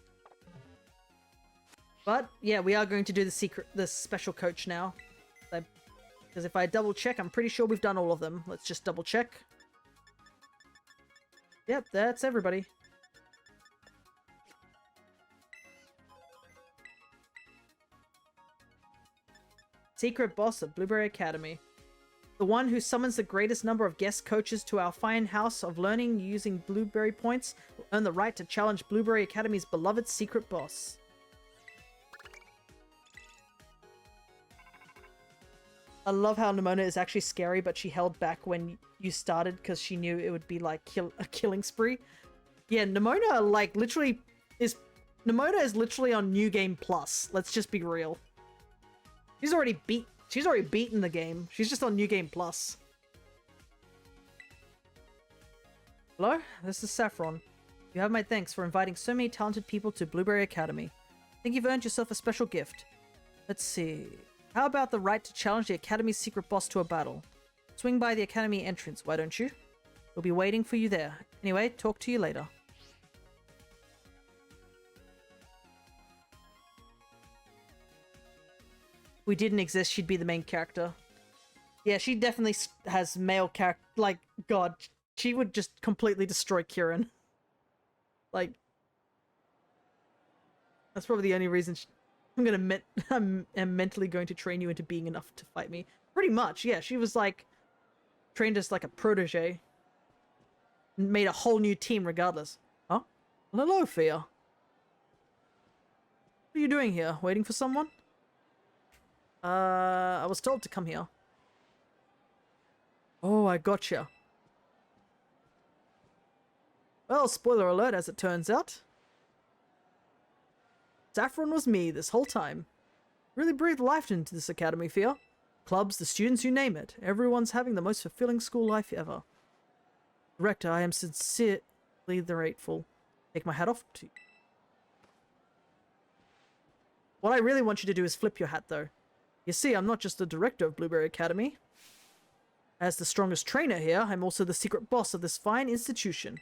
But, yeah, we are going to do the special coach now. Because if I double check, I'm pretty sure we've done all of them. Let's just double check. Yep, that's everybody. Secret boss of Blueberry Academy. The one who summons the greatest number of guest coaches to our fine house of learning using Blueberry points will earn the right to challenge Blueberry Academy's beloved secret boss. I love how Nemona is actually scary, but she held back when you started because she knew it would be like a killing spree. Yeah, Nemona like literally is Nemona is literally on New Game Plus. Let's just be real. She's already beaten the game. She's just on New Game Plus. Hello? This is Saffron. You have my thanks for inviting so many talented people to Blueberry Academy. I think you've earned yourself a special gift. Let's see. How about the right to challenge the Academy's secret boss to a battle? Swing by the Academy entrance, why don't you? We'll be waiting for you there. Anyway, talk to you later. If we didn't exist, she'd be the main character. Yeah, she definitely has male character. Like, God, she would just completely destroy Kieran. Like, that's probably the only reason I'm mentally going to train you into being enough to fight me. Pretty much, yeah. She was like trained as like a protege. Made a whole new team regardless. Huh? Well, hello, Fia. What are you doing here? Waiting for someone? I was told to come here. Oh, I gotcha. Well, spoiler alert as it turns out. Saffron was me this whole time. Really breathed life into this academy, Fia. Clubs, the students, you name it. Everyone's having the most fulfilling school life ever. Director, I am sincerely grateful. Take my hat off to you. What I really want you to do is flip your hat, though. You see, I'm not just the director of Blueberry Academy. As the strongest trainer here, I'm also the secret boss of this fine institution.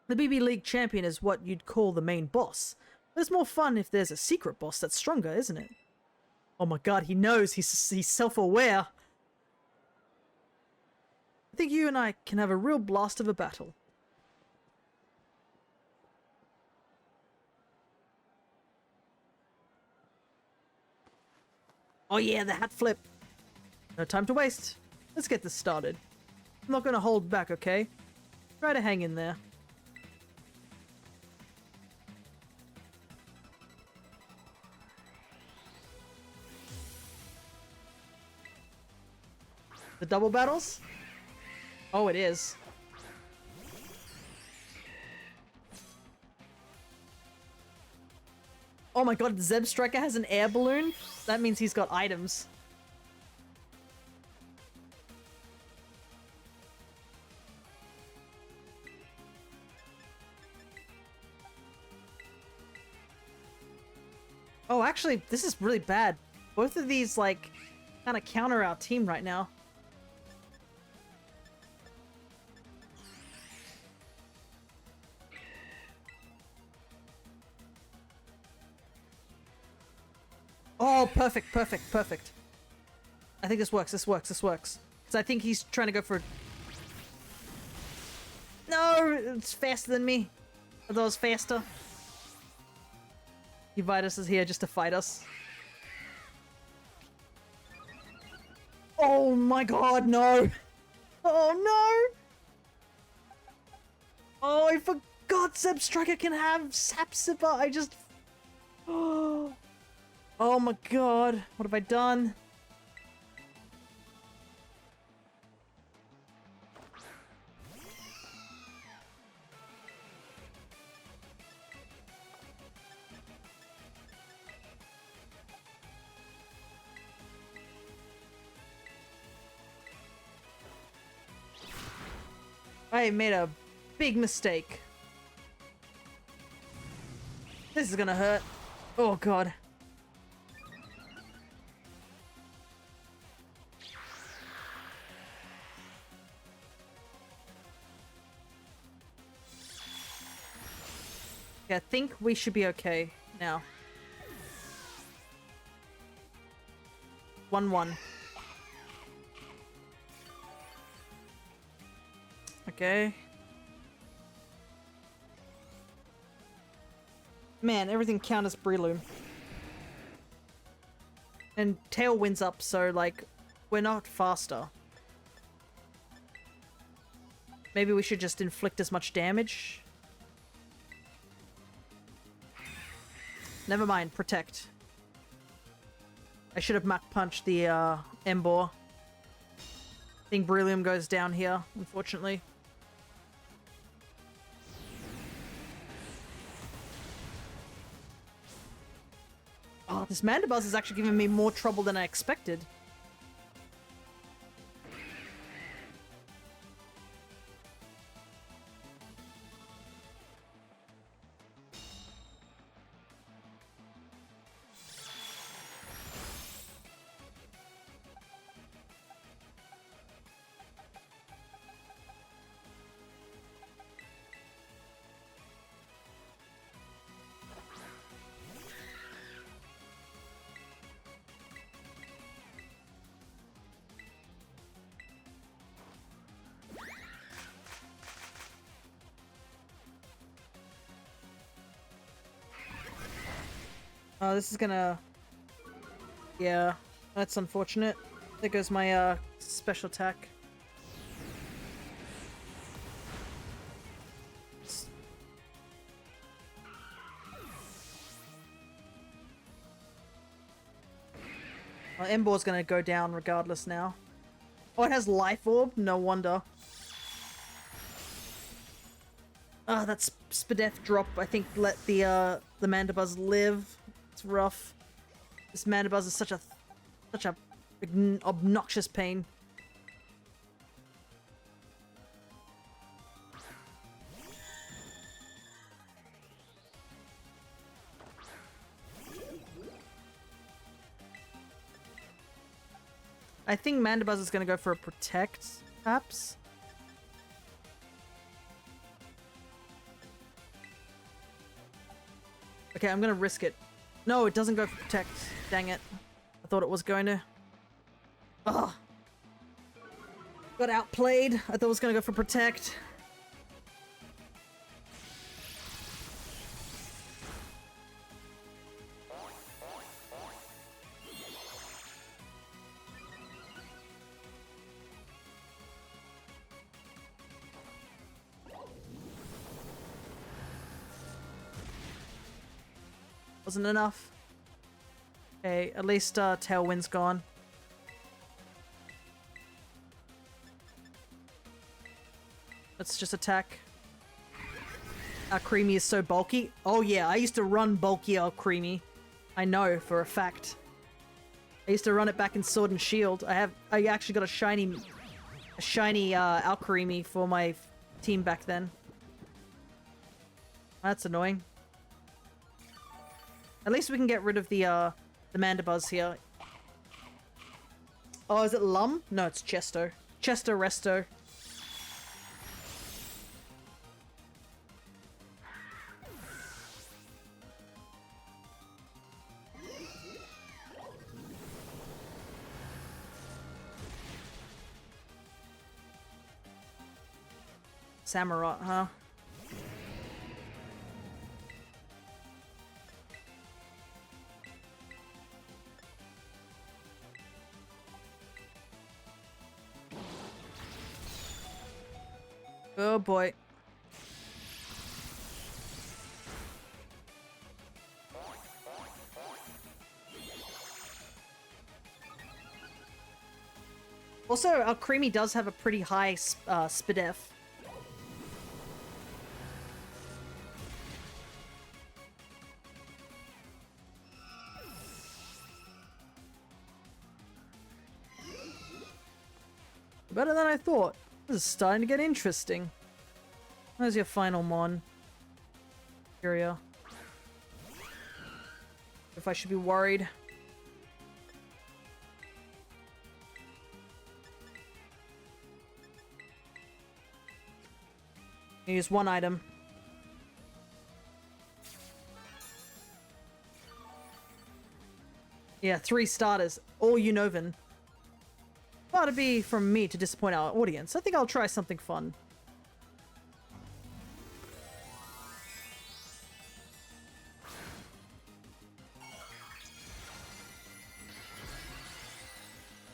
The BB League champion is what you'd call the main boss. But it's more fun if there's a secret boss that's stronger, isn't it? Oh my god, he knows. He's self-aware. I think you and I can have a real blast of a battle. Oh yeah, the hat flip. No time to waste. Let's get this started. I'm not gonna hold back, okay? Try to hang in there. The double battles? Oh, it is. Oh my god, Zeb Striker has an air balloon? That means he's got items. Oh, actually, this is really bad. Both of these, like, kind of counter our team right now. Oh, perfect, perfect, perfect. I think this works, this works, this works. So I think he's trying to go for... No, it's faster than me. Are those faster? Vitus is here just to fight us. Oh my god, no! Oh no! Oh, I forgot Zeb Striker can have Sap Sipper. I just... Oh my god, what have I done? I made a big mistake. This is gonna hurt. Oh god. Yeah, I think we should be okay now. 1-1. Okay. Man, everything counters Breloom. And Tailwind's up, so, like, we're not faster. Maybe we should just inflict as much damage. Never mind, protect. I should have Mach punched the Emboar. I think Breloom goes down here, unfortunately. Oh, this Mandibuzz is actually giving me more trouble than I expected. Oh, this is gonna... Yeah, that's unfortunate. There goes my, special attack. Well, Embor's gonna go down regardless now. Oh, it has Life Orb? No wonder. Ah, that Spadef drop, I think, let the Mandibuzz live. It's rough. This Mandibuzz is such a obnoxious pain. I think Mandibuzz is gonna go for a Protect, perhaps? Okay, I'm gonna risk it. No, it doesn't go for Protect. Dang it. I thought it was going to. Ugh. Got outplayed. I thought it was gonna go for Protect. Wasn't enough. Okay, at least Tailwind's gone. Let's just attack. Creamy is so bulky. Oh yeah, I used to run bulky Creamy. I know for a fact. I used to run it back in Sword and Shield. I actually got a shiny Alcremie for my team back then. That's annoying. At least we can get rid of the Mandibuzz here. Oh, is it Lum? No, it's Chesto. Chesto Resto. Samurott, huh? Oh boy. Also, Creamy does have a pretty high Spadef. Better than I thought. This is starting to get interesting. Where's your final mon? Furia. If I should be worried. Use one item. Yeah, 3 starters. All Unova. Far to be from me to disappoint our audience. I think I'll try something fun.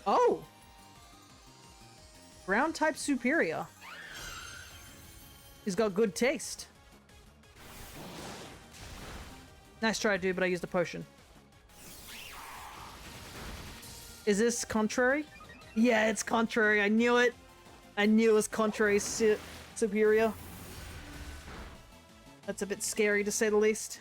Oh! Ground type superior. He's got good taste. Nice try, dude, but I used a potion. Is this contrary? Yeah, it's contrary. I knew it. I knew it was contrary superior. That's a bit scary to say the least.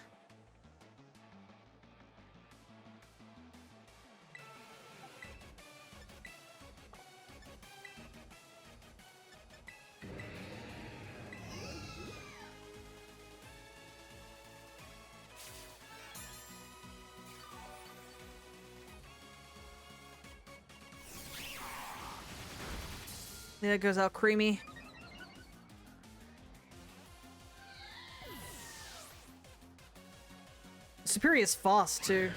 There goes our creamy. Superior's fast too.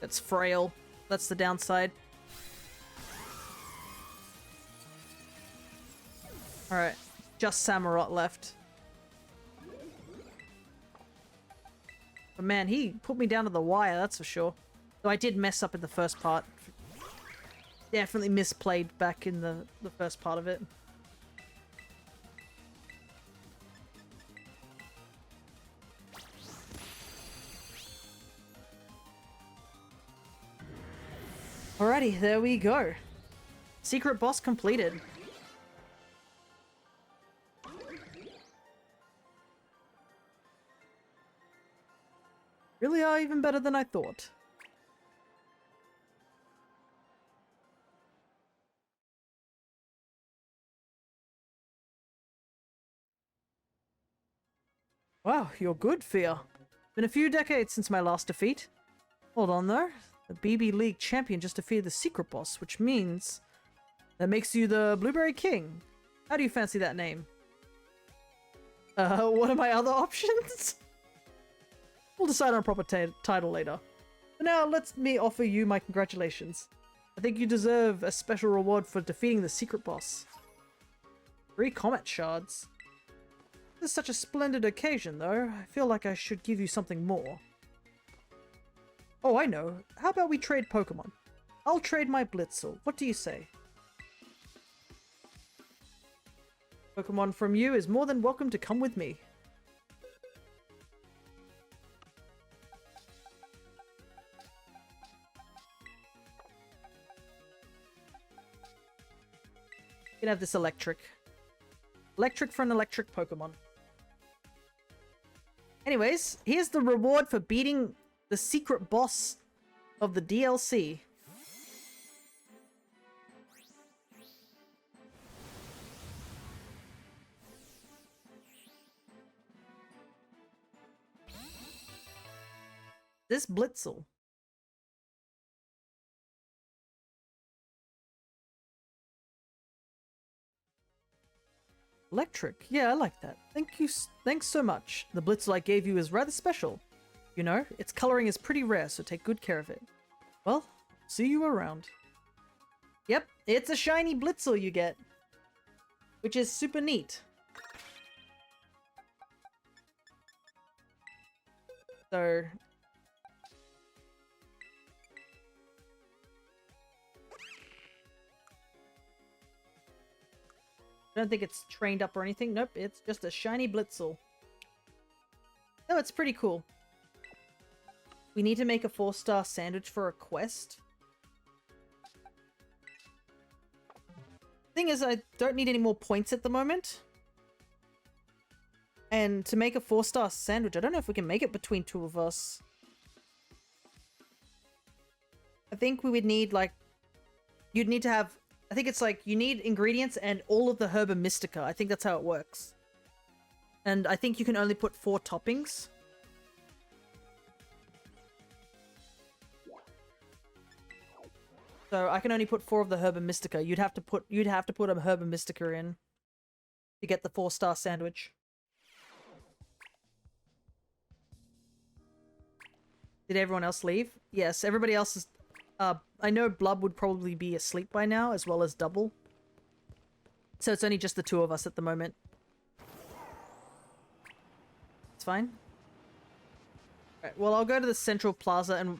It's frail. That's the downside. Alright. Just Samurott left. But man, he put me down to the wire, that's for sure. Though I did mess up in the first part. Definitely misplayed back in the first part of it. Alrighty, there we go. Secret boss completed. Really are even better than I thought. Wow, you're good, Fia. Been a few decades since my last defeat. Hold on though. The BB League champion just defeated the secret boss, which means that makes you the Blueberry King. How do you fancy that name? What are my other options? We'll decide on a proper title later. For now, let me offer you my congratulations. I think you deserve a special reward for defeating the secret boss. 3 comet shards. This is such a splendid occasion, though. I feel like I should give you something more. Oh, I know. How about we trade Pokemon? I'll trade my Blitzel. What do you say? Pokemon from you is more than welcome to come with me. You can have this electric. Electric for an electric Pokemon. Anyways, here's the reward for beating the secret boss of the DLC. This Blitzel. Electric. Yeah, I like that. Thank you. Thanks so much. The Blitzel I gave you is rather special. You know, its coloring is pretty rare, so take good care of it. Well, see you around. Yep, it's a shiny Blitzel you get. Which is super neat. So... I don't think it's trained up or anything. Nope, it's just a shiny Blitzel. No, it's pretty cool. We need to make a 4-star sandwich for a quest. Thing is, I don't need any more points at the moment. And to make a 4-star sandwich, I don't know if we can make it between 2 of us. I think we would need, like... You'd need to have... I think it's like, you need ingredients and all of the Herba Mystica. I think that's how it works. And I think you can only put 4 toppings. So I can only put 4 of the Herba Mystica. You'd have to put a Herba Mystica in to get the 4-star sandwich. Did everyone else leave? Yes, everybody else is... I know Blub would probably be asleep by now, as well as Double. So it's only just the 2 of us at the moment. It's fine. Alright, well, I'll go to the Central Plaza and...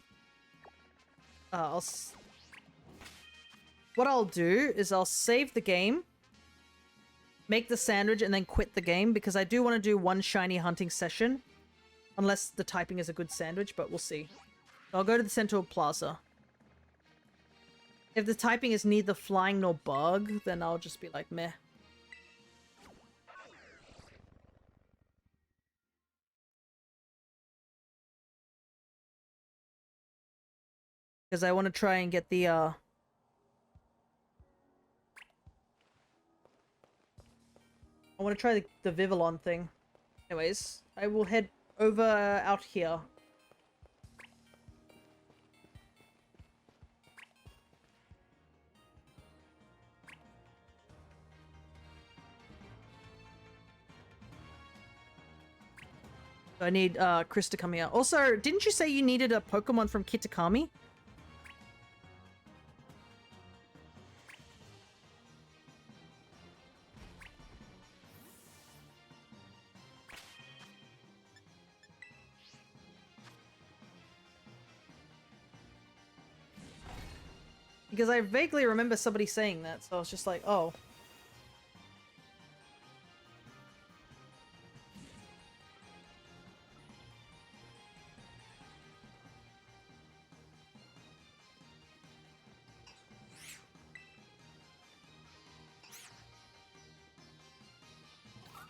What I'll do is I'll save the game, make the sandwich, and then quit the game, because I do want to do 1 shiny hunting session. Unless the typing is a good sandwich, but we'll see. So I'll go to the Central Plaza. If the typing is neither flying nor bug, then I'll just be like, meh. Because I want to try and get the, I want to try the Vivillon thing. Anyways, I will head over out here. I need Chris to come here. Also, didn't you say you needed a Pokemon from Kitakami? Because I vaguely remember somebody saying that, so I was just like, oh.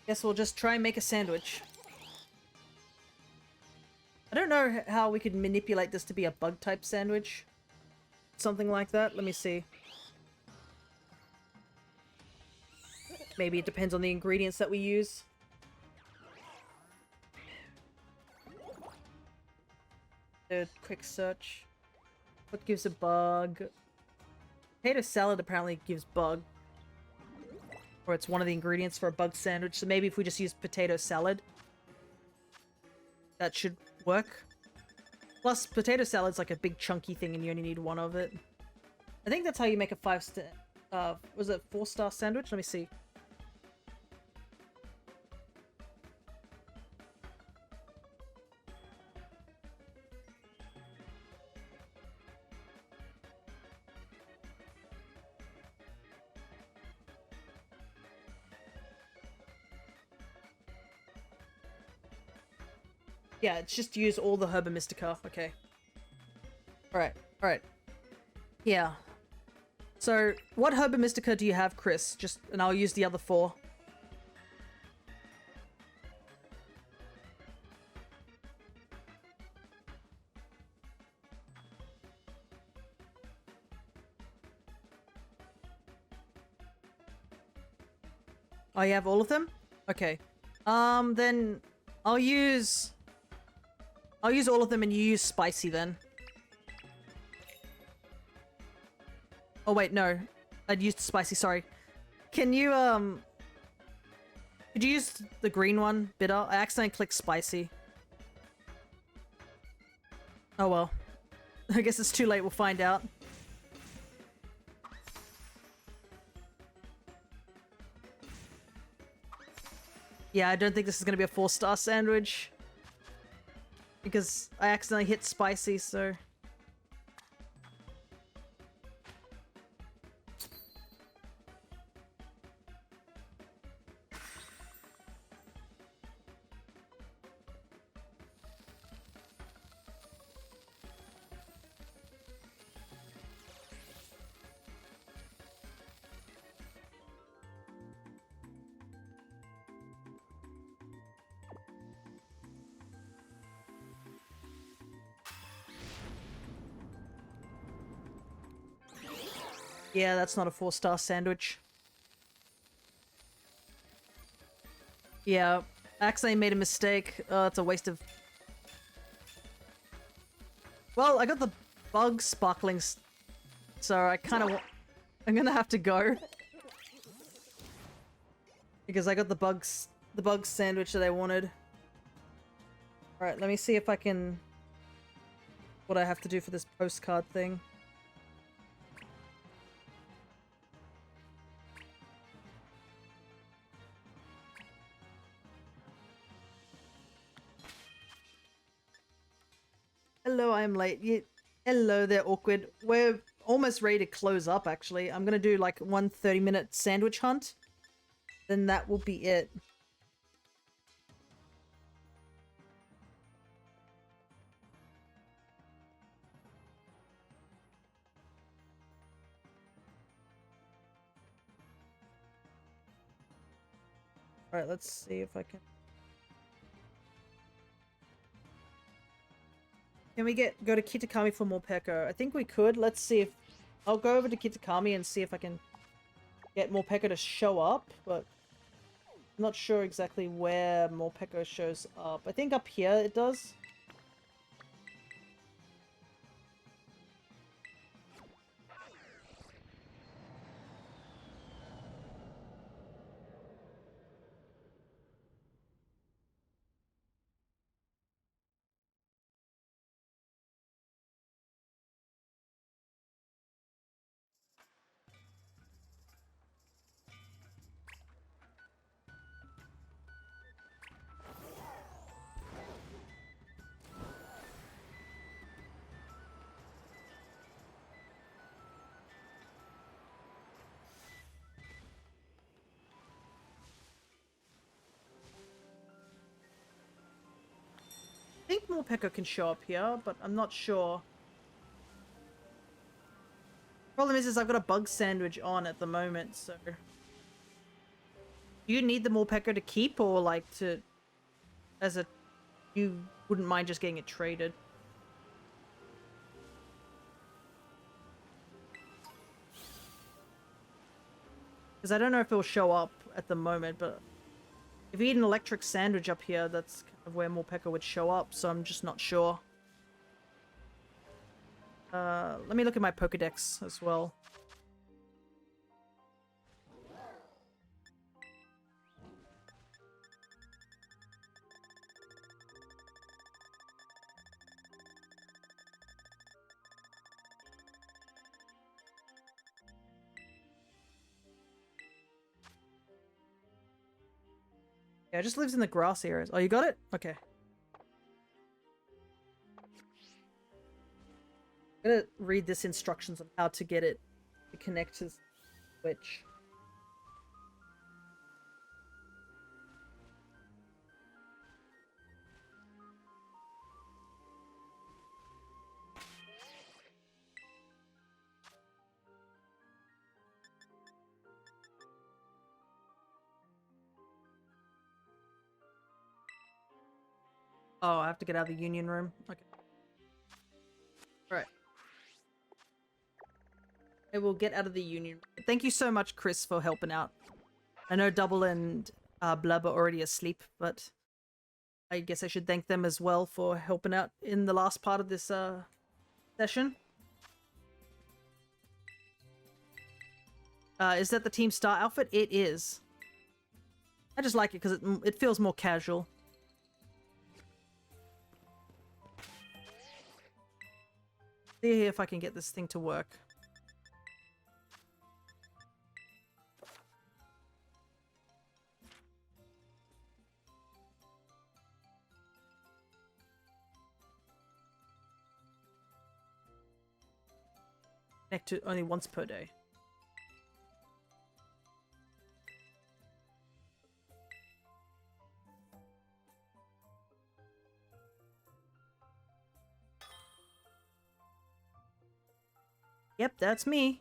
Guess we'll just try and make a sandwich. I don't know how we could manipulate this to be a bug-type sandwich. Something like that. Let me see. Maybe it depends on the ingredients that we use. A quick search. What gives a bug? Potato salad apparently gives bug. Or it's one of the ingredients for a bug sandwich. So maybe if we just use potato salad, that should work. Plus, potato salad's like a big chunky thing and you only need one of it. I think that's how you make a 5-star... was it 4-star sandwich? Let me see. Yeah, it's just use all the Herba Mystica. Okay. Alright, alright. Yeah. So, what Herba Mystica do you have, Chris? Just, and I'll use the other 4. Oh, you have all of them? Okay. Then I'll use all of them and you use spicy then. Oh wait, no. I'd used spicy, sorry. Can you, could you use the green one, bitter? I accidentally clicked spicy. Oh well. I guess it's too late, we'll find out. Yeah, I don't think this is gonna be a 4-star sandwich. Because I accidentally hit spicy, so... Yeah, that's not a 4-star sandwich. Yeah, I accidentally made a mistake. It's a waste of... Well, I got the bug sparklings, so I kind of... I'm gonna have to go. Because I got the bug sandwich that I wanted. Alright, let me see if I can... What I have to do for this postcard thing. Hello, I am late. Hello there, awkward. We're almost ready to close up, actually. I'm gonna do like one 30-minute sandwich hunt. Then that will be it. Alright, let's see if I can... Can we go to Kitakami for more Peko? I think we could. Let's see if... I'll go over to Kitakami and see if I can get more Peko to show up, but... not sure exactly where Morpeko shows up. I think up here it does. I think Morpeko can show up here, but I'm not sure. Problem is I've got a bug sandwich on at the moment, so... Do you need the Morpeko to keep, or like to... As a... You wouldn't mind just getting it traded? Because I don't know if it'll show up at the moment, but... If you eat an electric sandwich up here, that's kind of where Morpeko would show up, so I'm just not sure. Let me look at my Pokedex as well. Yeah, it just lives in the grass areas. Oh, you got it? Okay. I'm gonna read this instructions on how to get it to connect to Switch. Oh, I have to get out of the union room. Okay. Alright. I will get out of the union. Thank you so much, Chris, for helping out. I know Double and Blub are already asleep, but I guess I should thank them as well for helping out in the last part of this session. Is that the Team Star outfit? It is. I just like it because it feels more casual. See if I can get this thing to work. Connect to only once per day. Yep, that's me.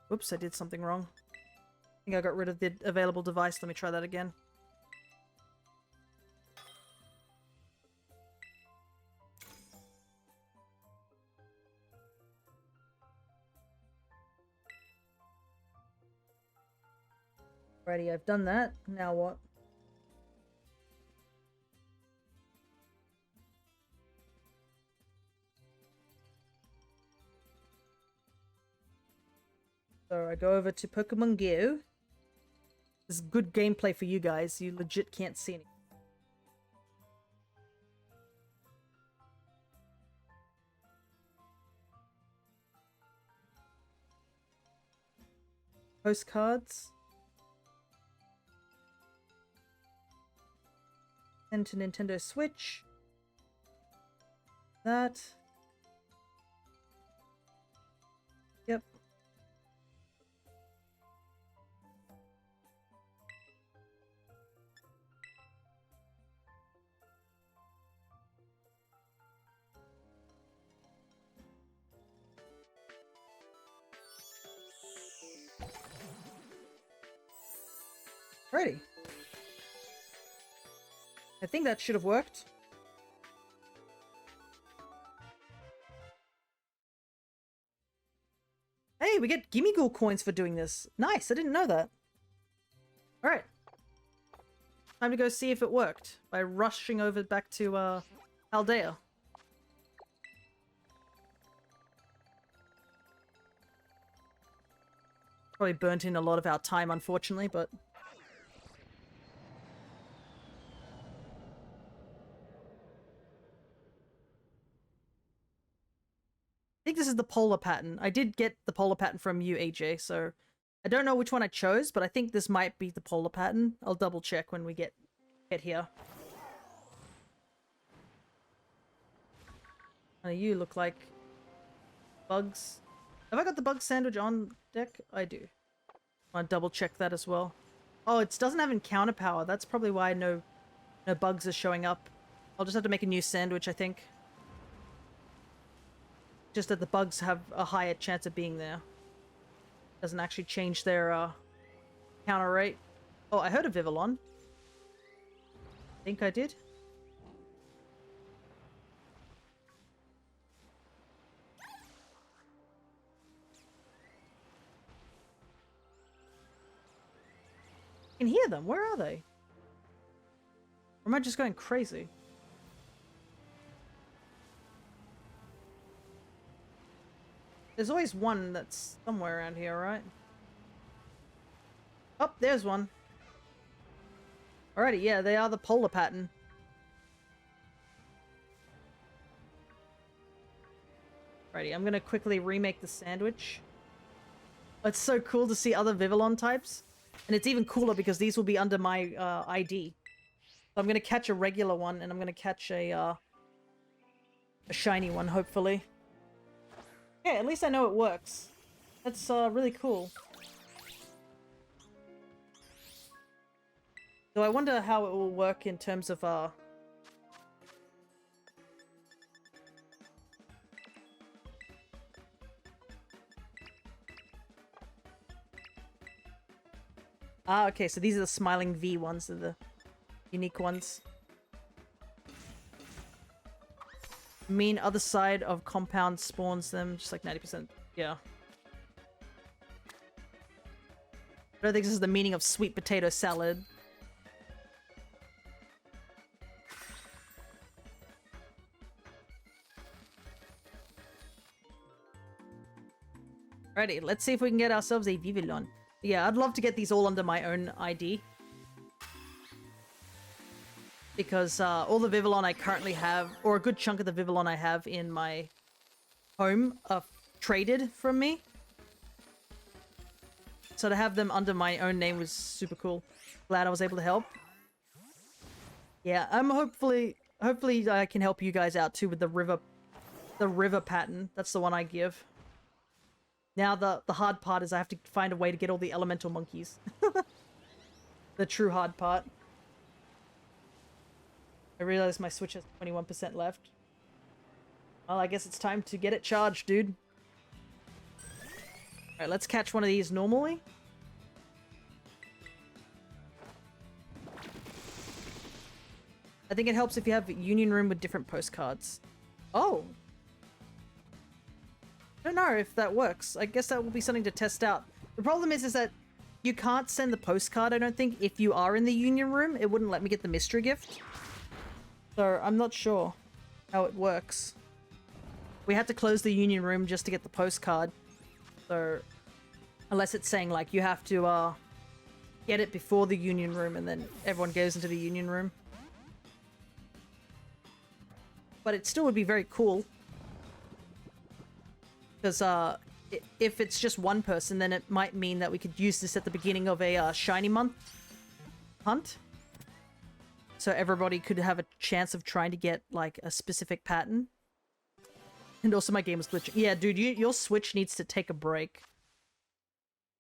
Whoops, I did something wrong. I think I got rid of the available device. Let me try that again. Alrighty, I've done that. Now what? So I go over to Pokemon Go. This is good gameplay for you guys. You legit can't see anything. Postcards. Send to Nintendo Switch. That. Yep. Ready. I think that should have worked. Hey, we get Gimme Ghoul coins for doing this. Nice, I didn't know that. Alright. Time to go see if it worked by rushing over back to, Aldea. Probably burnt in a lot of our time, unfortunately, but... I think this is the polar pattern. I did get the polar pattern from you, AJ, so I don't know which one I chose, but I think this might be the polar pattern. I'll double check when we get here. You look like bugs. Have I got the bug sandwich on deck? I do. I'll double check that as well. Oh, it doesn't have encounter power. That's probably why no bugs are showing up. I'll just have to make a new sandwich, I think. Just that the bugs have a higher chance of being there. Doesn't actually change their counter rate. Oh, I heard of Vivillon. I think I did. I can hear them. Where are they? Or am I just going crazy? There's always one that's somewhere around here, right? Oh, there's one. Alrighty, yeah, they are the polar pattern. Alrighty, I'm gonna quickly remake the sandwich. It's so cool to see other Vivillon types. And it's even cooler because these will be under my ID. So I'm gonna catch a regular one, and I'm gonna catch a shiny one, hopefully. Yeah, at least I know it works. That's really cool. So I wonder how it will work in terms of Ah, okay, so these are the smiling V ones, they're the unique ones. Mean other side of compound spawns them, just like 90%. Yeah. I don't think this is the meaning of sweet potato salad. Alrighty, let's see if we can get ourselves a Vivillon. Yeah, I'd love to get these all under my own ID. Because all the Vivillon I currently have, or a good chunk of the Vivillon I have in my home, are traded from me. So to have them under my own name was super cool. Glad I was able to help. Yeah, I'm hopefully I can help you guys out too with the river pattern. That's the one I give. Now the hard part is I have to find a way to get all the elemental monkeys. The true hard part. I realize my Switch has 21% left. Well, I guess it's time to get it charged, dude. Alright, let's catch one of these normally. I think it helps if you have a union room with different postcards. Oh! I don't know if that works. I guess that will be something to test out. The problem is that you can't send the postcard, I don't think, if you are in the union room. It wouldn't let me get the mystery gift. So, I'm not sure how it works. We had to close the union room just to get the postcard. So, unless it's saying, like, you have to, get it before the union room and then everyone goes into the union room. But it still would be very cool. Because, if it's just one person, then it might mean that we could use this at the beginning of a, shiny month hunt. So everybody could have a chance of trying to get, like, a specific pattern. And also my game is glitching. Yeah, dude, your Switch needs to take a break.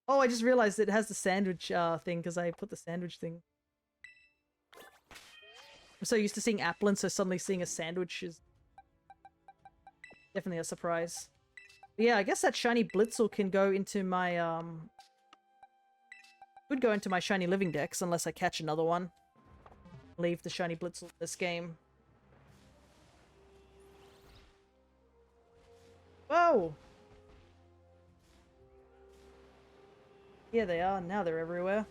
Oh, I just realized it has the sandwich thing because I put the sandwich thing. I'm so used to seeing Applin, so suddenly seeing a sandwich is definitely a surprise. But yeah, I guess that shiny Blitzel can go into my Could go into my shiny living dex unless I catch another one. Leave the shiny Blitzel this game. Whoa! Here they are. Now they're everywhere.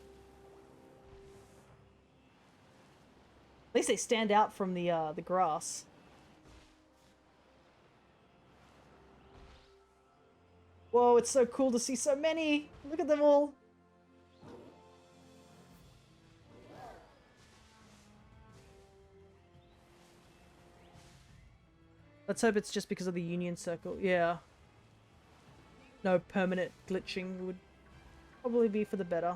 At least they stand out from the grass. Whoa, it's so cool to see so many! Look at them all! Let's hope it's just because of the Union Circle. Yeah. No permanent glitching would probably be for the better.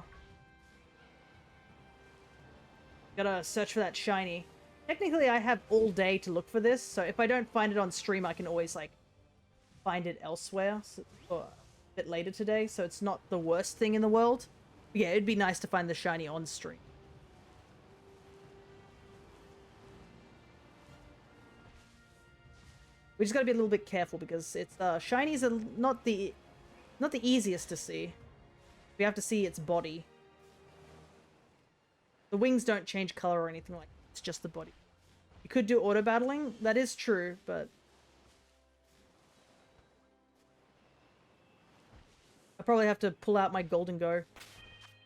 Gotta search for that shiny. Technically, I have all day to look for this, so if I don't find it on stream, I can always, like, find it elsewhere or a bit later today, so it's not the worst thing in the world. But yeah, it'd be nice to find the shiny on stream. We just gotta be a little bit careful because it's shinies are not the easiest to see. We have to see its body. The wings don't change color or anything like that. It's just the body. You could do auto battling, that is true, but I probably have to pull out my Golden Go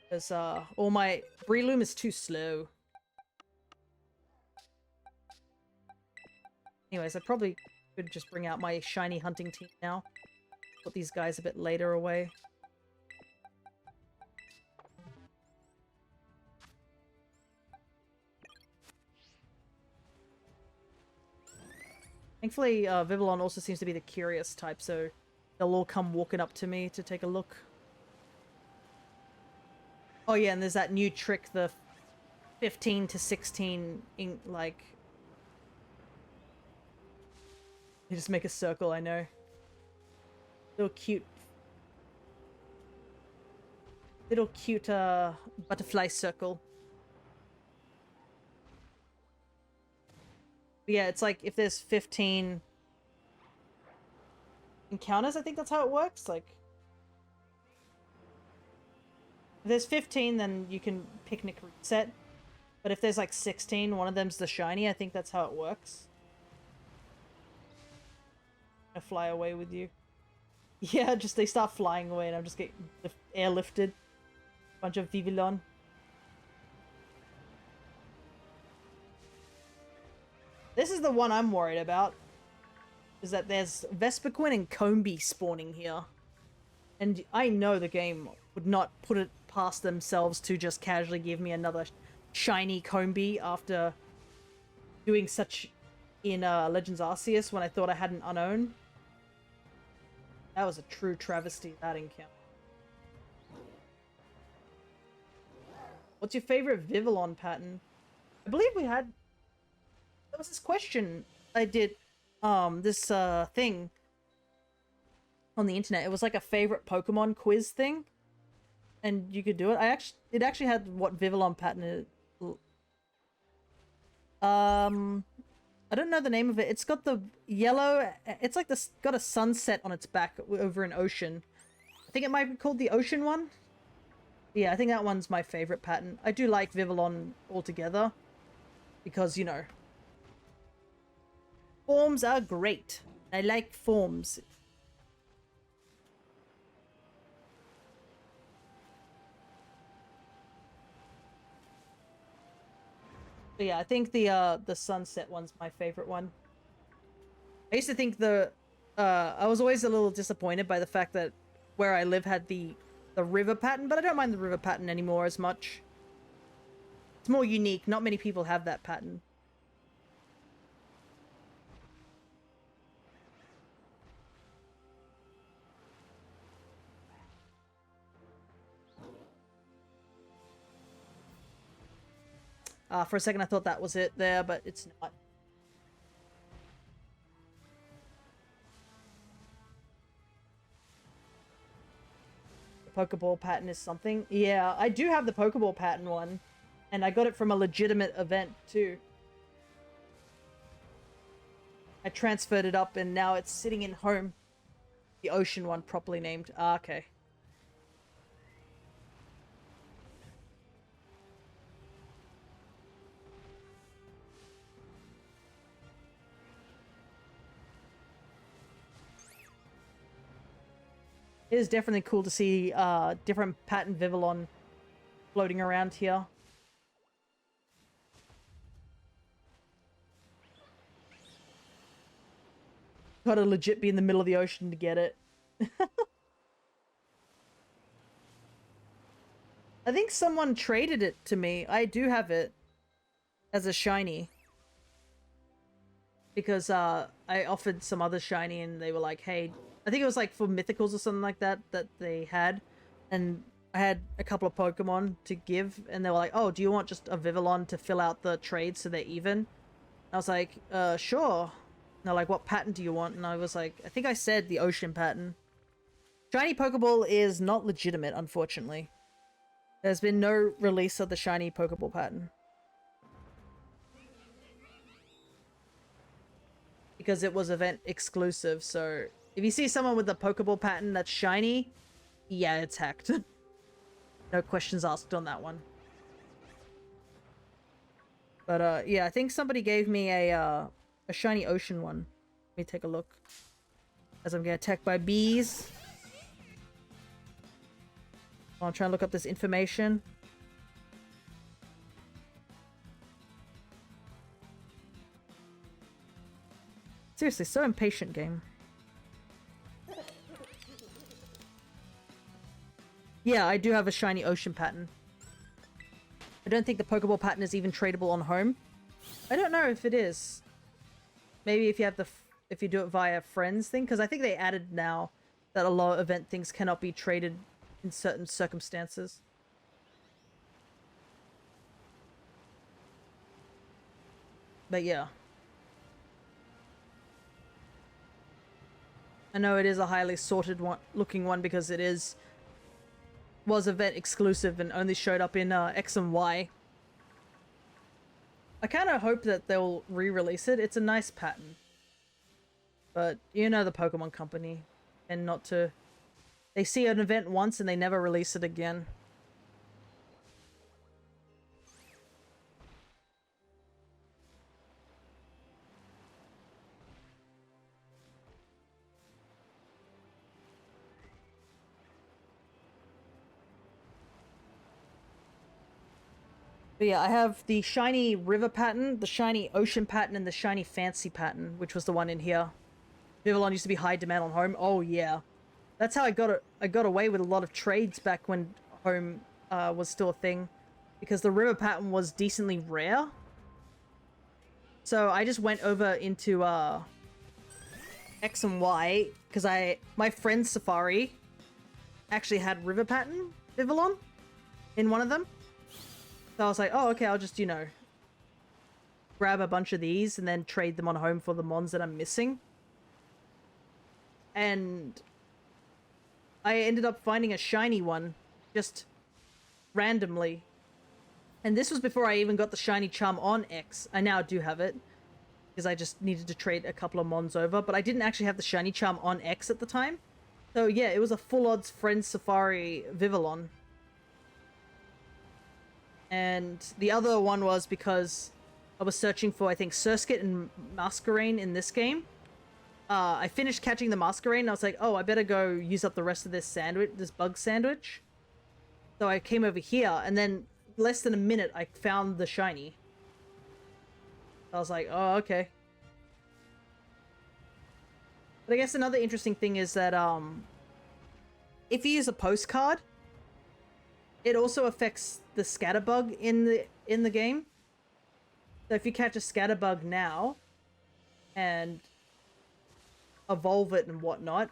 because all my Breloom is too slow. Anyways, I probably could just bring out my shiny hunting team now. Put these guys a bit later away. Thankfully, Vivillon also seems to be the curious type, so they'll all come walking up to me to take a look. Oh yeah, and there's that new trick, the 15 to 16 ink, like... You just make a circle, I know. Little cute butterfly circle. But yeah, it's like if there's 15 encounters, I think that's how it works. Like, if there's 15, then you can picnic reset. But if there's like 16, one of them's the shiny. I think that's how it works. I fly away with you. Yeah, just they start flying away and I'm just getting airlifted. Bunch of Vivillon. This is the one I'm worried about. Is that there's Vespiquen and Combee spawning here. And I know the game would not put it past themselves to just casually give me another shiny Combee after doing such in Legends Arceus when I thought I had an Unown. That was a true travesty, that encounter. What's your favorite Vivillon pattern? I believe we had... There was this question I did, this thing on the internet. It was like a favorite Pokemon quiz thing. And you could do it. It actually had what Vivillon pattern it... I don't know the name of it. It's got the yellow... It's like this... Got a sunset on its back over an ocean. I think it might be called the ocean one. Yeah, I think that one's my favorite pattern. I do like Vivillon altogether. Because, you know... Forms are great. I like forms. But yeah, I think the sunset one's my favorite one. I used to think I was always a little disappointed by the fact that where I live had the river pattern, but I don't mind the river pattern anymore as much. It's more unique. Not many people have that pattern. For a second I thought that was it there, but it's not. The Pokeball pattern is something. Yeah, I do have the Pokeball pattern one. And I got it from a legitimate event too. I transferred it up and now it's sitting in home. The ocean one properly named. Ah, okay. It is definitely cool to see different pattern Vivillon floating around here. Gotta legit be in the middle of the ocean to get it. I think someone traded it to me. I do have it as a shiny. Because I offered some other shiny and they were like, hey, I think it was like for mythicals or something like that they had. And I had a couple of Pokemon to give and they were like, oh, do you want just a Vivillon to fill out the trade so they're even? And I was like, sure. And they're like, what pattern do you want? And I was like, I think I said the ocean pattern. Shiny Pokeball is not legitimate, unfortunately. There's been no release of the shiny Pokeball pattern. Because it was event exclusive, so if you see someone with the Pokeball pattern that's shiny, yeah, it's hacked. No questions asked on that one. But yeah, I think somebody gave me a shiny ocean one. Let me take a look. As I'm getting attacked by bees. While I'm trying to look up this information. Seriously, so impatient, game. Yeah, I do have a shiny ocean pattern. I don't think the Pokeball pattern is even tradable on home. I don't know if it is. Maybe if you have if you do it via friends thing, because I think they added now that a lot of event things cannot be traded in certain circumstances. But yeah. I know it is a highly sorted looking one because it was event exclusive and only showed up in X and Y. I kind of hope that they'll re-release it. It's a nice pattern. But you know the Pokemon Company. And not to... They see an event once and they never release it again. But yeah, I have the shiny river pattern, the shiny ocean pattern, and the shiny fancy pattern, which was the one in here. Vivillon used to be high demand on home. Oh yeah, that's how I got away with a lot of trades back when home was still a thing, because the river pattern was decently rare. So I just went over into X and Y because my friend Safari actually had river pattern Vivillon in one of them. So I was like, oh, okay, I'll just, you know, grab a bunch of these and then trade them on home for the mons that I'm missing. And I ended up finding a shiny one just randomly. And this was before I even got the shiny charm on X. I now do have it because I just needed to trade a couple of mons over, but I didn't actually have the shiny charm on X at the time. So yeah, it was a full odds friend Safari Vivillon. And the other one was because I was searching for, I think, Surskit and Masquerain in this game. I finished catching the Masquerain and I was like, oh, I better go use up the rest of this sandwich, this bug sandwich. So I came over here and then less than a minute I found the shiny. I was like, oh, okay. But I guess another interesting thing is that if you use a postcard, it also affects the scatterbug in the game. So if you catch a scatterbug now and evolve it and whatnot,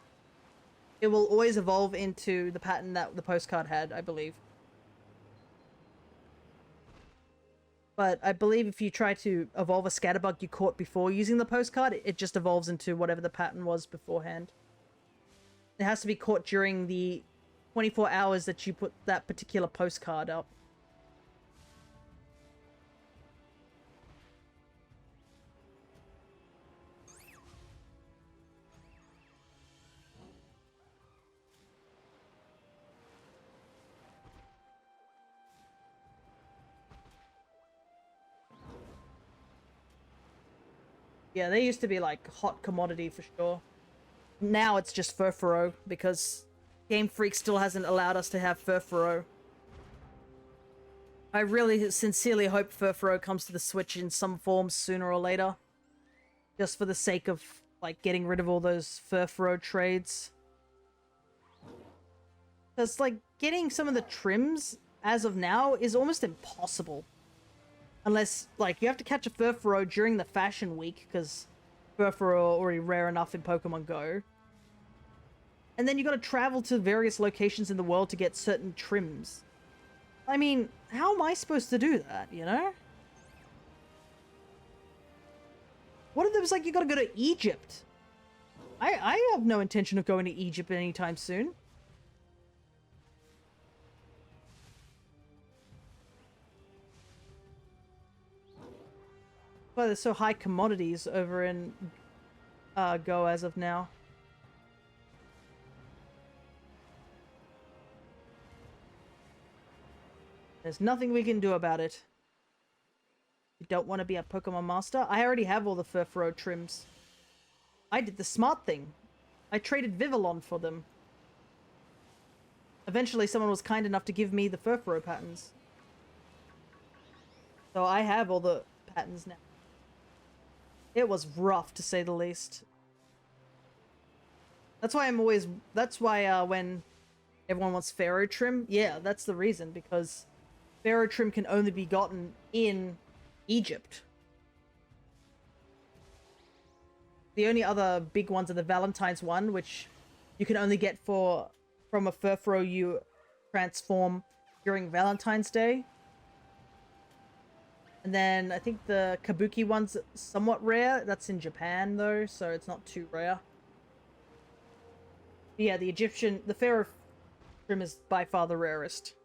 it will always evolve into the pattern that the postcard had, I believe. But I believe if you try to evolve a scatterbug you caught before using the postcard, it just evolves into whatever the pattern was beforehand. It has to be caught during the 24 hours that you put that particular postcard up. Yeah, they used to be like hot commodity for sure. Now it's just Furfuro because Game Freak still hasn't allowed us to have Furfuro. I really sincerely hope Furfuro comes to the Switch in some form sooner or later. Just for the sake of, like, getting rid of all those Furfuro trades. Because, like, getting some of the trims, as of now, is almost impossible. Unless, like, you have to catch a Furfuro during the Fashion Week, because Furfuro are already rare enough in Pokemon Go. And then you gotta travel to various locations in the world to get certain trims. I mean, how am I supposed to do that, you know? One of them is like, you gotta go to Egypt. I have no intention of going to Egypt anytime soon. Why there's so high commodities over in Go as of now. There's nothing we can do about it. You don't want to be a Pokemon Master? I already have all the Furfuro trims. I did the smart thing. I traded Vivillon for them. Eventually someone was kind enough to give me the Furfuro patterns. So I have all the patterns now. It was rough, to say the least. That's why when everyone wants Pharaoh Trim, yeah, that's the reason, because Pharaoh Trim can only be gotten in Egypt. The only other big ones are the Valentine's one, which you can only get from a Furfuro you transform during Valentine's Day. And then I think the Kabuki one's somewhat rare. That's in Japan though, so it's not too rare. But yeah, the Pharaoh Trim is by far the rarest.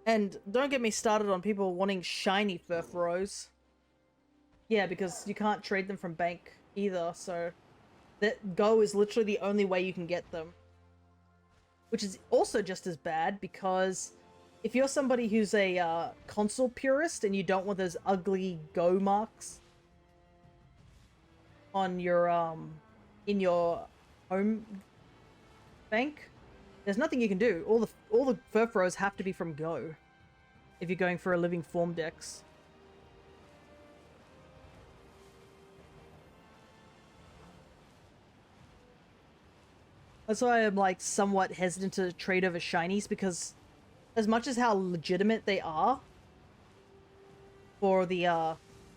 And don't get me started on people wanting shiny Furfuros. Yeah, because you can't trade them from bank either, so that Go is literally the only way you can get them. Which is also just as bad, because if you're somebody who's a console purist and you don't want those ugly Go marks on your in your home bank, there's nothing you can do. All the Furfuros have to be from Go if you're going for a living form dex. That's why I'm like somewhat hesitant to trade over shinies, because as much as how legitimate they are for the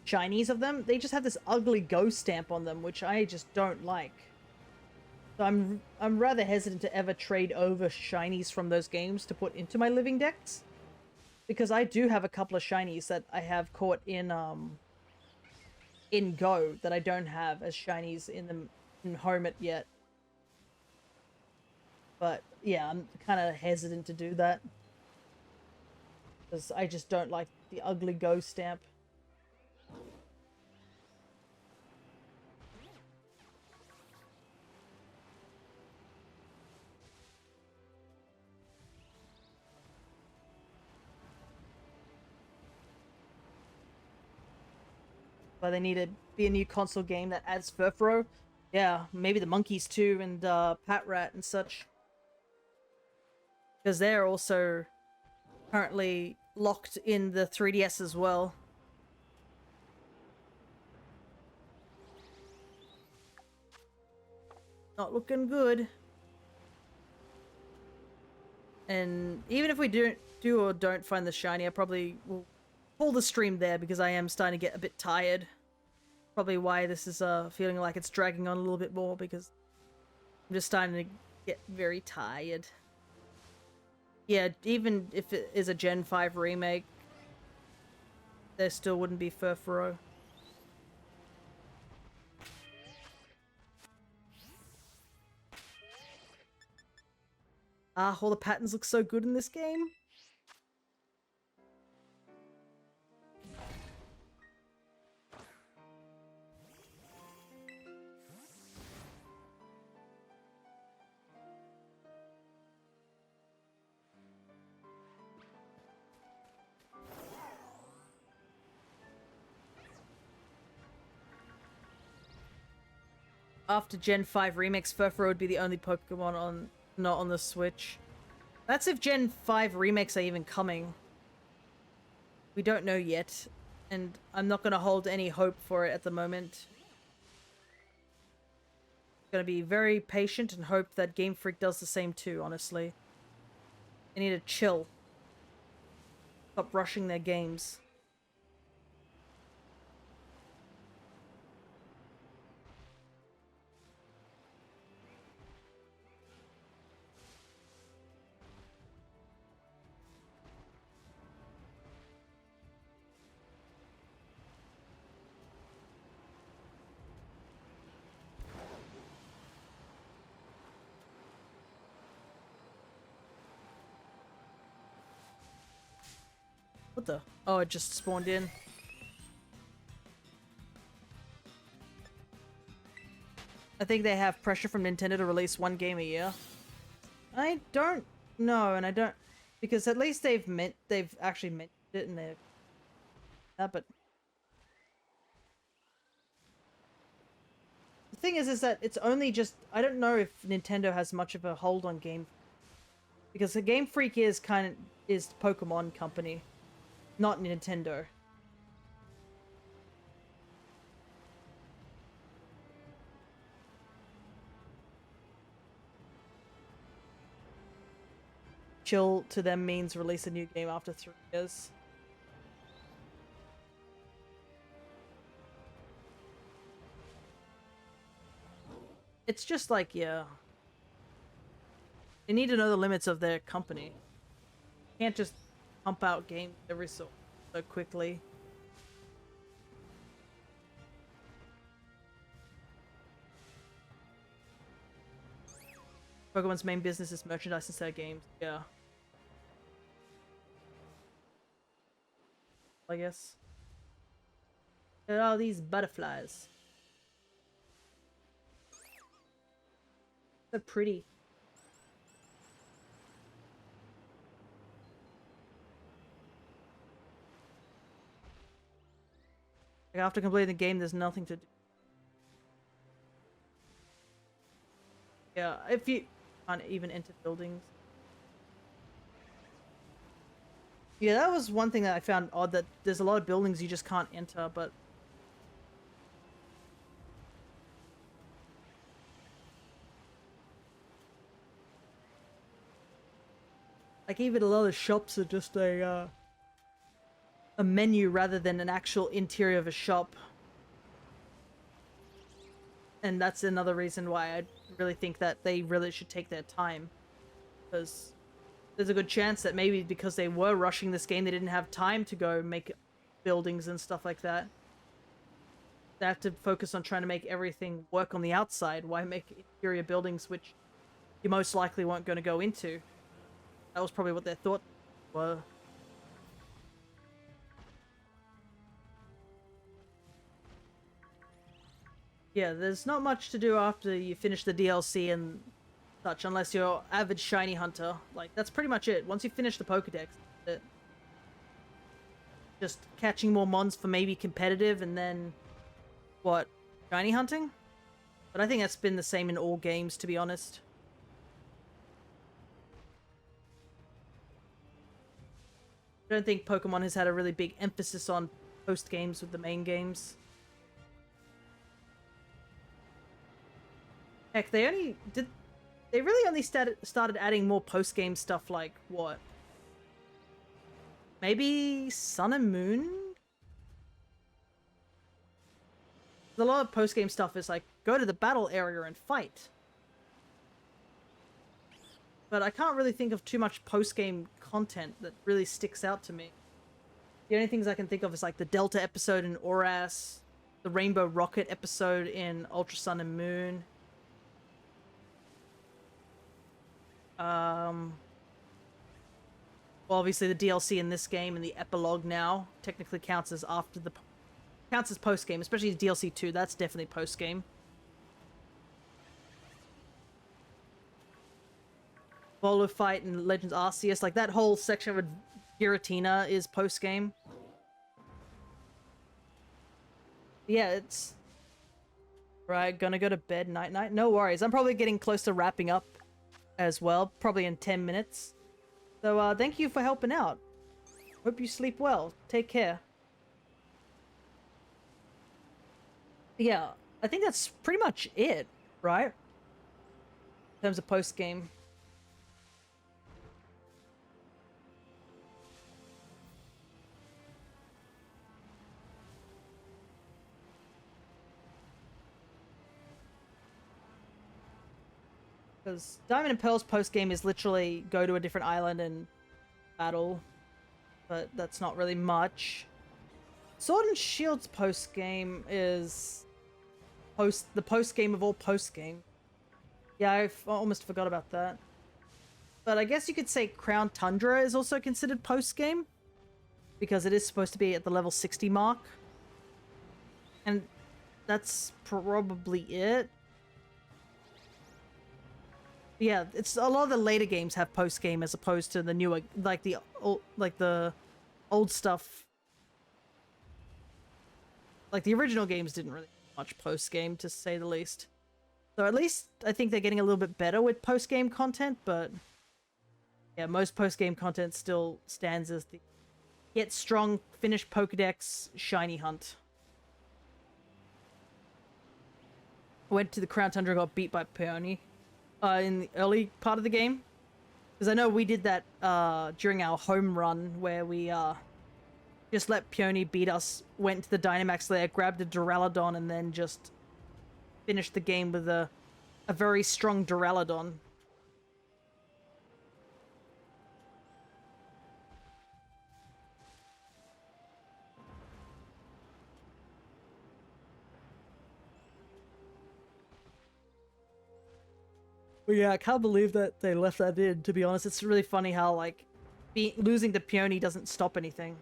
shinies of them, they just have this ugly Go stamp on them, which I just don't like. So I'm rather hesitant to ever trade over shinies from those games to put into my living decks, because I do have a couple of shinies that I have caught in Go that I don't have as shinies in home yet. But yeah, I'm kind of hesitant to do that, because I just don't like the ugly Go stamp. But they need to be a new console game that adds Furfuro. Yeah, maybe the monkeys too, and Patrat and such. Because they're also currently locked in the 3DS as well. Not looking good. And even if we do or don't find the shiny, I probably will pull the stream there, because I am starting to get a bit tired. Probably why this is feeling like it's dragging on a little bit more, because I'm just starting to get very tired. Yeah, even if it is a Gen 5 remake, there still wouldn't be Furfuro. Ah, all the patterns look so good in this game. after Gen 5 Remix, Furfur would be the only Pokemon not on the Switch. That's if Gen 5 remakes are even coming. We don't know yet, and I'm not gonna hold any hope for it at the moment. Gonna be very patient and hope that Game Freak does the same too, honestly. They need to chill. Stop rushing their games. What the? Oh, it just spawned in. I think they have pressure from Nintendo to release one game a year. I don't know, and I don't, because at least they've actually mentioned it in their but the thing is that it's only just, I don't know if Nintendo has much of a hold on Game, because the Game Freak is Pokemon company, not Nintendo. Chill to them means release a new game after 3 years. It's just like, yeah. They need to know the limits of their company. Can't just pump out games every so quickly. Pokemon's main business is merchandise instead of games. Yeah. I guess. Look at all these butterflies. So pretty. Like after completing the game, there's nothing to do. Yeah, if you can't even enter buildings. Yeah, that was one thing that I found odd, that there's a lot of buildings you just can't enter, but like even a lot of shops are just a menu rather than an actual interior of a shop. And that's another reason why I really think that they really should take their time, because there's a good chance that maybe because they were rushing this game, they didn't have time to go make buildings and stuff like that. They have to focus on trying to make everything work on the outside. Why make interior buildings which you most likely weren't going to go into? That was probably what their thought were. Yeah, there's not much to do after you finish the DLC and such, unless you're avid shiny hunter. Like, that's pretty much it. Once you finish the Pokedex, that's it. Just catching more mons for maybe competitive, and then what? Shiny hunting? But I think that's been the same in all games, to be honest. I don't think Pokemon has had a really big emphasis on post games with the main games. Heck, they really only started adding more post-game stuff, like, what? Maybe Sun and Moon? A lot of post-game stuff is like, go to the battle area and fight. But I can't really think of too much post-game content that really sticks out to me. The only things I can think of is like the Delta episode in Oras, the Rainbow Rocket episode in Ultra Sun and Moon. Well, obviously the DLC in this game and the epilogue now technically counts as post game, especially DLC 2. That's definitely post game. Bolo fight and Legends Arceus, like that whole section with Giratina is post game. Yeah, Right, gonna go to bed, night night. No worries. I'm probably getting close to wrapping up as well, probably in 10 minutes. So thank you for helping out. Hope you sleep well. Take care. Yeah, I think that's pretty much it, right? In terms of post game. Because Diamond and Pearl's post game is literally go to a different island and battle, but that's not really much. Sword and Shield's post game is the post game of all post game. Yeah, I almost forgot about that. But I guess you could say Crown Tundra is also considered post game because it is supposed to be at the level 60 mark. And that's probably it. Yeah, it's a lot of the later games have post game as opposed to the newer, like the old stuff. Like the original games didn't really have much post game, to say the least. So at least I think they're getting a little bit better with post game content, but yeah, most post game content still stands as the get strong, finish Pokedex, shiny hunt. Went to the Crown Tundra, got beat by Peony. In the early part of the game, because I know we did that during our home run where we just let Peony beat us, went to the Dynamax lair, grabbed a Duraludon, and then just finished the game with a very strong Duraludon. But yeah, I can't believe that they left that in, to be honest. It's really funny how, like, losing to Peony doesn't stop anything.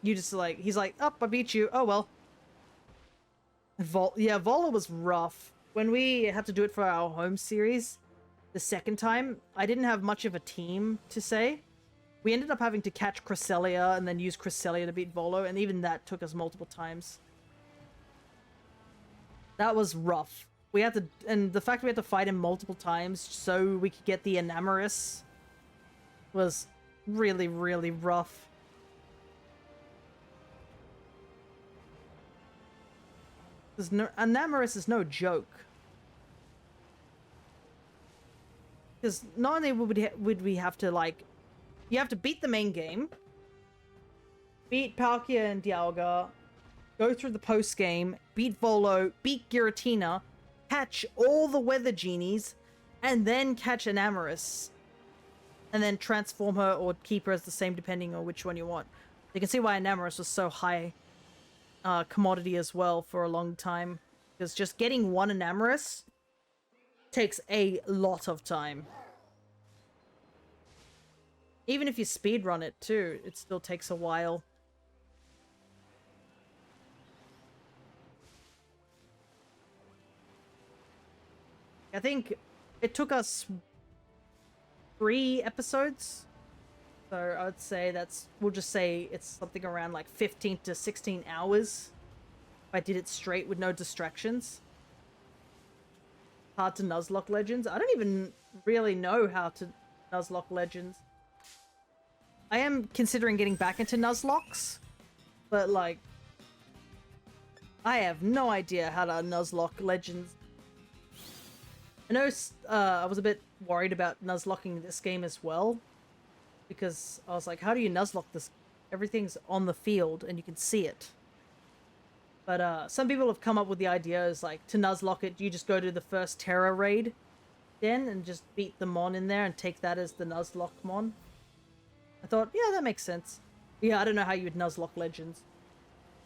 You just, like, he's like, oh, I beat you. Oh, well. Yeah, Vola was rough. When we had to do it for our home series, the second time, I didn't have much of a team to say. We ended up having to catch Cresselia and then use Cresselia to beat Volo, and even that took us multiple times. That was rough. We had to, and the fact we had to fight him multiple times so we could get the Enamorus was really, really rough. Enamorus is no joke. Because not only would we have to, like, you have to beat the main game, beat Palkia and Dialga, go through the post game, beat Volo, beat Giratina, catch all the weather genies, and then catch Enamorus. And then transform her or keep her as the same depending on which one you want. You can see why Enamorus was so high commodity as well for a long time. Because just getting one Enamorus takes a lot of time. Even if you speedrun it too, it still takes a while. I think it took us 3 episodes. So I would say we'll just say it's something around like 15 to 16 hours. If I did it straight with no distractions. Hard to Nuzlocke Legends. I don't even really know how to Nuzlocke Legends. I am considering getting back into Nuzlocks. But like, I have no idea how to Nuzlocke Legends. I know I was a bit worried about Nuzlocking this game as well. Because I was like, how do you Nuzlocke this? Everything's on the field and you can see it. But some people have come up with the idea is like, to Nuzlocke it, you just go to the first Terra raid den and just beat the Mon in there and take that as the Nuzlocke Mon. I thought, yeah, that makes sense. Yeah, I don't know how you would Nuzlocke Legends.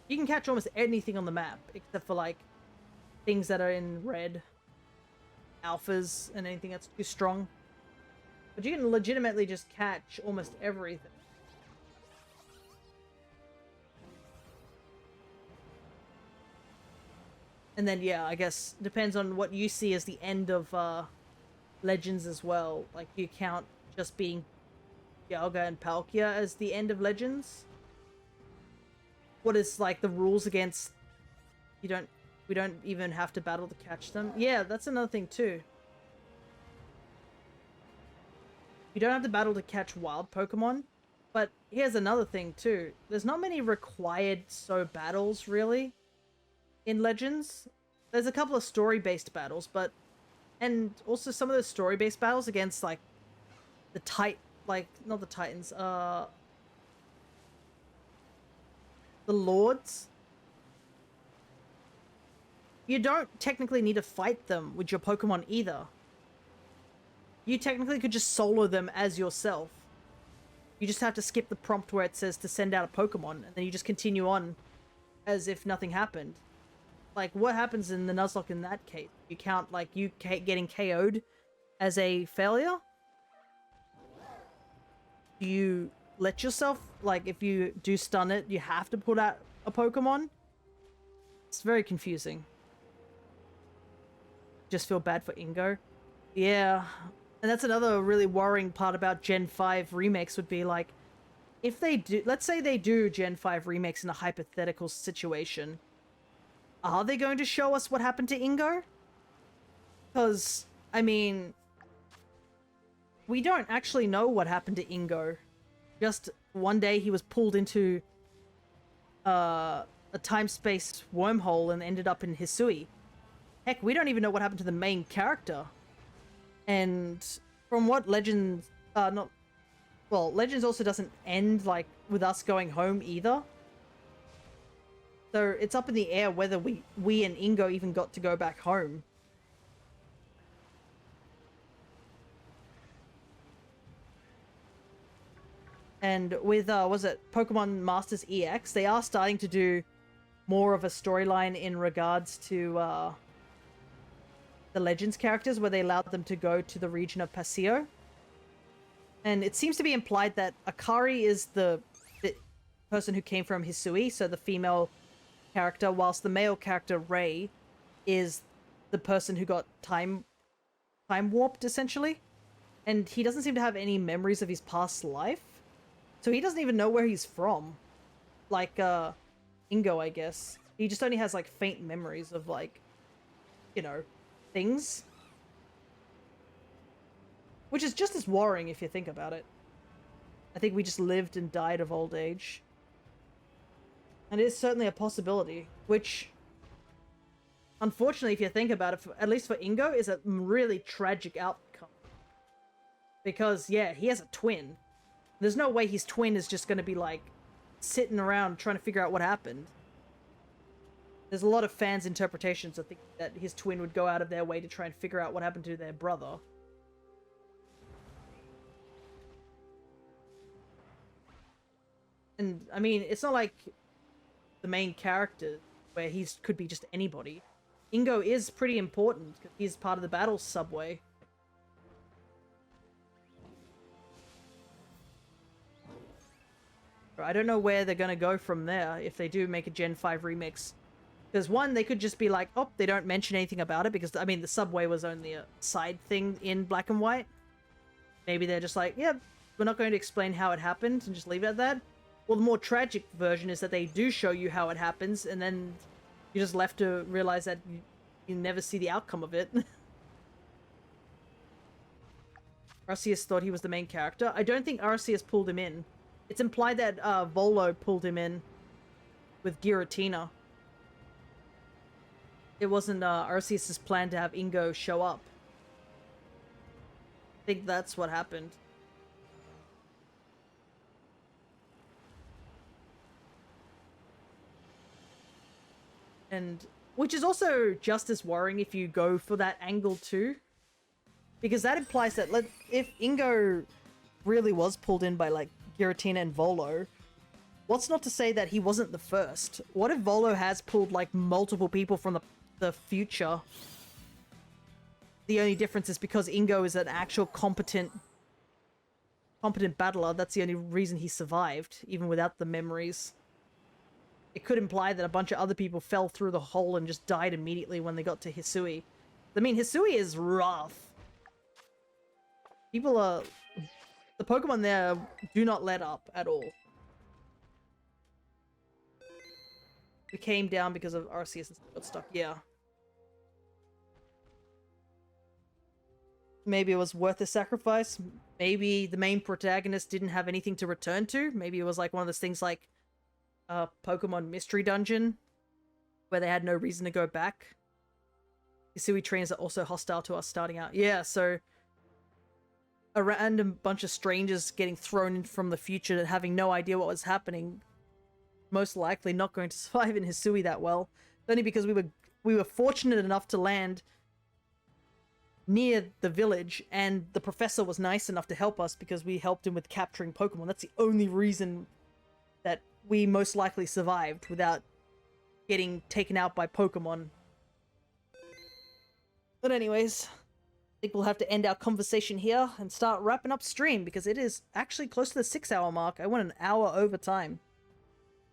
You can catch almost anything on the map, except for like, things that are in red. Alphas and anything that's too strong. But you can legitimately just catch almost everything. And then, yeah, I guess depends on what you see as the end of Legends as well. Like, you count just being Dialga and Palkia as the end of Legends? What is, like, the rules against We don't even have to battle to catch them. Yeah, that's another thing too. You don't have to battle to catch wild Pokemon. But here's another thing too. There's not many required battles really in Legends. There's a couple of story-based battles, but and also some of those story-based battles against like not the Titans, the Lords. You don't technically need to fight them with your Pokemon either. You technically could just solo them as yourself. You just have to skip the prompt where it says to send out a Pokemon, and then you just continue on as if nothing happened. Like, what happens in the Nuzlocke in that case? You count, like, you getting KO'd as a failure? Do you let yourself, like, if you do stun it, you have to put out a Pokemon? It's very confusing. Just feel bad for Ingo. Yeah. And that's another really worrying part about Gen 5 remakes would be, like, if they do, let's say they do Gen 5 remakes in a hypothetical situation, are they going to show us what happened to Ingo? Because, I mean, we don't actually know what happened to Ingo. Just one day he was pulled into a time-space wormhole and ended up in Hisui. Heck, we don't even know what happened to the main character. And from what Legends, Legends also doesn't end, like, with us going home either. So it's up in the air whether we and Ingo even got to go back home. And with, was it Pokemon Masters EX, they are starting to do more of a storyline in regards to, the Legends characters, where they allowed them to go to the region of Paseo. And it seems to be implied that Akari is the person who came from Hisui, so the female character, whilst the male character, Rei, is the person who got time warped, essentially. And he doesn't seem to have any memories of his past life. So he doesn't even know where he's from. Like, Ingo, I guess. He just only has, like, faint memories of, like, you know, things. Which is just as worrying if you think about it. I think we just lived and died of old age. And it is certainly a possibility, which, unfortunately, if you think about it, at least for Ingo, is a really tragic outcome. Because, yeah, he has a twin. There's no way his twin is just going to be, like, sitting around trying to figure out what happened. There's a lot of fans' interpretations that think that his twin would go out of their way to try and figure out what happened to their brother. And, I mean, it's not like the main character, where he could be just anybody. Ingo is pretty important, because he's part of the battle subway. I don't know where they're going to go from there if they do make a Gen 5 remix. Because one, they could just be like, oh, they don't mention anything about it, because, I mean, the subway was only a side thing in Black and White. Maybe they're just like, yeah, we're not going to explain how it happened and just leave it at that. Well, the more tragic version is that they do show you how it happens, and then you're just left to realize that you never see the outcome of it. Arceus thought he was the main character. I don't think Arceus pulled him in. It's implied that Volo pulled him in with Giratina. It wasn't Arceus' plan to have Ingo show up. I think that's what happened. And which is also just as worrying if you go for that angle too. Because that implies that if Ingo really was pulled in by, like, Giratina and Volo, what's not to say that he wasn't the first? What if Volo has pulled, like, multiple people from the future? The only difference is because Ingo is an actual competent battler, that's the only reason he survived, even without the memories. It could imply that a bunch of other people fell through the hole and just died immediately when they got to Hisui. I mean, Hisui is rough. People are... The Pokemon there do not let up at all. We came down because of Arceus and got stuck. Yeah. Maybe it was worth the sacrifice. Maybe the main protagonist didn't have anything to return to. Maybe it was like one of those things like Pokemon Mystery Dungeon, where they had no reason to go back. Hisui trainers are also hostile to us starting out. Yeah, so a random bunch of strangers getting thrown in from the future and having no idea what was happening, most likely not going to survive in Hisui that well. Only because we were fortunate enough to land near the village, and the professor was nice enough to help us because we helped him with capturing Pokemon. That's the only reason that we most likely survived without getting taken out by Pokemon. But anyways, I think we'll have to end our conversation here and start wrapping up stream because it is actually close to the 6-hour mark. I went an hour over time.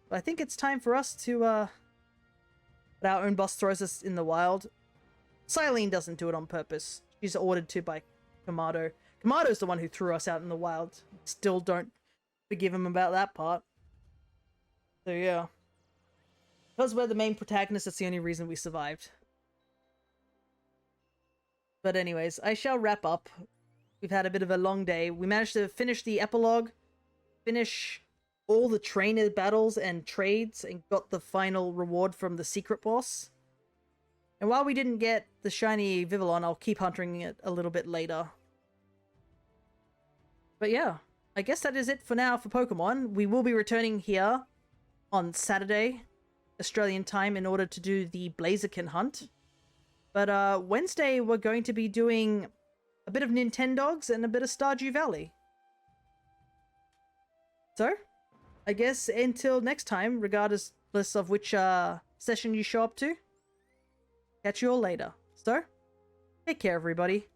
But I think it's time for us to, our own boss throws us in the wild. Silene doesn't do it on purpose. She's ordered to by Kamado. Kamado's the one who threw us out in the wild. Still don't forgive him about that part. So yeah. Because we're the main protagonist, that's the only reason we survived. But anyways, I shall wrap up. We've had a bit of a long day. We managed to finish the epilogue, finish all the trainer battles and trades, and got the final reward from the secret boss. And while we didn't get the shiny Vivillon, I'll keep hunting it a little bit later. But yeah, I guess that is it for now for Pokemon. We will be returning here on Saturday, Australian time, in order to do the Blaziken hunt. But Wednesday, we're going to be doing a bit of Nintendogs and a bit of Stardew Valley. So, I guess until next time, regardless of which session you show up to, catch you all later. So, take care, everybody.